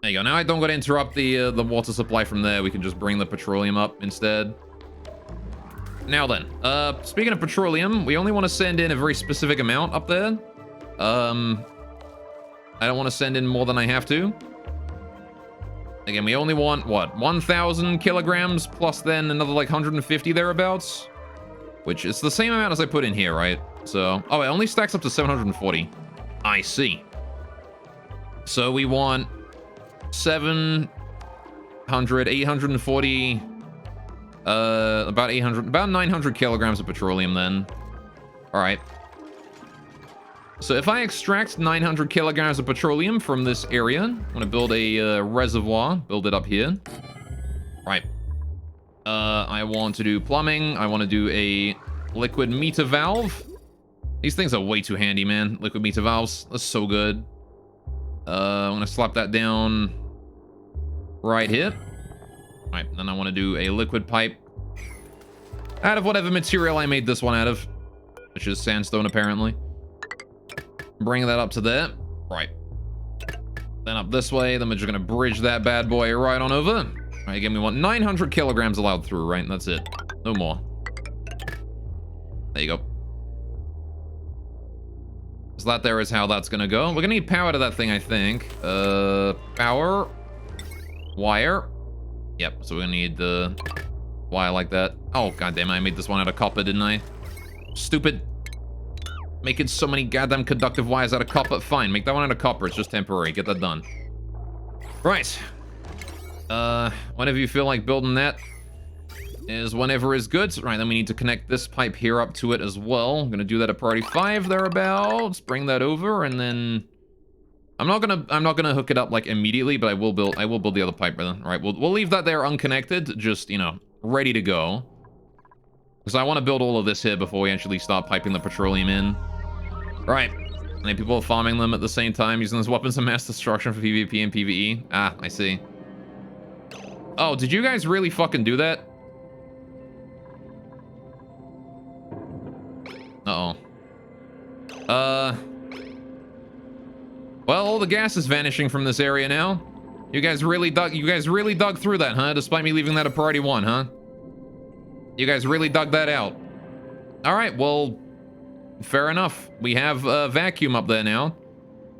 [SPEAKER 1] There you go. Now I don't got to interrupt the water supply from there. We can just bring the petroleum up instead. Now then, speaking of petroleum, we only want to send in a very specific amount up there. I don't want to send in more than I have to. Again, we only want, what, 1,000 kilograms plus then another like 150 thereabouts? Which is the same amount as I put in here, right? So, oh, it only stacks up to 740. I see. So we want 700, 840, about 800, about 900 kilograms of petroleum then. All right. So if I extract 900 kilograms of petroleum from this area, I'm going to build a reservoir, build it up here. Right. I want to do plumbing. I want to do a liquid meter valve. These things are way too handy, man. Liquid meter valves. That's so good. I'm going to slap that down right here. Right, then I want to do a liquid pipe out of whatever material I made this one out of, which is sandstone apparently. Bring that up to there. Right. Then up this way. Then we're just going to bridge that bad boy right on over. All right, again, we want 900 kilograms allowed through, right? That's it. No more. There you go. So that there is how that's going to go. We're going to need power to that thing, I think. Power. Wire. Yep, so we're going to need the wire like that. Oh, goddamn, I made this one out of copper, didn't I? Stupid. Making so many goddamn conductive wires out of copper. Fine, make that one out of copper. It's just temporary. Get that done. Right. Whenever you feel like building that is whenever is good. Right, then we need to connect this pipe here up to it as well. I'm gonna do that at priority 5 thereabouts. Bring that over, and then I'm not gonna hook it up like immediately, but I will build the other pipe. All right, we'll leave that there unconnected, just, you know, ready to go. Because I want to build all of this here before we actually start piping the petroleum in. Right. Many people are farming them at the same time, using those weapons of mass destruction for PvP and PvE. Ah, I see. Oh, did you guys really fucking do that? Uh-oh. Well, all the gas is vanishing from this area now. You guys really dug through that, huh? Despite me leaving that at priority 1, huh? You guys really dug that out. All right, well, fair enough. We have a vacuum up there now.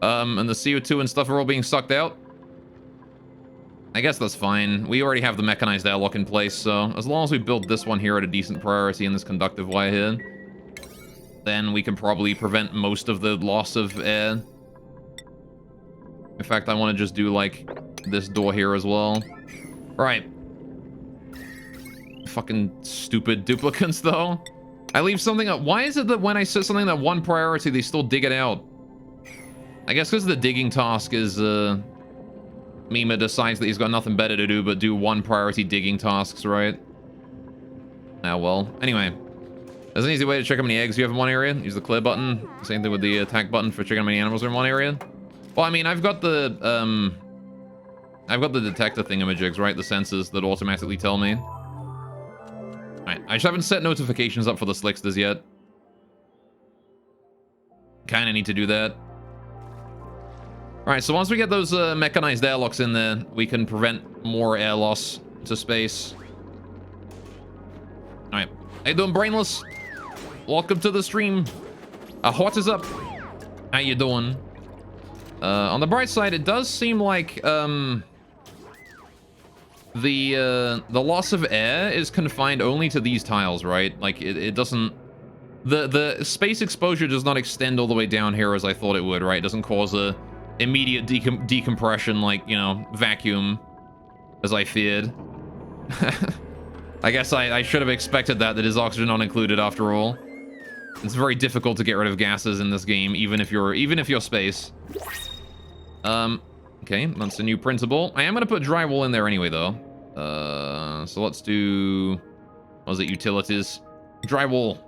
[SPEAKER 1] And the CO2 and stuff are all being sucked out. I guess that's fine. We already have the mechanized airlock in place, so as long as we build this one here at a decent priority in this conductive wire here, then we can probably prevent most of the loss of air. In fact, I want to just do, like, this door here as well. Right. Fucking stupid duplicants, though. I leave something up. Why is it that when I set something at 1 priority, they still dig it out? I guess because the digging task is, Mima decides that he's got nothing better to do but do 1 priority digging tasks, right? Ah, well. Anyway. There's an easy way to check how many eggs you have in one area. Use the clear button. Same thing with the attack button for checking how many animals are in one area. Well, I mean, I've got the detector thingamajigs, right? The sensors that automatically tell me. Alright, I just haven't set notifications up for the slicksters yet. Kinda need to do that. Alright, so once we get those mechanized airlocks in there, we can prevent more air loss to space. Alright. How you doing, Brainless? Welcome to the stream. What is up? How you doing? On the bright side, it does seem like, the loss of air is confined only to these tiles, right? Like, it doesn't... The space exposure does not extend all the way down here as I thought it would, right? It doesn't cause a immediate decompression, like, you know, vacuum, as I feared. I guess I should have expected that is oxygen not included after all. It's very difficult to get rid of gases in this game, even if you're space. Okay, that's a new printable. I am gonna put drywall in there anyway, though. So let's do, what was it, utilities? Drywall.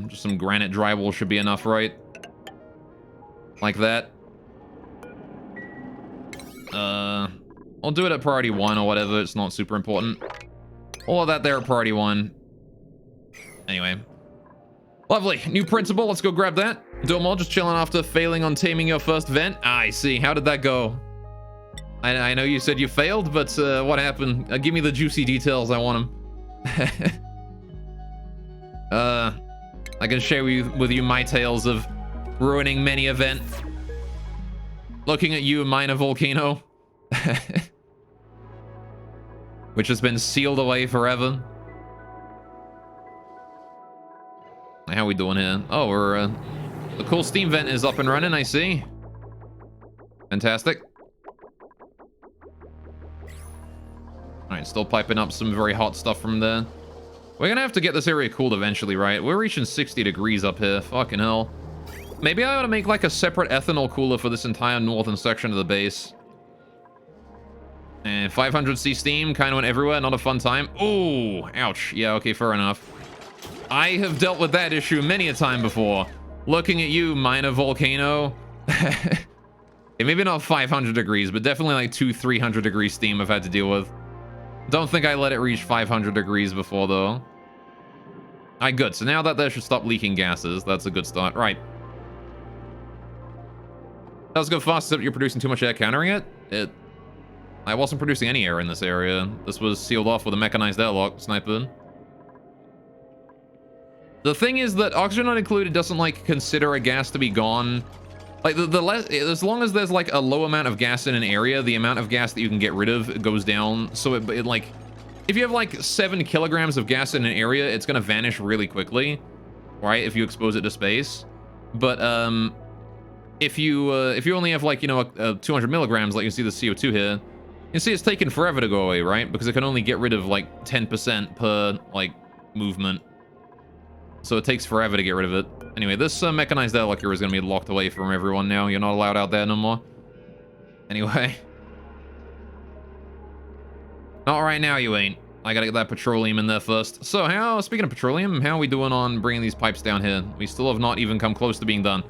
[SPEAKER 1] Just some granite drywall should be enough, right? Like that. I'll do it at priority 1 or whatever, it's not super important. All of that there at priority 1. Anyway. Lovely, new principal, let's go grab that. Domo, just chilling after failing on taming your first vent. Ah, I see, how did that go? I know you said you failed, but what happened? Give me the juicy details, I want them. I can share with you my tales of ruining many event. Looking at you, minor volcano. Which has been sealed away forever. How we doing here? Oh, we're, the cool steam vent is up and running, I see. Fantastic. Alright, still piping up some very hot stuff from there. We're gonna have to get this area cooled eventually, right? We're reaching 60 degrees up here. Fucking hell. Maybe I ought to make like a separate ethanol cooler for this entire northern section of the base. And 500C steam kind of went everywhere. Not a fun time. Ooh, ouch. Yeah, okay, fair enough. I have dealt with that issue many a time before. Looking at you, minor volcano. Maybe not 500 degrees, but definitely like 200-300 degrees steam I've had to deal with. Don't think I let it reach 500 degrees before, though. Alright, good. So now that there should stop leaking gases. That's a good start. Right. Let's go fast, except you're producing too much air countering it. I wasn't producing any air in this area. This was sealed off with a mechanized airlock sniper. The thing is that oxygen not included doesn't, like, consider a gas to be gone. Like, the less, as long as there's, like, a low amount of gas in an area, the amount of gas that you can get rid of goes down. So it like, if you have, like, 7 kilograms of gas in an area, it's gonna vanish really quickly, right? If you expose it to space. But, if you only have, like, you know, 200 milligrams, like you see the CO2 here, you see it's taken forever to go away, right? Because it can only get rid of, like, 10% per, like, movement. So it takes forever to get rid of it. Anyway, this mechanized airlock here is going to be locked away from everyone now. You're not allowed out there no more. Anyway. Not right now, you ain't. I gotta get that petroleum in there first. So, speaking of petroleum, how are we doing on bringing these pipes down here? We still have not even come close to being done.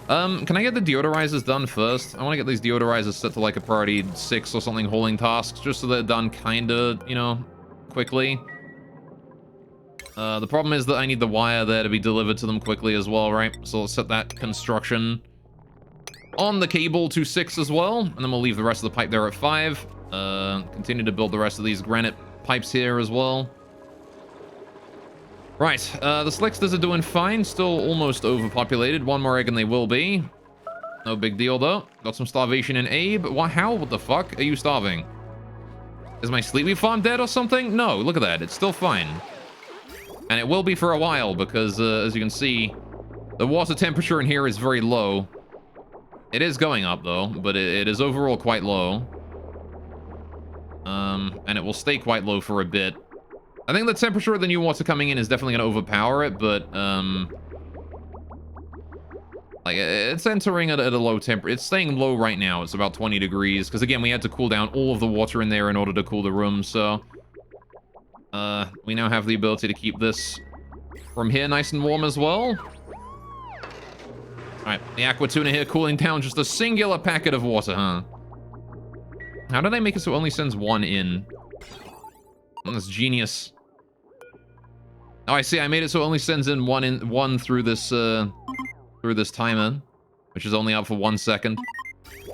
[SPEAKER 1] Can I get the deodorizers done first? I want to get these deodorizers set to like a priority 6 or something, hauling tasks, just so they're done kinda, you know, quickly. The problem is that I need the wire there to be delivered to them quickly as well, right? So let's set that construction on the cable to 6 as well, and then we'll leave the rest of the pipe there at 5. Continue to build the rest of these granite pipes here as well. Right, the Slicksters are doing fine, still almost overpopulated. One more egg and they will be. No big deal though. Got some starvation in Abe. How? What the fuck? Are you starving? Is my sleepy farm dead or something? No, look at that. It's still fine. And it will be for a while because, as you can see, the water temperature in here is very low. It is going up, though, but it is overall quite low. And it will stay quite low for a bit. I think the temperature of the new water coming in is definitely going to overpower it, but, like, it's entering at a low temperature. It's staying low right now. It's about 20 degrees, because, again, we had to cool down all of the water in there in order to cool the room, so... we now have the ability to keep this from here nice and warm as well. Alright, the aqua tuna here cooling down just a singular packet of water, huh? How do they make it so it only sends 1 in? Oh, that's genius. Oh, I see. I made it so it only sends in one through this timer, which is only up for 1 second.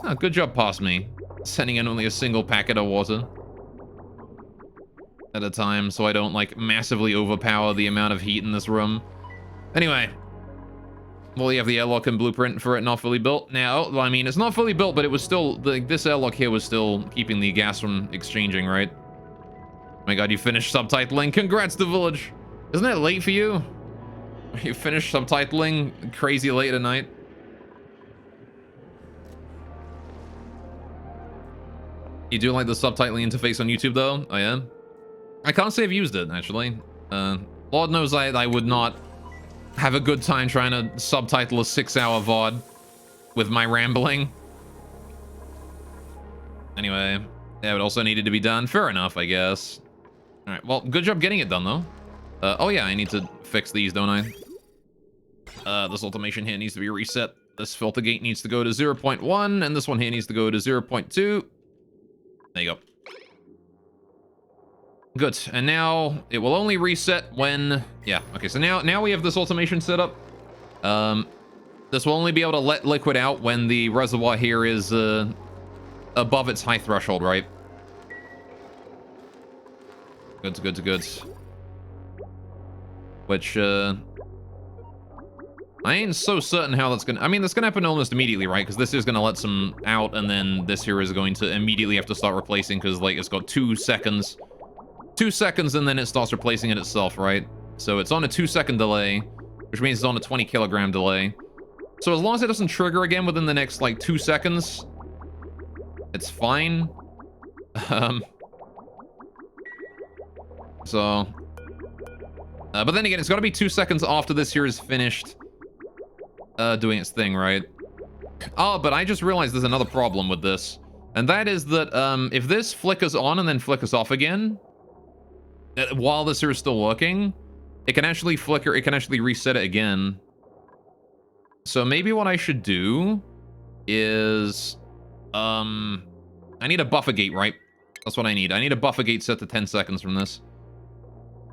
[SPEAKER 1] Oh, good job, past me. Sending in only a single packet of water at a time, so I don't, like, massively overpower the amount of heat in this room. Anyway. Well, you have the airlock and blueprint for it not fully built. Now, I mean, it's not fully built, but it was still... this airlock here was still keeping the gas from exchanging, right? Oh my god, you finished subtitling. Congrats to Village. Isn't that late for you? You finished subtitling crazy late at night? You do like the subtitling interface on YouTube, though? Oh, yeah? I can't say I've used it, actually. Lord knows I would not have a good time trying to subtitle a 6-hour VOD with my rambling. Anyway, Yeah, it also needed to be done. Fair enough, I guess. All right, well, good job getting it done, though. Oh, yeah, I need to fix these, don't I? This automation here needs to be reset. This filter gate needs to go to 0.1, and this one here needs to go to 0.2. There you go. Good, and now it will only reset when... Yeah, okay, so now we have this automation set up. This will only be able to let liquid out when the reservoir here is above its high threshold, right? Good. Which, I ain't so certain how that's gonna... I mean, that's gonna happen almost immediately, right? Because this is gonna let some out, and then this here is going to immediately have to start replacing, because, like, it's got 2 seconds. 2 seconds, and then it starts replacing it itself, right? So it's on a 2-second delay, which means it's on a 20-kilogram delay. So as long as it doesn't trigger again within the next, like, 2 seconds, it's fine. But then again, it's got to be 2 seconds after this here is finished doing its thing, right? Oh, but I just realized there's another problem with this. And that is that if this flickers on and then flickers off again, while this here is still working, it can actually flicker, it can actually reset it again. So maybe what I should do is... I need a buffer gate, right? That's what I need. I need a buffer gate set to 10 seconds from this.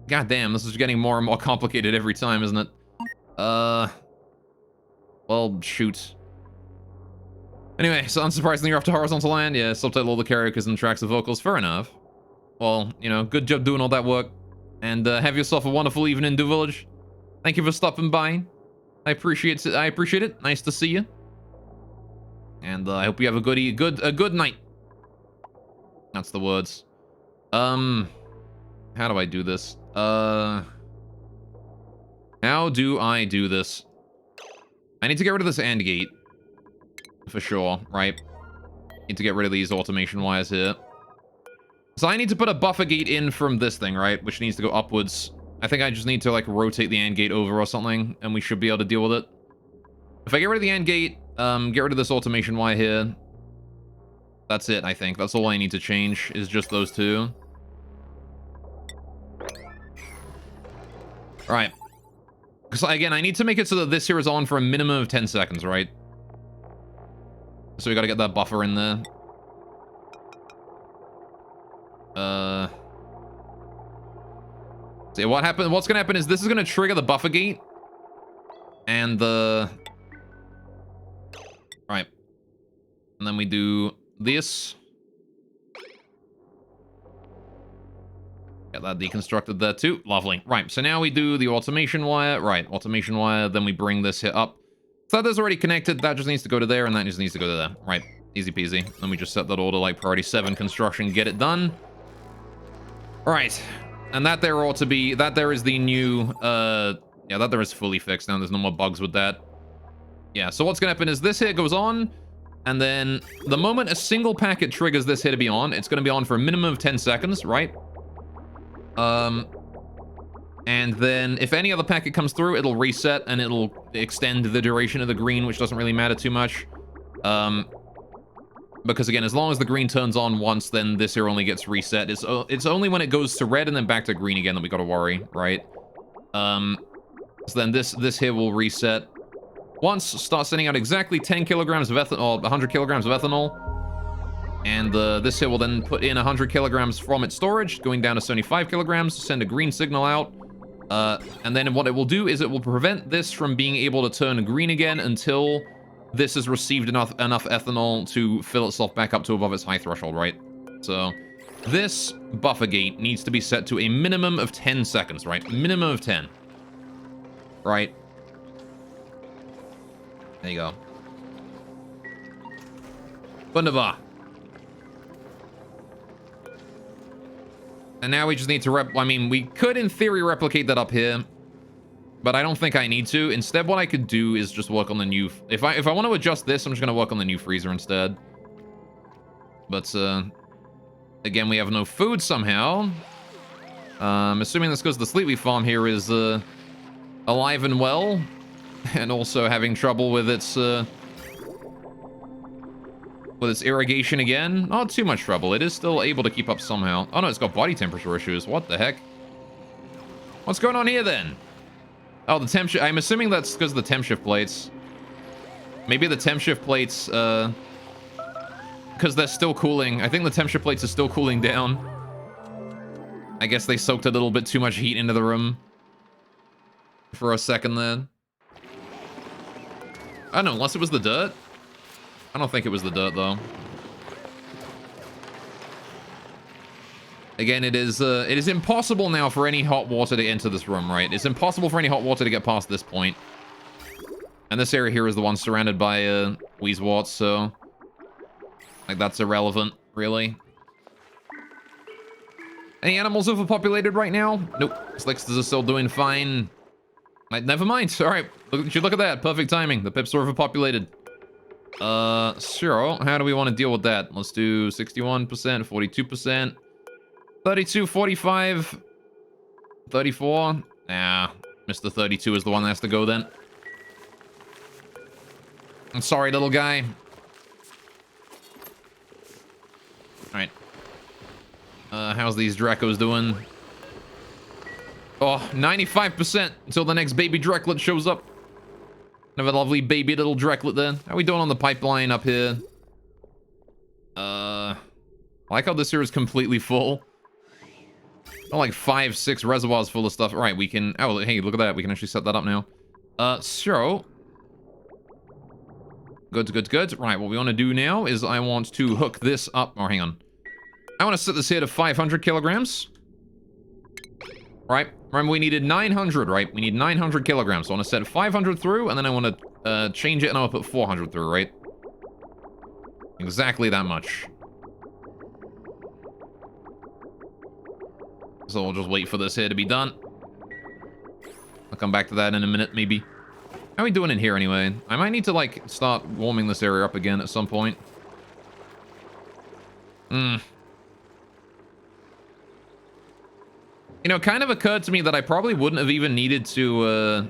[SPEAKER 1] God damn, this is getting more and more complicated every time, isn't it? Well, shoot. Anyway, so unsurprisingly, you're off to horizontal land. Yeah, subtitle all the karaoke and tracks of vocals. Fair enough. Well, you know, good job doing all that work. And have yourself a wonderful evening in Do Village. Thank you for stopping by. I appreciate it. I appreciate it. Nice to see you. And I hope you have a good night. That's the words. How do I do this? How do I do this? I need to get rid of this AND gate. For sure, right? Need to get rid of these automation wires here. So I need to put a buffer gate in from this thing, right? Which needs to go upwards. I think I just need to, like, rotate the AND gate over or something, and we should be able to deal with it. If I get rid of the AND gate, get rid of this automation wire here. That's it, I think. That's all I need to change, is just those two. Alright. Because, again, I need to make it so that this here is on for a minimum of 10 seconds, right? So we gotta get that buffer in there. See, what's gonna happen is this is gonna trigger the buffer gate. And the... Alright. And then we do this. Get that deconstructed there too. Lovely. Right, so now we do the automation wire. Right, automation wire. Then we bring this here up. So that is already connected. That just needs to go to there, and that just needs to go to there. Right, easy peasy. Then we just set that all to, like, priority 7 construction. Get it done. Right. And that there ought to be... That there is the new... Yeah, that there is fully fixed now. There's no more bugs with that. Yeah, so what's going to happen is this here goes on, and then the moment a single packet triggers this here to be on, it's going to be on for a minimum of 10 seconds, right? And then if any other packet comes through, it'll reset, and it'll extend the duration of the green, which doesn't really matter too much. Because again, as long as the green turns on once, then this here only gets reset. It's only when it goes to red and then back to green again that we got to worry, right? So then this here will reset. Once, start sending out exactly 10 kilograms of ethanol, 100 kilograms of ethanol. And this here will then put in 100 kilograms from its storage, going down to 75 kilograms, send a green signal out. And then what it will do is it will prevent this from being able to turn green again until this has received enough ethanol to fill itself back up to above its high threshold, right? So this buffer gate needs to be set to a minimum of 10 seconds, right? Minimum of 10. Right? There you go. Wunderbar. And now we just need to I mean, we could in theory replicate that up here, but I don't think I need to. Instead, what I could do is just work on the new... If I want to adjust this, I'm just going to work on the new freezer instead. But, again, we have no food somehow. Assuming this goes to the Sleepy Farm here is, alive and well, and also having trouble with its with its irrigation again. Not too much trouble. It is still able to keep up somehow. Oh no, it's got body temperature issues. What the heck? What's going on here then? Oh, the temp shift. I'm assuming that's because of the temp shift plates. Maybe the temp shift plates, because they're still cooling. I think the temp shift plates are still cooling down. I guess they soaked a little bit too much heat into the room for a second there. I don't know, unless it was the dirt. I don't think it was the dirt, though. Again, it is impossible now for any hot water to enter this room, right? It's impossible for any hot water to get past this point. And this area here is the one surrounded by Weezwarts, so... like, that's irrelevant, really. Any animals overpopulated right now? Nope. Slicksters are still doing fine. Never mind. Alright, look at that. Perfect timing. The pips are overpopulated. Sure. How do we want to deal with that? Let's do 61%, 42%. 32, 45, 34. Nah, Mr. 32 is the one that has to go then. I'm sorry, little guy. Alright. How's these Dracos doing? Oh, 95% until the next baby Dreklet shows up. Another lovely baby little Dreklet there. How are we doing on the pipeline up here? I like how this here is completely full. Oh, like 5, 6 reservoirs full of stuff. All right, we can... oh, hey, look at that. We can actually set that up now. So... good. Right, what we want to do now is I want to hook this up. Oh, hang on. I want to set this here to 500 kilograms. Right? Remember, we needed 900, right? We need 900 kilograms. So I want to set 500 through, and then I want to change it, and I'll put 400 through, right? Exactly that much. So we'll just wait for this here to be done. I'll come back to that in a minute, maybe. How are we doing in here, anyway? I might need to, like, start warming this area up again at some point. You know, it kind of occurred to me that I probably wouldn't have even needed to,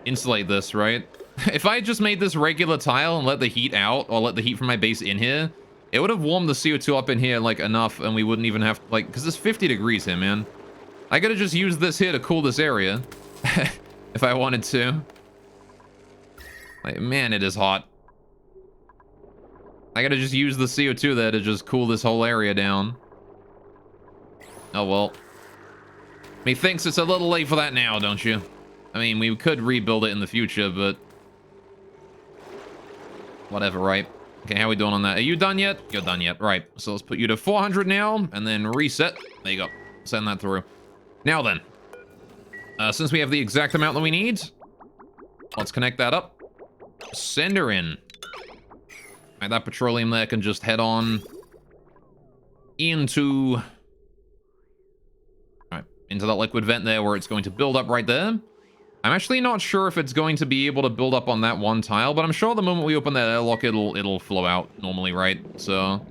[SPEAKER 1] insulate this, right? If I had just made this regular tile and let the heat out, or let the heat from my base in here, it would have warmed the CO2 up in here, like, enough, and we wouldn't even have, like, because it's 50 degrees here, man. I could have just used this here to cool this area, if I wanted to. Like, man, it is hot. I gotta just use the CO2 there to just cool this whole area down. Oh, well. Methinks it's a little late for that now, don't you? I mean, we could rebuild it in the future, but... whatever, right? Okay, how are we doing on that? Are you done yet? You're done yet. Right. So let's put you to 400 now, and then reset. There you go. Send that through. Now then. Since we have the exact amount that we need, let's connect that up. Send her in. Alright, that petroleum there can just head on into... alright, into that liquid vent there where it's going to build up right there. I'm actually not sure if it's going to be able to build up on that one tile, but I'm sure the moment we open that airlock, it'll flow out normally, right? So...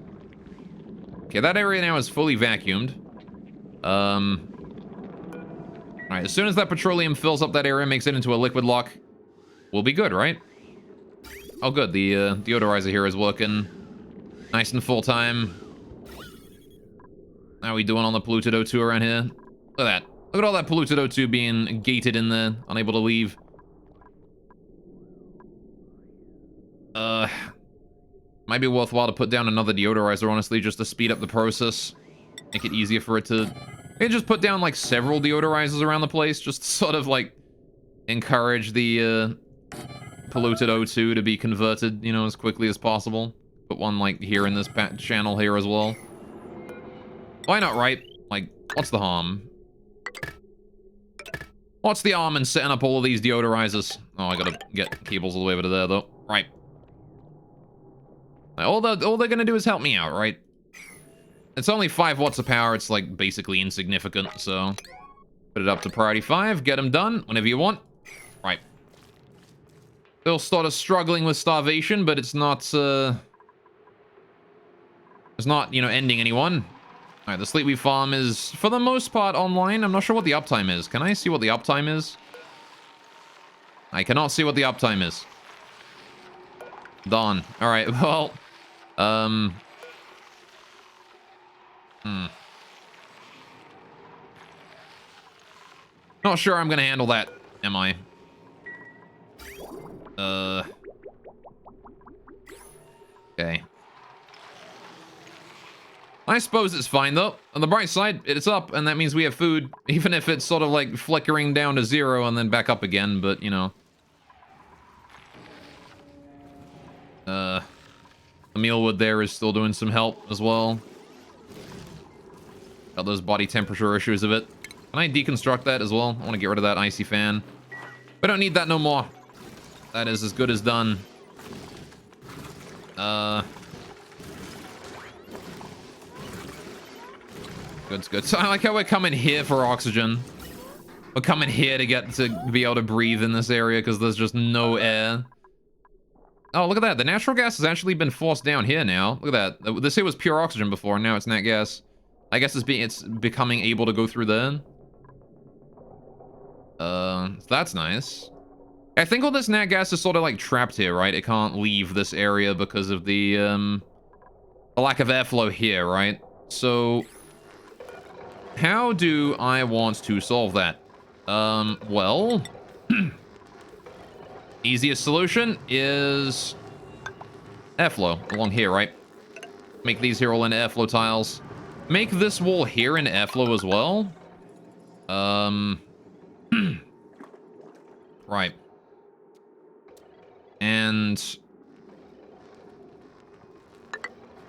[SPEAKER 1] okay, that area now is fully vacuumed. Alright, as soon as that petroleum fills up that area, makes it into a liquid lock, we'll be good, right? Oh, good. The deodorizer here is working nice and full time. How are we doing on the polluted O2 around here? Look at that. Look at all that polluted O2 being gated in there, unable to leave. Might be worthwhile to put down another deodorizer, honestly, just to speed up the process. Make it easier for it to... maybe just put down, like, several deodorizers around the place, just to sort of, like, encourage the, polluted O2 to be converted, you know, as quickly as possible. Put one, like, here in this channel here as well. Why not, right? Like, what's the harm? What's the harm in setting up all of these deodorizers? Oh, I gotta get cables all the way over to there, though. Right. All they're gonna do is help me out, right? It's only 5 watts of power. It's, like, basically insignificant, so... put it up to priority 5. Get them done whenever you want. Right. Still sort of struggling with starvation, but it's not, you know, ending anyone. Alright, the Sleepweed Farm is, for the most part, online. I'm not sure what the uptime is. Can I see what the uptime is? I cannot see what the uptime is. Darn. Alright, well, Um. Not sure I'm gonna handle that, am I? Okay. I suppose it's fine, though. On the bright side, it's up, and that means we have food, even if it's sort of like flickering down to 0 and then back up again, but, you know. The mealwood there is still doing some help as well. Got those body temperature issues of it. Can I deconstruct that as well? I want to get rid of that icy fan. We don't need that no more. That is as good as done. Good. So I like how we're coming here for oxygen. We're coming here to be able to breathe in this area because there's just no air. Oh, look at that. The natural gas has actually been forced down here now. Look at that. This here was pure oxygen before, and now it's nat gas. I guess it's becoming able to go through there. So that's nice. I think all this nat gas is sort of like trapped here, right? It can't leave this area because of the lack of airflow here, right? So how do I want to solve that? Well, easiest solution is airflow along here, right? Make these here all into airflow tiles. Make this wall here in airflow as well. Right. And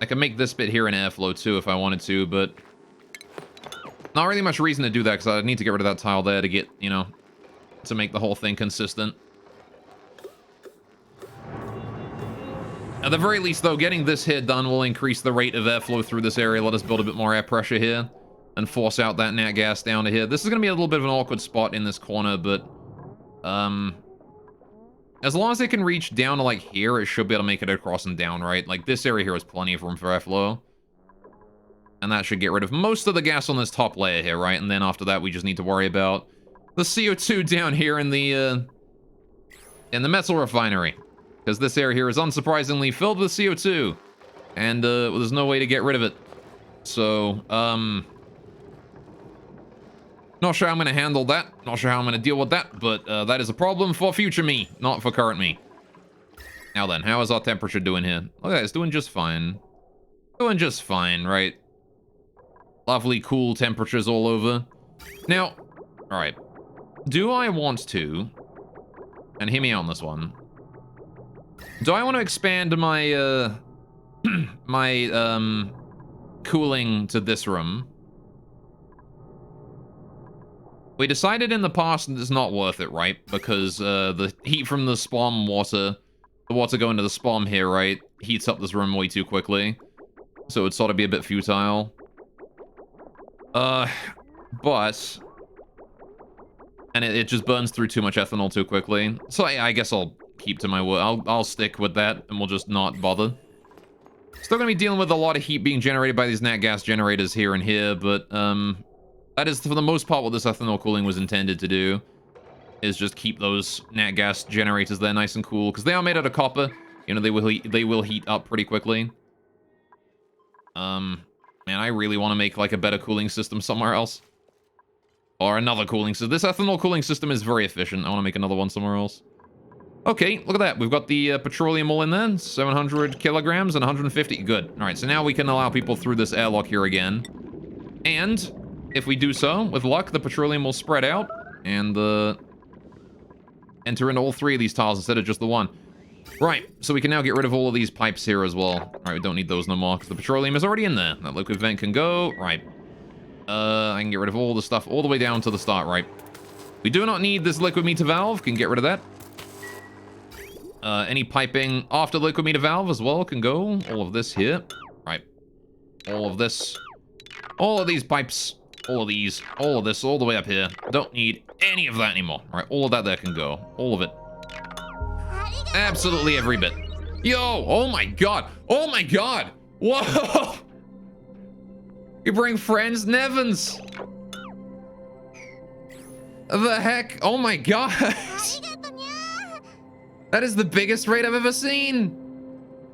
[SPEAKER 1] I can make this bit here in airflow too if I wanted to, but not really much reason to do that because I need to get rid of that tile there to get, you know, to make the whole thing consistent. At the very least, though, getting this here done will increase the rate of airflow through this area, let us build a bit more air pressure here, and force out that nat gas down to here. This is going to be a little bit of an awkward spot in this corner, but as long as it can reach down to, like, here, it should be able to make it across and down, right? Like, this area here has plenty of room for airflow. And that should get rid of most of the gas on this top layer here, right? And then after that, we just need to worry about the CO2 down here in the metal refinery. Because this area here is unsurprisingly filled with CO2. And there's no way to get rid of it. So, not sure how I'm going to handle that. Not sure how I'm going to deal with that. But that is a problem for future me, not for current me. Now then, how is our temperature doing here? Look at that, it's doing just fine. Doing just fine, right? Lovely cool temperatures all over. Now, alright. Do I want to, and hear me on this one, do I want to expand my, cooling to this room? We decided in the past that it's not worth it, right? Because the heat from the spawn water, the water going to the spawn here, right, heats up this room way too quickly. So it'd sort of be a bit futile. But... And it just burns through too much ethanol too quickly. So I guess I'll keep to my word. I'll stick with that, and we'll just not bother. Still gonna be dealing with a lot of heat being generated by these nat gas generators here and here, but, that is, for the most part, what this ethanol cooling was intended to do. Is just keep those nat gas generators there nice and cool, because they are made out of copper. You know, they will heat up pretty quickly. Man, I really want to make, like, a better cooling system somewhere else. Or another cooling system. This ethanol cooling system is very efficient. I want to make another one somewhere else. Okay, look at that. We've got the petroleum all in there. 700 kilograms and 150. Good. All right, so now we can allow people through this airlock here again. And if we do so, with luck, the petroleum will spread out and enter into all 3 of these tiles instead of just the one. Right, so we can now get rid of all of these pipes here as well. All right, we don't need those no more because the petroleum is already in there. That liquid vent can go. Right. I can get rid of all the stuff all the way down to the start, right? We do not need this liquid meter valve. Can get rid of that. Any piping after liquid meter valve as well can go. All of this here. Right. All of this. All of these pipes. All of these. All of this. All the way up here. Don't need any of that anymore. All right. All of that there can go. All of it. Absolutely every bit. Yo! Oh my god! Oh my god! Whoa! You bring friends, Nevins! The heck? Oh my god! That is the biggest raid I've ever seen!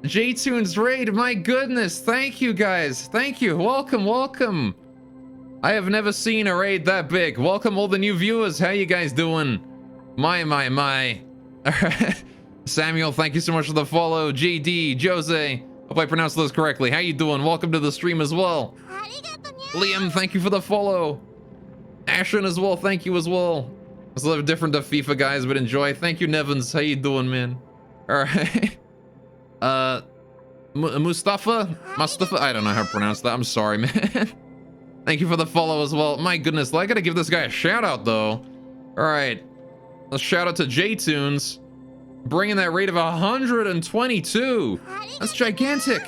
[SPEAKER 1] J-Tunes raid, my goodness. Thank you, guys. Thank you. Welcome, welcome. I have never seen a raid that big. Welcome all the new viewers. How you guys doing? My. All right. Samuel, thank you so much for the follow. JD, Jose, hope I pronounced those correctly. How you doing? Welcome to the stream as well. Liam, thank you for the follow. Ashen as well, thank you as well. It's a little different to FIFA, guys, but enjoy. Thank you, Nevins. How you doing, man? All right. Mustafa, I don't know how to pronounce that. I'm sorry, man. Thank you for the follow as well. My goodness, I gotta give this guy a shout out though. All right, let's shout out to J-Tunes, bringing that rate of 122. That's gigantic.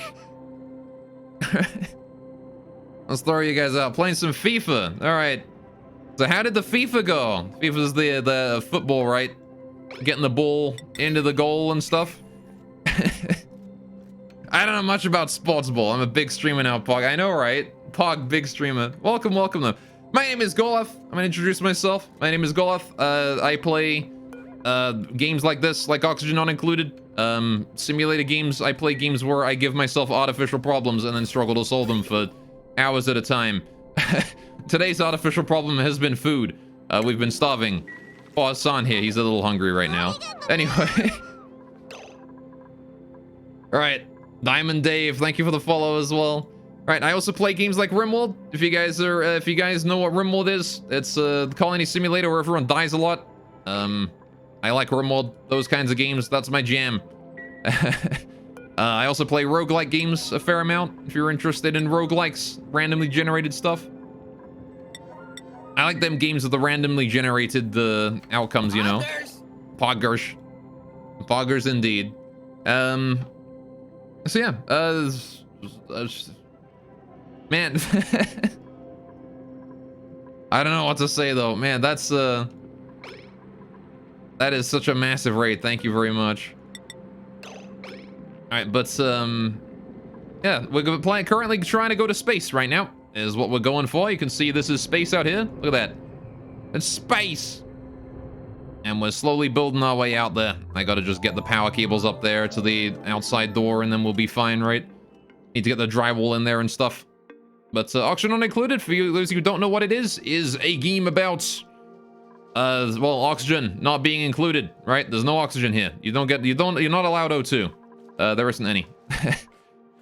[SPEAKER 1] Let's throw you guys out playing some FIFA. All right. So how did the FIFA go? FIFA's the football, right? Getting the ball into the goal and stuff. I don't know much about sports ball. I'm a big streamer now, Pog. I know, right? Pog, big streamer. Welcome, welcome though. My name is Goleth. I'm gonna introduce myself. My name is Goleth. I play games like this, like Oxygen Not Included. Simulated games. I play games where I give myself artificial problems and then struggle to solve them for hours at a time. Today's artificial problem has been food. We've been starving. Oh, Hassan here. He's a little hungry right now. Anyway. All right. Diamond Dave, thank you for the follow as well. All right, I also play games like RimWorld. If you guys know what RimWorld is, it's a colony simulator where everyone dies a lot. I like RimWorld, those kinds of games. That's my jam. I also play roguelike games a fair amount. If you're interested in roguelikes, randomly generated stuff. I like them games with the randomly generated outcomes, you know. Poggers. Poggers indeed. So yeah, man, I don't know what to say though. Man, that is such a massive raid. Thank you very much. All right, but yeah, we're currently trying to go to space right now. Is what we're going for. You can see this is space out here. Look at that. It's space. And we're slowly building our way out there. I gotta just get the power cables up there to the outside door and then we'll be fine, right? Need to get the drywall in there and stuff. But Oxygen Not Included, for you those who don't know what it is a game about well, oxygen not being included, right? There's no oxygen here. You're not allowed O2. There isn't any.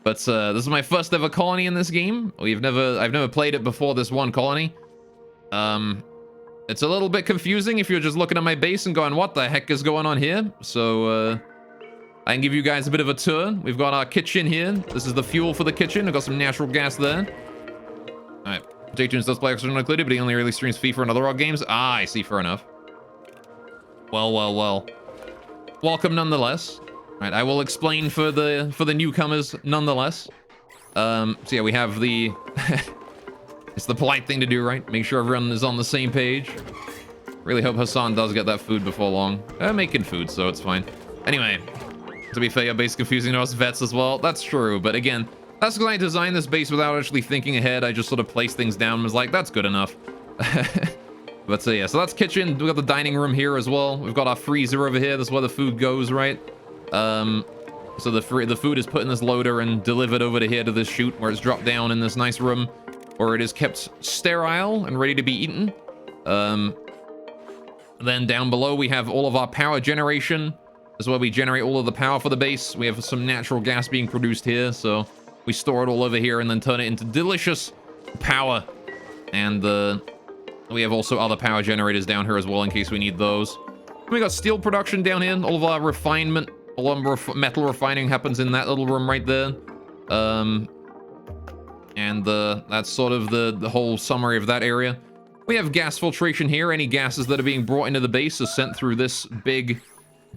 [SPEAKER 1] But this is my first ever colony in this game. I've never played it before this one colony. It's a little bit confusing if you're just looking at my base and going, what the heck is going on here? So, I can give you guys a bit of a tour. We've got our kitchen here. This is the fuel for the kitchen. I've got some natural gas there. Alright. J-Tunes does play Oxygen Not Included, but he only really streams FIFA and other ROG games. Ah, I see. Fair enough. Well. Welcome nonetheless. Alright, I will explain for the newcomers nonetheless. So yeah, we have the... It's the polite thing to do, right? Make sure everyone is on the same page. Really hope Hassan does get that food before long. I'm making food, so it's fine. Anyway, to be fair, your base confusing to us vets as well. That's true, but again, that's because I designed this base without actually thinking ahead. I just sort of placed things down and was like, that's good enough. But yeah, so that's kitchen. We've got the dining room here as well. We've got our freezer over here. That's where the food goes, right? So the food is put in this loader and delivered over to here to this chute where it's dropped down in this nice room. Or it is kept sterile and ready to be eaten. Then down below we have all of our power generation. This is where we generate all of the power for the base. We have some natural gas being produced here, so we store it all over here and then turn it into delicious power. And we have also other power generators down here as well in case we need those. We got steel production down here. All of our refinement, all of metal refining happens in that little room right there. And that's sort of the whole summary of that area. We have gas filtration here. Any gases that are being brought into the base are sent through this big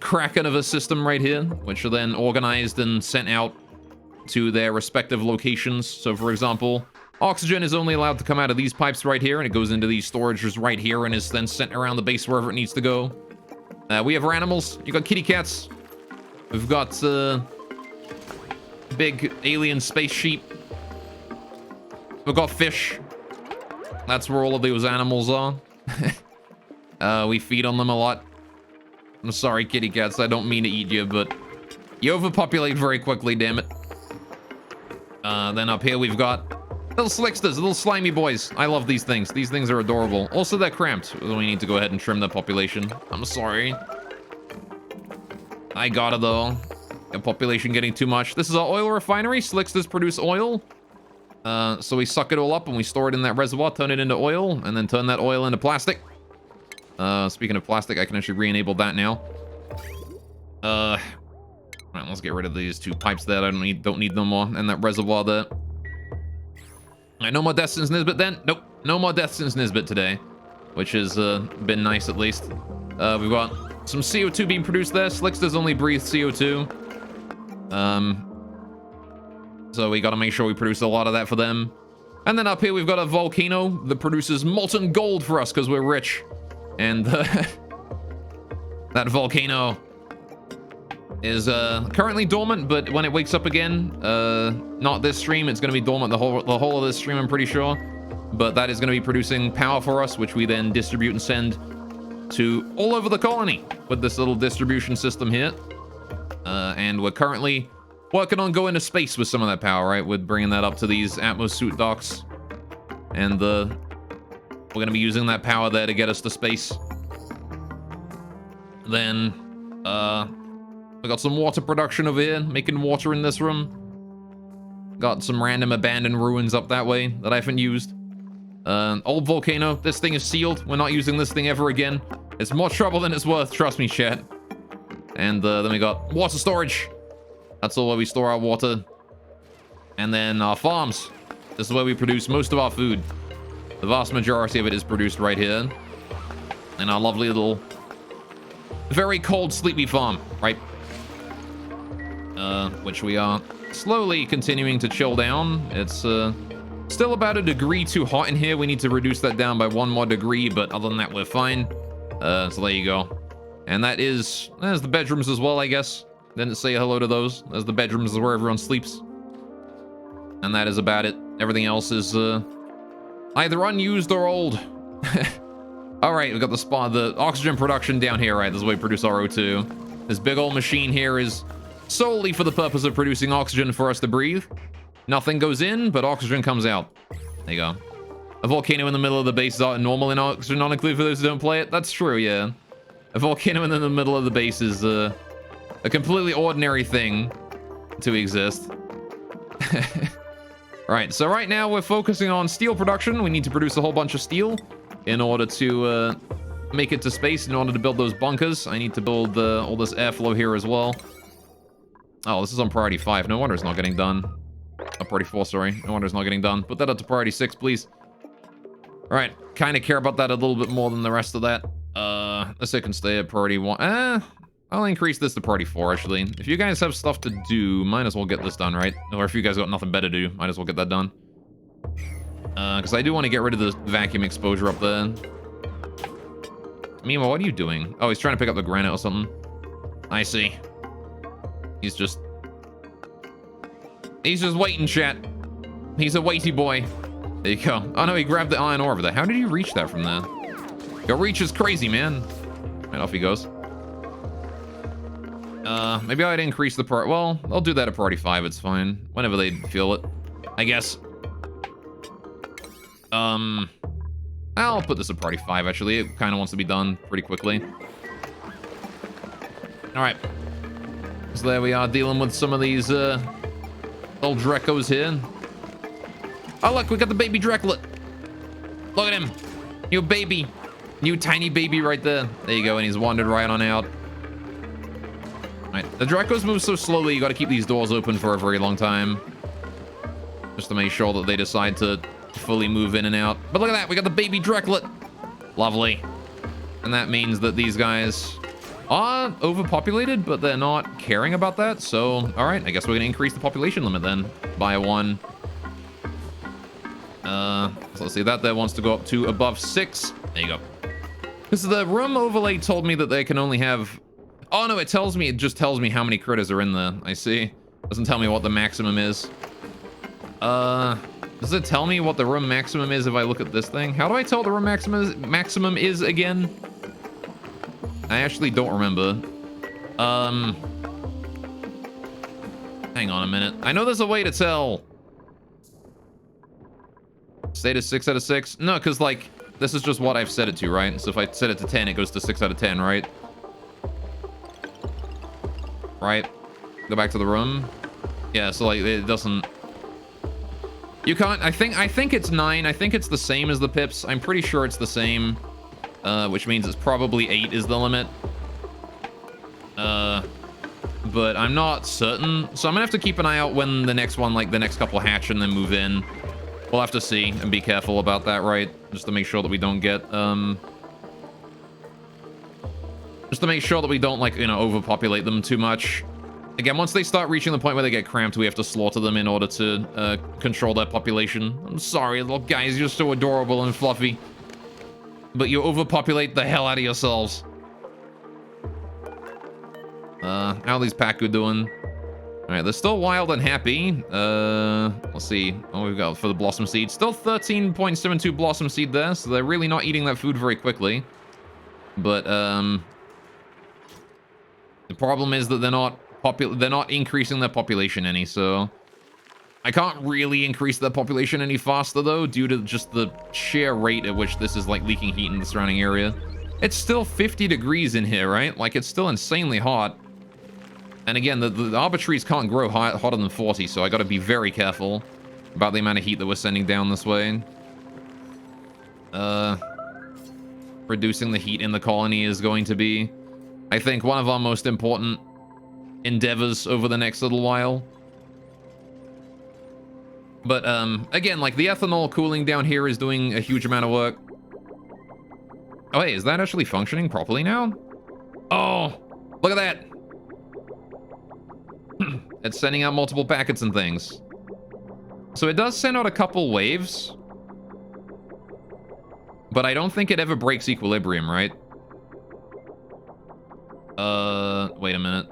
[SPEAKER 1] kraken of a system right here, which are then organized and sent out to their respective locations. So for example, oxygen is only allowed to come out of these pipes right here, and it goes into these storages right here and is then sent around the base wherever it needs to go. We have our animals. You got kitty cats. We've got big alien space sheep. We've got fish. That's where all of those animals are. We feed on them a lot. I'm sorry, kitty cats. I don't mean to eat you, but You overpopulate very quickly, damn it. Then up here we've got little slicksters, little slimy boys. I love these things. These things are adorable. Also, they're cramped. We need to go ahead and trim the population. I'm sorry. I got it, though. A population getting too much. This is our oil refinery. Slicksters produce oil. So we suck it all up and we store it in that reservoir, turn it into oil, and then turn that oil into plastic. Speaking of plastic, I can actually re-enable that now. Alright, let's get rid of these 2 pipes there. I don't need no more. And that reservoir there. Alright, no more deaths since Nisbet then. Nope, no more deaths since Nisbet today. Which has been nice at least. We've got some CO2 being produced there. Slicksters only breathe CO2. So we gotta make sure we produce a lot of that for them. And then up here we've got a volcano that produces molten gold for us because we're rich. And that volcano is currently dormant, but when it wakes up again, not this stream, it's gonna be dormant the whole of this stream, I'm pretty sure. But that is gonna be producing power for us, which we then distribute and send to all over the colony with this little distribution system here. And we're currently working on going to space with some of that power, right? We're bringing that up to these Atmos suit docks. And we're going to be using that power there to get us to space. Then, we got some water production over here, making water in this room. Got some random abandoned ruins up that way that I haven't used. Old volcano, this thing is sealed. We're not using this thing ever again. It's more trouble than it's worth, trust me, chat. And then we got water storage. That's all where we store our water. And then our farms. This is where we produce most of our food. The vast majority of it is produced right here. In our lovely little, very cold, sleepy farm, right? Which we are slowly continuing to chill down. It's still about 1 degree too hot in here. We need to reduce that down by 1 more degree, but other than that, we're fine. So there you go. And there's the bedrooms as well, I guess. Didn't say hello to those. There's the bedrooms where everyone sleeps. And that is about it. Everything else is either unused or old. Alright, we got the oxygen production down here, right? This is where we produce our O2. This big old machine here is solely for the purpose of producing oxygen for us to breathe. Nothing goes in, but oxygen comes out. There you go. A volcano in the middle of the base is normal in oxygen non-included for those who don't play it. That's true, yeah. A volcano in the middle of the base is a completely ordinary thing to exist. Right, so right now we're focusing on steel production. We need to produce a whole bunch of steel in order to make it to space, in order to build those bunkers. I need to build all this airflow here as well. Oh, this is on priority 5. No wonder it's not getting done. Priority 4, sorry. No wonder it's not getting done. Put that up to priority 6, please. All right, kind of care about that a little bit more than the rest of that. This can stay at priority 1. I'll increase this to priority 4, actually. If you guys have stuff to do, might as well get this done, right? Or if you guys got nothing better to do, might as well get that done. Because I do want to get rid of the vacuum exposure up there. Meanwhile, what are you doing? Oh, he's trying to pick up the granite or something. I see. He's just waiting, chat. He's a weighty boy. There you go. Oh no, he grabbed the iron ore over there. How did you reach that from there? Your reach is crazy, man. Right, off he goes. Maybe I'd increase the priority. Well, I'll do that at priority 5. It's fine. Whenever they feel it, I guess. I'll put this at priority 5, actually. It kind of wants to be done pretty quickly. All right. So there we are, dealing with some of these old Drecos here. Oh, look, we got the baby Dreklet. Look at him. New baby. New tiny baby right there. There you go, and he's wandered right on out. All right, the Drecos move so slowly, you got to keep these doors open for a very long time. Just to make sure that they decide to fully move in and out. But look at that, we got the baby Dreklet. Lovely. And that means that these guys are overpopulated, but they're not caring about that. So, all right, I guess we're gonna increase the population limit then by 1. So let's see, that there wants to go up to above 6. There you go. Because the room overlay told me that they can only have... Oh no, it just tells me how many critters are in there. I see. Doesn't tell me what the maximum is. Does it tell me what the room maximum is if I look at this thing? How do I tell the room maximum is again? I actually don't remember. hang on a minute. I know there's a way to tell. State is 6 out of 6. No, because, like, this is just what I've set it to, right? So if I set it to 10, it goes to 6 out of 10, right? Right? Go back to the room. Yeah, so, like, it doesn't... You can't... I think it's 9. I think it's the same as the pips. I'm pretty sure it's the same. Which means it's probably 8 is the limit. But I'm not certain. So I'm gonna have to keep an eye out when the next one, like, the next couple hatch and then move in. We'll have to see and be careful about that, right? Just to make sure that we don't get, just to make sure that we don't, like, you know, overpopulate them too much. Again, once they start reaching the point where they get cramped, we have to slaughter them in order to control their population. I'm sorry, little guys, you're so adorable and fluffy. But you overpopulate the hell out of yourselves. How are these Paku doing? Alright, they're still wild and happy. Let's see what we've got for the Blossom Seed. Still 13.72 Blossom Seed there, so they're really not eating that food very quickly. But, the problem is that they're not increasing their population any, so... I can't really increase their population any faster, though, due to just the sheer rate at which this is, like, leaking heat in the surrounding area. It's still 50 degrees in here, right? Like, it's still insanely hot. And again, the arbor trees can't grow hotter than 40, so I gotta be very careful about the amount of heat that we're sending down this way. Reducing the heat in the colony is going to be, I think, one of our most important endeavors over the next little while. But, again, like, the ethanol cooling down here is doing a huge amount of work. Oh, hey, is that actually functioning properly now? Oh, look at that. It's sending out multiple packets and things. So it does send out a couple waves. But I don't think it ever breaks equilibrium, right? Wait a minute.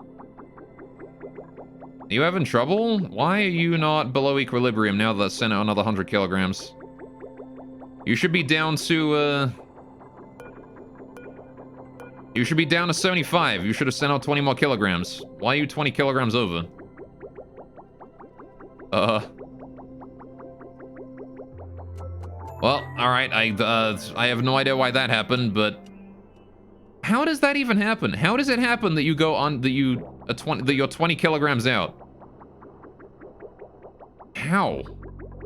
[SPEAKER 1] Are you having trouble? Why are you not below equilibrium now that sent out another 100 kilograms? You should be down to, You should be down to 75. You should have sent out 20 more kilograms. Why are you 20 kilograms over? Well, alright, I have no idea why that happened, but... How does that even happen? How does it happen that you go on, that you're 20 kilograms out? How?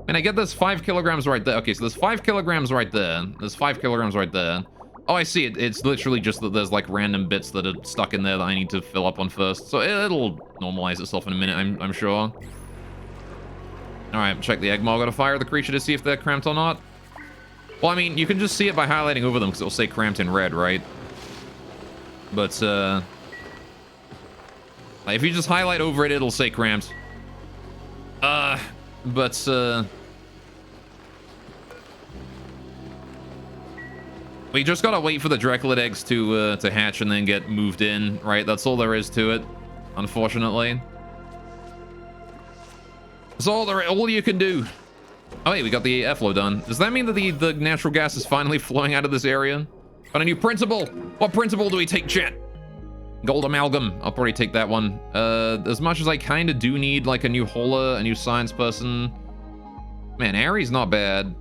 [SPEAKER 1] And I get there's 5 kilograms right there. Okay, so there's 5 kilograms right there. There's 5 kilograms right there. Oh, I see it. It's literally just that there's, like, random bits that are stuck in there that I need to fill up on first. So it'll normalize itself in a minute, I'm sure. Alright, check the egg mog. Gotta fire the creature to see if they're cramped or not. Well, I mean, you can just see it by highlighting over them because it'll say cramped in red, right? But, if you just highlight over it, it'll say cramped. We just gotta wait for the Drecklid eggs to hatch and then get moved in, right? That's all there is to it, unfortunately. That's all you can do. Oh, hey, we got the airflow done. Does that mean that the natural gas is finally flowing out of this area? Got a new principle. What principle do we take, chat? Gold amalgam. I'll probably take that one. As much as I kind of do need, like, a new Hola, a new science person. Man, Ari's not bad.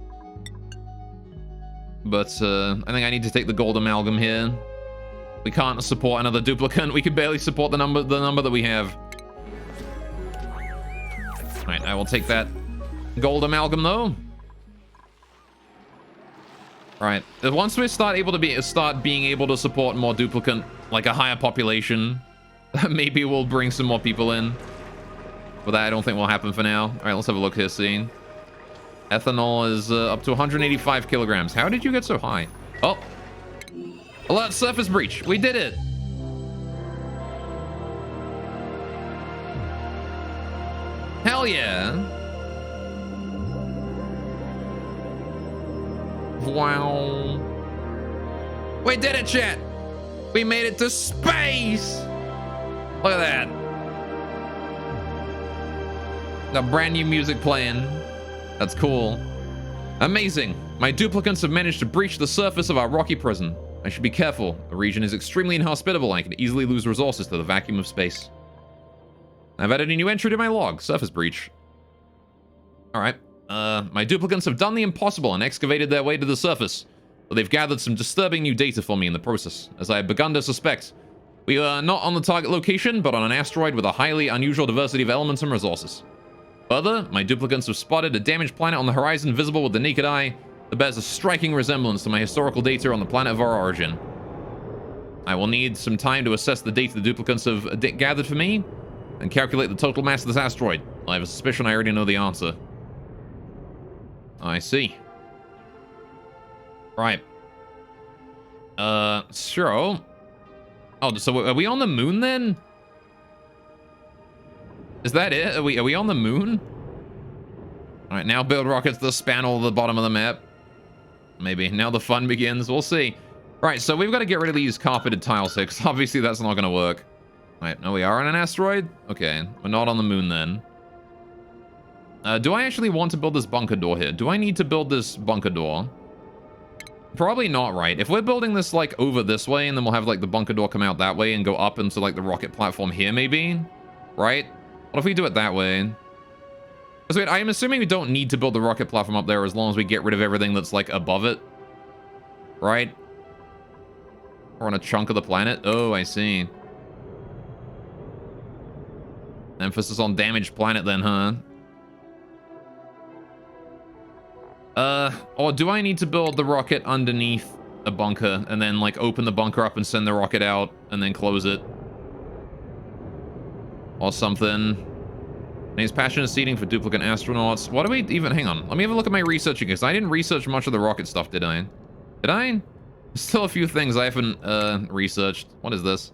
[SPEAKER 1] But, I think I need to take the gold amalgam here. We can't support another duplicant. We can barely support the number that we have. Alright, I will take that gold amalgam, though. Alright, once we start being able to support more duplicant, like a higher population, maybe we'll bring some more people in. But that I don't think will happen for now. Alright, let's have a look here, see. Ethanol is up to 185 kilograms. How did you get so high? Oh. Alert surface breach. We did it. Hell yeah. Wow. We did it, chat. We made it to space. Look at that. The brand new music playing. That's cool. Amazing. My duplicants have managed to breach the surface of our rocky prison. I should be careful. The region is extremely inhospitable. I can easily lose resources to the vacuum of space. I've added a new entry to my log. Surface breach. Alright. My duplicants have done the impossible and excavated their way to the surface. But they've gathered some disturbing new data for me in the process, as I have begun to suspect. We are not on the target location, but on an asteroid with a highly unusual diversity of elements and resources. Further, my duplicants have spotted a damaged planet on the horizon visible with the naked eye that bears a striking resemblance to my historical data on the planet of our origin. I will need some time to assess the data the duplicants have gathered for me and calculate the total mass of this asteroid. I have a suspicion I already know the answer. I see. Right. Sure. Oh, so are we on the moon then? Is that it? Are we on the moon? All right, now build rockets that span all the bottom of the map. Maybe. Now the fun begins. We'll see. Right, so we've got to get rid of these carpeted tiles here, because obviously that's not going to work. Right, no, we are on an asteroid? Okay, we're not on the moon then. Do I actually want to build this bunker door here? Do I need to build this bunker door? Probably not, right? If we're building this, like, over this way, and then we'll have, like, the bunker door come out that way and go up into, like, the rocket platform here, maybe? Right? What if we do it that way? Because wait, I'm assuming we don't need to build the rocket platform up there as long as we get rid of everything that's, like, above it. Right? Or on a chunk of the planet? Oh, I see. Emphasis on damaged planet then, huh? Or do I need to build the rocket underneath a bunker and then, like, open the bunker up and send the rocket out and then close it? Or something. Names passionate seeding for duplicate astronauts. What do we even... Hang on. Let me have a look at my researching, because I didn't research much of the rocket stuff, did I? Did I? There's still a few things I haven't, researched. What is this?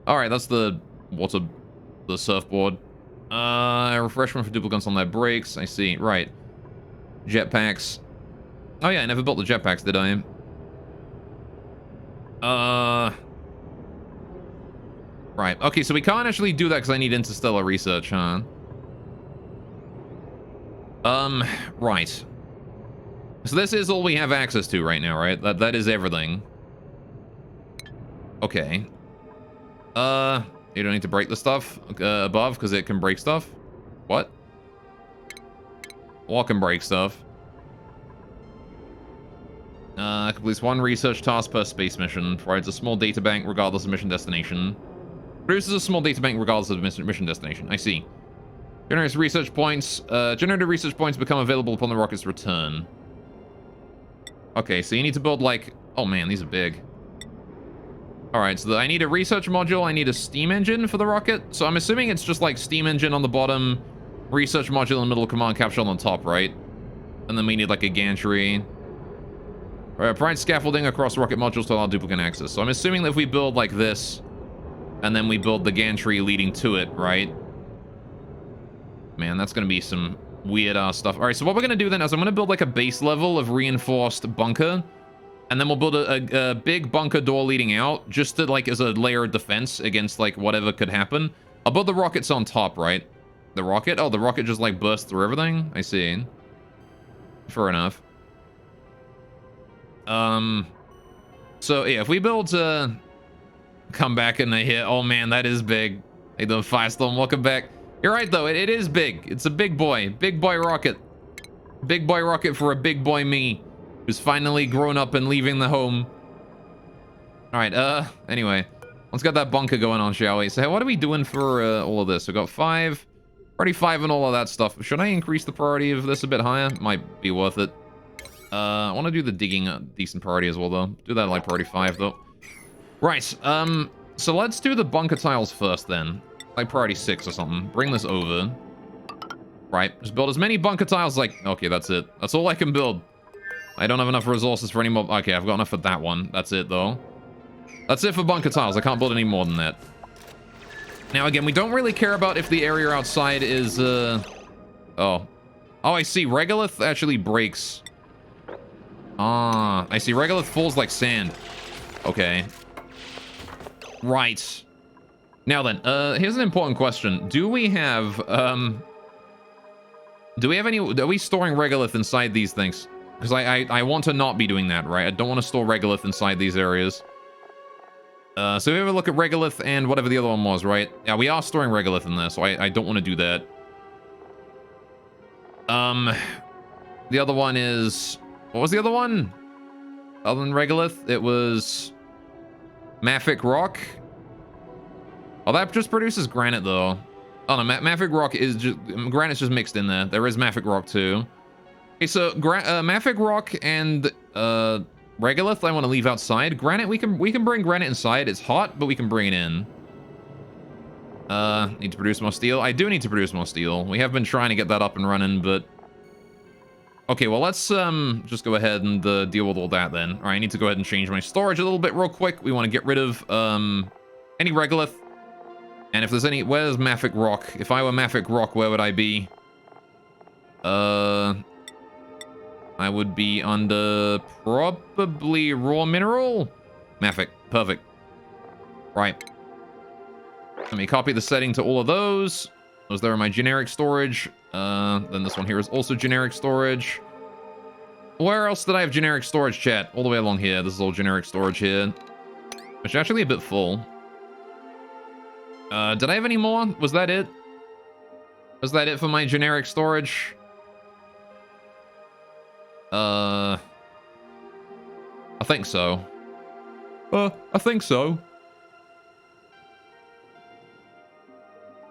[SPEAKER 1] Alright, that's the... the surfboard. Refreshment for duplicants on their brakes. I see. Right. Jetpacks. Oh yeah, I never built the jetpacks, did I? Right. Okay, so we can't actually do that because I need interstellar research, huh? Right. So this is all we have access to right now, right? That is everything. Okay. You don't need to break the stuff above because it can break stuff? What? What can break stuff? Completes one research task per space mission. Provides a small data bank regardless of mission destination. Produces a small data bank regardless of mission destination. I see. Generates research points. Generated research points become available upon the rocket's return. Okay, so you need to build like... Oh man, these are big. Alright, so I need a research module. I need a steam engine for the rocket. So I'm assuming it's just like steam engine on the bottom, research module in the middle, command capsule on the top, right? And then we need like a gantry. Provide scaffolding across rocket modules to allow duplicate access. So I'm assuming that if we build like this, and then we build the gantry leading to it, right? Man, that's going to be some weird-ass stuff. All right, so what we're going to do then is I'm going to build like a base level of reinforced bunker. And then we'll build a big bunker door leading out, just to, like, as a layer of defense against, like, whatever could happen. I'll build the rockets on top, right? The rocket? Oh, the rocket just, like, bursts through everything? I see. Fair enough. So, yeah, if we build, come back and I hit... Oh, man, that is big. Hey, the Firestorm, welcome back. You're right, though. It is big. It's a big boy. Big boy rocket. Big boy rocket for a big boy me, who's finally grown up and leaving the home. Alright, anyway. Let's get that bunker going on, shall we? So, what are we doing for, all of this? We've got 5. Priority 5 and all of that stuff. Should I increase the priority of this a bit higher? Might be worth it. I want to do the digging decent priority as well, though. Do that like priority 5, though. Right, so let's do the bunker tiles first, then. Like priority 6 or something. Bring this over. Right, just build as many bunker tiles like... Okay, that's it. That's all I can build. I don't have enough resources for any more... Okay, I've got enough for that one. That's it, though. That's it for bunker tiles. I can't build any more than that. Now, again, we don't really care about if the area outside is, Oh. Oh, I see. Regolith actually breaks. Ah, I see. Regolith falls like sand. Okay. Right. Now then, here's an important question. Do we have any... Are we storing Regolith inside these things? Because I want to not be doing that, right? I don't want to store Regolith inside these areas. So we have a look at regolith and whatever the other one was, right? Yeah, we are storing regolith in there, so I don't want to do that. The other one is... What was the other one? Other than regolith, it was... Mafic rock. Oh, that just produces granite, though. Oh, no, Mafic rock is just... Granite's just mixed in there. There is Mafic rock, too. Okay, so Mafic rock and regolith I want to leave outside. Granite, we can bring granite inside. It's hot, but we can bring it in. Need to produce more steel. I do need to produce more steel. We have been trying to get that up and running, but... Okay, well, let's just go ahead and deal with all that then. All right, I need to go ahead and change my storage a little bit real quick. We want to get rid of any regolith. And if there's any... Where's Mafic rock? If I were Mafic rock, where would I be? I would be under probably raw mineral. Mafic, perfect. Right. Let me copy the setting to all of those. Those there are my generic storage. Then this one here is also generic storage. Where else did I have generic storage, chat? All the way along here. This is all generic storage here. Which is actually a bit full. Did I have any more? Was that it? Was that it for my generic storage? I think so. I think so.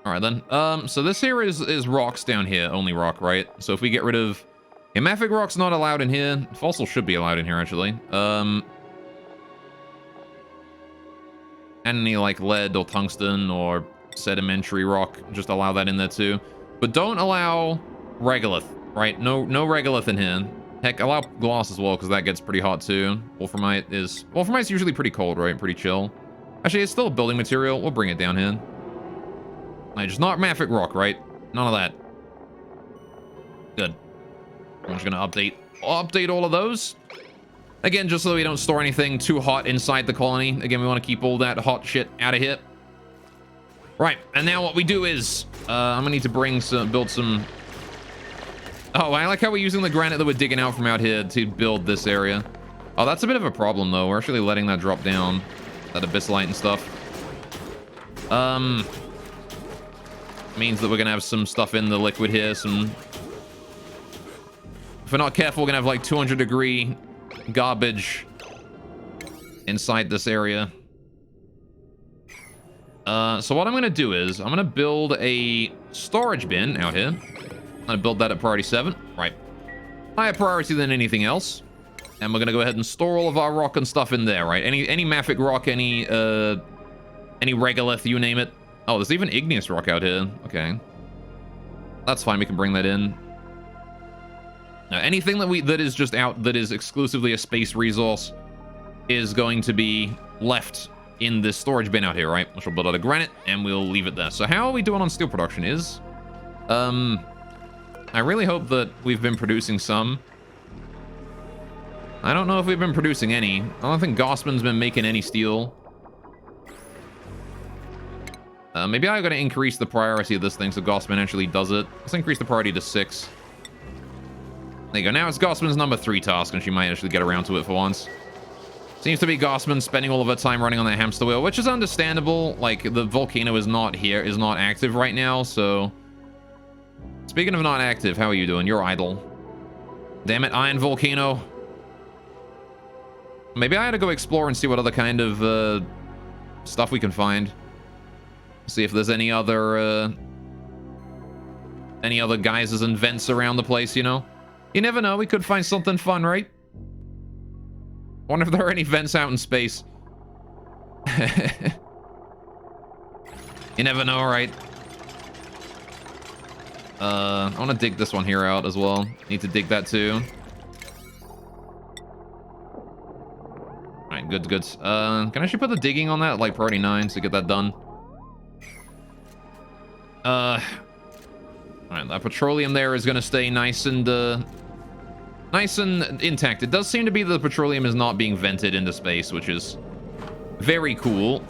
[SPEAKER 1] Alright then. So this here is rocks down here. Only rock, right? So if we get rid of... Yeah, Mafic rock's not allowed in here. Fossil should be allowed in here, actually. And any, like, lead or tungsten or sedimentary rock, just allow that in there, too. But don't allow regolith, right? No regolith in here. Heck, allow glass as well, because that gets pretty hot, too. Wolframite's usually pretty cold, right? Pretty chill. Actually, it's still a building material. We'll bring it down here. Just not Mafic rock, right? None of that. Good. I'm just gonna update all of those. Again, just so we don't store anything too hot inside the colony. Again, we want to keep all that hot shit out of here. Right, and now what we do is... I'm gonna need to build some... Oh, I like how we're using the granite that we're digging out from out here to build this area. Oh, that's a bit of a problem, though. We're actually letting that drop down. That abyssite and stuff. Means that we're gonna have some stuff in the liquid here. If we're not careful, we're gonna have like 200-degree garbage inside this area. So what I'm gonna do is I'm gonna build a storage bin out here. I'm gonna build that at priority 7. Right. Higher priority than anything else. And we're gonna go ahead and store all of our rock and stuff in there, right? Any Mafic rock, any regolith, you name it. Oh, there's even igneous rock out here. Okay. That's fine, we can bring that in. Now, anything that is just out, that is exclusively a space resource, is going to be left in this storage bin out here, right? Which we'll build out of granite, and we'll leave it there. So how are we doing on steel production is... I really hope that we've been producing some. I don't know if we've been producing any. I don't think Gossman's been making any steel. Maybe I gotta increase the priority of this thing so Gossman actually does it. Let's increase the priority to 6. There you go. Now it's Gossman's number 3 task, and she might actually get around to it for once. Seems to be Gossman spending all of her time running on that hamster wheel, which is understandable. Like, the volcano is not active right now, so... Speaking of not active, how are you doing? You're idle. Damn it, Iron Volcano. Maybe I had to go explore and see what other kind of stuff we can find. See if there's any other geysers and vents around the place, you know? You never know, we could find something fun, right? Wonder if there are any vents out in space. You never know, right? I want to dig this one here out as well. Need to dig that too. Alright, good. Can I actually put the digging on that, like priority 9, to get that done? Alright, that petroleum there is gonna stay nice and intact. It does seem to be that the petroleum is not being vented into space, which is very cool.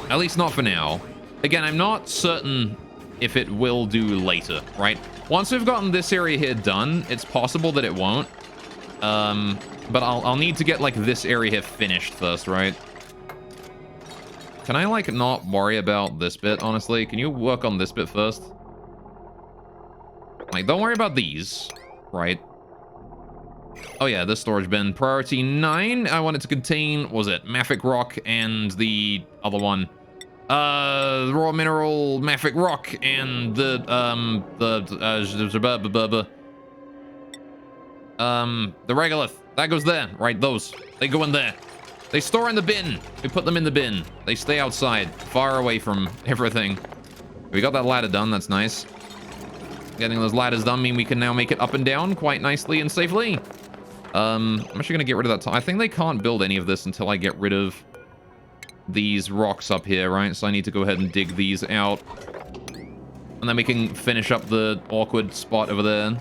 [SPEAKER 1] At least not for now. Again, I'm not certain if it will do later, right? Once we've gotten this area here done, it's possible that it won't. But I'll need to get, like, this area here finished first, right? can I, like, not worry about this bit, honestly? Can you work on this bit first? Like, don't worry about these, right? Oh, yeah, this storage bin. Priority 9, I want it to contain, what was it? Mafic rock and the other one. Raw mineral Mafic rock and the regolith. That goes there, right? Those. They go in there. They store in the bin. We put them in the bin. They stay outside, far away from everything. We got that ladder done. That's nice. Getting those ladders done mean we can now make it up and down quite nicely and safely. I'm actually gonna get rid of that. I think they can't build any of this until I get rid of these rocks up here, right? So I need to go ahead and dig these out. And then we can finish up the awkward spot over there.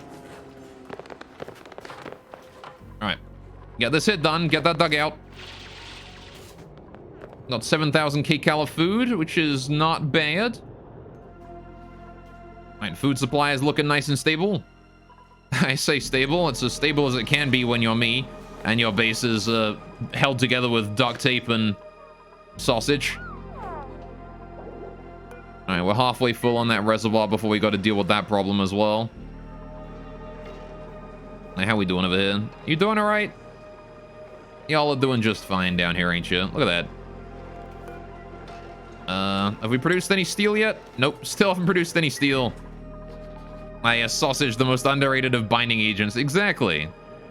[SPEAKER 1] Alright. Get this hit done. Get that dug out. Got 7,000 kcal of food, which is not bad. Alright, food supply is looking nice and stable. I say stable. It's as stable as it can be when you're me. And your base is held together with duct tape and sausage. Alright, we're halfway full on that reservoir before we got to deal with that problem as well. Hey, how we doing over here? You doing alright? Y'all are doing just fine down here, ain't you? Look at that. Have we produced any steel yet? Nope, still haven't produced any steel. Sausage, the most underrated of binding agents. Exactly.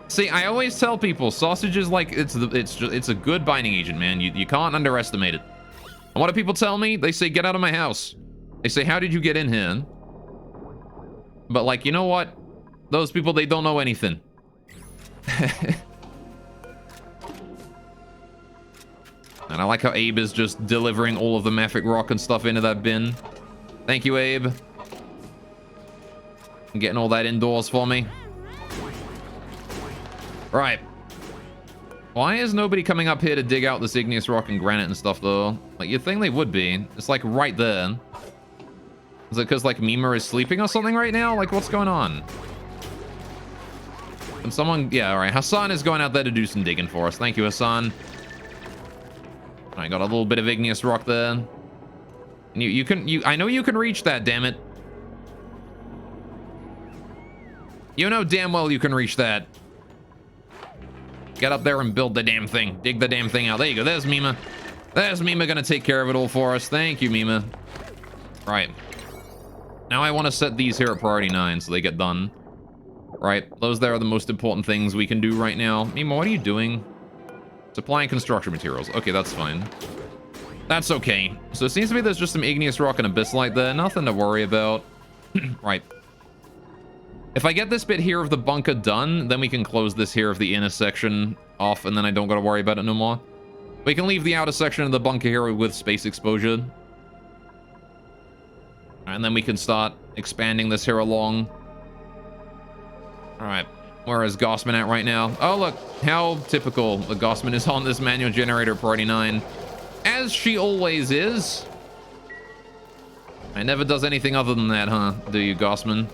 [SPEAKER 1] See, I always tell people, sausage is like, it's a good binding agent, man. You can't underestimate it. And what do people tell me? They say, get out of my house. They say, how did you get in here? But, like, you know what? Those people, they don't know anything. And I like how Abe is just delivering all of the Mafic rock and stuff into that bin. Thank you, Abe. And getting all that indoors for me. Right. Why is nobody coming up here to dig out this igneous rock and granite and stuff, though? Like, you'd think they would be. It's, like, right there. Is it because, like, Mima is sleeping or something right now? Like, what's going on? Can someone... Yeah, all right. Hassan is going out there to do some digging for us. Thank you, Hassan. I got a little bit of igneous rock there. And I know you can reach that, damn it. You know damn well you can reach that. Get up there and build the damn thing. Dig the damn thing out. There you go. There's Mima. There's Mima gonna take care of it all for us. Thank you, Mima. Right. Now I want to set these here at priority 9 so they get done. Right. Those there are the most important things we can do right now. Mima, what are you doing? Supplying construction materials. Okay, that's fine. That's okay. So it seems to me there's just some igneous rock and abyssite there. Nothing to worry about. Right. If I get this bit here of the bunker done, then we can close this here of the inner section off, and then I don't got to worry about it no more. We can leave the outer section of the bunker here with space exposure. And then we can start expanding this here along. All right. Where is Gossman at right now? Oh, look. How typical the Gossman is on this manual generator priority 9. As she always is. It never does anything other than that, huh? Do you, Gossman?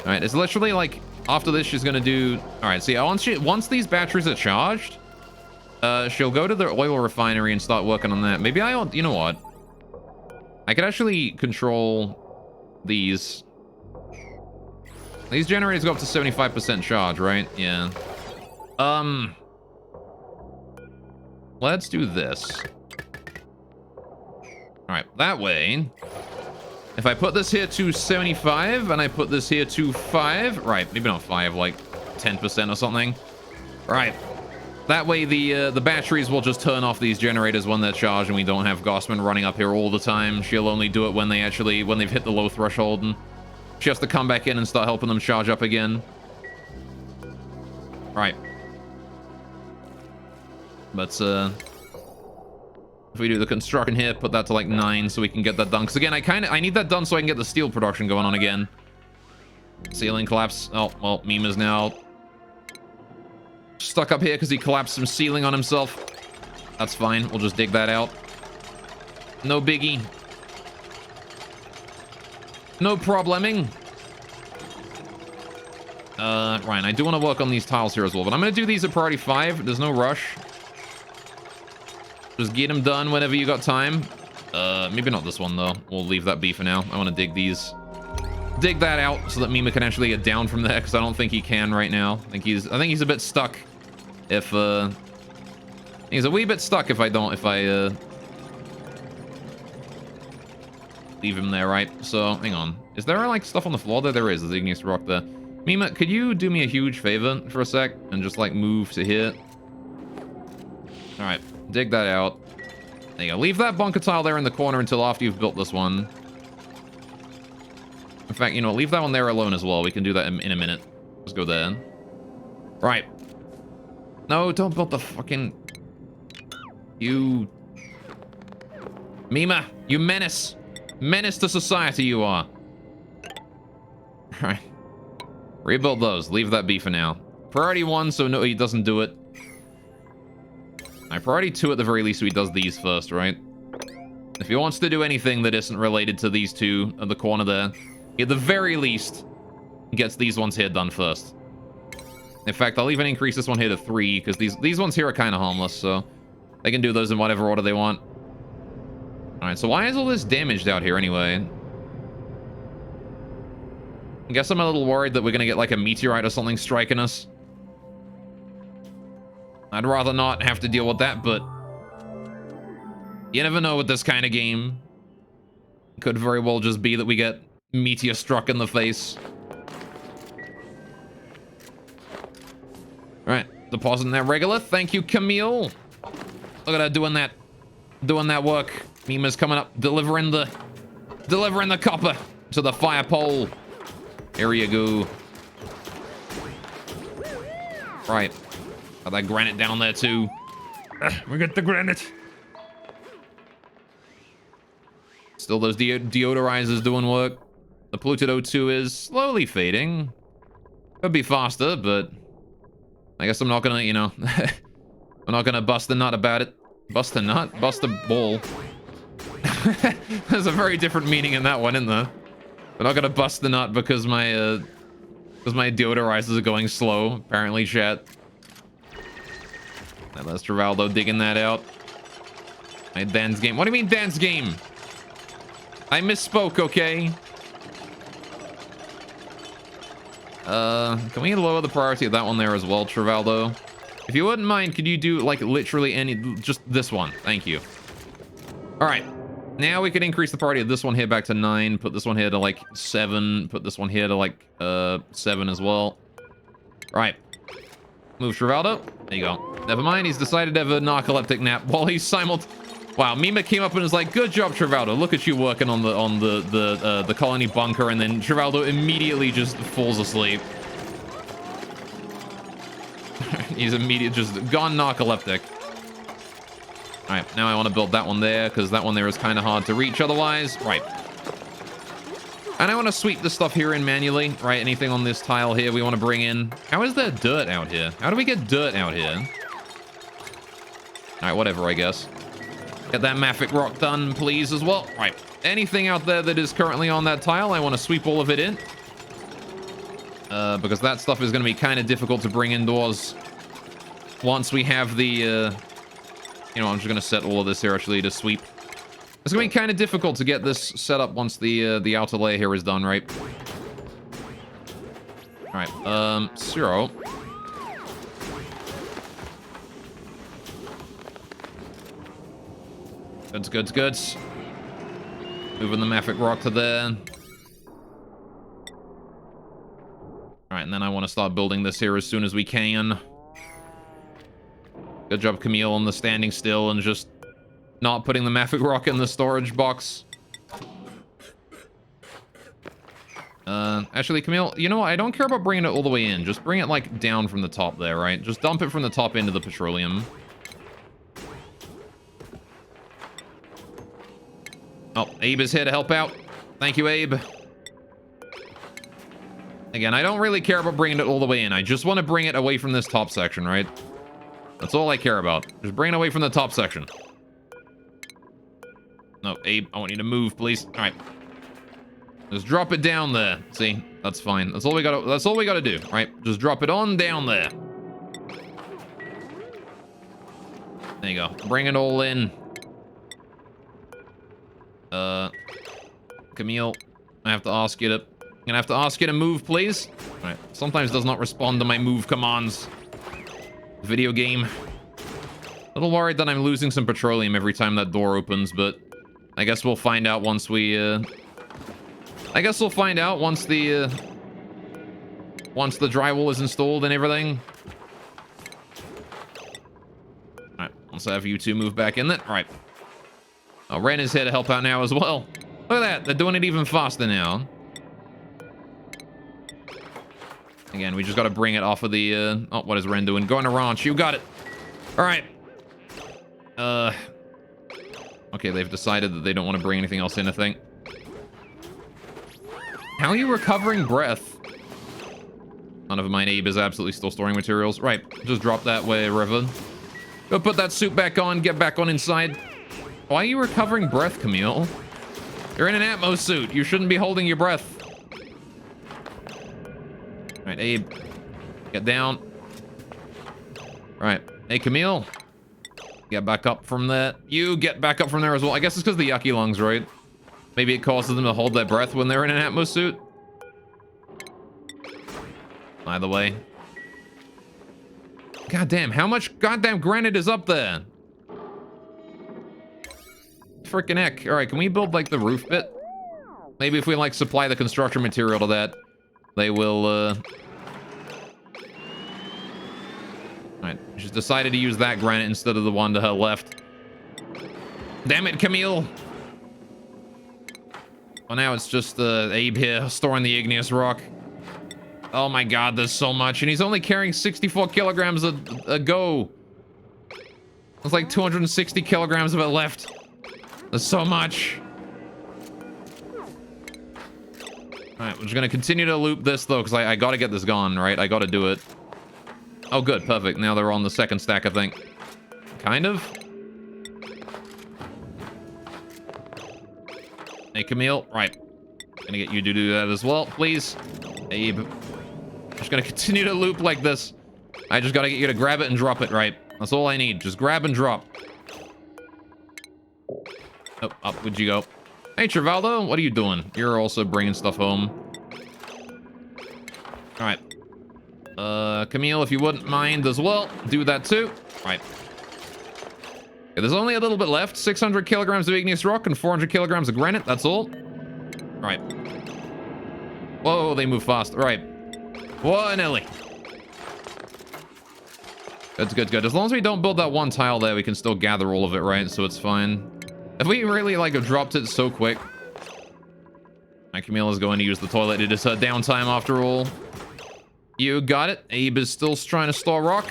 [SPEAKER 1] All right, it's literally like after this she's gonna do. All right, see, once these batteries are charged, she'll go to the oil refinery and start working on that. Maybe you know what? I could actually control these. These generators go up to 75% charge, right? Yeah. Let's do this. All right, that way. If I put this here to 75 and I put this here to 5, right, maybe not 5, like 10% or something. Right. That way the batteries will just turn off these generators when they're charged and we don't have Gossman running up here all the time. She'll only do it when they've hit the low threshold and she has to come back in and start helping them charge up again. Right. But if we do the construction here, put that to like 9 so we can get that done. Because again, I need that done so I can get the steel production going on again. Ceiling collapse. Oh, well, Mima's now stuck up here because he collapsed some ceiling on himself. That's fine. We'll just dig that out. No biggie. No probleming. Ryan, I do want to work on these tiles here as well, but I'm going to do these at priority 5. There's no rush. Just get them done whenever you got time. Maybe not this one, though. We'll leave that be for now. I want to dig these. Dig that out so that Mima can actually get down from there, because I don't think he can right now. I think he's a bit stuck. If, he's a wee bit stuck if I leave him there, right? So, hang on. Is there, like, stuff on the floor there? There is. There's an igneous rock there. Mima, could you do me a huge favor for a sec and just, like, move to here? Alright. Dig that out. There you go. Leave that bunker tile there in the corner until after you've built this one. In fact, you know, leave that one there alone as well. We can do that in a minute. Let's go there. Right. No, don't build the fucking... You... Mima, you menace. Menace to society you are. Alright. Rebuild those. Leave that be for now. Priority 1, so no, he doesn't do it. Alright, priority 2 at the very least, so he does these first, right? If he wants to do anything that isn't related to these two at the corner there, at the very least, he gets these ones here done first. In fact, I'll even increase this one here to 3, because these ones here are kind of harmless, so they can do those in whatever order they want. Alright, so why is all this damaged out here anyway? I guess I'm a little worried that we're going to get like a meteorite or something striking us. I'd rather not have to deal with that, but you never know with this kind of game. Could very well just be that we get meteor struck in the face. Alright, depositing that regular. Thank you, Camille. Look at her doing that work. Mima's coming up, delivering the copper to the fire pole. Here you go. Right. Got that granite down there too. We got the granite. Still those deodorizers doing work. The polluted O2 is slowly fading. Could be faster, but I guess I'm not gonna, you know, I'm not gonna bust the nut about it. Bust a nut? Bust a ball. There's a very different meaning in that one, isn't there? We're not gonna bust the nut because my deodorizers are going slow, apparently, chat. Now that's Travaldo digging that out. My Dan's game. What do you mean Dan's game? I misspoke, okay? Can we lower the priority of that one there as well, Travaldo? If you wouldn't mind, could you do, like, literally just this one? Thank you. Alright. Now we can increase the priority of this one here back to 9. Put this one here to, like, 7. Put this one here to, like, 7 as well. Right. Move Travaldo. There you go. Never mind, he's decided to have a narcoleptic nap while he's Wow, Mima came up and was like, good job, Travaldo. Look at you working on the colony bunker, and then Travaldo immediately just falls asleep. He's immediately just gone narcoleptic. Alright, now I want to build that one there, because that one there is kind of hard to reach otherwise. Right. And I want to sweep this stuff here in manually, right? Anything on this tile here we want to bring in. How is there dirt out here? How do we get dirt out here? Alright, whatever, I guess. Get that mafic rock done, please, as well. Right. Anything out there that is currently on that tile, I want to sweep all of it in. Because that stuff is going to be kind of difficult to bring indoors once we have the, you know, I'm just going to set all of this here, actually, to sweep. It's going to be kind of difficult to get this set up once the outer layer here is done, right? Alright, 0. Goods. Moving the mafic rock to there. Alright, and then I want to start building this here as soon as we can. Good job, Camille, on the standing still and just not putting the mafic rock in the storage box. Actually, Camille, you know what? I don't care about bringing it all the way in. Just bring it, like, down from the top there, right? Just dump it from the top into the petroleum. Oh, Abe is here to help out. Thank you, Abe. Again, I don't really care about bringing it all the way in. I just want to bring it away from this top section, right? That's all I care about. Just bring it away from the top section. No, Abe, I want you to move, please. All right. Just drop it down there. See? That's fine. That's all we gotta do, right? Just drop it on down there. There you go. Bring it all in. Camille, I have to ask you to... I'm gonna have to ask you to move, please. All right. Sometimes does not respond to my move commands. Video game. A little worried that I'm losing some petroleum every time that door opens, but I guess we'll find out once we, I guess we'll find out once the drywall is installed and everything. All right. Let's have you two move back in then. All right. Oh, Ren is here to help out now as well. Look at that. They're doing it even faster now. Again, we just got to bring it off of the... oh, what is Ren doing? Going to ranch. You got it. All right. Okay, they've decided that they don't want to bring anything else in, I think. How are you recovering breath? None of mine. Abe is absolutely still storing materials. Right. Just drop that way, River. Go put that suit back on. Get back on inside. Why are you recovering breath, Camille? You're in an Atmos suit. You shouldn't be holding your breath. All right, Abe. Get down. All right. Hey, Camille. Get back up from that. You get back up from there as well. I guess it's because of the yucky lungs, right? Maybe it causes them to hold their breath when they're in an Atmos suit. Either way. God damn, how much goddamn granite is up there? Freaking heck. All right, can we build like the roof bit? Maybe if we like supply the construction material to that, they will all right, she's decided to use that granite instead of the one to her left. Damn it, Camille. Well, now it's just Abe here storing the igneous rock. Oh my god, there's so much, and he's only carrying 64 kilograms a go. There's like 260 kilograms of it left. There's so much. Alright, we're just gonna continue to loop this though, because I gotta get this gone, right? I gotta do it. Oh good, perfect. Now they're on the second stack, I think. Kind of. Hey, Camille. Right. Gonna get you to do that as well, please. Abe. Just gonna continue to loop like this. I just gotta get you to grab it and drop it, right? That's all I need. Just grab and drop. Oh, up would you go? Hey, Trivaldo, what are you doing? You're also bringing stuff home. All right. Camille, if you wouldn't mind as well, do that too. All right. Okay, there's only a little bit left. 600 kilograms of igneous rock and 400 kilograms of granite. That's all. All right. Whoa, they move fast. All right. Whoa, Nelly. Good, good, good. As long as we don't build that one tile there, we can still gather all of it, right? So it's fine. If we really, like, have dropped it so quick. My Camilla's going to use the toilet. It is her downtime after all. You got it. Abe is still trying to store rock.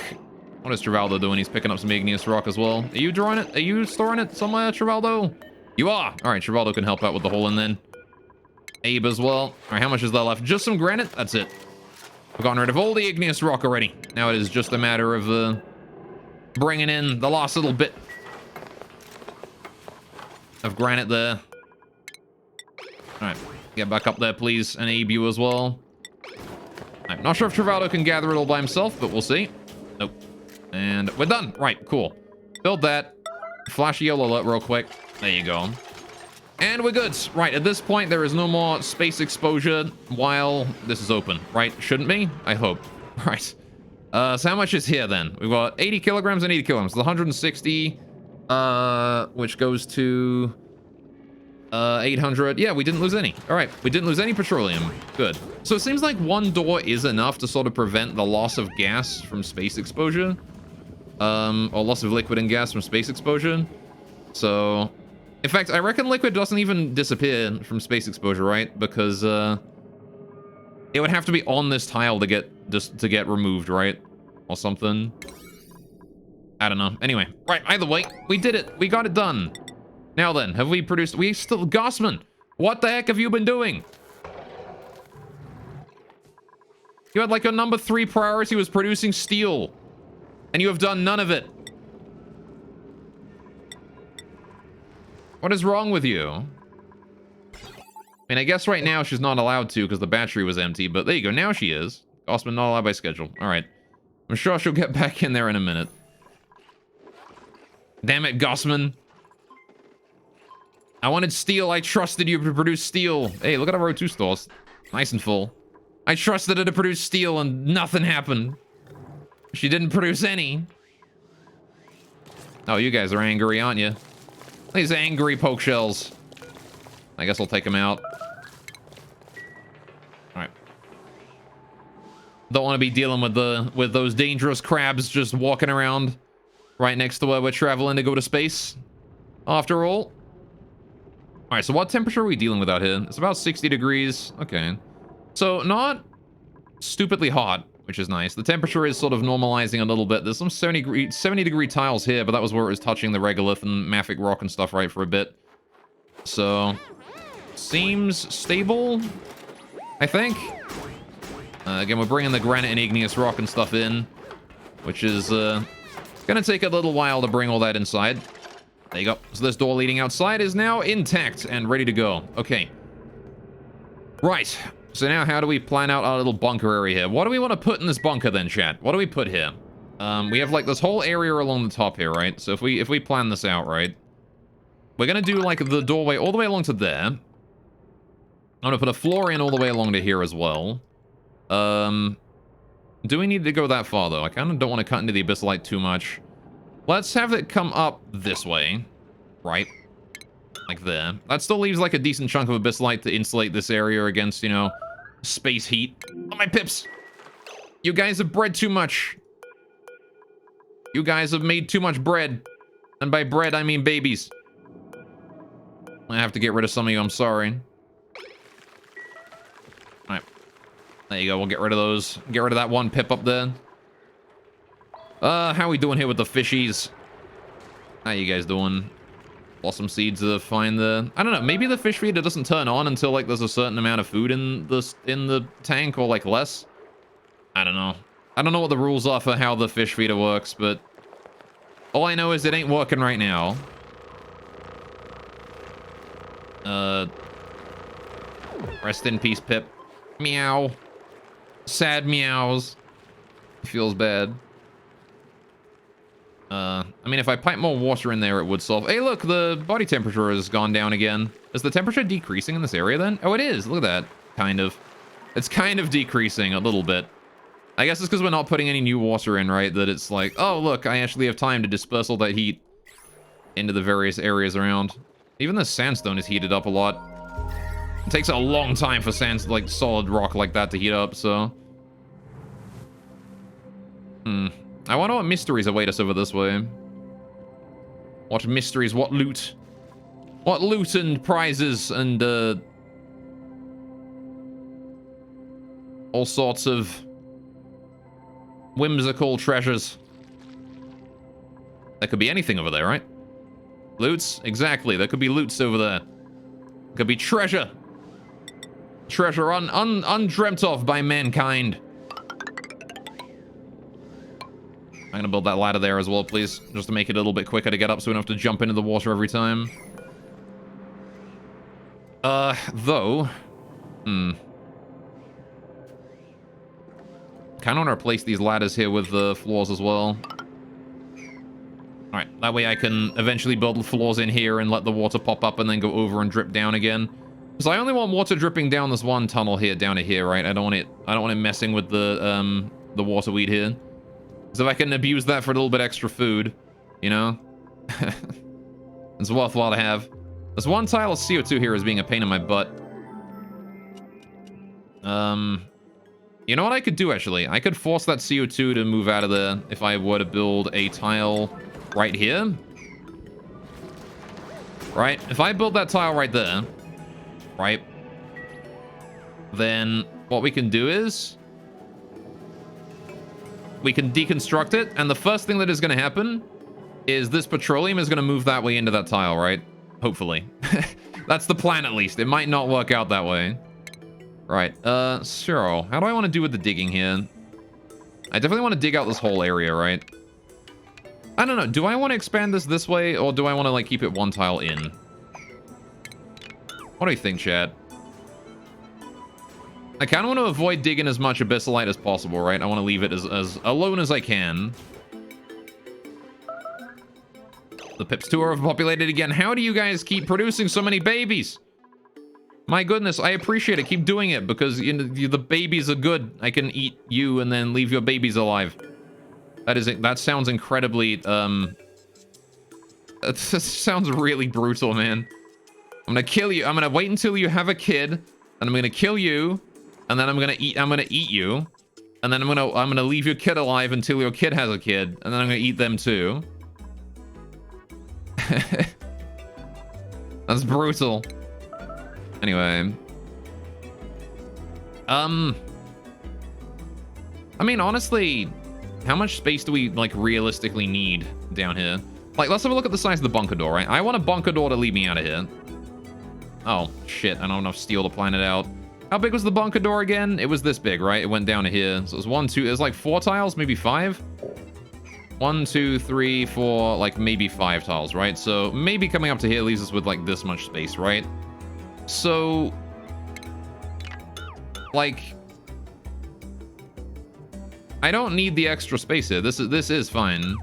[SPEAKER 1] What is Trivaldo doing? He's picking up some igneous rock as well. Are you drawing it? Are you storing it somewhere, Trivaldo? You are. All right, Trivaldo can help out with the hole in then. Abe as well. All right, how much is there left? Just some granite? That's it. We've gotten rid of all the igneous rock already. Now it is just a matter of bringing in the last little bit of granite there. All right, get back up there, please. And Abe, you as well. I'm not sure if Trivaldo can gather it all by himself, but we'll see. Nope. And we're done. Right, cool. Build that. Flash a yellow alert real quick. There you go. And we're good. Right, at this point, there is no more space exposure while this is open, right? Shouldn't be? I hope. Right. So how much is here then? We've got 80 kilograms and 80 kilograms. The 160, which goes to 800. Yeah, we didn't lose any. All right, we didn't lose any petroleum. Good. So it seems like one door is enough to sort of prevent the loss of gas from space exposure. Or loss of liquid and gas from space exposure. So, in fact, I reckon liquid doesn't even disappear from space exposure, right? Because it would have to be on this tile to get removed, right? Or something. I don't know. Anyway, right, either way, we did it. We got it done. Now then, have we produced... We still... Gossman, what the heck have you been doing? You had like a number 3 priority was producing steel. And you have done none of it. What is wrong with you? I mean, I guess right now she's not allowed to because the battery was empty, but there you go. Now she is. Gossman not allowed by schedule. All right. I'm sure she'll get back in there in a minute. Damn it, Gossman. I wanted steel. I trusted you to produce steel. Hey, look at our row 2 stores. Nice and full. I trusted her to produce steel and nothing happened. She didn't produce any. Oh, you guys are angry, aren't you? These angry poke shells. I guess I'll take them out. Alright. Don't want to be dealing with those dangerous crabs just walking around right next to where we're traveling to go to space. After all. Alright, so what temperature are we dealing with out here? It's about 60 degrees. Okay. So, not stupidly hot, which is nice. The temperature is sort of normalizing a little bit. There's some 70 degree tiles here, but that was where it was touching the regolith and mafic rock and stuff, right, for a bit. So, seems stable, I think. Again, we're bringing the granite and igneous rock and stuff in, which is gonna take a little while to bring all that inside. There you go. So this door leading outside is now intact and ready to go. Okay. Right. So now how do we plan out our little bunker area here? What do we want to put in this bunker then, chat? What do we put here? We have like this whole area along the top here, right? So if we plan this out, right? We're gonna do like the doorway all the way along to there. I'm gonna put a floor in all the way along to here as well. Do we need to go that far though? I kind of don't want to cut into the abyssite too much. Let's have it come up this way, right? Like there. That still leaves like a decent chunk of abyssite to insulate this area against, you know, space heat. Oh, my pips! You guys have bred too much. You guys have made too much bread. And by bread, I mean babies. I have to get rid of some of you, I'm sorry. Alright. There you go, we'll get rid of those. Get rid of that one pip up there. How are we doing here with the fishies? How you guys doing? Blossom seeds to find the... I don't know, maybe the fish feeder doesn't turn on until, like, there's a certain amount of food in the tank, or, like, less. I don't know. I don't know what the rules are for how the fish feeder works, but... all I know is it ain't working right now. Rest in peace, Pip. Meow. Sad meows. Feels bad. I mean, if I pipe more water in there, it would solve... Hey, look, the body temperature has gone down again. Is the temperature decreasing in this area, then? Oh, it is. Look at that. Kind of. It's kind of decreasing a little bit. I guess it's because we're not putting any new water in, right? That it's like, oh, look, I actually have time to disperse all that heat into the various areas around. Even the sandstone is heated up a lot. It takes a long time for sand, like, solid rock like that to heat up, so... I wonder what mysteries await us over this way. What mysteries, what loot? What loot and prizes and, all sorts of whimsical treasures. There could be anything over there, right? Loots? Exactly. There could be loots over there. Could be treasure. Treasure undreamt of by mankind. I'm gonna build that ladder there as well, please. Just to make it a little bit quicker to get up so we don't have to jump into the water every time. Though... Kinda wanna replace these ladders here with the floors as well. Alright, that way I can eventually build the floors in here and let the water pop up and then go over and drip down again. Because I only want water dripping down this one tunnel here, down to here, right? I don't want it messing with the water weed here. So if I can abuse that for a little bit extra food, you know? It's worthwhile to have. There's one tile of CO2 here as being a pain in my butt. You know what I could do, actually? I could force that CO2 to move out of there if I were to build a tile right here. Right? If I build that tile right there, right? Then what we can do is... we can deconstruct it, and the first thing that is going to happen is this petroleum is going to move that way into that tile, right? Hopefully. That's the plan, at least. It might not work out that way. Right, so, how do I want to do with the digging here? I definitely want to dig out this whole area, right? I don't know, do I want to expand this way, or do I want to, like, keep it one tile in? What do you think, Chad? I kind of want to avoid digging as much abyssite as possible, right? I want to leave it as alone as I can. The pips too are overpopulated again. How do you guys keep producing so many babies? My goodness, I appreciate it. Keep doing it because you know, the babies are good. I can eat you and then leave your babies alive. That sounds incredibly, that sounds really brutal, man. I'm gonna kill you. I'm gonna wait until you have a kid, and I'm gonna kill you, and then I'm gonna eat you, and then I'm gonna leave your kid alive until your kid has a kid, and then I'm gonna eat them too. That's brutal. Anyway. I mean, honestly, how much space do we, like, realistically need down here? Like, let's have a look at the size of the bunker door, right? I want a bunker door to lead me out of here. Oh, shit. I don't have enough steel to plan it out. How big was the bunker door again? It was this big, right? It went down to here. So it was 1, 2... It was like 4 tiles, maybe 5? 1, 2, 3, 4, like maybe 5 tiles, right? So maybe coming up to here leaves us with, like, this much space, right? So... like... I don't need the extra space here. This is fine.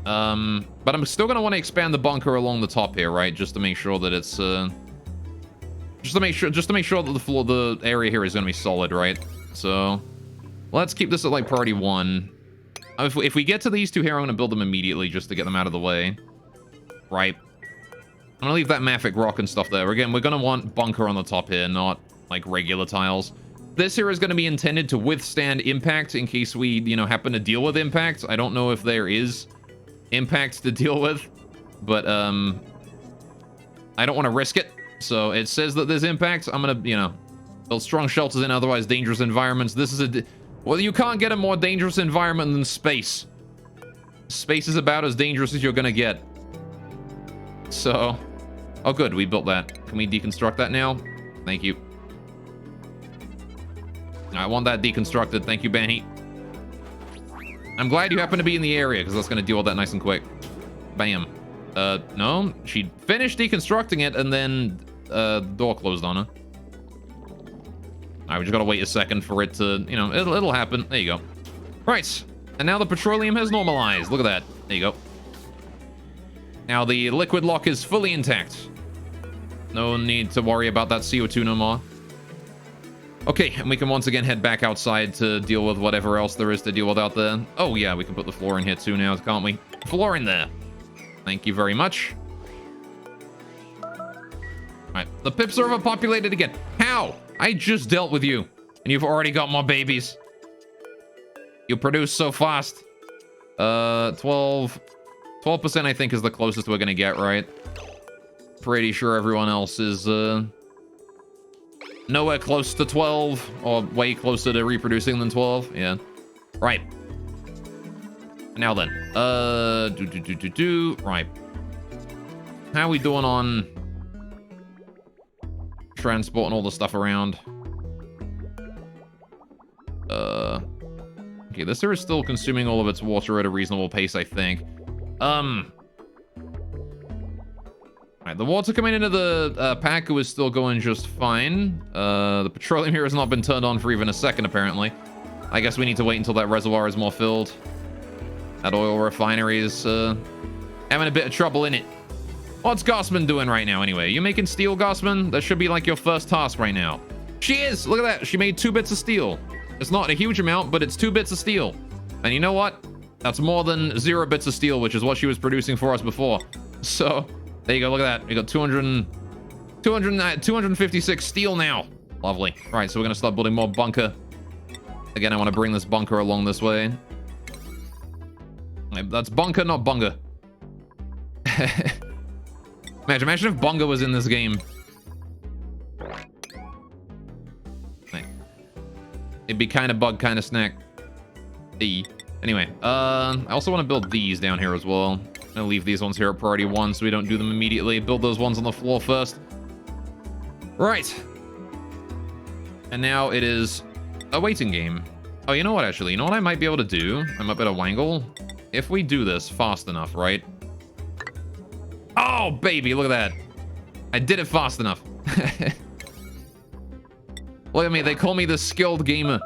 [SPEAKER 1] But I'm still gonna want to expand the bunker along the top here, right? Just to make sure that it's just to make sure that the area here is gonna be solid, right? So let's keep this at like priority 1. If we get to these two here, I'm gonna build them immediately just to get them out of the way. Right. I'm gonna leave that mafic rock and stuff there. Again, we're gonna want bunker on the top here, not like regular tiles. This here is going to be intended to withstand impact in case we, you know, happen to deal with impact. I don't know if there is impact to deal with, but I don't want to risk it. So it says that there's impact. I'm going to, you know, build strong shelters in otherwise dangerous environments. This is well, you can't get a more dangerous environment than space. Space is about as dangerous as you're going to get. So, oh good, we built that. Can we deconstruct that now? Thank you. I want that deconstructed. Thank you, Benny. I'm glad you happen to be in the area, because that's going to deal with that nice and quick. Bam. No. She finished deconstructing it, and then the door closed on her. Alright, we just got to wait a second for it to, you know, it'll happen. There you go. Right. And now the petroleum has normalized. Look at that. There you go. Now the liquid lock is fully intact. No need to worry about that CO2 no more. Okay, and we can once again head back outside to deal with whatever else there is to deal with out there. Oh yeah, we can put the floor in here too now, can't we? Floor in there. Thank you very much. Alright, the pips are overpopulated again. How? I just dealt with you, and you've already got more babies. You produce so fast. 12% I think is the closest we're gonna get, right? Pretty sure everyone else is, nowhere close to 12, or way closer to reproducing than 12. Yeah. Right. Now then. Right. How are we doing on transporting all the stuff around? Okay, this here is still consuming all of its water at a reasonable pace, I think. Alright, the water coming into the Pacu is still going just fine. The petroleum here has not been turned on for even a second, apparently. I guess we need to wait until that reservoir is more filled. That oil refinery is having a bit of trouble in it. What's Gossman doing right now, anyway? You making steel, Gossman? That should be like your first task right now. She is! Look at that! She made 2 bits of steel. It's not a huge amount, but it's 2 bits of steel. And you know what? That's more than 0 bits of steel, which is what she was producing for us before. So... there you go, look at that. We got 256 steel now. Lovely. All right, so we're going to start building more bunker. Again, I want to bring this bunker along this way. That's bunker, not bunga. Imagine if bunga was in this game. It'd be kind of bug, kind of snack. Anyway, I also want to build these down here as well. I'm gonna leave these ones here at priority 1 so we don't do them immediately. Build those ones on the floor first. Right. And now it is a waiting game. Oh, you know what, actually? You know what I might be able to do? I might be able to wangle. If we do this fast enough, right? Oh, baby, look at that. I did it fast enough. Look at me, they call me the skilled gamer.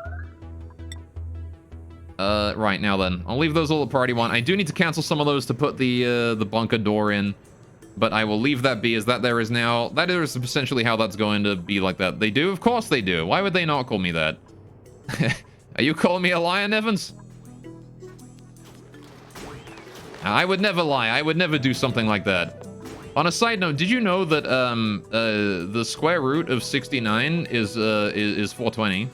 [SPEAKER 1] Right, now then. I'll leave those all at priority 1. I do need to cancel some of those to put the bunker door in. But I will leave that be, as that there is now... That is essentially how that's going to be like that. They do? Of course they do. Why would they not call me that? Are you calling me a liar, Evans? I would never lie. I would never do something like that. On a side note, did you know that the square root of 69 is 420?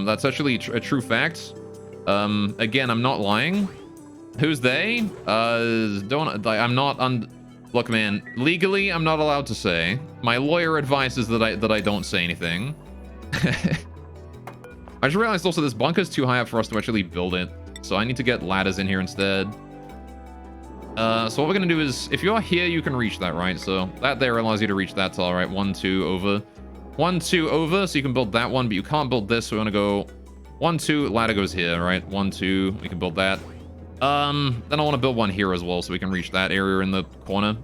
[SPEAKER 1] That's actually a true fact. Again, I'm not lying. Who's they? I'm not look, man, legally I'm not allowed to say. My lawyer advises that I don't say anything. I just realized also this bunker's too high up for us to actually build it. So I need to get ladders in here instead. So what we're gonna do is, if you're here, you can reach that, right? So that there allows you to reach that tall, right? 1, 2 over. 1, 2 over, so you can build that one, but you can't build this, so we wanna go 1, 2, ladder goes here, right? 1, 2, we can build that. Then I want to build one here as well, so we can reach that area in the corner.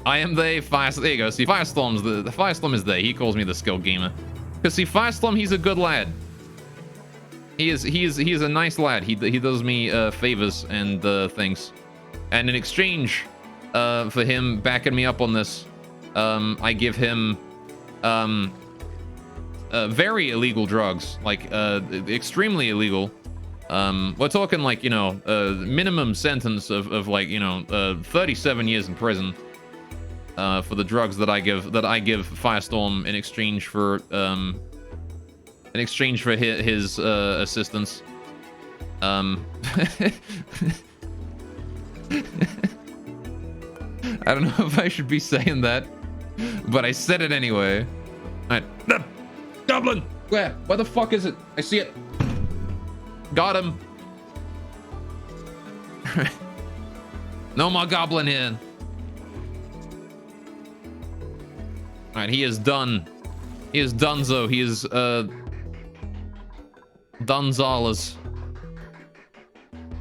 [SPEAKER 1] I am the Fire... There you go. See, Firestorm's the Firestorm is there. He calls me the skilled gamer. Because see, Firestorm, he's a good lad. He is a nice lad. He does me favors and things. And in exchange for him backing me up on this, I give him very illegal drugs, like extremely illegal. We're talking like, you know, minimum sentence of like, you know, 37 years in prison for the drugs that I give Firestorm in exchange for his assistance. I don't know if I should be saying that, but I said it anyway. All right. Goblin! Where the fuck is it? I see it. Got him. No more goblin here. Alright, he is done. He is donezo. He is, Donzales.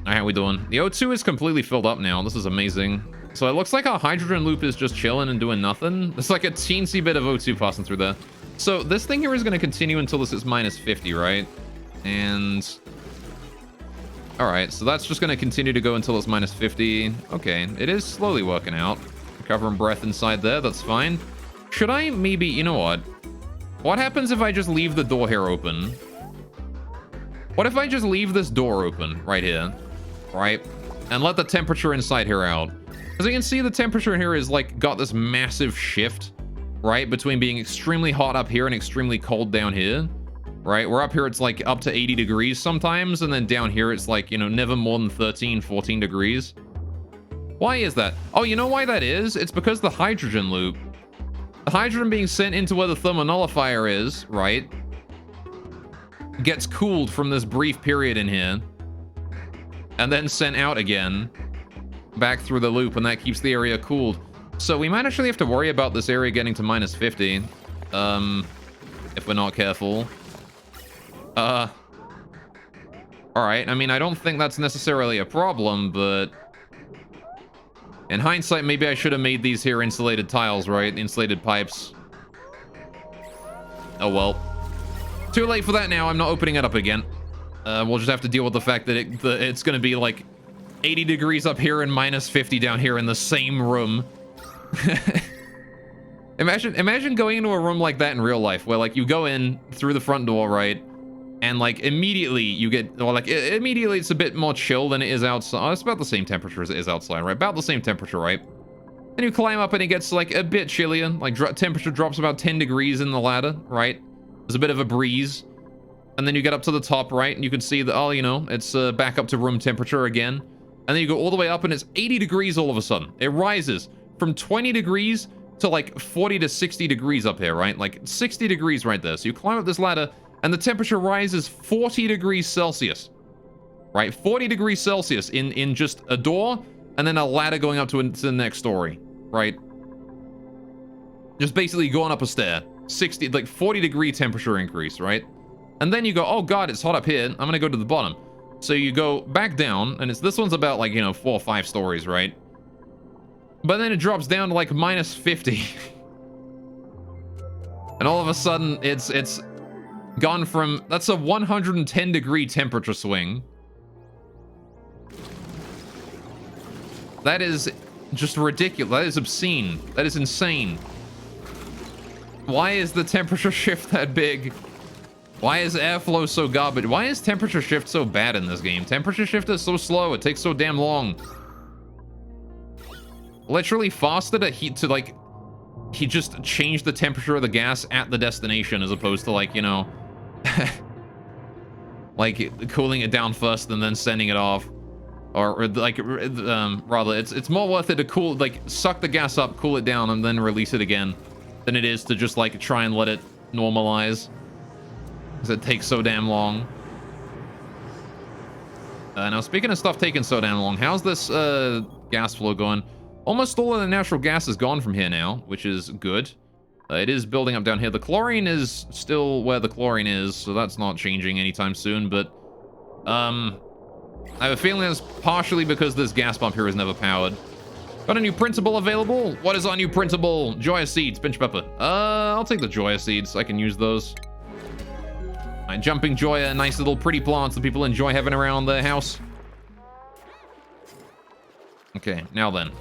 [SPEAKER 1] Alright, how we doing? The O2 is completely filled up now. This is amazing. So it looks like our hydrogen loop is just chilling and doing nothing. It's like a teensy bit of O2 passing through there. So this thing here is going to continue until this is minus 50, right? And... Alright, so that's just going to continue to go until it's minus 50. Okay, it is slowly working out. Recovering breath inside there, that's fine. Should I maybe... You know what? What happens if I just leave the door here open? What if I just leave this door open right here? Right? And let the temperature inside here out. As you can see, the temperature in here is like got this massive shift, right? Between being extremely hot up here and extremely cold down here. Right, we're up here, it's like up to 80 degrees sometimes, and then down here it's like, you know, never more than 13, 14 degrees. Why is that? Oh, you know why that is? It's because the hydrogen loop. The hydrogen being sent into where the thermal nullifier is, right, gets cooled from this brief period in here, and then sent out again, back through the loop, and that keeps the area cooled. So we might actually have to worry about this area getting to minus 50, if we're not careful. Alright, I mean, I don't think that's necessarily a problem, but... In hindsight, maybe I should have made these here insulated tiles, right? Insulated pipes. Oh well. Too late for that now, I'm not opening it up again. We'll just have to deal with the fact that it's gonna be like 80 degrees up here and minus 50 down here in the same room. Imagine going into a room like that in real life, where like you go in through the front door, right? And like immediately you get, well, like immediately it's a bit more chill than it is outside. Oh, it's about the same temperature as it is outside, right? About the same temperature, right? And you climb up and it gets like a bit chillier. Like temperature drops about 10 degrees in the ladder, right? There's a bit of a breeze. And then you get up to the top, right? And you can see that, oh, you know, it's back up to room temperature again. And then you go all the way up and it's 80 degrees all of a sudden. It rises from 20 degrees to like 40 to 60 degrees up here, right? Like 60 degrees right there. So you climb up this ladder and the temperature rises 40 degrees Celsius, right? 40 degrees Celsius in just a door and then a ladder going up to the next story, right? Just basically going up a stair. 60, like 40 degree temperature increase, right? And then you go, oh God, it's hot up here. I'm going to go to the bottom. So you go back down and this one's about like, you know, 4 or 5 stories, right? But then it drops down to like minus 50. And all of a sudden it's gone from... That's a 110 degree temperature swing. That is just ridiculous. That is obscene. That is insane. Why is the temperature shift that big? Why is airflow so garbage? Why is temperature shift so bad in this game? Temperature shift is so slow. It takes so damn long. Literally faster to heat to, like... He just changed the temperature of the gas at the destination as opposed to, like, you know... like, cooling it down first and then sending it off. Or like, rather, it's more worth it to cool, like, suck the gas up, cool it down, and then release it again than it is to just, like, try and let it normalize. Because it takes so damn long. Now, speaking of stuff taking so damn long, how's this gas flow going? Almost all of the natural gas is gone from here now, which is good. It is building up down here. The chlorine is still where the chlorine is, so that's not changing anytime soon, but... I have a feeling it's partially because this gas pump here is never powered. Got a new printable available? What is our new printable? Joya seeds, pinch pepper. I'll take the Joya seeds. I can use those. Alright, jumping Joya, nice little pretty plants that people enjoy having around their house. Okay, now then.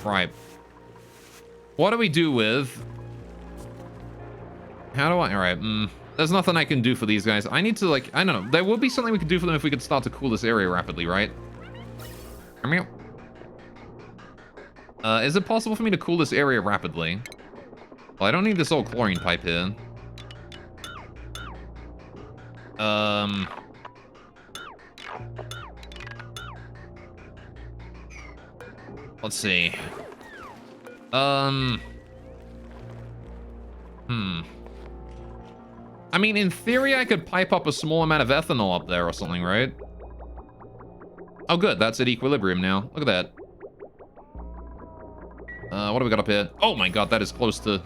[SPEAKER 1] Right. What do we do with... How do I... Alright, there's nothing I can do for these guys. I need to, like... I don't know. There would be something we could do for them if we could start to cool this area rapidly, right? Come here. Is it possible for me to cool this area rapidly? Well, I don't need this old chlorine pipe here. Let's see. I mean, in theory, I could pipe up a small amount of ethanol up there or something, right? Oh, good. That's at equilibrium now. Look at that. What do we got up here? Oh my god, that is close to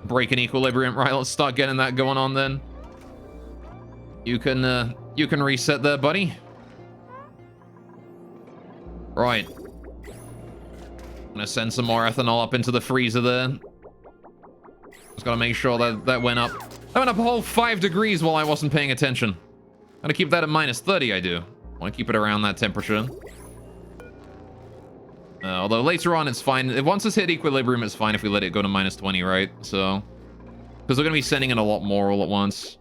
[SPEAKER 1] breaking equilibrium. Right, let's start getting that going on then. You can reset there, buddy. Right. I'm gonna send some more ethanol up into the freezer there. Just gotta make sure that went up. That went up a whole 5 degrees while I wasn't paying attention. Gotta keep that at minus 30, I do. Want to keep it around that temperature. Although later on it's fine. Once it's hit equilibrium, it's fine if we let it go to minus 20, right? So, because we're gonna be sending in a lot more all at once.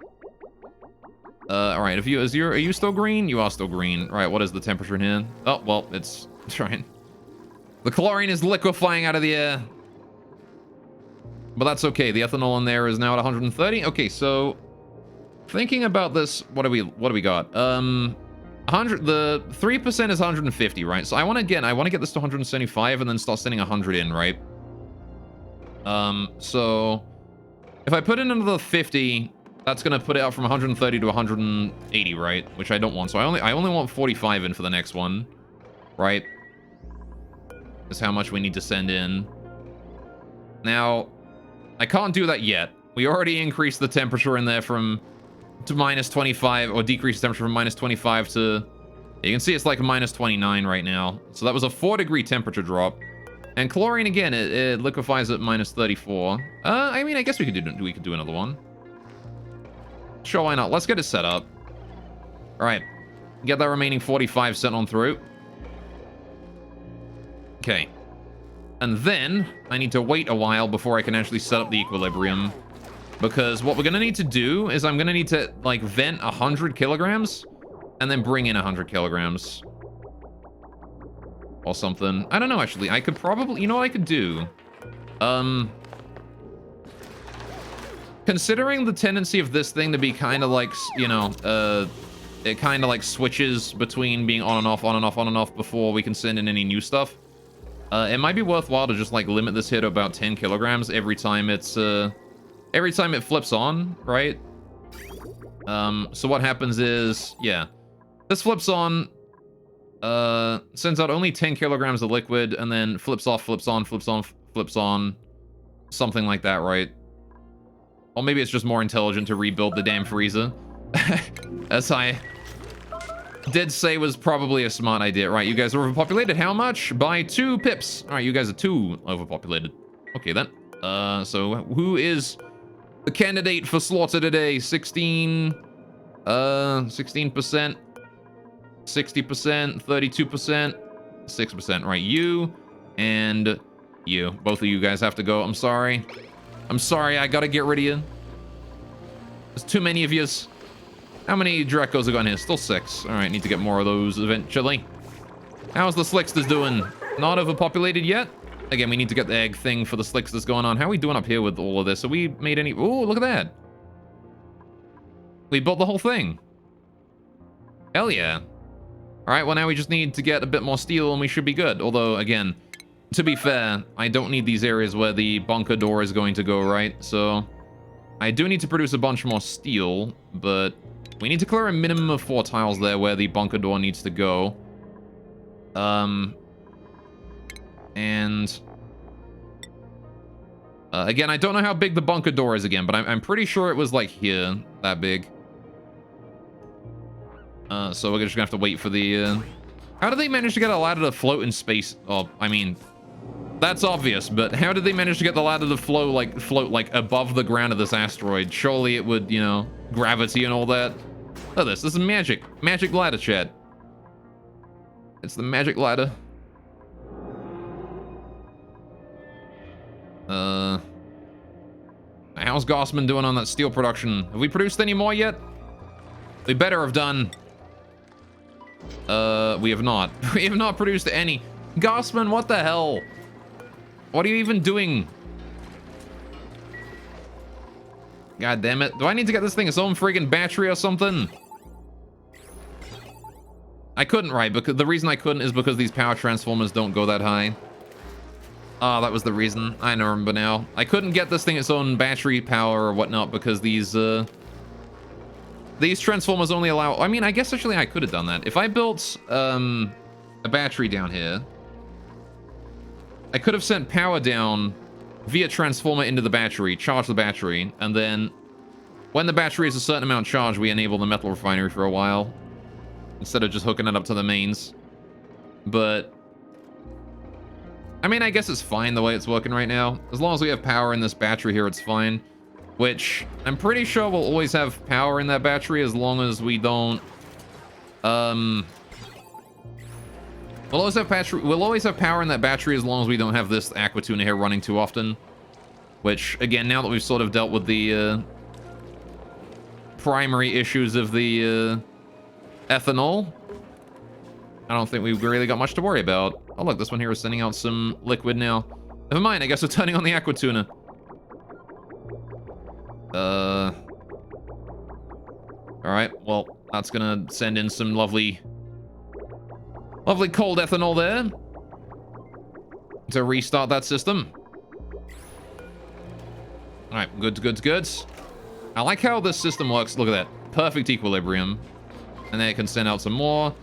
[SPEAKER 1] All right. Are you still green? You are still green. Right. What is the temperature in here? Oh well, it's trying. The chlorine is liquefying out of the air. But that's okay. The ethanol in there is now at 130. Okay, so thinking about this, what do we got? 100. The 3% is 150, right? So I want to get this to 175 and then start sending 100 in, right? So if I put in another 50, that's gonna put it up from 130 to 180, right? Which I don't want. So I only want 45 in for the next one, right? Is how much we need to send in. Now, I can't do that yet. We already increased the temperature in there to minus 25, or decreased the temperature from minus 25 to... You can see it's like minus 29 right now. So that was a 4-degree temperature drop. And chlorine, again, it liquefies at minus 34. I mean, I guess we could do another one. Sure, why not? Let's get it set up. All right. Get that remaining 45 sent on through. Okay. And then I need to wait a while before I can actually set up the equilibrium. Because what we're going to need to do is I'm going to need to, like, vent 100 kilograms and then bring in 100 kilograms. Or something. I don't know, actually. I could probably... You know what I could do? Considering the tendency of this thing to be kind of like, you know, it kind of like switches between being on and off, on and off, on and off before we can send in any new stuff. It might be worthwhile to just like limit this here to about 10 kilograms every time it's, every time it flips on, right? So what happens is, yeah, this flips on, sends out only 10 kilograms of liquid and then flips off, flips on, flips on, flips on, something like that, right? Or maybe it's just more intelligent to rebuild the damn freezer. As I did say was probably a smart idea. Right, you guys are overpopulated. How much? By 2 pips. All right, you guys are 2 overpopulated. Okay, then. So who is The candidate for slaughter today, 16%, 60%, 32%, 6%, right? You and you. Both of you guys have to go. I'm sorry. I'm sorry, I gotta get rid of you. There's too many of yous. How many Drakos are gone here? Still 6. All right, need to get more of those eventually. How's the Slicksters doing? Not overpopulated yet? Again, we need to get the egg thing for the Slicksters going on. How are we doing up here with all of this? Have we made any... Oh, look at that. We built the whole thing. Hell yeah. All right, well, now we just need to get a bit more steel and we should be good. Although, again, to be fair, I don't need these areas where the bunker door is going to go, right? So I do need to produce a bunch more steel, but we need to clear a minimum of 4 tiles there where the bunker door needs to go. Again, I don't know how big the bunker door is again, but I'm pretty sure it was like here, that big. So we're just gonna have to wait for the, How did they manage to get a ladder to float in space? Oh, I mean, that's obvious, but how did they manage to get the ladder to float like above the ground of this asteroid? Surely it would, you know, gravity and all that. Look at this. This is magic. Magic ladder, chat. It's the magic ladder. How's Gossman doing on that steel production? Have we produced any more yet? We better have done. We have not. We have not produced any. Gossman, what the hell? What are you even doing? God damn it. Do I need to get this thing its own friggin' battery or something? I couldn't, right? Because the reason I couldn't is because these power transformers don't go that high. Oh, that was the reason. I remember now. I couldn't get this thing its own battery power or whatnot because these transformers only allow... I mean, I guess actually I could have done that. If I built a battery down here, I could have sent power down via transformer into the battery, charge the battery, and then when the battery is a certain amount charged, we enable the metal refinery for a while instead of just hooking it up to the mains. But I mean, I guess it's fine the way it's working right now. As long as we have power in this battery here, it's fine. Which, I'm pretty sure we'll always have power in that battery as long as we don't... We'll always have power in that battery as long as we don't have this aqua tuna here running too often. Which, again, now that we've sort of dealt with the primary issues of the ethanol, I don't think we've really got much to worry about. Oh, look, this one here is sending out some liquid now. Never mind, I guess we're turning on the aqua tuna. Alright, well, that's gonna send in some lovely cold ethanol there to restart that system. Alright, good. I like how this system works. Look at that. Perfect equilibrium. And then it can send out some more.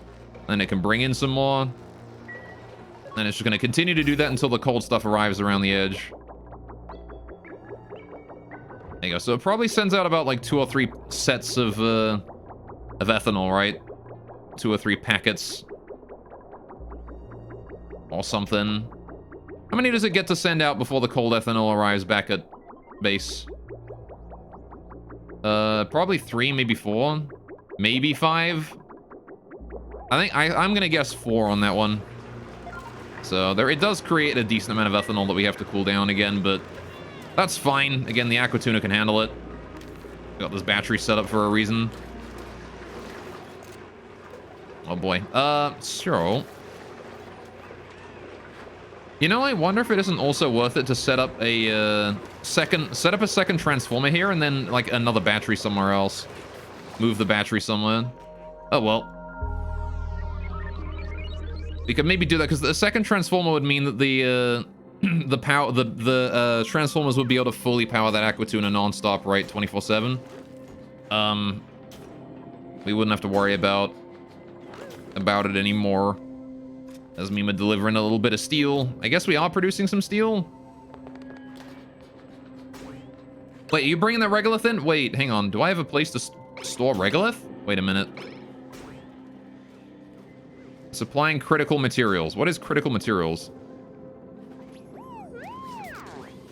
[SPEAKER 1] And it can bring in some more. And it's just going to continue to do that until the cold stuff arrives around the edge. There you go. So it probably sends out about like 2 or 3 sets of ethanol, right? 2 or 3 packets. Or something. How many does it get to send out before the cold ethanol arrives back at base? Probably 3, maybe 4. Maybe 5. I think I'm gonna guess 4 on that one. So it does create a decent amount of ethanol that we have to cool down again, but that's fine. Again, the aqua tuna can handle it. Got this battery set up for a reason. Oh boy. So you know, I wonder if it isn't also worth it to set up a second transformer here and then like another battery somewhere else. Move the battery somewhere. Oh well. We could maybe do that because the second transformer would mean that the transformers would be able to fully power that aqua tuna non-stop, right? 24/7. We wouldn't have to worry about it anymore. As Mima delivering a little bit of steel. I guess we are producing some steel. Wait, are you bringing the regolith in? Wait, hang on. Do I have a place to store regolith? Wait a minute. Supplying critical materials. What is critical materials?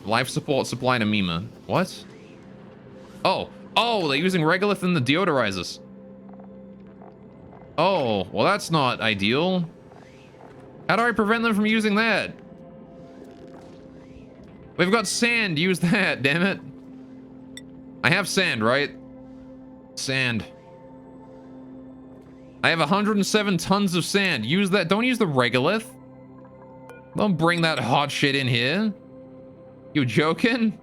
[SPEAKER 1] Life support supply to Mima. What? Oh, they're using regolith in the deodorizers. Oh, well, that's not ideal. How do I prevent them from using that? We've got sand. Use that, damn it. I have sand, right? Sand. I have 107 tons of sand. Use that. Don't use the regolith. Don't bring that hot shit in here. You joking?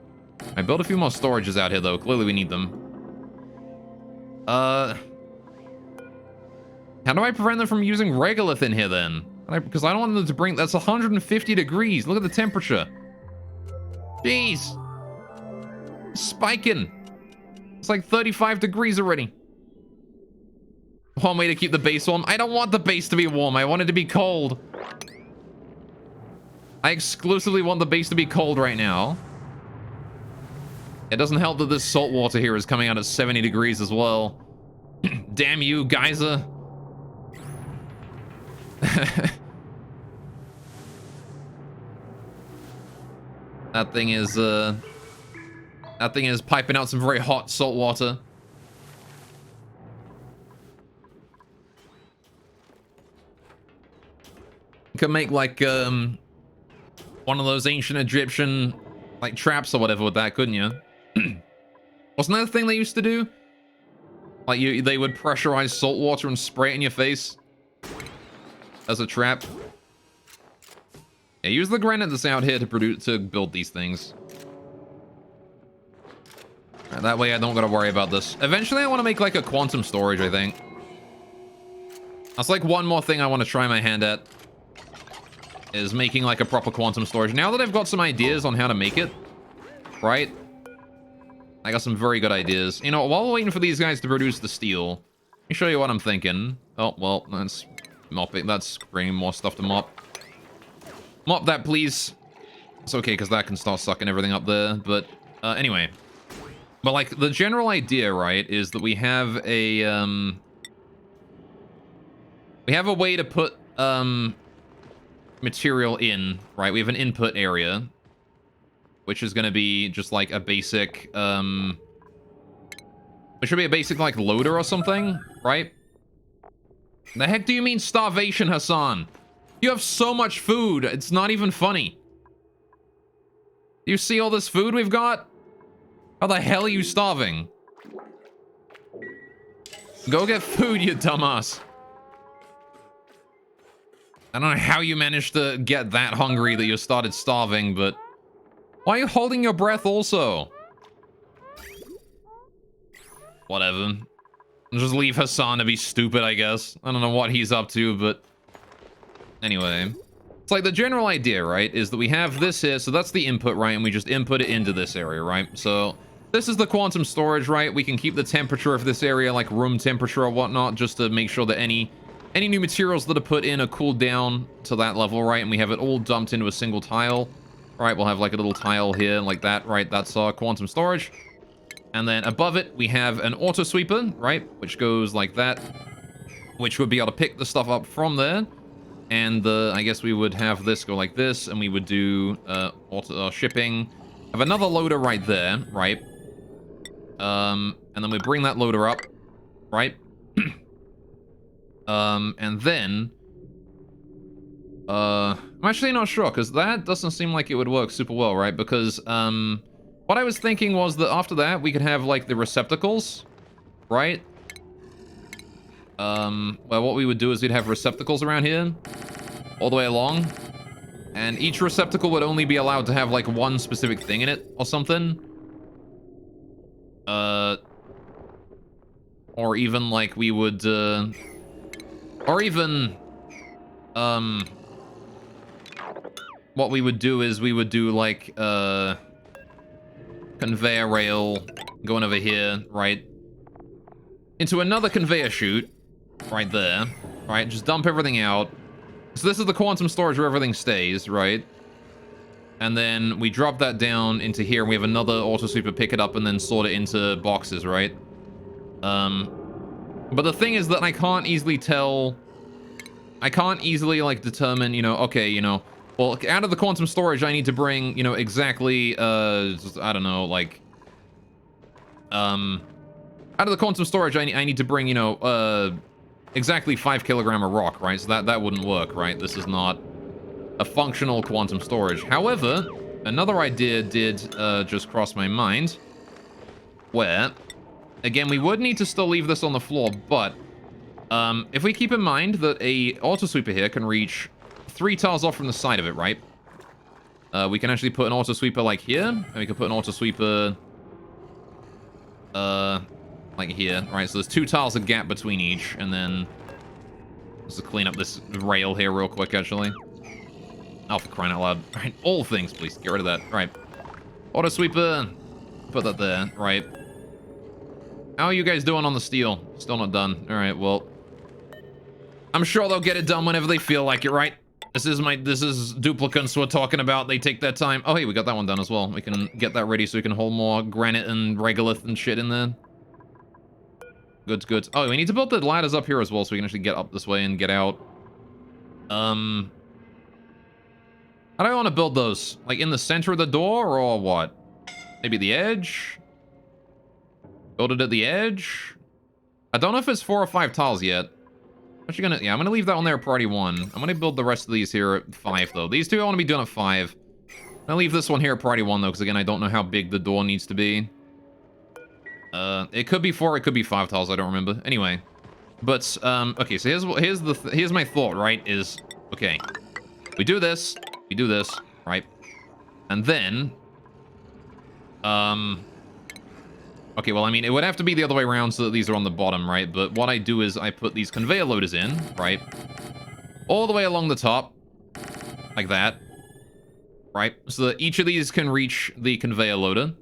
[SPEAKER 1] I built a few more storages out here, though. Clearly, we need them. How do I prevent them from using regolith in here, then? Because I don't want them to bring... That's 150 degrees. Look at the temperature. Jeez. Spiking. It's like 35 degrees already. One way to keep the base warm. I don't want the base to be warm. I want it to be cold. I exclusively want the base to be cold right now. It doesn't help that this salt water here is coming out at 70 degrees as well. Damn you, geyser. That thing is piping out some very hot salt water. You could make like one of those ancient Egyptian like traps or whatever with that, couldn't you? Wasn't that the thing they used to do? Like they would pressurize salt water and spray it in your face as a trap. Yeah, use the granite that's out here to build these things. Right, that way I don't gotta worry about this. Eventually I want to make like a quantum storage, I think. That's like one more thing I want to try my hand at. Is making like a proper quantum storage. Now that I've got some ideas on how to make it, right? I got some very good ideas. You know, while we're waiting for these guys to produce the steel, let me show you what I'm thinking. Oh, well, that's mopping. That's bringing more stuff to mop. Mop that, please. It's okay, because that can start sucking everything up there. But anyway. But like the general idea, right, is that we have a way to put material in, right? We have an input area, which is going to be just like a basic it should be a basic like loader or something, right? The heck do you mean starvation, Hassan? You have so much food, it's not even funny. You see all this food we've got? How the hell are you starving? Go get food, you dumbass. I don't know how you managed to get that hungry that you started starving, but... Why are you holding your breath also? Whatever. Just leave Hassan to be stupid, I guess. I don't know what he's up to, but... Anyway. It's like the general idea, right, is that we have this here, so that's the input, right, and we just input it into this area, right? So... This is the quantum storage, right? We can keep the temperature of this area like room temperature or whatnot, just to make sure that any new materials that are put in are cooled down to that level, right? And we have it all dumped into a single tile. Right, we'll have like a little tile here like that, right? That's our quantum storage. And then above it, we have an auto sweeper, right? Which goes like that, which would be able to pick the stuff up from there. And I guess we would have this go like this, and we would do auto shipping. Have another loader right there, right? And then we bring that loader up, right? And then... I'm actually not sure, because that doesn't seem like it would work super well, right? Because, what I was thinking was that after that, we could have, like, the receptacles, right? Well, what we would do is we'd have receptacles around here, all the way along. And each receptacle would only be allowed to have, like, one specific thing in it, or something. Or even, like, we would, or even, what we would do is we would do, like, conveyor rail going over here, right? Into another conveyor chute, right there, right? Just dump everything out. So this is the quantum storage where everything stays, right? And then we drop that down into here, and we have another auto sweeper pick it up and then sort it into boxes, right? But the thing is that I can't easily tell... I can't easily, like, determine, you know, okay, you know... Well, out of the quantum storage, I need to bring, you know, exactly, I don't know, like... Out of the quantum storage, I need to bring, you know, exactly 5 kilogram of rock, right? So that wouldn't work, right? This is not a functional quantum storage. However, another idea did just cross my mind, where, again, we would need to still leave this on the floor, but if we keep in mind that a auto sweeper here can reach 3 tiles off from the side of it, right? We can actually put an auto sweeper like here, and we can put an auto sweeper like here, right? So there's 2 tiles of gap between each, and then let's clean up this rail here real quick, actually. Oh, for crying out loud. Right, all things, please. Get rid of that. Right. Auto sweeper. Put that there. Right. How are you guys doing on the steel? Still not done. All right, well. I'm sure they'll get it done whenever they feel like it, right? This is duplicants we're talking about. They take their time. Oh, hey, we got that one done as well. We can get that ready so we can hold more granite and regolith and shit in there. Good, good. Oh, we need to build the ladders up here as well so we can actually get up this way and get out. How do I want to build those? Like in the center of the door or what? Maybe the edge? Build it at the edge? I don't know if it's 4 or 5 tiles yet. I'm gonna leave that on there at priority 1. I'm gonna build the rest of these here at 5 though. These two I want to be doing at 5. I'll leave this one here at priority 1 though, because again, I don't know how big the door needs to be. It could be 4, it could be 5 tiles, I don't remember. Anyway. But, okay, so here's my thought, right, is, okay, we do this, right? And then, okay, well, I mean, it would have to be the other way around so that these are on the bottom, right? But what I do is I put these conveyor loaders in, right? All the way along the top, like that, right? So that each of these can reach the conveyor loader.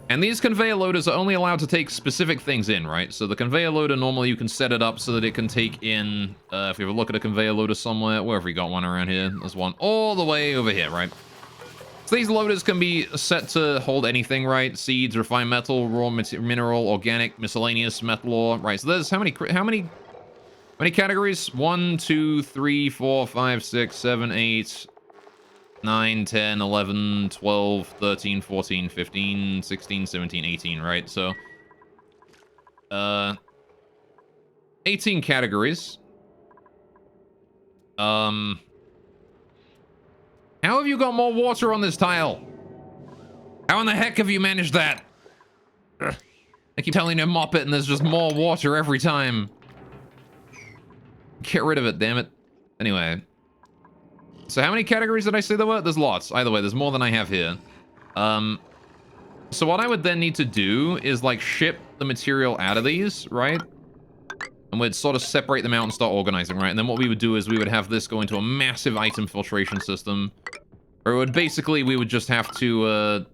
[SPEAKER 1] And these conveyor loaders are only allowed to take specific things in, right? So the conveyor loader, normally you can set it up so that it can take in, if you ever look at a conveyor loader somewhere, wherever you got one around here, there's one all the way over here, right? So these loaders can be set to hold anything, right? Seeds, refined metal, raw mineral, organic, miscellaneous, metal ore, right? So there's how many categories? 1, 2, 3, 4, 5, 6, 7, 8... 9, 10, 11, 12, 13, 14, 15, 16, 17, 18, right? So, 18 categories. How have you got more water on this tile? How in the heck have you managed that? Ugh. I keep telling you to mop it and there's just more water every time. Get rid of it, damn it. Anyway. So how many categories did I say there were? There's lots. Either way, there's more than I have here. So what I would then need to do is, like, ship the material out of these, right? And we'd sort of separate them out and start organizing, right? And then what we would do is we would have this go into a massive item filtration system. Or it would basically, we would just have to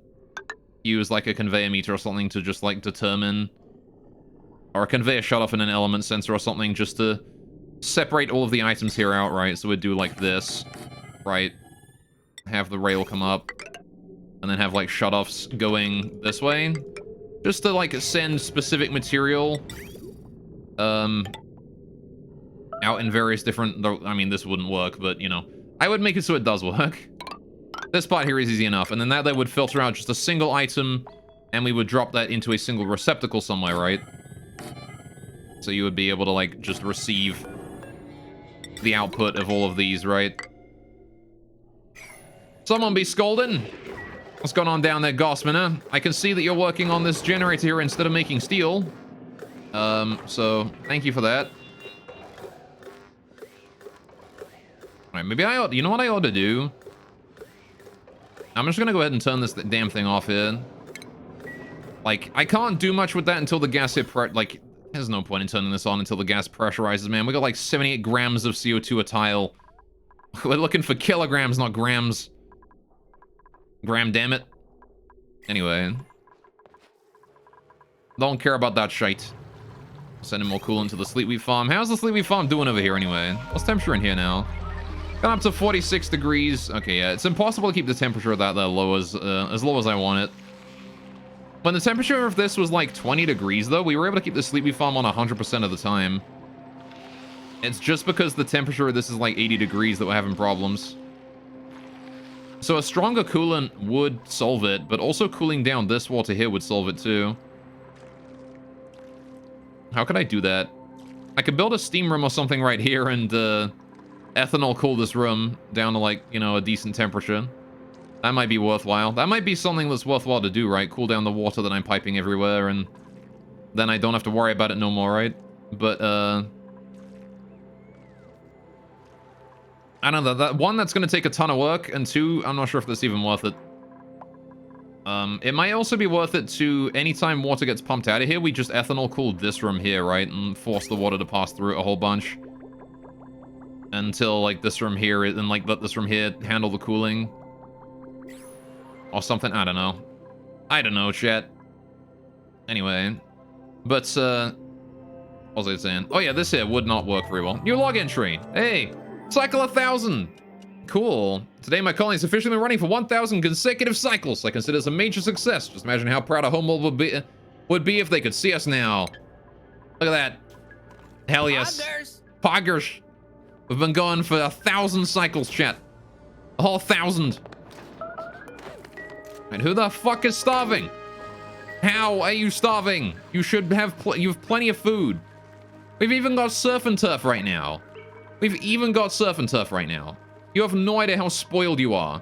[SPEAKER 1] use, like, a conveyor meter or something to just, like, determine... Or a conveyor shut-off in an element sensor or something just to separate all of the items here out, right? So we'd do, like, this... Right, have the rail come up, and then have like shut-offs going this way, just to like send specific material, out in various different. I mean, this wouldn't work, but you know, I would make it so it does work. This part here is easy enough, and then that would filter out just a single item, and we would drop that into a single receptacle somewhere, right? So you would be able to like just receive the output of all of these, right? Someone be scolding. What's going on down there, Gossmanner? I can see that you're working on this generator here instead of making steel. So thank you for that. Alright, maybe I ought... You know what I ought to do? I'm just gonna go ahead and turn this damn thing off here. Like, I can't do much with that until the gas hit like, there's no point in turning this on until the gas pressurizes, man. We got like 78 grams of CO2 a tile. We're looking for kilograms, not grams. Gram, damn it. Anyway. Don't care about that shite. Sending more coolant to the Sleetweed farm. How's the Sleetweed farm doing over here anyway? What's the temperature in here now? Gone up to 46 degrees. Okay, yeah, it's impossible to keep the temperature that low as low as I want it. When the temperature of this was like 20 degrees though, we were able to keep the Sleetweed farm on 100% of the time. It's just because the temperature of this is like 80 degrees that we're having problems. So a stronger coolant would solve it, but also cooling down this water here would solve it too. How could I do that? I could build a steam room or something right here and ethanol cool this room down to, like, you know, a decent temperature. That might be worthwhile. That might be something that's worthwhile to do, right? Cool down the water that I'm piping everywhere, and then I don't have to worry about it no more, right? But, I don't know, that one, that's gonna take a ton of work, and two, I'm not sure if that's even worth it. It might also be worth it to, anytime water gets pumped out of here, we just ethanol cool this room here, right? And force the water to pass through it a whole bunch. Until, like, this room here, and, like, let this room here handle the cooling. Or something, I don't know. I don't know, chat. Anyway. But, what was I saying? Oh yeah, this here would not work very well. New log entry! Hey! Cycle 1,000! Cool. Today my colony is officially been running for 1,000 consecutive cycles. I consider this a major success. Just imagine how proud a homeworld would be if they could see us now. Look at that. Hell yes. Poggers. We've been going for 1,000 cycles, chat. A whole 1,000. And who the fuck is starving? How are you starving? You should have you have plenty of food. We've even got surf and turf right now. We've even got surf and turf right now. You have no idea how spoiled you are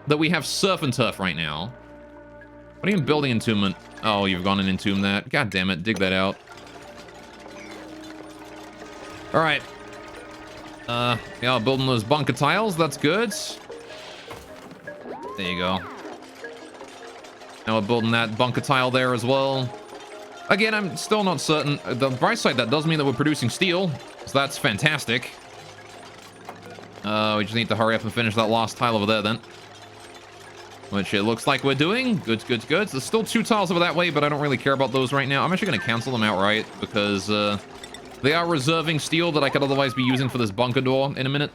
[SPEAKER 1] that we have surf and turf right now. What are you building entombment? Oh, you've gone and entomb that. God damn it, dig that out. All right. Yeah, building those bunker tiles. That's good. There you go. Now we're building that bunker tile there as well. Again, I'm still not certain. The bright side, that does mean that we're producing steel, so that's fantastic. We just need to hurry up and finish that last tile over there then. Which it looks like we're doing. Good, good, good. There's still 2 tiles over that way, but I don't really care about those right now. I'm actually going to cancel them outright because they are reserving steel that I could otherwise be using for this bunker door in a minute.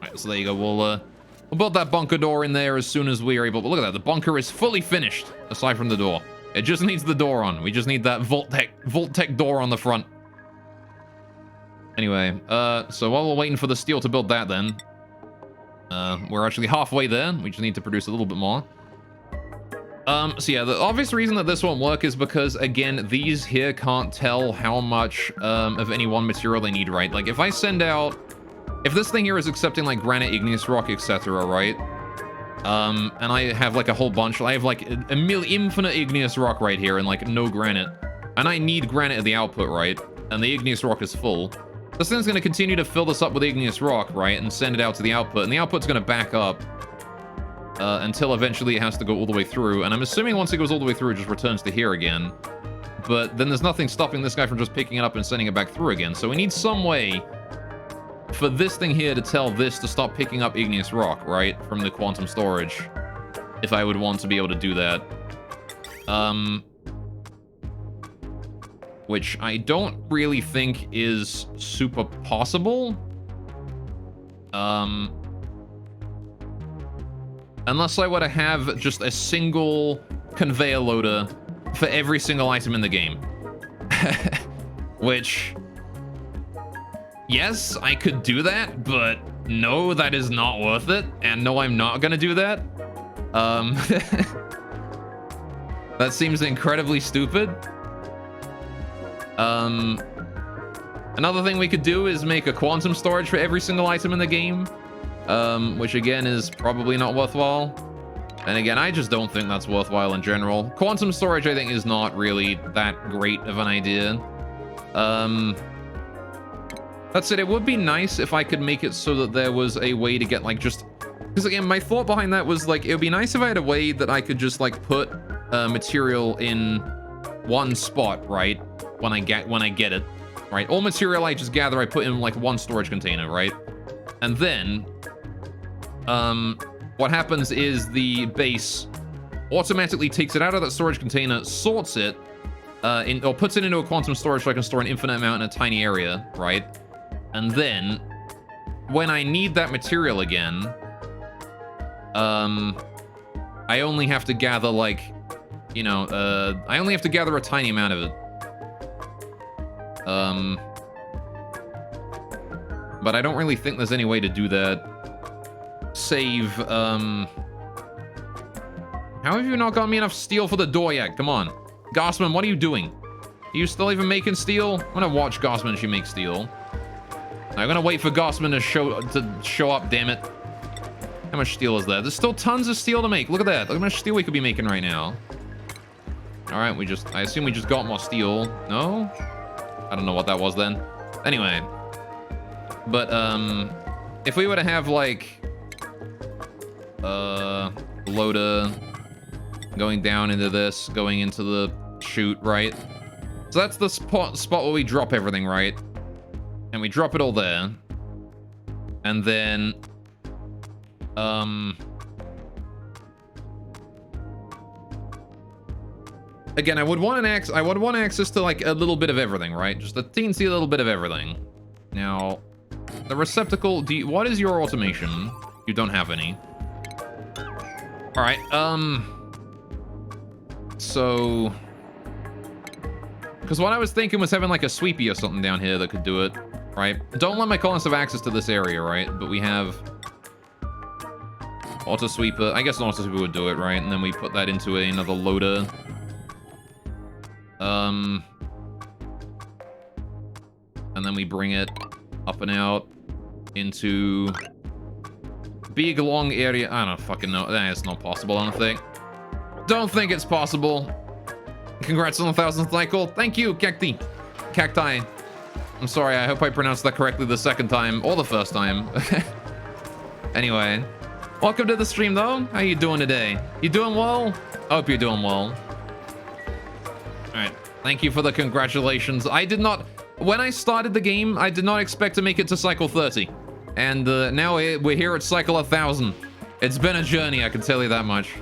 [SPEAKER 1] Alright, so there you go. We'll build that bunker door in there as soon as we are able. But look at that. The bunker is fully finished, aside from the door. It just needs the door on. We just need that Vault-Tec door on the front. Anyway, so while we're waiting for the steel to build that then, we're actually halfway there. We just need to produce a little bit more. So yeah, the obvious reason that this won't work is because, again, these here can't tell how much of any one material they need, right? Like, if I send out... If this thing here is accepting, like, granite, igneous rock, etc., right? And I have, like, a whole bunch. I have, like, infinite igneous rock right here and, like, no granite. And I need granite at the output, right? And the igneous rock is full. This thing's going to continue to fill this up with igneous rock, right? And send it out to the output. And the output's going to back up until eventually it has to go all the way through. And I'm assuming once it goes all the way through, it just returns to here again. But then there's nothing stopping this guy from just picking it up and sending it back through again. So we need some way for this thing here to tell this to stop picking up igneous rock, right? From the quantum storage. If I would want to be able to do that. Which I don't really think is super possible. Unless I were to have just a single conveyor loader for every single item in the game. Which, yes, I could do that, but no, that is not worth it. And no, I'm not gonna do that. That seems incredibly stupid. Another thing we could do is make a quantum storage for every single item in the game, which again is probably not worthwhile. And again, I just don't think that's worthwhile in general. Quantum storage, I think, is not really that great of an idea. That said, it would be nice if I could make it so that there was a way to get, like, just... Because again, my thought behind that was, like, it would be nice if I had a way that I could just, like, put material in one spot, right? When I get it, right? All material I just gather, I put in, like, one storage container, right? And then, what happens is the base automatically takes it out of that storage container, sorts it, or puts it into a quantum storage so I can store an infinite amount in a tiny area, right? And then, when I need that material again, I only have to gather, like, you know, I only have to gather a tiny amount of it. But I don't really think there's any way to do that. Save, how have you not got me enough steel for the door yet? Come on. Gossman, what are you doing? Are you still even making steel? I'm gonna watch Gossman as she makes steel. I'm gonna wait for Gossman to show up, damn it. How much steel is there? There's still tons of steel to make. Look at that. Look how much steel we could be making right now. All right, I assume we just got more steel. No? I don't know what that was then. Anyway. But, if we were to have, like, loader going down into this, going into the chute, right? So that's the spot where we drop everything, right? And we drop it all there. And then, again, I would want access to like a little bit of everything, right? Just a teensy little bit of everything. Now, the receptacle. What is your automation? You don't have any. All right. So, because what I was thinking was having like a sweepy or something down here that could do it, right? Don't let my colonists have access to this area, right? But we have auto sweeper. I guess an auto sweeper would do it, right? And then we put that into another loader. And then we bring it up and out into big long area. I don't fucking know. That's not possible, I don't think. Don't think it's possible. Congrats on the 1000th cycle. Thank you, Cacti. Cacti. I'm sorry, I hope I pronounced that correctly the second time, or the first time. Anyway, welcome to the stream, though. How you doing today? You doing well? I hope you're doing well. Alright, thank you for the congratulations. I did not... When I started the game, I did not expect to make it to cycle 30. And now we're here at cycle 1000. It's been a journey, I can tell you that much.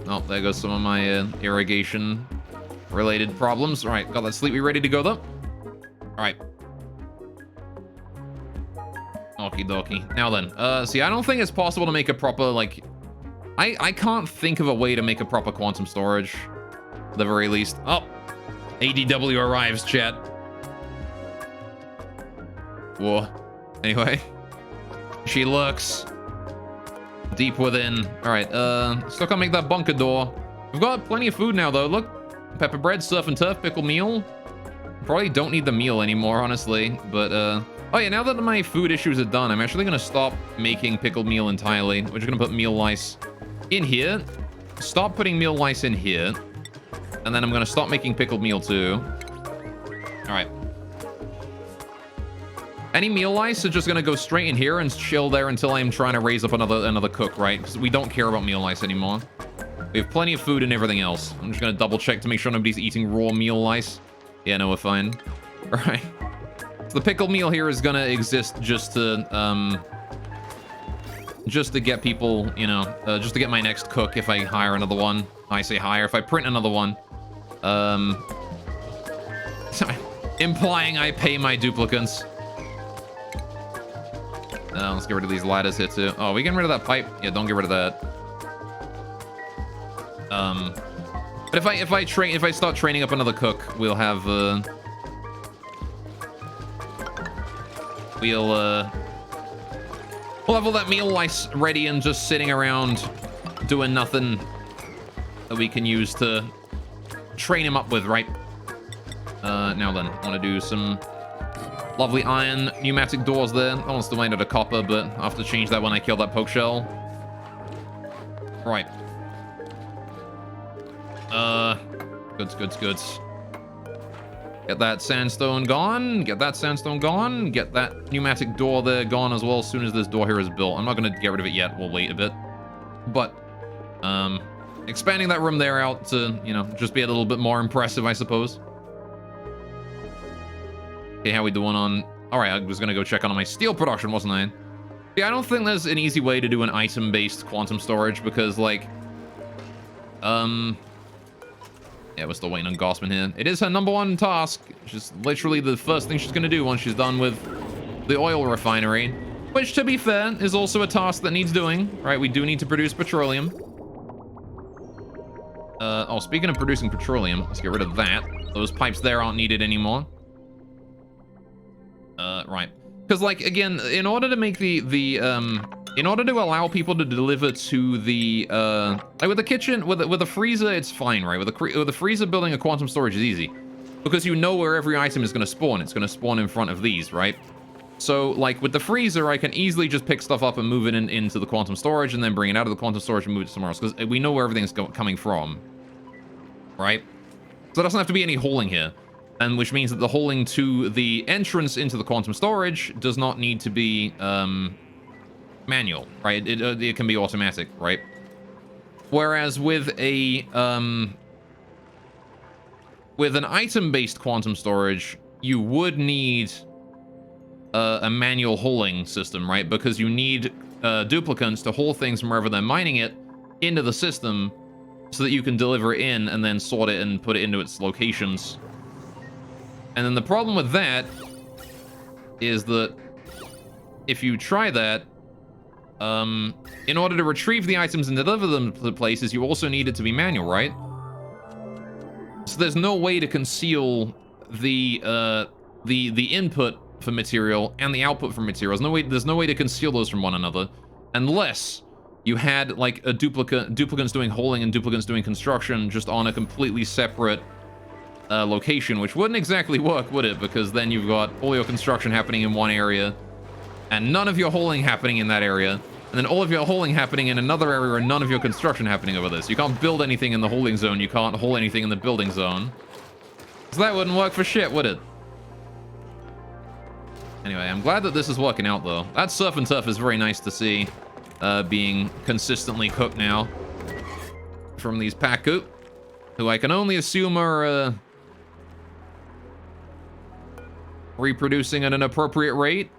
[SPEAKER 1] Oh, there goes some of my irrigation-related problems. All right, got that sleepy ready to go, though. All right. Okie dokie. Now then, see, I don't think it's possible to make a proper, like... I can't think of a way to make a proper quantum storage. At the very least. Oh! ADW arrives, chat. Whoa. Anyway. She looks... deep within. All right, still can't make that bunker door. We've got plenty of food now, though. Look, pepper bread, surf and turf, pickle meal. Probably don't need the meal anymore, honestly. But, oh yeah, now that my food issues are done, I'm actually gonna stop making pickled meal entirely. We're just gonna put meal lice in here. Stop putting meal lice in here. And then I'm gonna stop making pickled meal, too. All right. Any meal lice are just gonna go straight in here and chill there until I'm trying to raise up another cook, right? Because we don't care about meal lice anymore. We have plenty of food and everything else. I'm just gonna double check to make sure nobody's eating raw meal lice. Yeah, no, we're fine. All right. So the pickled meal here is gonna exist just to get people, you know, just to get my next cook if I hire another one. I say hire if I print another one. Implying I pay my duplicates. Let's get rid of these ladders here too. Oh, we getting rid of that pipe? Yeah, don't get rid of that. But if I start training up another cook, we'll have we'll have all that meal lice ready and just sitting around doing nothing that we can use to train him up with, right? Now then, I want to do some lovely iron pneumatic doors there. That one's still made out of copper, but I'll have to change that when I kill that poke shell. Right. Goods. Get that sandstone gone. Get that sandstone gone. Get that pneumatic door there gone as well as soon as this door here is built. I'm not going to get rid of it yet. We'll wait a bit. But, expanding that room there out to, you know, just be a little bit more impressive, I suppose. Okay, how we doing on... Alright, I was gonna go check on my steel production, wasn't I? Yeah, I don't think there's an easy way to do an item-based quantum storage, because, like... Yeah, we're still waiting on Gossman here. It is her #1 task. She's literally the first thing she's gonna do once she's done with the oil refinery. Which, to be fair, is also a task that needs doing. Right, we do need to produce petroleum. Oh, speaking of producing petroleum, let's get rid of that. Those pipes there aren't needed anymore. Right. Because, like, again, in order to make in order to allow people to deliver to the, like with the kitchen, with the freezer, it's fine, right? With the freezer, building a quantum storage is easy. because you know where every item is going to spawn. It's going to spawn in front of these, right? So, like, with the freezer, I can easily just pick stuff up and move it into the quantum storage and then bring it out of the quantum storage and move it somewhere else, because we know where everything's coming from, right? So there doesn't have to be any holding here, and which means that the holding to the entrance into the quantum storage does not need to be manual, right? It can be automatic, right? Whereas with an item-based quantum storage, you would need a manual holding system, right? Because you need duplicants to hold things from wherever they're mining it into the system so that you can deliver it in and then sort it and put it into its locations. And then the problem with that is that if you try that, in order to retrieve the items and deliver them to the places, you also need it to be manual, right? So there's no way to conceal the input for material and the output for materials. There's no way to conceal those from one another, unless you had like a duplicants doing holding and duplicants doing construction just on a completely separate location, which wouldn't exactly work, would it? Because then you've got all your construction happening in one area, and none of your holding happening in that area, and then all of your holding happening in another area, and none of your construction happening over this. You can't build anything in the holding zone. You can't hold anything in the building zone. So that wouldn't work for shit, would it? Anyway, I'm glad that this is working out, though. That surf and turf is very nice to see being consistently cooked now from these Paku, who I can only assume are reproducing at an appropriate rate.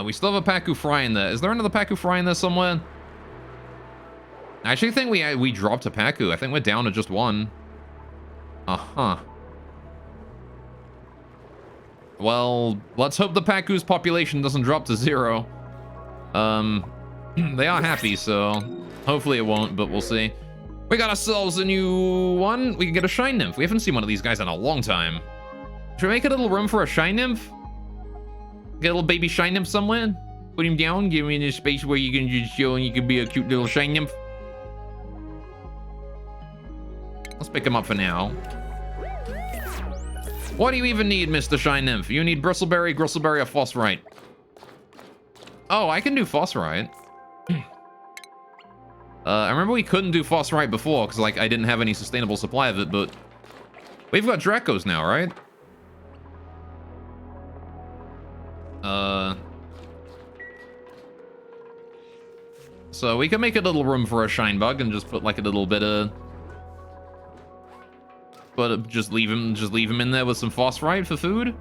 [SPEAKER 1] We still have a Paku fry in there. Is there another Paku fry in there somewhere? I actually think we dropped a Paku. I think we're down to just one. Uh-huh. Well, let's hope the Paku's population doesn't drop to 0. They are happy, so hopefully it won't, but we'll see. We got ourselves a new one. We can get a Shine Nymph. We haven't seen one of these guys in a long time. Should we make a little room for a Shine Nymph? Get a little baby Shine Nymph somewhere? Put him down, give him a space where you can just chill and you can be a cute little Shine Nymph. Let's pick him up for now. What do you even need, Mr. Shine Nymph? You need Bristleberry, Gristleberry, or Phosphorite? Oh, I can do Phosphorite. I remember we couldn't do Phosphorite before, because, like, I didn't have any sustainable supply of it, but... We've got Dracos now, right? So we can make a little room for a Shine Bug and just put, like, a little bit of... But just leave him in there with some Phosphorite for food?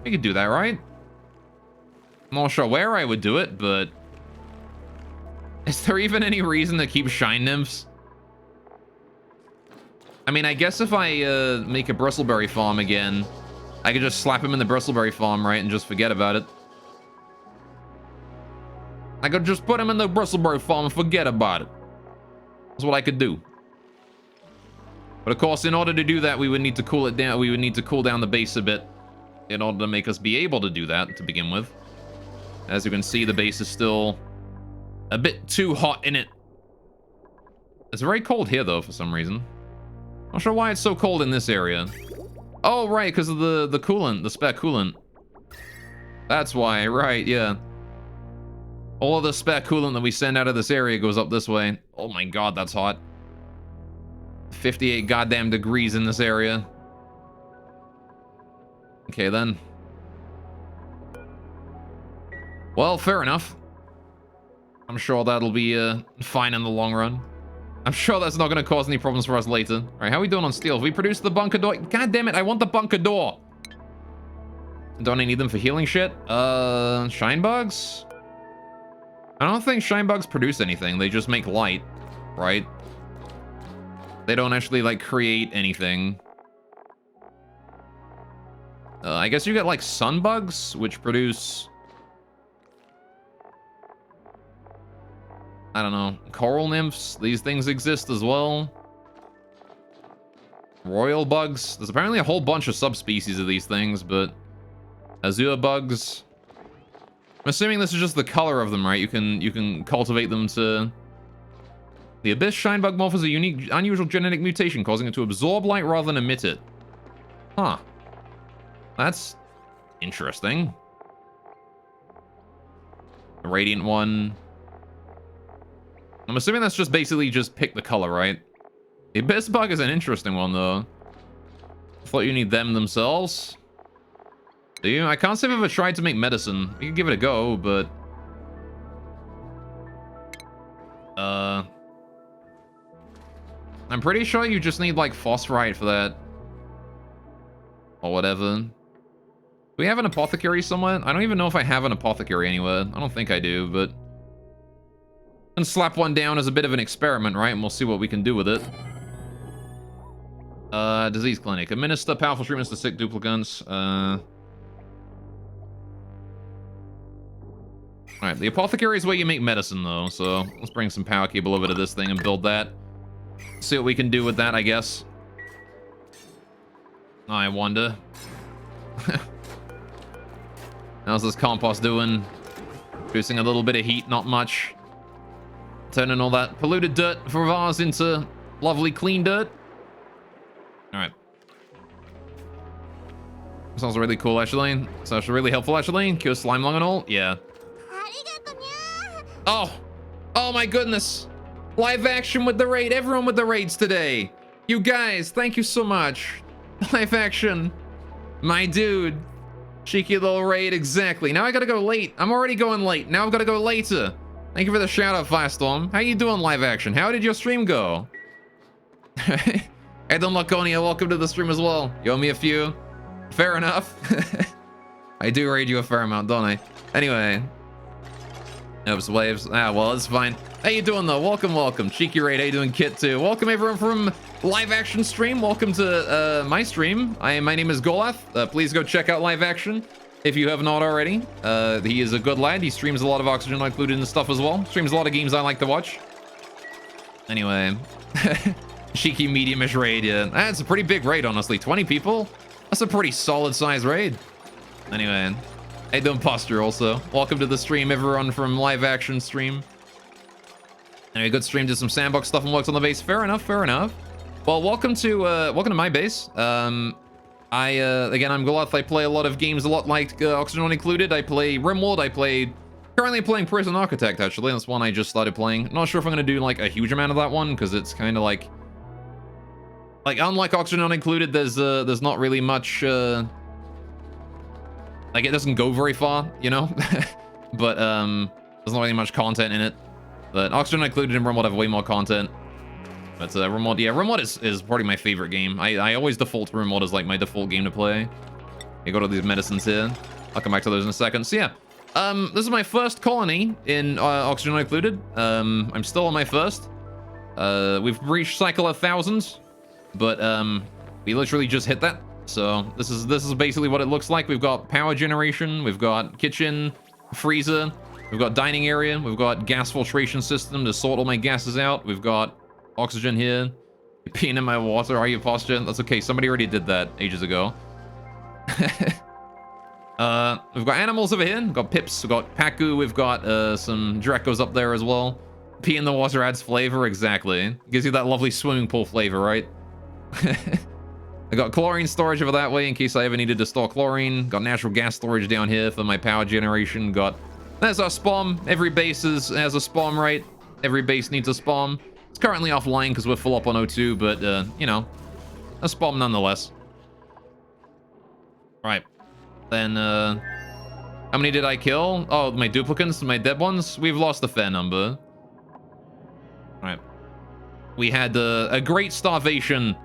[SPEAKER 1] We could do that, right? I'm not sure where I would do it, but... Is there even any reason to keep Shine Nymphs? I mean, I guess if I make a Bristleberry farm again, I could just slap him in the Bristleberry farm, right, and just forget about it. I could just put him in the Bristleberry farm and forget about it. That's what I could do. But of course, in order to do that, we would need to cool it down. We would need to cool down the base a bit in order to make us be able to do that to begin with. As you can see, the base is still a bit too hot in it. It's very cold here, though, for some reason. Not sure why it's so cold in this area. Oh, right, because of the coolant, the spare coolant. That's why, right, yeah. All of the spare coolant that we send out of this area goes up this way. Oh my god, that's hot. 58 goddamn degrees in this area. Okay, then. Well, fair enough. I'm sure that'll be fine in the long run. I'm sure that's not going to cause any problems for us later. All right, how are we doing on steel? Have we produced the bunker door? God damn it, I want the bunker door. Don't I need them for healing shit? Shine bugs? I don't think shine bugs produce anything. They just make light, right? They don't actually, like, create anything. I guess you get, like, sun bugs, which produce... I don't know. Coral nymphs. These things exist as well. Royal bugs. There's apparently a whole bunch of subspecies of these things, but... Azure bugs. I'm assuming this is just the color of them, right? You can cultivate them to The Abyss Shinebug morph is a unique, unusual genetic mutation, causing it to absorb light rather than emit it. Huh. That's interesting. The Radiant one. I'm assuming that's just basically just pick the color, right? The Abyss Bug is an interesting one, though. I thought you need them themselves. Do you? I can't say I've ever tried to make medicine. We could give it a go, but... I'm pretty sure you just need, like, phosphorite for that. Or whatever. Do we have an apothecary somewhere? I don't even know if I have an apothecary anywhere. I don't think I do, but... And slap one down as a bit of an experiment, right? And we'll see what we can do with it. Disease clinic. Administer powerful treatments to sick duplicants. Alright, the apothecary is where you make medicine, though, so let's bring some power cable over to this thing and build that. See what we can do with that, I guess. I wonder. How's this compost doing? Producing a little bit of heat, not much. Turning all that polluted dirt from ours into lovely clean dirt. Alright. Sounds really cool, actually. Sounds really helpful, actually. Cure slime lung and all. Yeah. Oh. Oh my goodness. Live action with the raid. Everyone with the raids today. You guys, thank you so much. Live action. My dude. Cheeky little raid, exactly. Now I gotta go late. I'm already going late. Now I've gotta go later. Thank you for the shout out, Firestorm. How you doing, live action? How did your stream go? Hey, Don Laconia, welcome to the stream as well. You owe me a few. Fair enough. I do raid you a fair amount, don't I? Anyway. Oops, waves. Ah, well, it's fine. How you doing, though? Welcome, welcome. Cheeky raid, how you doing, Kit, too? Welcome, everyone, from live action stream. Welcome to my stream. My name is Golath. Please go check out live action if you have not already. He is a good lad. He streams a lot of Oxygen Not Included and stuff as well. Streams a lot of games I like to watch. Anyway. Cheeky medium-ish raid, yeah. That's a pretty big raid, honestly. 20 people? That's a pretty solid size raid. Anyway. Hey, don't posture also. Welcome to the stream, everyone from live action stream. Anyway, good stream, did some sandbox stuff and worked on the base. Fair enough, fair enough. Well, welcome to my base. Again, I'm Goliath. I play a lot of games a lot like Oxygen Not Included. I play RimWorld. Currently playing Prison Architect, actually. That's one I just started playing. Not sure if I'm going to do, like, a huge amount of that one, because it's kind of like... Like, unlike Oxygen Not Included, there's not really much, like, it doesn't go very far, you know? But, there's not really much content in it. But Oxygen Not Included and RimWorld have way more content. But, RimWorld, yeah, RimWorld is probably my favorite game. I always default to RimWorld as, like, my default game to play. You go to these medicines here. I'll come back to those in a second. So, yeah. This is my first colony in Oxygen Not Included. I'm still on my first. We've reached cycle 1,000. But we literally just hit that. So this is basically what it looks like. We've got power generation, we've got kitchen, freezer, we've got dining area, we've got gas filtration system to sort all my gases out. We've got oxygen here. You're peeing in my water, are you, posture? That's okay, somebody already did that ages ago. We've got animals over here. We've got pips, we've got Paku, we've got some Drekos up there as well. Pee in the water adds flavor, exactly. Gives you that lovely swimming pool flavor, right? I got chlorine storage over that way in case I ever needed to store chlorine. Got natural gas storage down here for my power generation. There's our spawn. Every base has a spawn, right? Every base needs a spawn. It's currently offline because we're full up on O2, but, you know, a spawn nonetheless. Right. Then, how many did I kill? Oh, my duplicants, my dead ones? We've lost a fair number. Right. We had a great starvation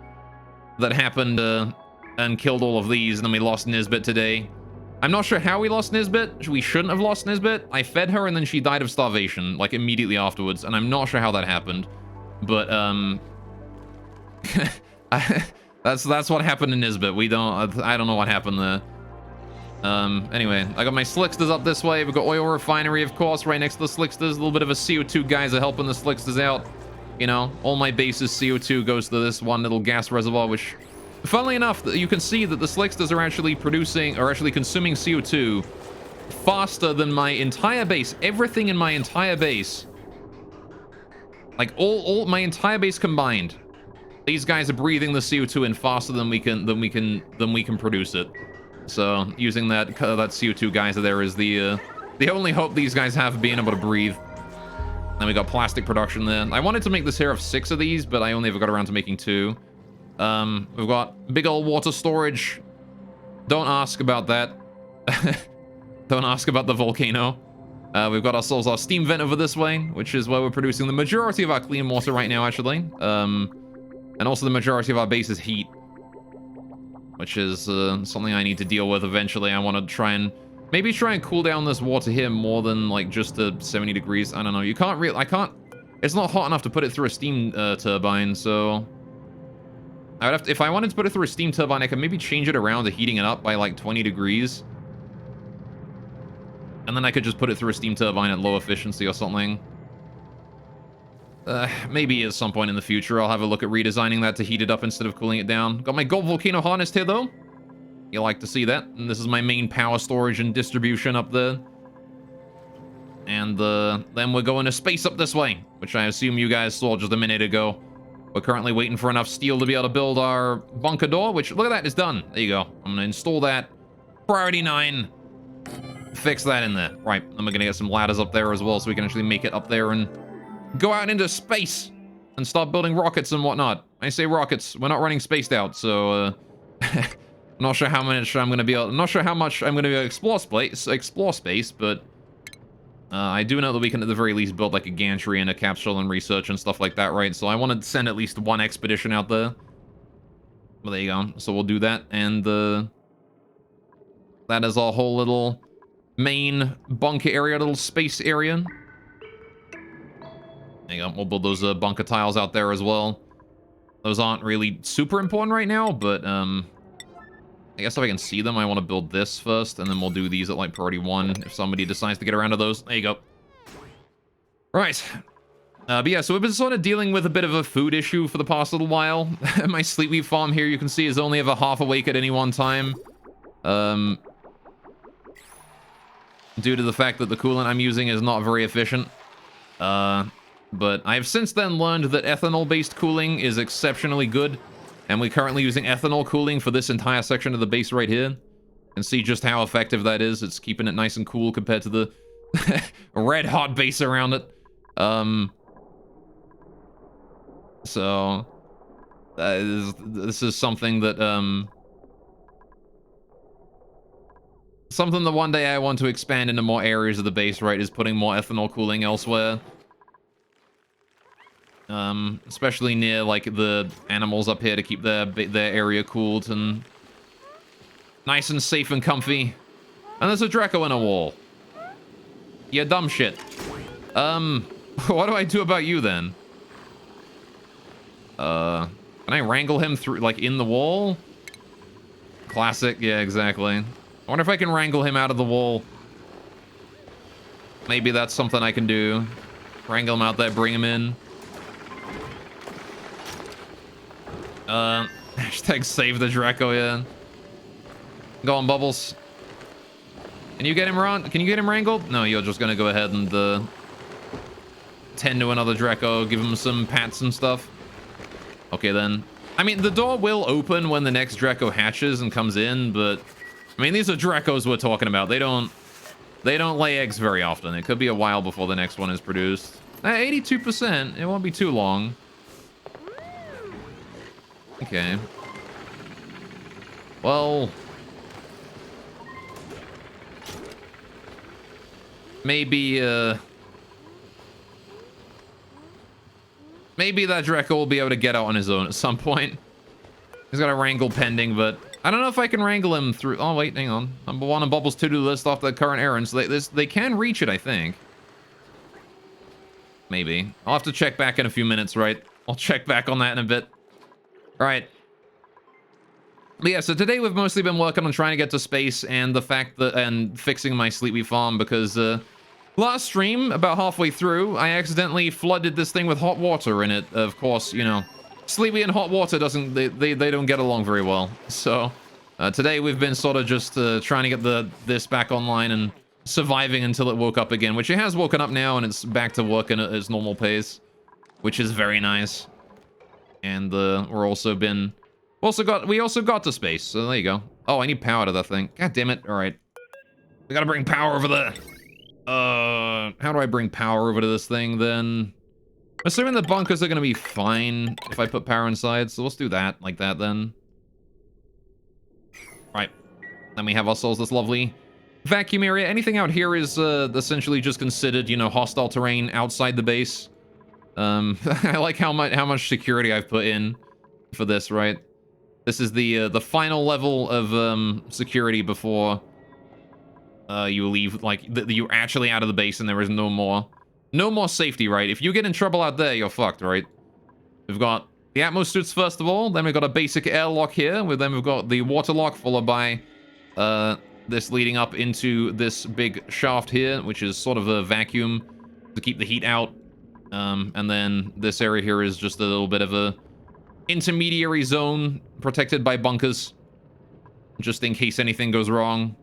[SPEAKER 1] that happened and killed all of these, and then we lost Nisbet today. I'm not sure how we lost Nisbet. We shouldn't have lost Nisbet. I fed her and then she died of starvation, like immediately afterwards, and I'm not sure how that happened. But that's what happened to Nisbet. I don't know what happened there. Anyway, I got my slicksters up this way. We've got oil refinery, of course, right next to the slicksters. A little bit of a CO2 guys are helping the slicksters out. You know, all my base's CO2 goes to this one little gas reservoir, which, funnily enough, you can see that the slicksters are actually consuming CO2 faster than my entire base. Everything in my entire base Like all my entire base combined. These guys are breathing the CO2 in faster than we can produce it. So using that CO2 geyser there is the only hope these guys have of being able to breathe. Then we got plastic production there. I wanted to make this here of 6 of these, but I only ever got around to making 2. We've got big old water storage. Don't ask about that. Don't ask about the volcano. We've got ourselves our steam vent over this way, which is where we're producing the majority of our clean water right now, actually. And also the majority of our base's heat, which is something I need to deal with eventually. I want to try and cool down this water here more than like just to 70 degrees. I don't know. You can't really, it's not hot enough to put it through a steam turbine, so I would have to, if I wanted to put it through a steam turbine, I could maybe change it around to heating it up by like 20 degrees. And then I could just put it through a steam turbine at low efficiency or something. Maybe at some point in the future, I'll have a look at redesigning that to heat it up instead of cooling it down. Got my gold volcano harnessed here, though. You like to see that. And this is my main power storage and distribution up there. And then we're going to space up this way, which I assume you guys saw just a minute ago. We're currently waiting for enough steel to be able to build our bunker door, which, look at that, it's done. There you go. I'm going to install that. Priority 9. Fix that in there. Right, and we're going to get some ladders up there as well so we can actually make it up there and go out into space and start building rockets and whatnot. I say rockets. We're not running spaced out, so I'm not sure how much I'm going to be able. I'm not sure how much I'm going to be able to explore space, but I do know that we can at the very least build like a gantry and a capsule and research and stuff like that, right? So I want to send at least one expedition out there. Well, there you go. So we'll do that, and that is our whole little main bunker area, little space area. There you go. We'll build those bunker tiles out there as well. Those aren't really super important right now, but I guess if I can see them, I want to build this first, and then we'll do these at like priority 1 if somebody decides to get around to those. There you go. Right. But yeah, so we've been sort of dealing with a bit of a food issue for the past little while. My sleepweed farm here, you can see, is only ever half awake at any one time. Due to the fact that the coolant I'm using is not very efficient. But I've since then learned that ethanol-based cooling is exceptionally good. And we're currently using ethanol cooling for this entire section of the base right here. And see just how effective that is. It's keeping it nice and cool compared to the red-hot base around it. So this is something that something that one day I want to expand into more areas of the base, right, is putting more ethanol cooling elsewhere. Especially near like the animals up here to keep their area cooled and nice and safe and comfy. And there's a Draco in a wall. You dumb shit. What do I do about you then? Can I wrangle him through, like, in the wall? Classic, yeah, exactly. I wonder if I can wrangle him out of the wall. Maybe that's something I can do. Wrangle him out there, bring him in. Hashtag save the Draco, yeah. Go on, Bubbles. Can you get him around? Can you get him wrangled? No, you're just gonna go ahead and tend to another Draco, give him some pats and stuff. Okay, then. I mean, the door will open when the next Draco hatches and comes in, but I mean, these are Dracos we're talking about. They don't lay eggs very often. It could be a while before the next one is produced. 82%. It won't be too long. Okay. Well, maybe maybe that Draco will be able to get out on his own at some point. He's got a wrangle pending, but I don't know if I can wrangle him through. Oh wait, hang on. Number 1 on Bubbles' to-do list off the current errands. They can reach it, I think. Maybe. I'll have to check back in a few minutes, right? I'll check back on that in a bit. All right. But yeah, so today we've mostly been working on trying to get to space and the fact that, and fixing my sleepweed farm because last stream, about halfway through, I accidentally flooded this thing with hot water in it. Of course, you know, sleepweed and hot water they don't get along very well. So today we've been sort of just trying to get this back online and surviving until it woke up again, which it has woken up now and it's back to working at its normal pace. which is very nice. And we also got to space, so there you go. Oh, I need power to that thing. God damn it. All right. We gotta bring power over there. How do I bring power over to this thing then? Assuming the bunkers are gonna be fine if I put power inside, so let's do that like that then. Right. Then we have ourselves this lovely vacuum area. Anything out here is essentially just considered, you know, hostile terrain outside the base. I like how much security I've put in for this, right? This is the final level of security before you leave, like you're actually out of the base and there is no more safety, right? If you get in trouble out there, you're fucked, right? We've got the Atmos suits first of all, then we've got a basic airlock here, then we've got the water lock followed by this leading up into this big shaft here, which is sort of a vacuum to keep the heat out. And then this area here is just a little bit of a intermediary zone protected by bunkers, just in case anything goes wrong.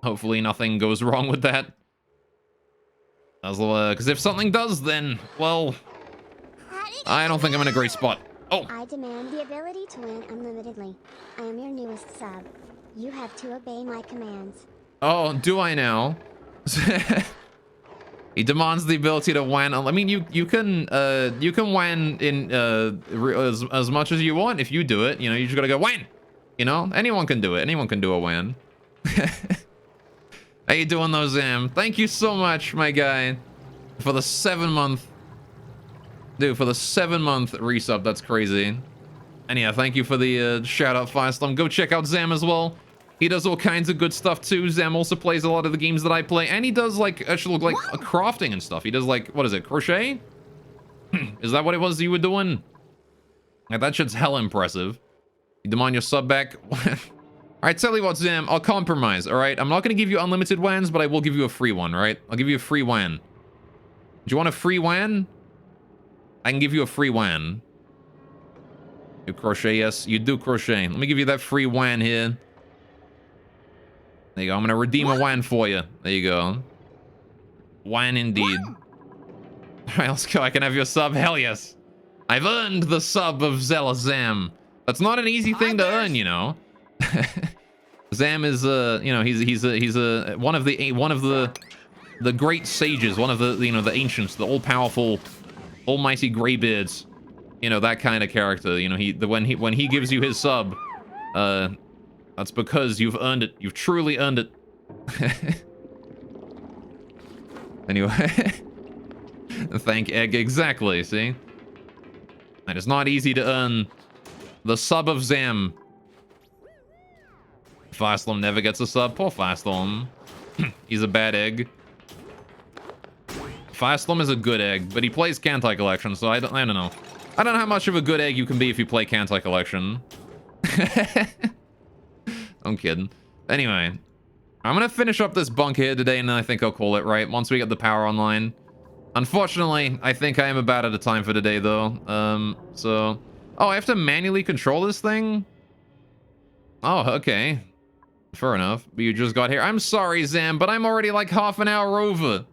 [SPEAKER 1] Hopefully nothing goes wrong with that. Because if something does, then, well, I don't think I'm in a great spot. Oh!
[SPEAKER 2] I demand the ability to win unlimitedly. I am your newest sub. You have to obey my commands.
[SPEAKER 1] Oh, do I now? He demands the ability to win. I mean, you can win in as much as you want if you do it. You know, you just gotta go win. You know, anyone can do it. Anyone can do a win. How you doing though, Zam? Thank you so much, my guy, for the 7-month. Dude, for the 7-month resub. That's crazy. And yeah, thank you for the shout out, Firestorm. Go check out Zam as well. He does all kinds of good stuff too. Zam also plays a lot of the games that I play, and he does like actually like crafting and stuff. He does like, what is it, crochet? Is that what it was you were doing? Yeah, that shit's hella impressive. You demand your sub back. All right, tell you what, Zam, I'll compromise. All right, I'm not gonna give you unlimited WANs, but I will give you a free one. All right, I'll give you a free WAN. Do you want a free WAN? I can give you a free WAN. You crochet? Yes, you do crochet. Let me give you that free WAN here. There you go. I'm gonna redeem a WAN for you. There you go. WAN indeed. All right, let's go. I can have your sub. Hell yes. I've earned the sub of Zella Zam. That's not an easy thing to earn, you know. Zam is you know, he's one of the great sages, one of the, you know, the ancients, the all-powerful, almighty graybeards. You know, that kind of character. You know, when he gives you his sub, that's because you've earned it. You've truly earned it. Anyway. Thank Egg. Exactly, see? And it's not easy to earn the sub of Zam. Firestorm never gets a sub. Poor Firestorm. He's a bad egg. Firestorm is a good egg, but he plays Kantai Collection, so I don't know. I don't know how much of a good egg you can be if you play Kantai Collection. I'm kidding. Anyway, I'm gonna finish up this bunk here today, and then I think I'll call it, right? Once we get the power online. Unfortunately, I think I am about out of time for today, though. So... Oh, I have to manually control this thing? Oh, okay. Fair enough. But you just got here. I'm sorry, Zam, but I'm already like half an hour over.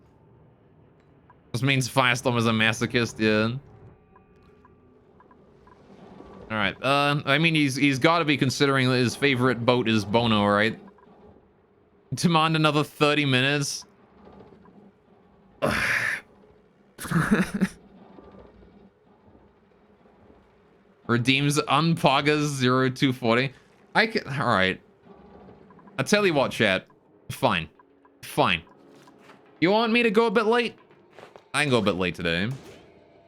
[SPEAKER 1] This means Firestorm is a masochist, yeah. Alright, I mean, he's got to be considering that his favorite boat is Bono, right? Demand another 30 minutes? Redeems Unpagas 0240. I can... Alright. I'll tell you what, chat. Fine. Fine. You want me to go a bit late? I can go a bit late today.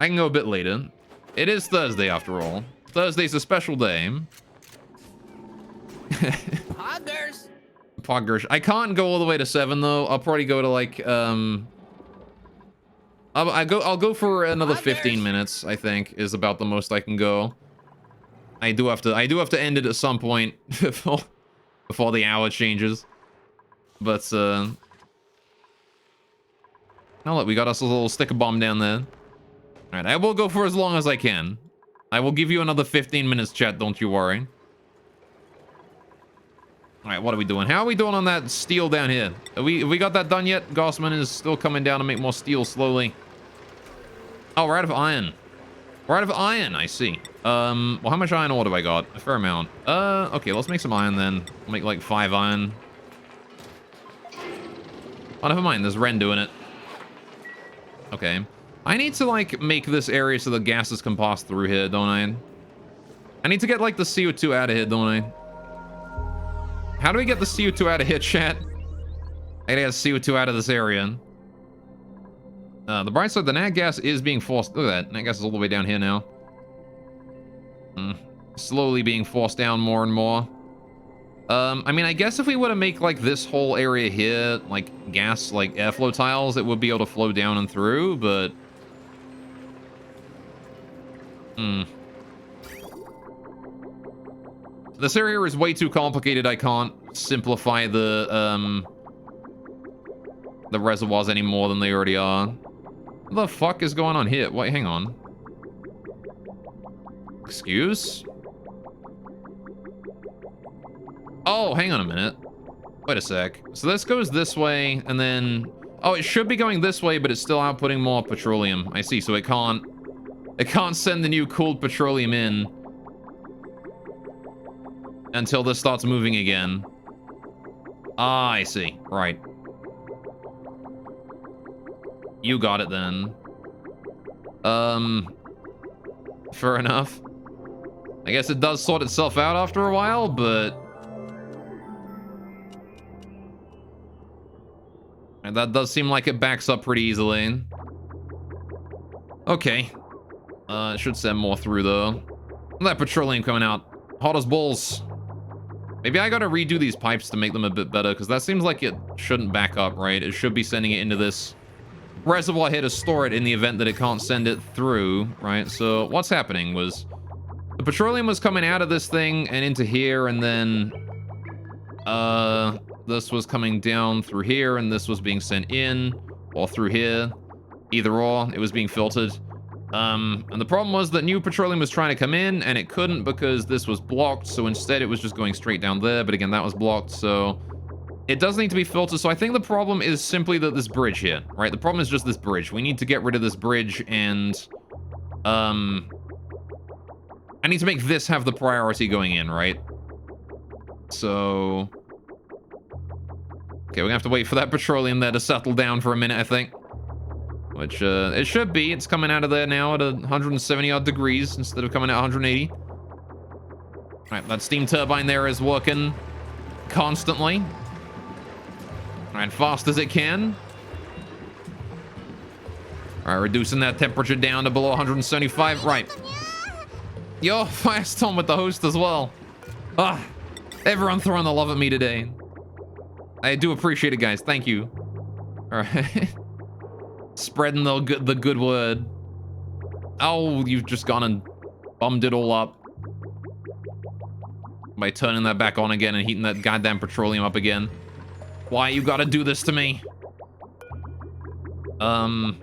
[SPEAKER 1] I can go a bit later. It is Thursday, after all. Thursday's a special day.
[SPEAKER 3] Poggers.
[SPEAKER 1] Poggers. I can't go all the way to 7, though. I'll probably go to, like, I'll go for another 15 minutes, I think, is about the most I can go. I do have to end it at some point before the hour changes. But, oh, look, we got us a little sticker bomb down there. Alright, I will go for as long as I can. I will give you another 15 minutes, chat, don't you worry. Alright, what are we doing? How are we doing on that steel down here? Have we got that done yet? Gossman is still coming down to make more steel slowly. Oh, we're out of iron. We're out of iron, I see. Well, how much iron ore do I got? A fair amount. Okay, let's make some iron then. I'll make like 5 iron. Oh, never mind, there's Ren doing it. Okay. I need to, like, make this area so the gases can pass through here, don't I? I need to get, like, the CO2 out of here, don't I? How do we get the CO2 out of here, chat? I gotta get CO2 out of this area. The bright side, the nat gas is being forced. Look at that. Nat gas is all the way down here now. Slowly being forced down more and more. I mean, I guess if we were to make, like, this whole area here, like, gas, like, airflow tiles, it would be able to flow down and through, but... This area is way too complicated. I can't simplify the reservoirs any more than they already are. What the fuck is going on here? Wait, hang on. Excuse? Oh, hang on a minute. Wait a sec. So this goes this way, and then... Oh, it should be going this way, but it's still outputting more petroleum. I see, so it can't send the new cooled petroleum in until this starts moving again. Ah, I see. Right. You got it then. Fair enough. I guess it does sort itself out after a while, but... And that does seem like it backs up pretty easily. Okay. It should send more through, though. That petroleum coming out. Hot as balls. Maybe I gotta redo these pipes to make them a bit better, because that seems like it shouldn't back up, right? It should be sending it into this reservoir here to store it in the event that it can't send it through, right? So what's happening was the petroleum was coming out of this thing and into here, and then this was coming down through here, and this was being sent in or through here. Either or, it was being filtered. And the problem was that new petroleum was trying to come in, and it couldn't because this was blocked, so instead it was just going straight down there, but again, that was blocked, so it does need to be filtered. So I think the problem is simply that this bridge here, right? The problem is just this bridge. We need to get rid of this bridge, and I need to make this have the priority going in, right? So okay, we're gonna have to wait for that petroleum there to settle down for a minute, I think. Which, it should be. It's coming out of there now at 170 odd degrees instead of coming at 180. Alright, that steam turbine there is working constantly. Alright, fast as it can. Alright, reducing that temperature down to below 175. Right. Yo, Firestorm with the host as well. Ah, everyone throwing the love at me today. I do appreciate it, guys. Thank you. Alright. Spreading the good word. Oh, you've just gone and bummed it all up by turning that back on again and heating that goddamn petroleum up again. Why you gotta do this to me? Dang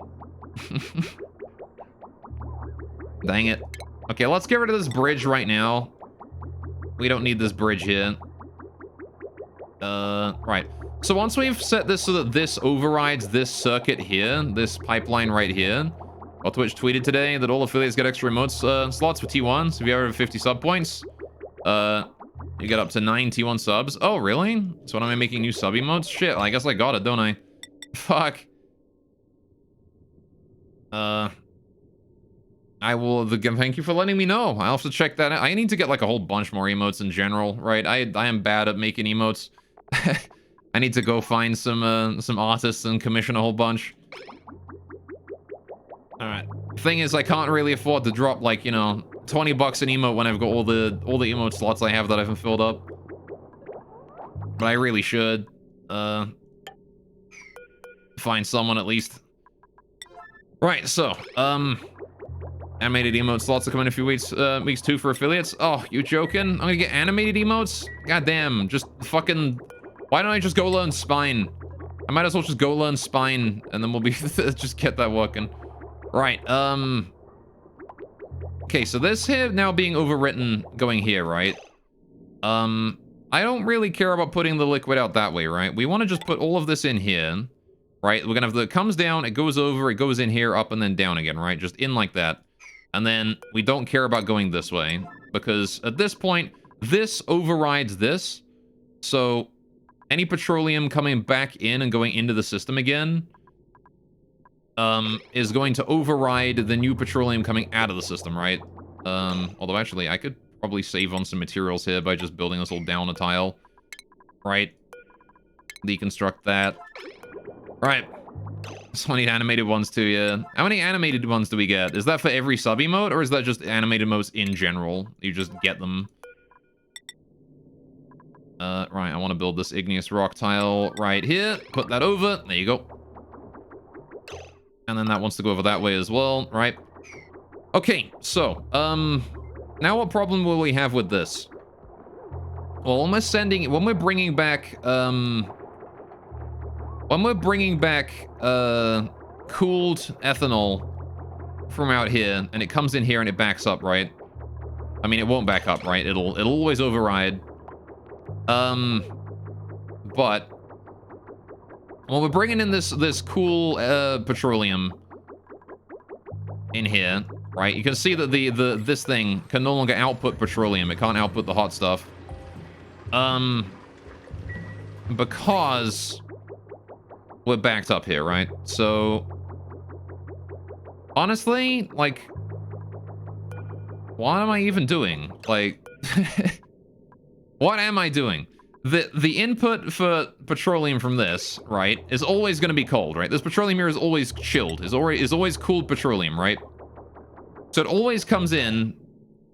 [SPEAKER 1] it. Okay, let's get rid of this bridge right now. We don't need this bridge here. Right. So once we've set this so that this overrides this circuit here, this pipeline right here, well, Twitch tweeted today that all affiliates get extra remote slots for T1. So if you have over 50 sub points, you get up to 9 T1 subs. Oh, really? So when am I making new sub emotes? Shit, I guess I got it, don't I? Fuck. I will, thank you for letting me know. I'll have to check that out. I need to get like a whole bunch more emotes in general, right? I am bad at making emotes. I need to go find some artists and commission a whole bunch. Alright. Thing is, I can't really afford to drop, like, you know, 20 bucks an emote when I've got all the emote slots I have that I haven't filled up. But I really should. Find someone at least. Right, so, animated emote slots will come in a few weeks, weeks 2 for affiliates. Oh, you joking? I'm gonna get animated emotes? God damn, just fucking... Why don't I just go learn Spine? I might as well just go learn Spine, and then we'll be... just get that working. Right, okay, so this here now being overwritten going here, right? I don't really care about putting the liquid out that way, right? We want to just put all of this in here, right? We're gonna have it comes down, it goes over, it goes in here, up and then down again, right? Just in like that. And then we don't care about going this way because at this point, this overrides this. So any petroleum coming back in and going into the system again is going to override the new petroleum coming out of the system, right? Although actually, I could probably save on some materials here by just building this all down a tile, right? Deconstruct that. Right. So many animated ones too, yeah. How many animated ones do we get? Is that for every sub-emote, or is that just animated emotes in general? You just get them. Right, I want to build this igneous rock tile right here. Put that over. There you go. And then that wants to go over that way as well, right? Okay, so, now what problem will we have with this? Well, when we're bringing back, cooled ethanol from out here, and it comes in here and it backs up, right? I mean, it won't back up, right? It'll always override. But when we're bringing in this cool petroleum in here, right? You can see that this thing can no longer output petroleum. It can't output the hot stuff. Because we're backed up here, right? So honestly, like, what am I even doing? Like, what am I doing? The input for petroleum from this, right, is always going to be cold, right? This petroleum here is always chilled. Is always cooled petroleum, right? So it always comes in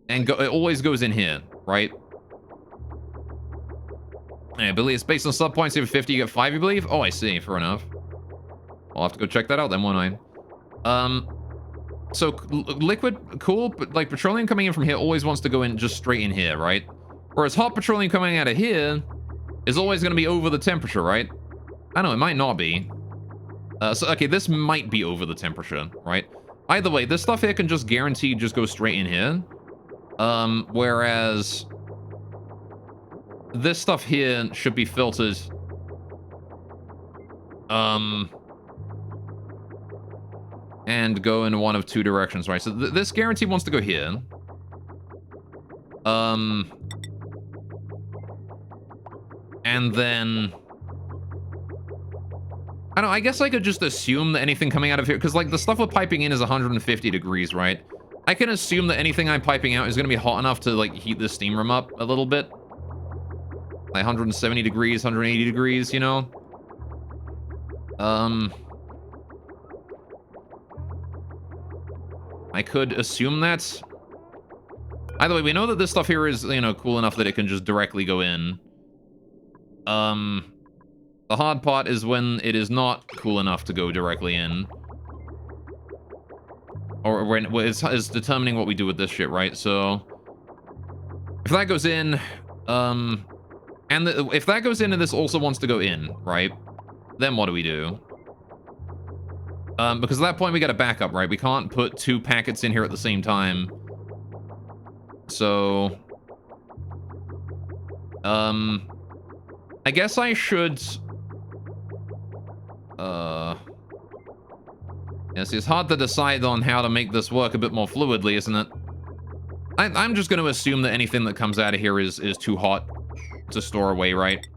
[SPEAKER 1] and it always goes in here, right? Yeah, I believe it's based on sub points. You have 50, you get 5, you believe? Oh, I see. Fair enough. I'll have to go check that out then, won't I? So liquid, cool, but like petroleum coming in from here always wants to go in just straight in here, right? Whereas hot petroleum coming out of here is always going to be over the temperature, right? I know, it might not be. So, okay, this might be over the temperature, right? Either way, this stuff here can just guaranteed just go straight in here. Whereas this stuff here should be filtered. And go in one of two directions, right? So this guarantee wants to go here. And then I don't know, I guess I could just assume that anything coming out of here, because like the stuff we're piping in is 150 degrees, right? I can assume that anything I'm piping out is going to be hot enough to like heat this steam room up a little bit. Like 170 degrees, 180 degrees, you know? I could assume that. Either way, we know that this stuff here is, you know, cool enough that it can just directly go in. The hard part is when it is not cool enough to go directly in. Or when it's determining what we do with this shit, right? So if that goes in, if that goes in and this also wants to go in, right? Then what do we do? Because at that point we got a backup, right? We can't put two packets in here at the same time. So, I guess I should, yes, it's hard to decide on how to make this work a bit more fluidly, isn't it? I'm just going to assume that anything that comes out of here is too hot to store away, right?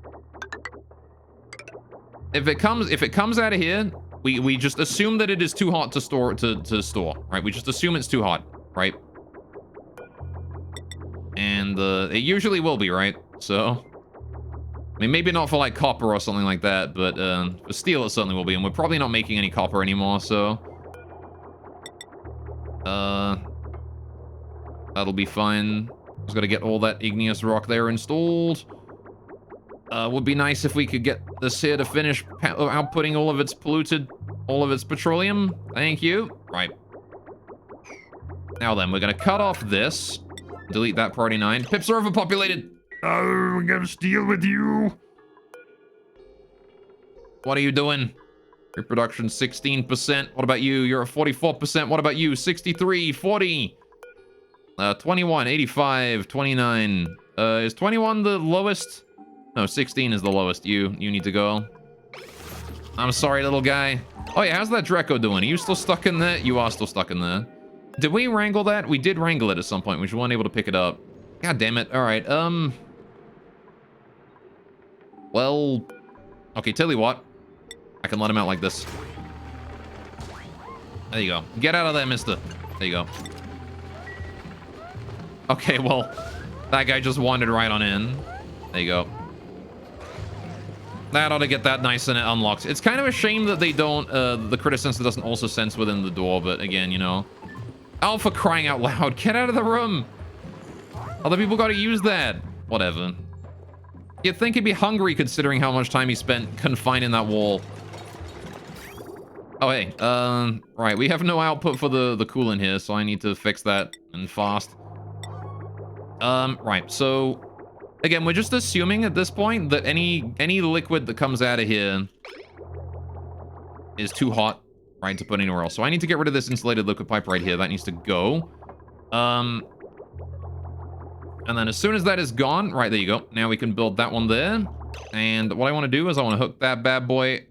[SPEAKER 1] If it comes out of here, we just assume that it is too hot to store, right? We just assume it's too hot, right? And it usually will be, right? So, I mean, maybe not for like copper or something like that, but for steel it certainly will be, and we're probably not making any copper anymore, so that'll be fine. Just gotta get all that igneous rock there installed. Would be nice if we could get this here to finish outputting all of its petroleum. Thank you. Right. Now then, we're gonna cut off this. Delete that priority 9. Pips are overpopulated. Oh, we're gonna steal with you. What are you doing? Reproduction 16%. What about you? You're at 44%. What about you? 63, 40. 21, 85, 29. Is 21 the lowest? No, 16 is the lowest. You need to go. I'm sorry, little guy. Oh yeah, how's that Dreco doing? Are you still stuck in there? You are still stuck in there. Did we wrangle that? We did wrangle it at some point. We just weren't able to pick it up. God damn it. All right. Well, okay, tell you what. I can let him out like this. There you go. Get out of there, mister. There you go. Okay, well, that guy just wandered right on in. There you go. That ought to get that nice and unlocked. It's kind of a shame that they don't, the critter sensor doesn't also sense within the door, but again, you know. Oh, for crying out loud, get out of the room. Other people got to use that. Whatever. You'd think he'd be hungry considering how much time he spent confined in that wall. Oh, hey, right, we have no output for the coolant here, so I need to fix that and fast. Right, so again, we're just assuming at this point that any liquid that comes out of here is too hot, right, to put anywhere else. So I need to get rid of this insulated liquid pipe right here. That needs to go. And then as soon as that is gone, right, there you go. Now we can build that one there. And what I want to do is I want to hook that bad boy.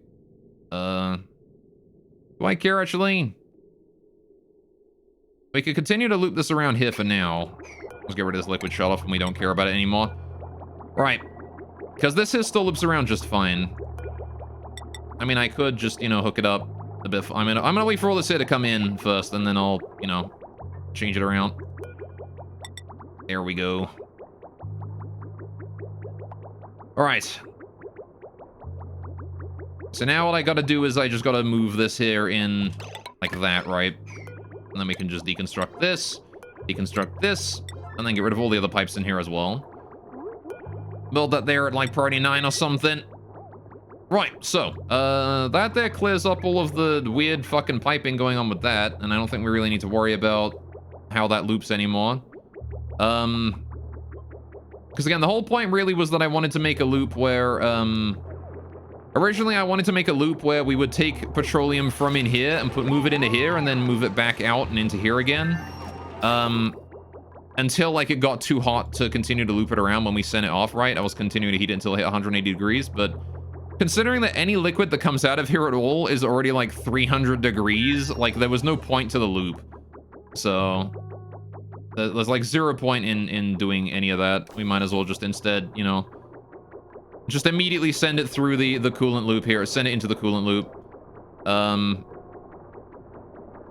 [SPEAKER 1] Do I care, actually? We could continue to loop this around here for now. Let's get rid of this liquid shut off and we don't care about it anymore. Right. Because this here still loops around just fine. I mean, I could just, you know, hook it up a bit. I'm gonna wait for all this here to come in first, and then I'll, you know, change it around. There we go. All right. So now all I gotta do is I just gotta move this here in like that, right? And then we can just deconstruct this, and then get rid of all the other pipes in here as well. Build that there at like priority 9 or something. Right, so, that there clears up all of the weird fucking piping going on with that, and I don't think we really need to worry about how that loops anymore. Because again, the whole point really was that I wanted to make a loop where, originally I wanted to make a loop where we would take petroleum from in here and move it into here and then move it back out and into here again. Until like it got too hot to continue to loop it around when we sent it off, right? I was continuing to heat it until it hit 180 degrees, but considering that any liquid that comes out of here at all is already like 300 degrees, like there was no point to the loop. So there's like 0 point in doing any of that. We might as well just instead, you know, just immediately send it through the coolant loop here. Send it into the coolant loop.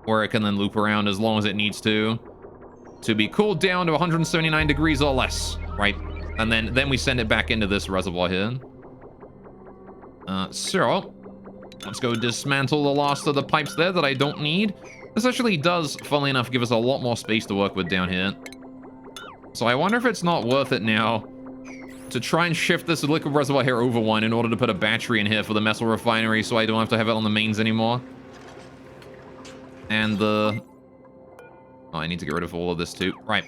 [SPEAKER 1] Where it can then loop around as long as it needs to be cooled down to 179 degrees or less, right? And then we send it back into this reservoir here. So let's go dismantle the last of the pipes there that I don't need. This actually does, funnily enough, give us a lot more space to work with down here. So I wonder if it's not worth it now to try and shift this liquid reservoir here over one in order to put a battery in here for the metal refinery so I don't have to have it on the mains anymore. And the... Oh, I need to get rid of all of this too. Right.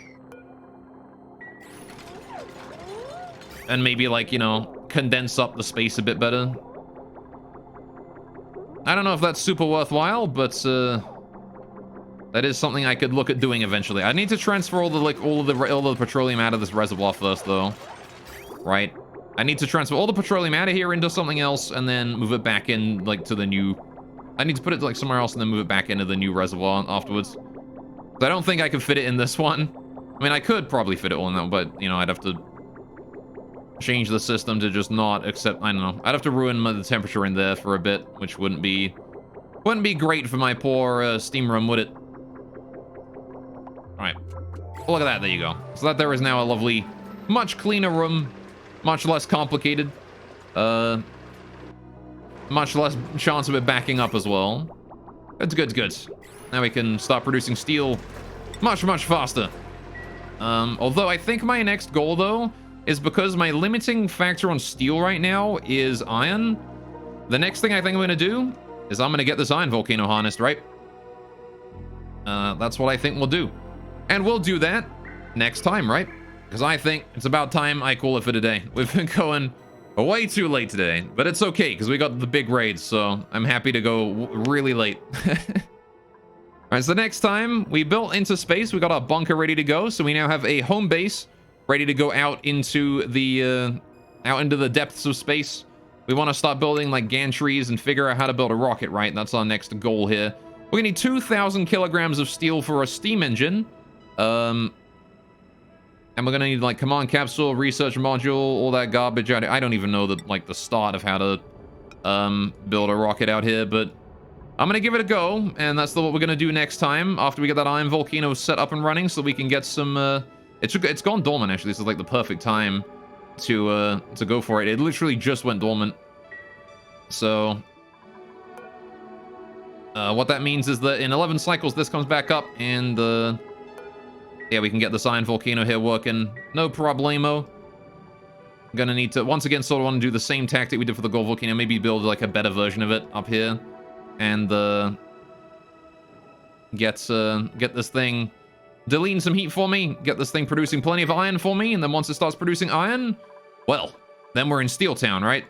[SPEAKER 1] And maybe, like, you know, condense up the space a bit better. I don't know if that's super worthwhile, but that is something I could look at doing eventually. I need to transfer all the petroleum out of this reservoir first, though. Right? I need to transfer all the petroleum out of here into something else, and then move it back in, like, to the new... I need to put it, like, somewhere else, and then move it back into the new reservoir afterwards. I don't think I could fit it in this one. I mean, I could probably fit it all in that, but, you know, I'd have to change the system to just not accept... I don't know. I'd have to ruin the temperature in there for a bit, which wouldn't be great for my poor steam room, would it? All right. Well, look at that. There you go. So that there is now a lovely, much cleaner room, much less complicated, much less chance of it backing up as well. It's good, good. Now we can start producing steel much, much faster. Although I think my next goal, though, is because my limiting factor on steel right now is iron. The next thing I think I'm going to do is I'm going to get this iron volcano harnessed, right? That's what I think we'll do. And we'll do that next time, right? Because I think it's about time I call it for today. We've been going way too late today, but it's okay because we got the big raids, so I'm happy to go really late. All right, so next time we built into space, we got our bunker ready to go, so we now have a home base ready to go out into the depths of space. We want to start building like gantries and figure out how to build a rocket, right? That's our next goal here. We're gonna need 2,000 kilograms of steel for a steam engine. And we're gonna need like command capsule, research module, all that garbage. I don't even know the start of how to build a rocket out here, but I'm gonna give it a go, and that's what we're gonna do next time after we get that iron volcano set up and running, so we can get some. It's gone dormant actually. This is like the perfect time to go for it. It literally just went dormant. So what that means is that in 11 cycles this comes back up, and yeah, we can get this iron volcano here working. No problemo. Gonna need to once again sort of want to do the same tactic we did for the gold volcano. Maybe build like a better version of it up here, and get this thing deleting some heat for me. Get this thing producing plenty of iron for me, and then once it starts producing iron, well, then we're in Steel Town, right?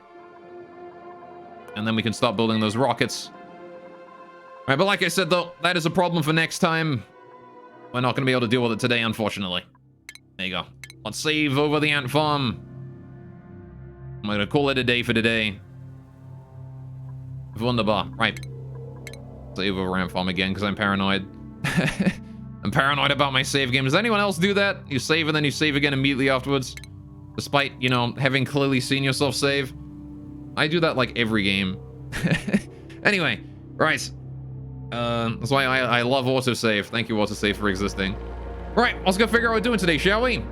[SPEAKER 1] And then we can start building those rockets. All right, but like I said though, that is a problem for next time. We're not gonna be able to deal with it today, unfortunately. There you go. Let's save over the ant farm. I'm gonna call it a day for today. Wunderbar. Right. Save over ant farm again, because I'm paranoid. I'm paranoid about my save game. Does anyone else do that? You save and then you save again immediately afterwards? Despite, you know, having clearly seen yourself save? I do that like every game. Anyway, right. That's why I love autosave. Thank you, autosave, for existing. Right, let's go figure out what we're doing today, shall we?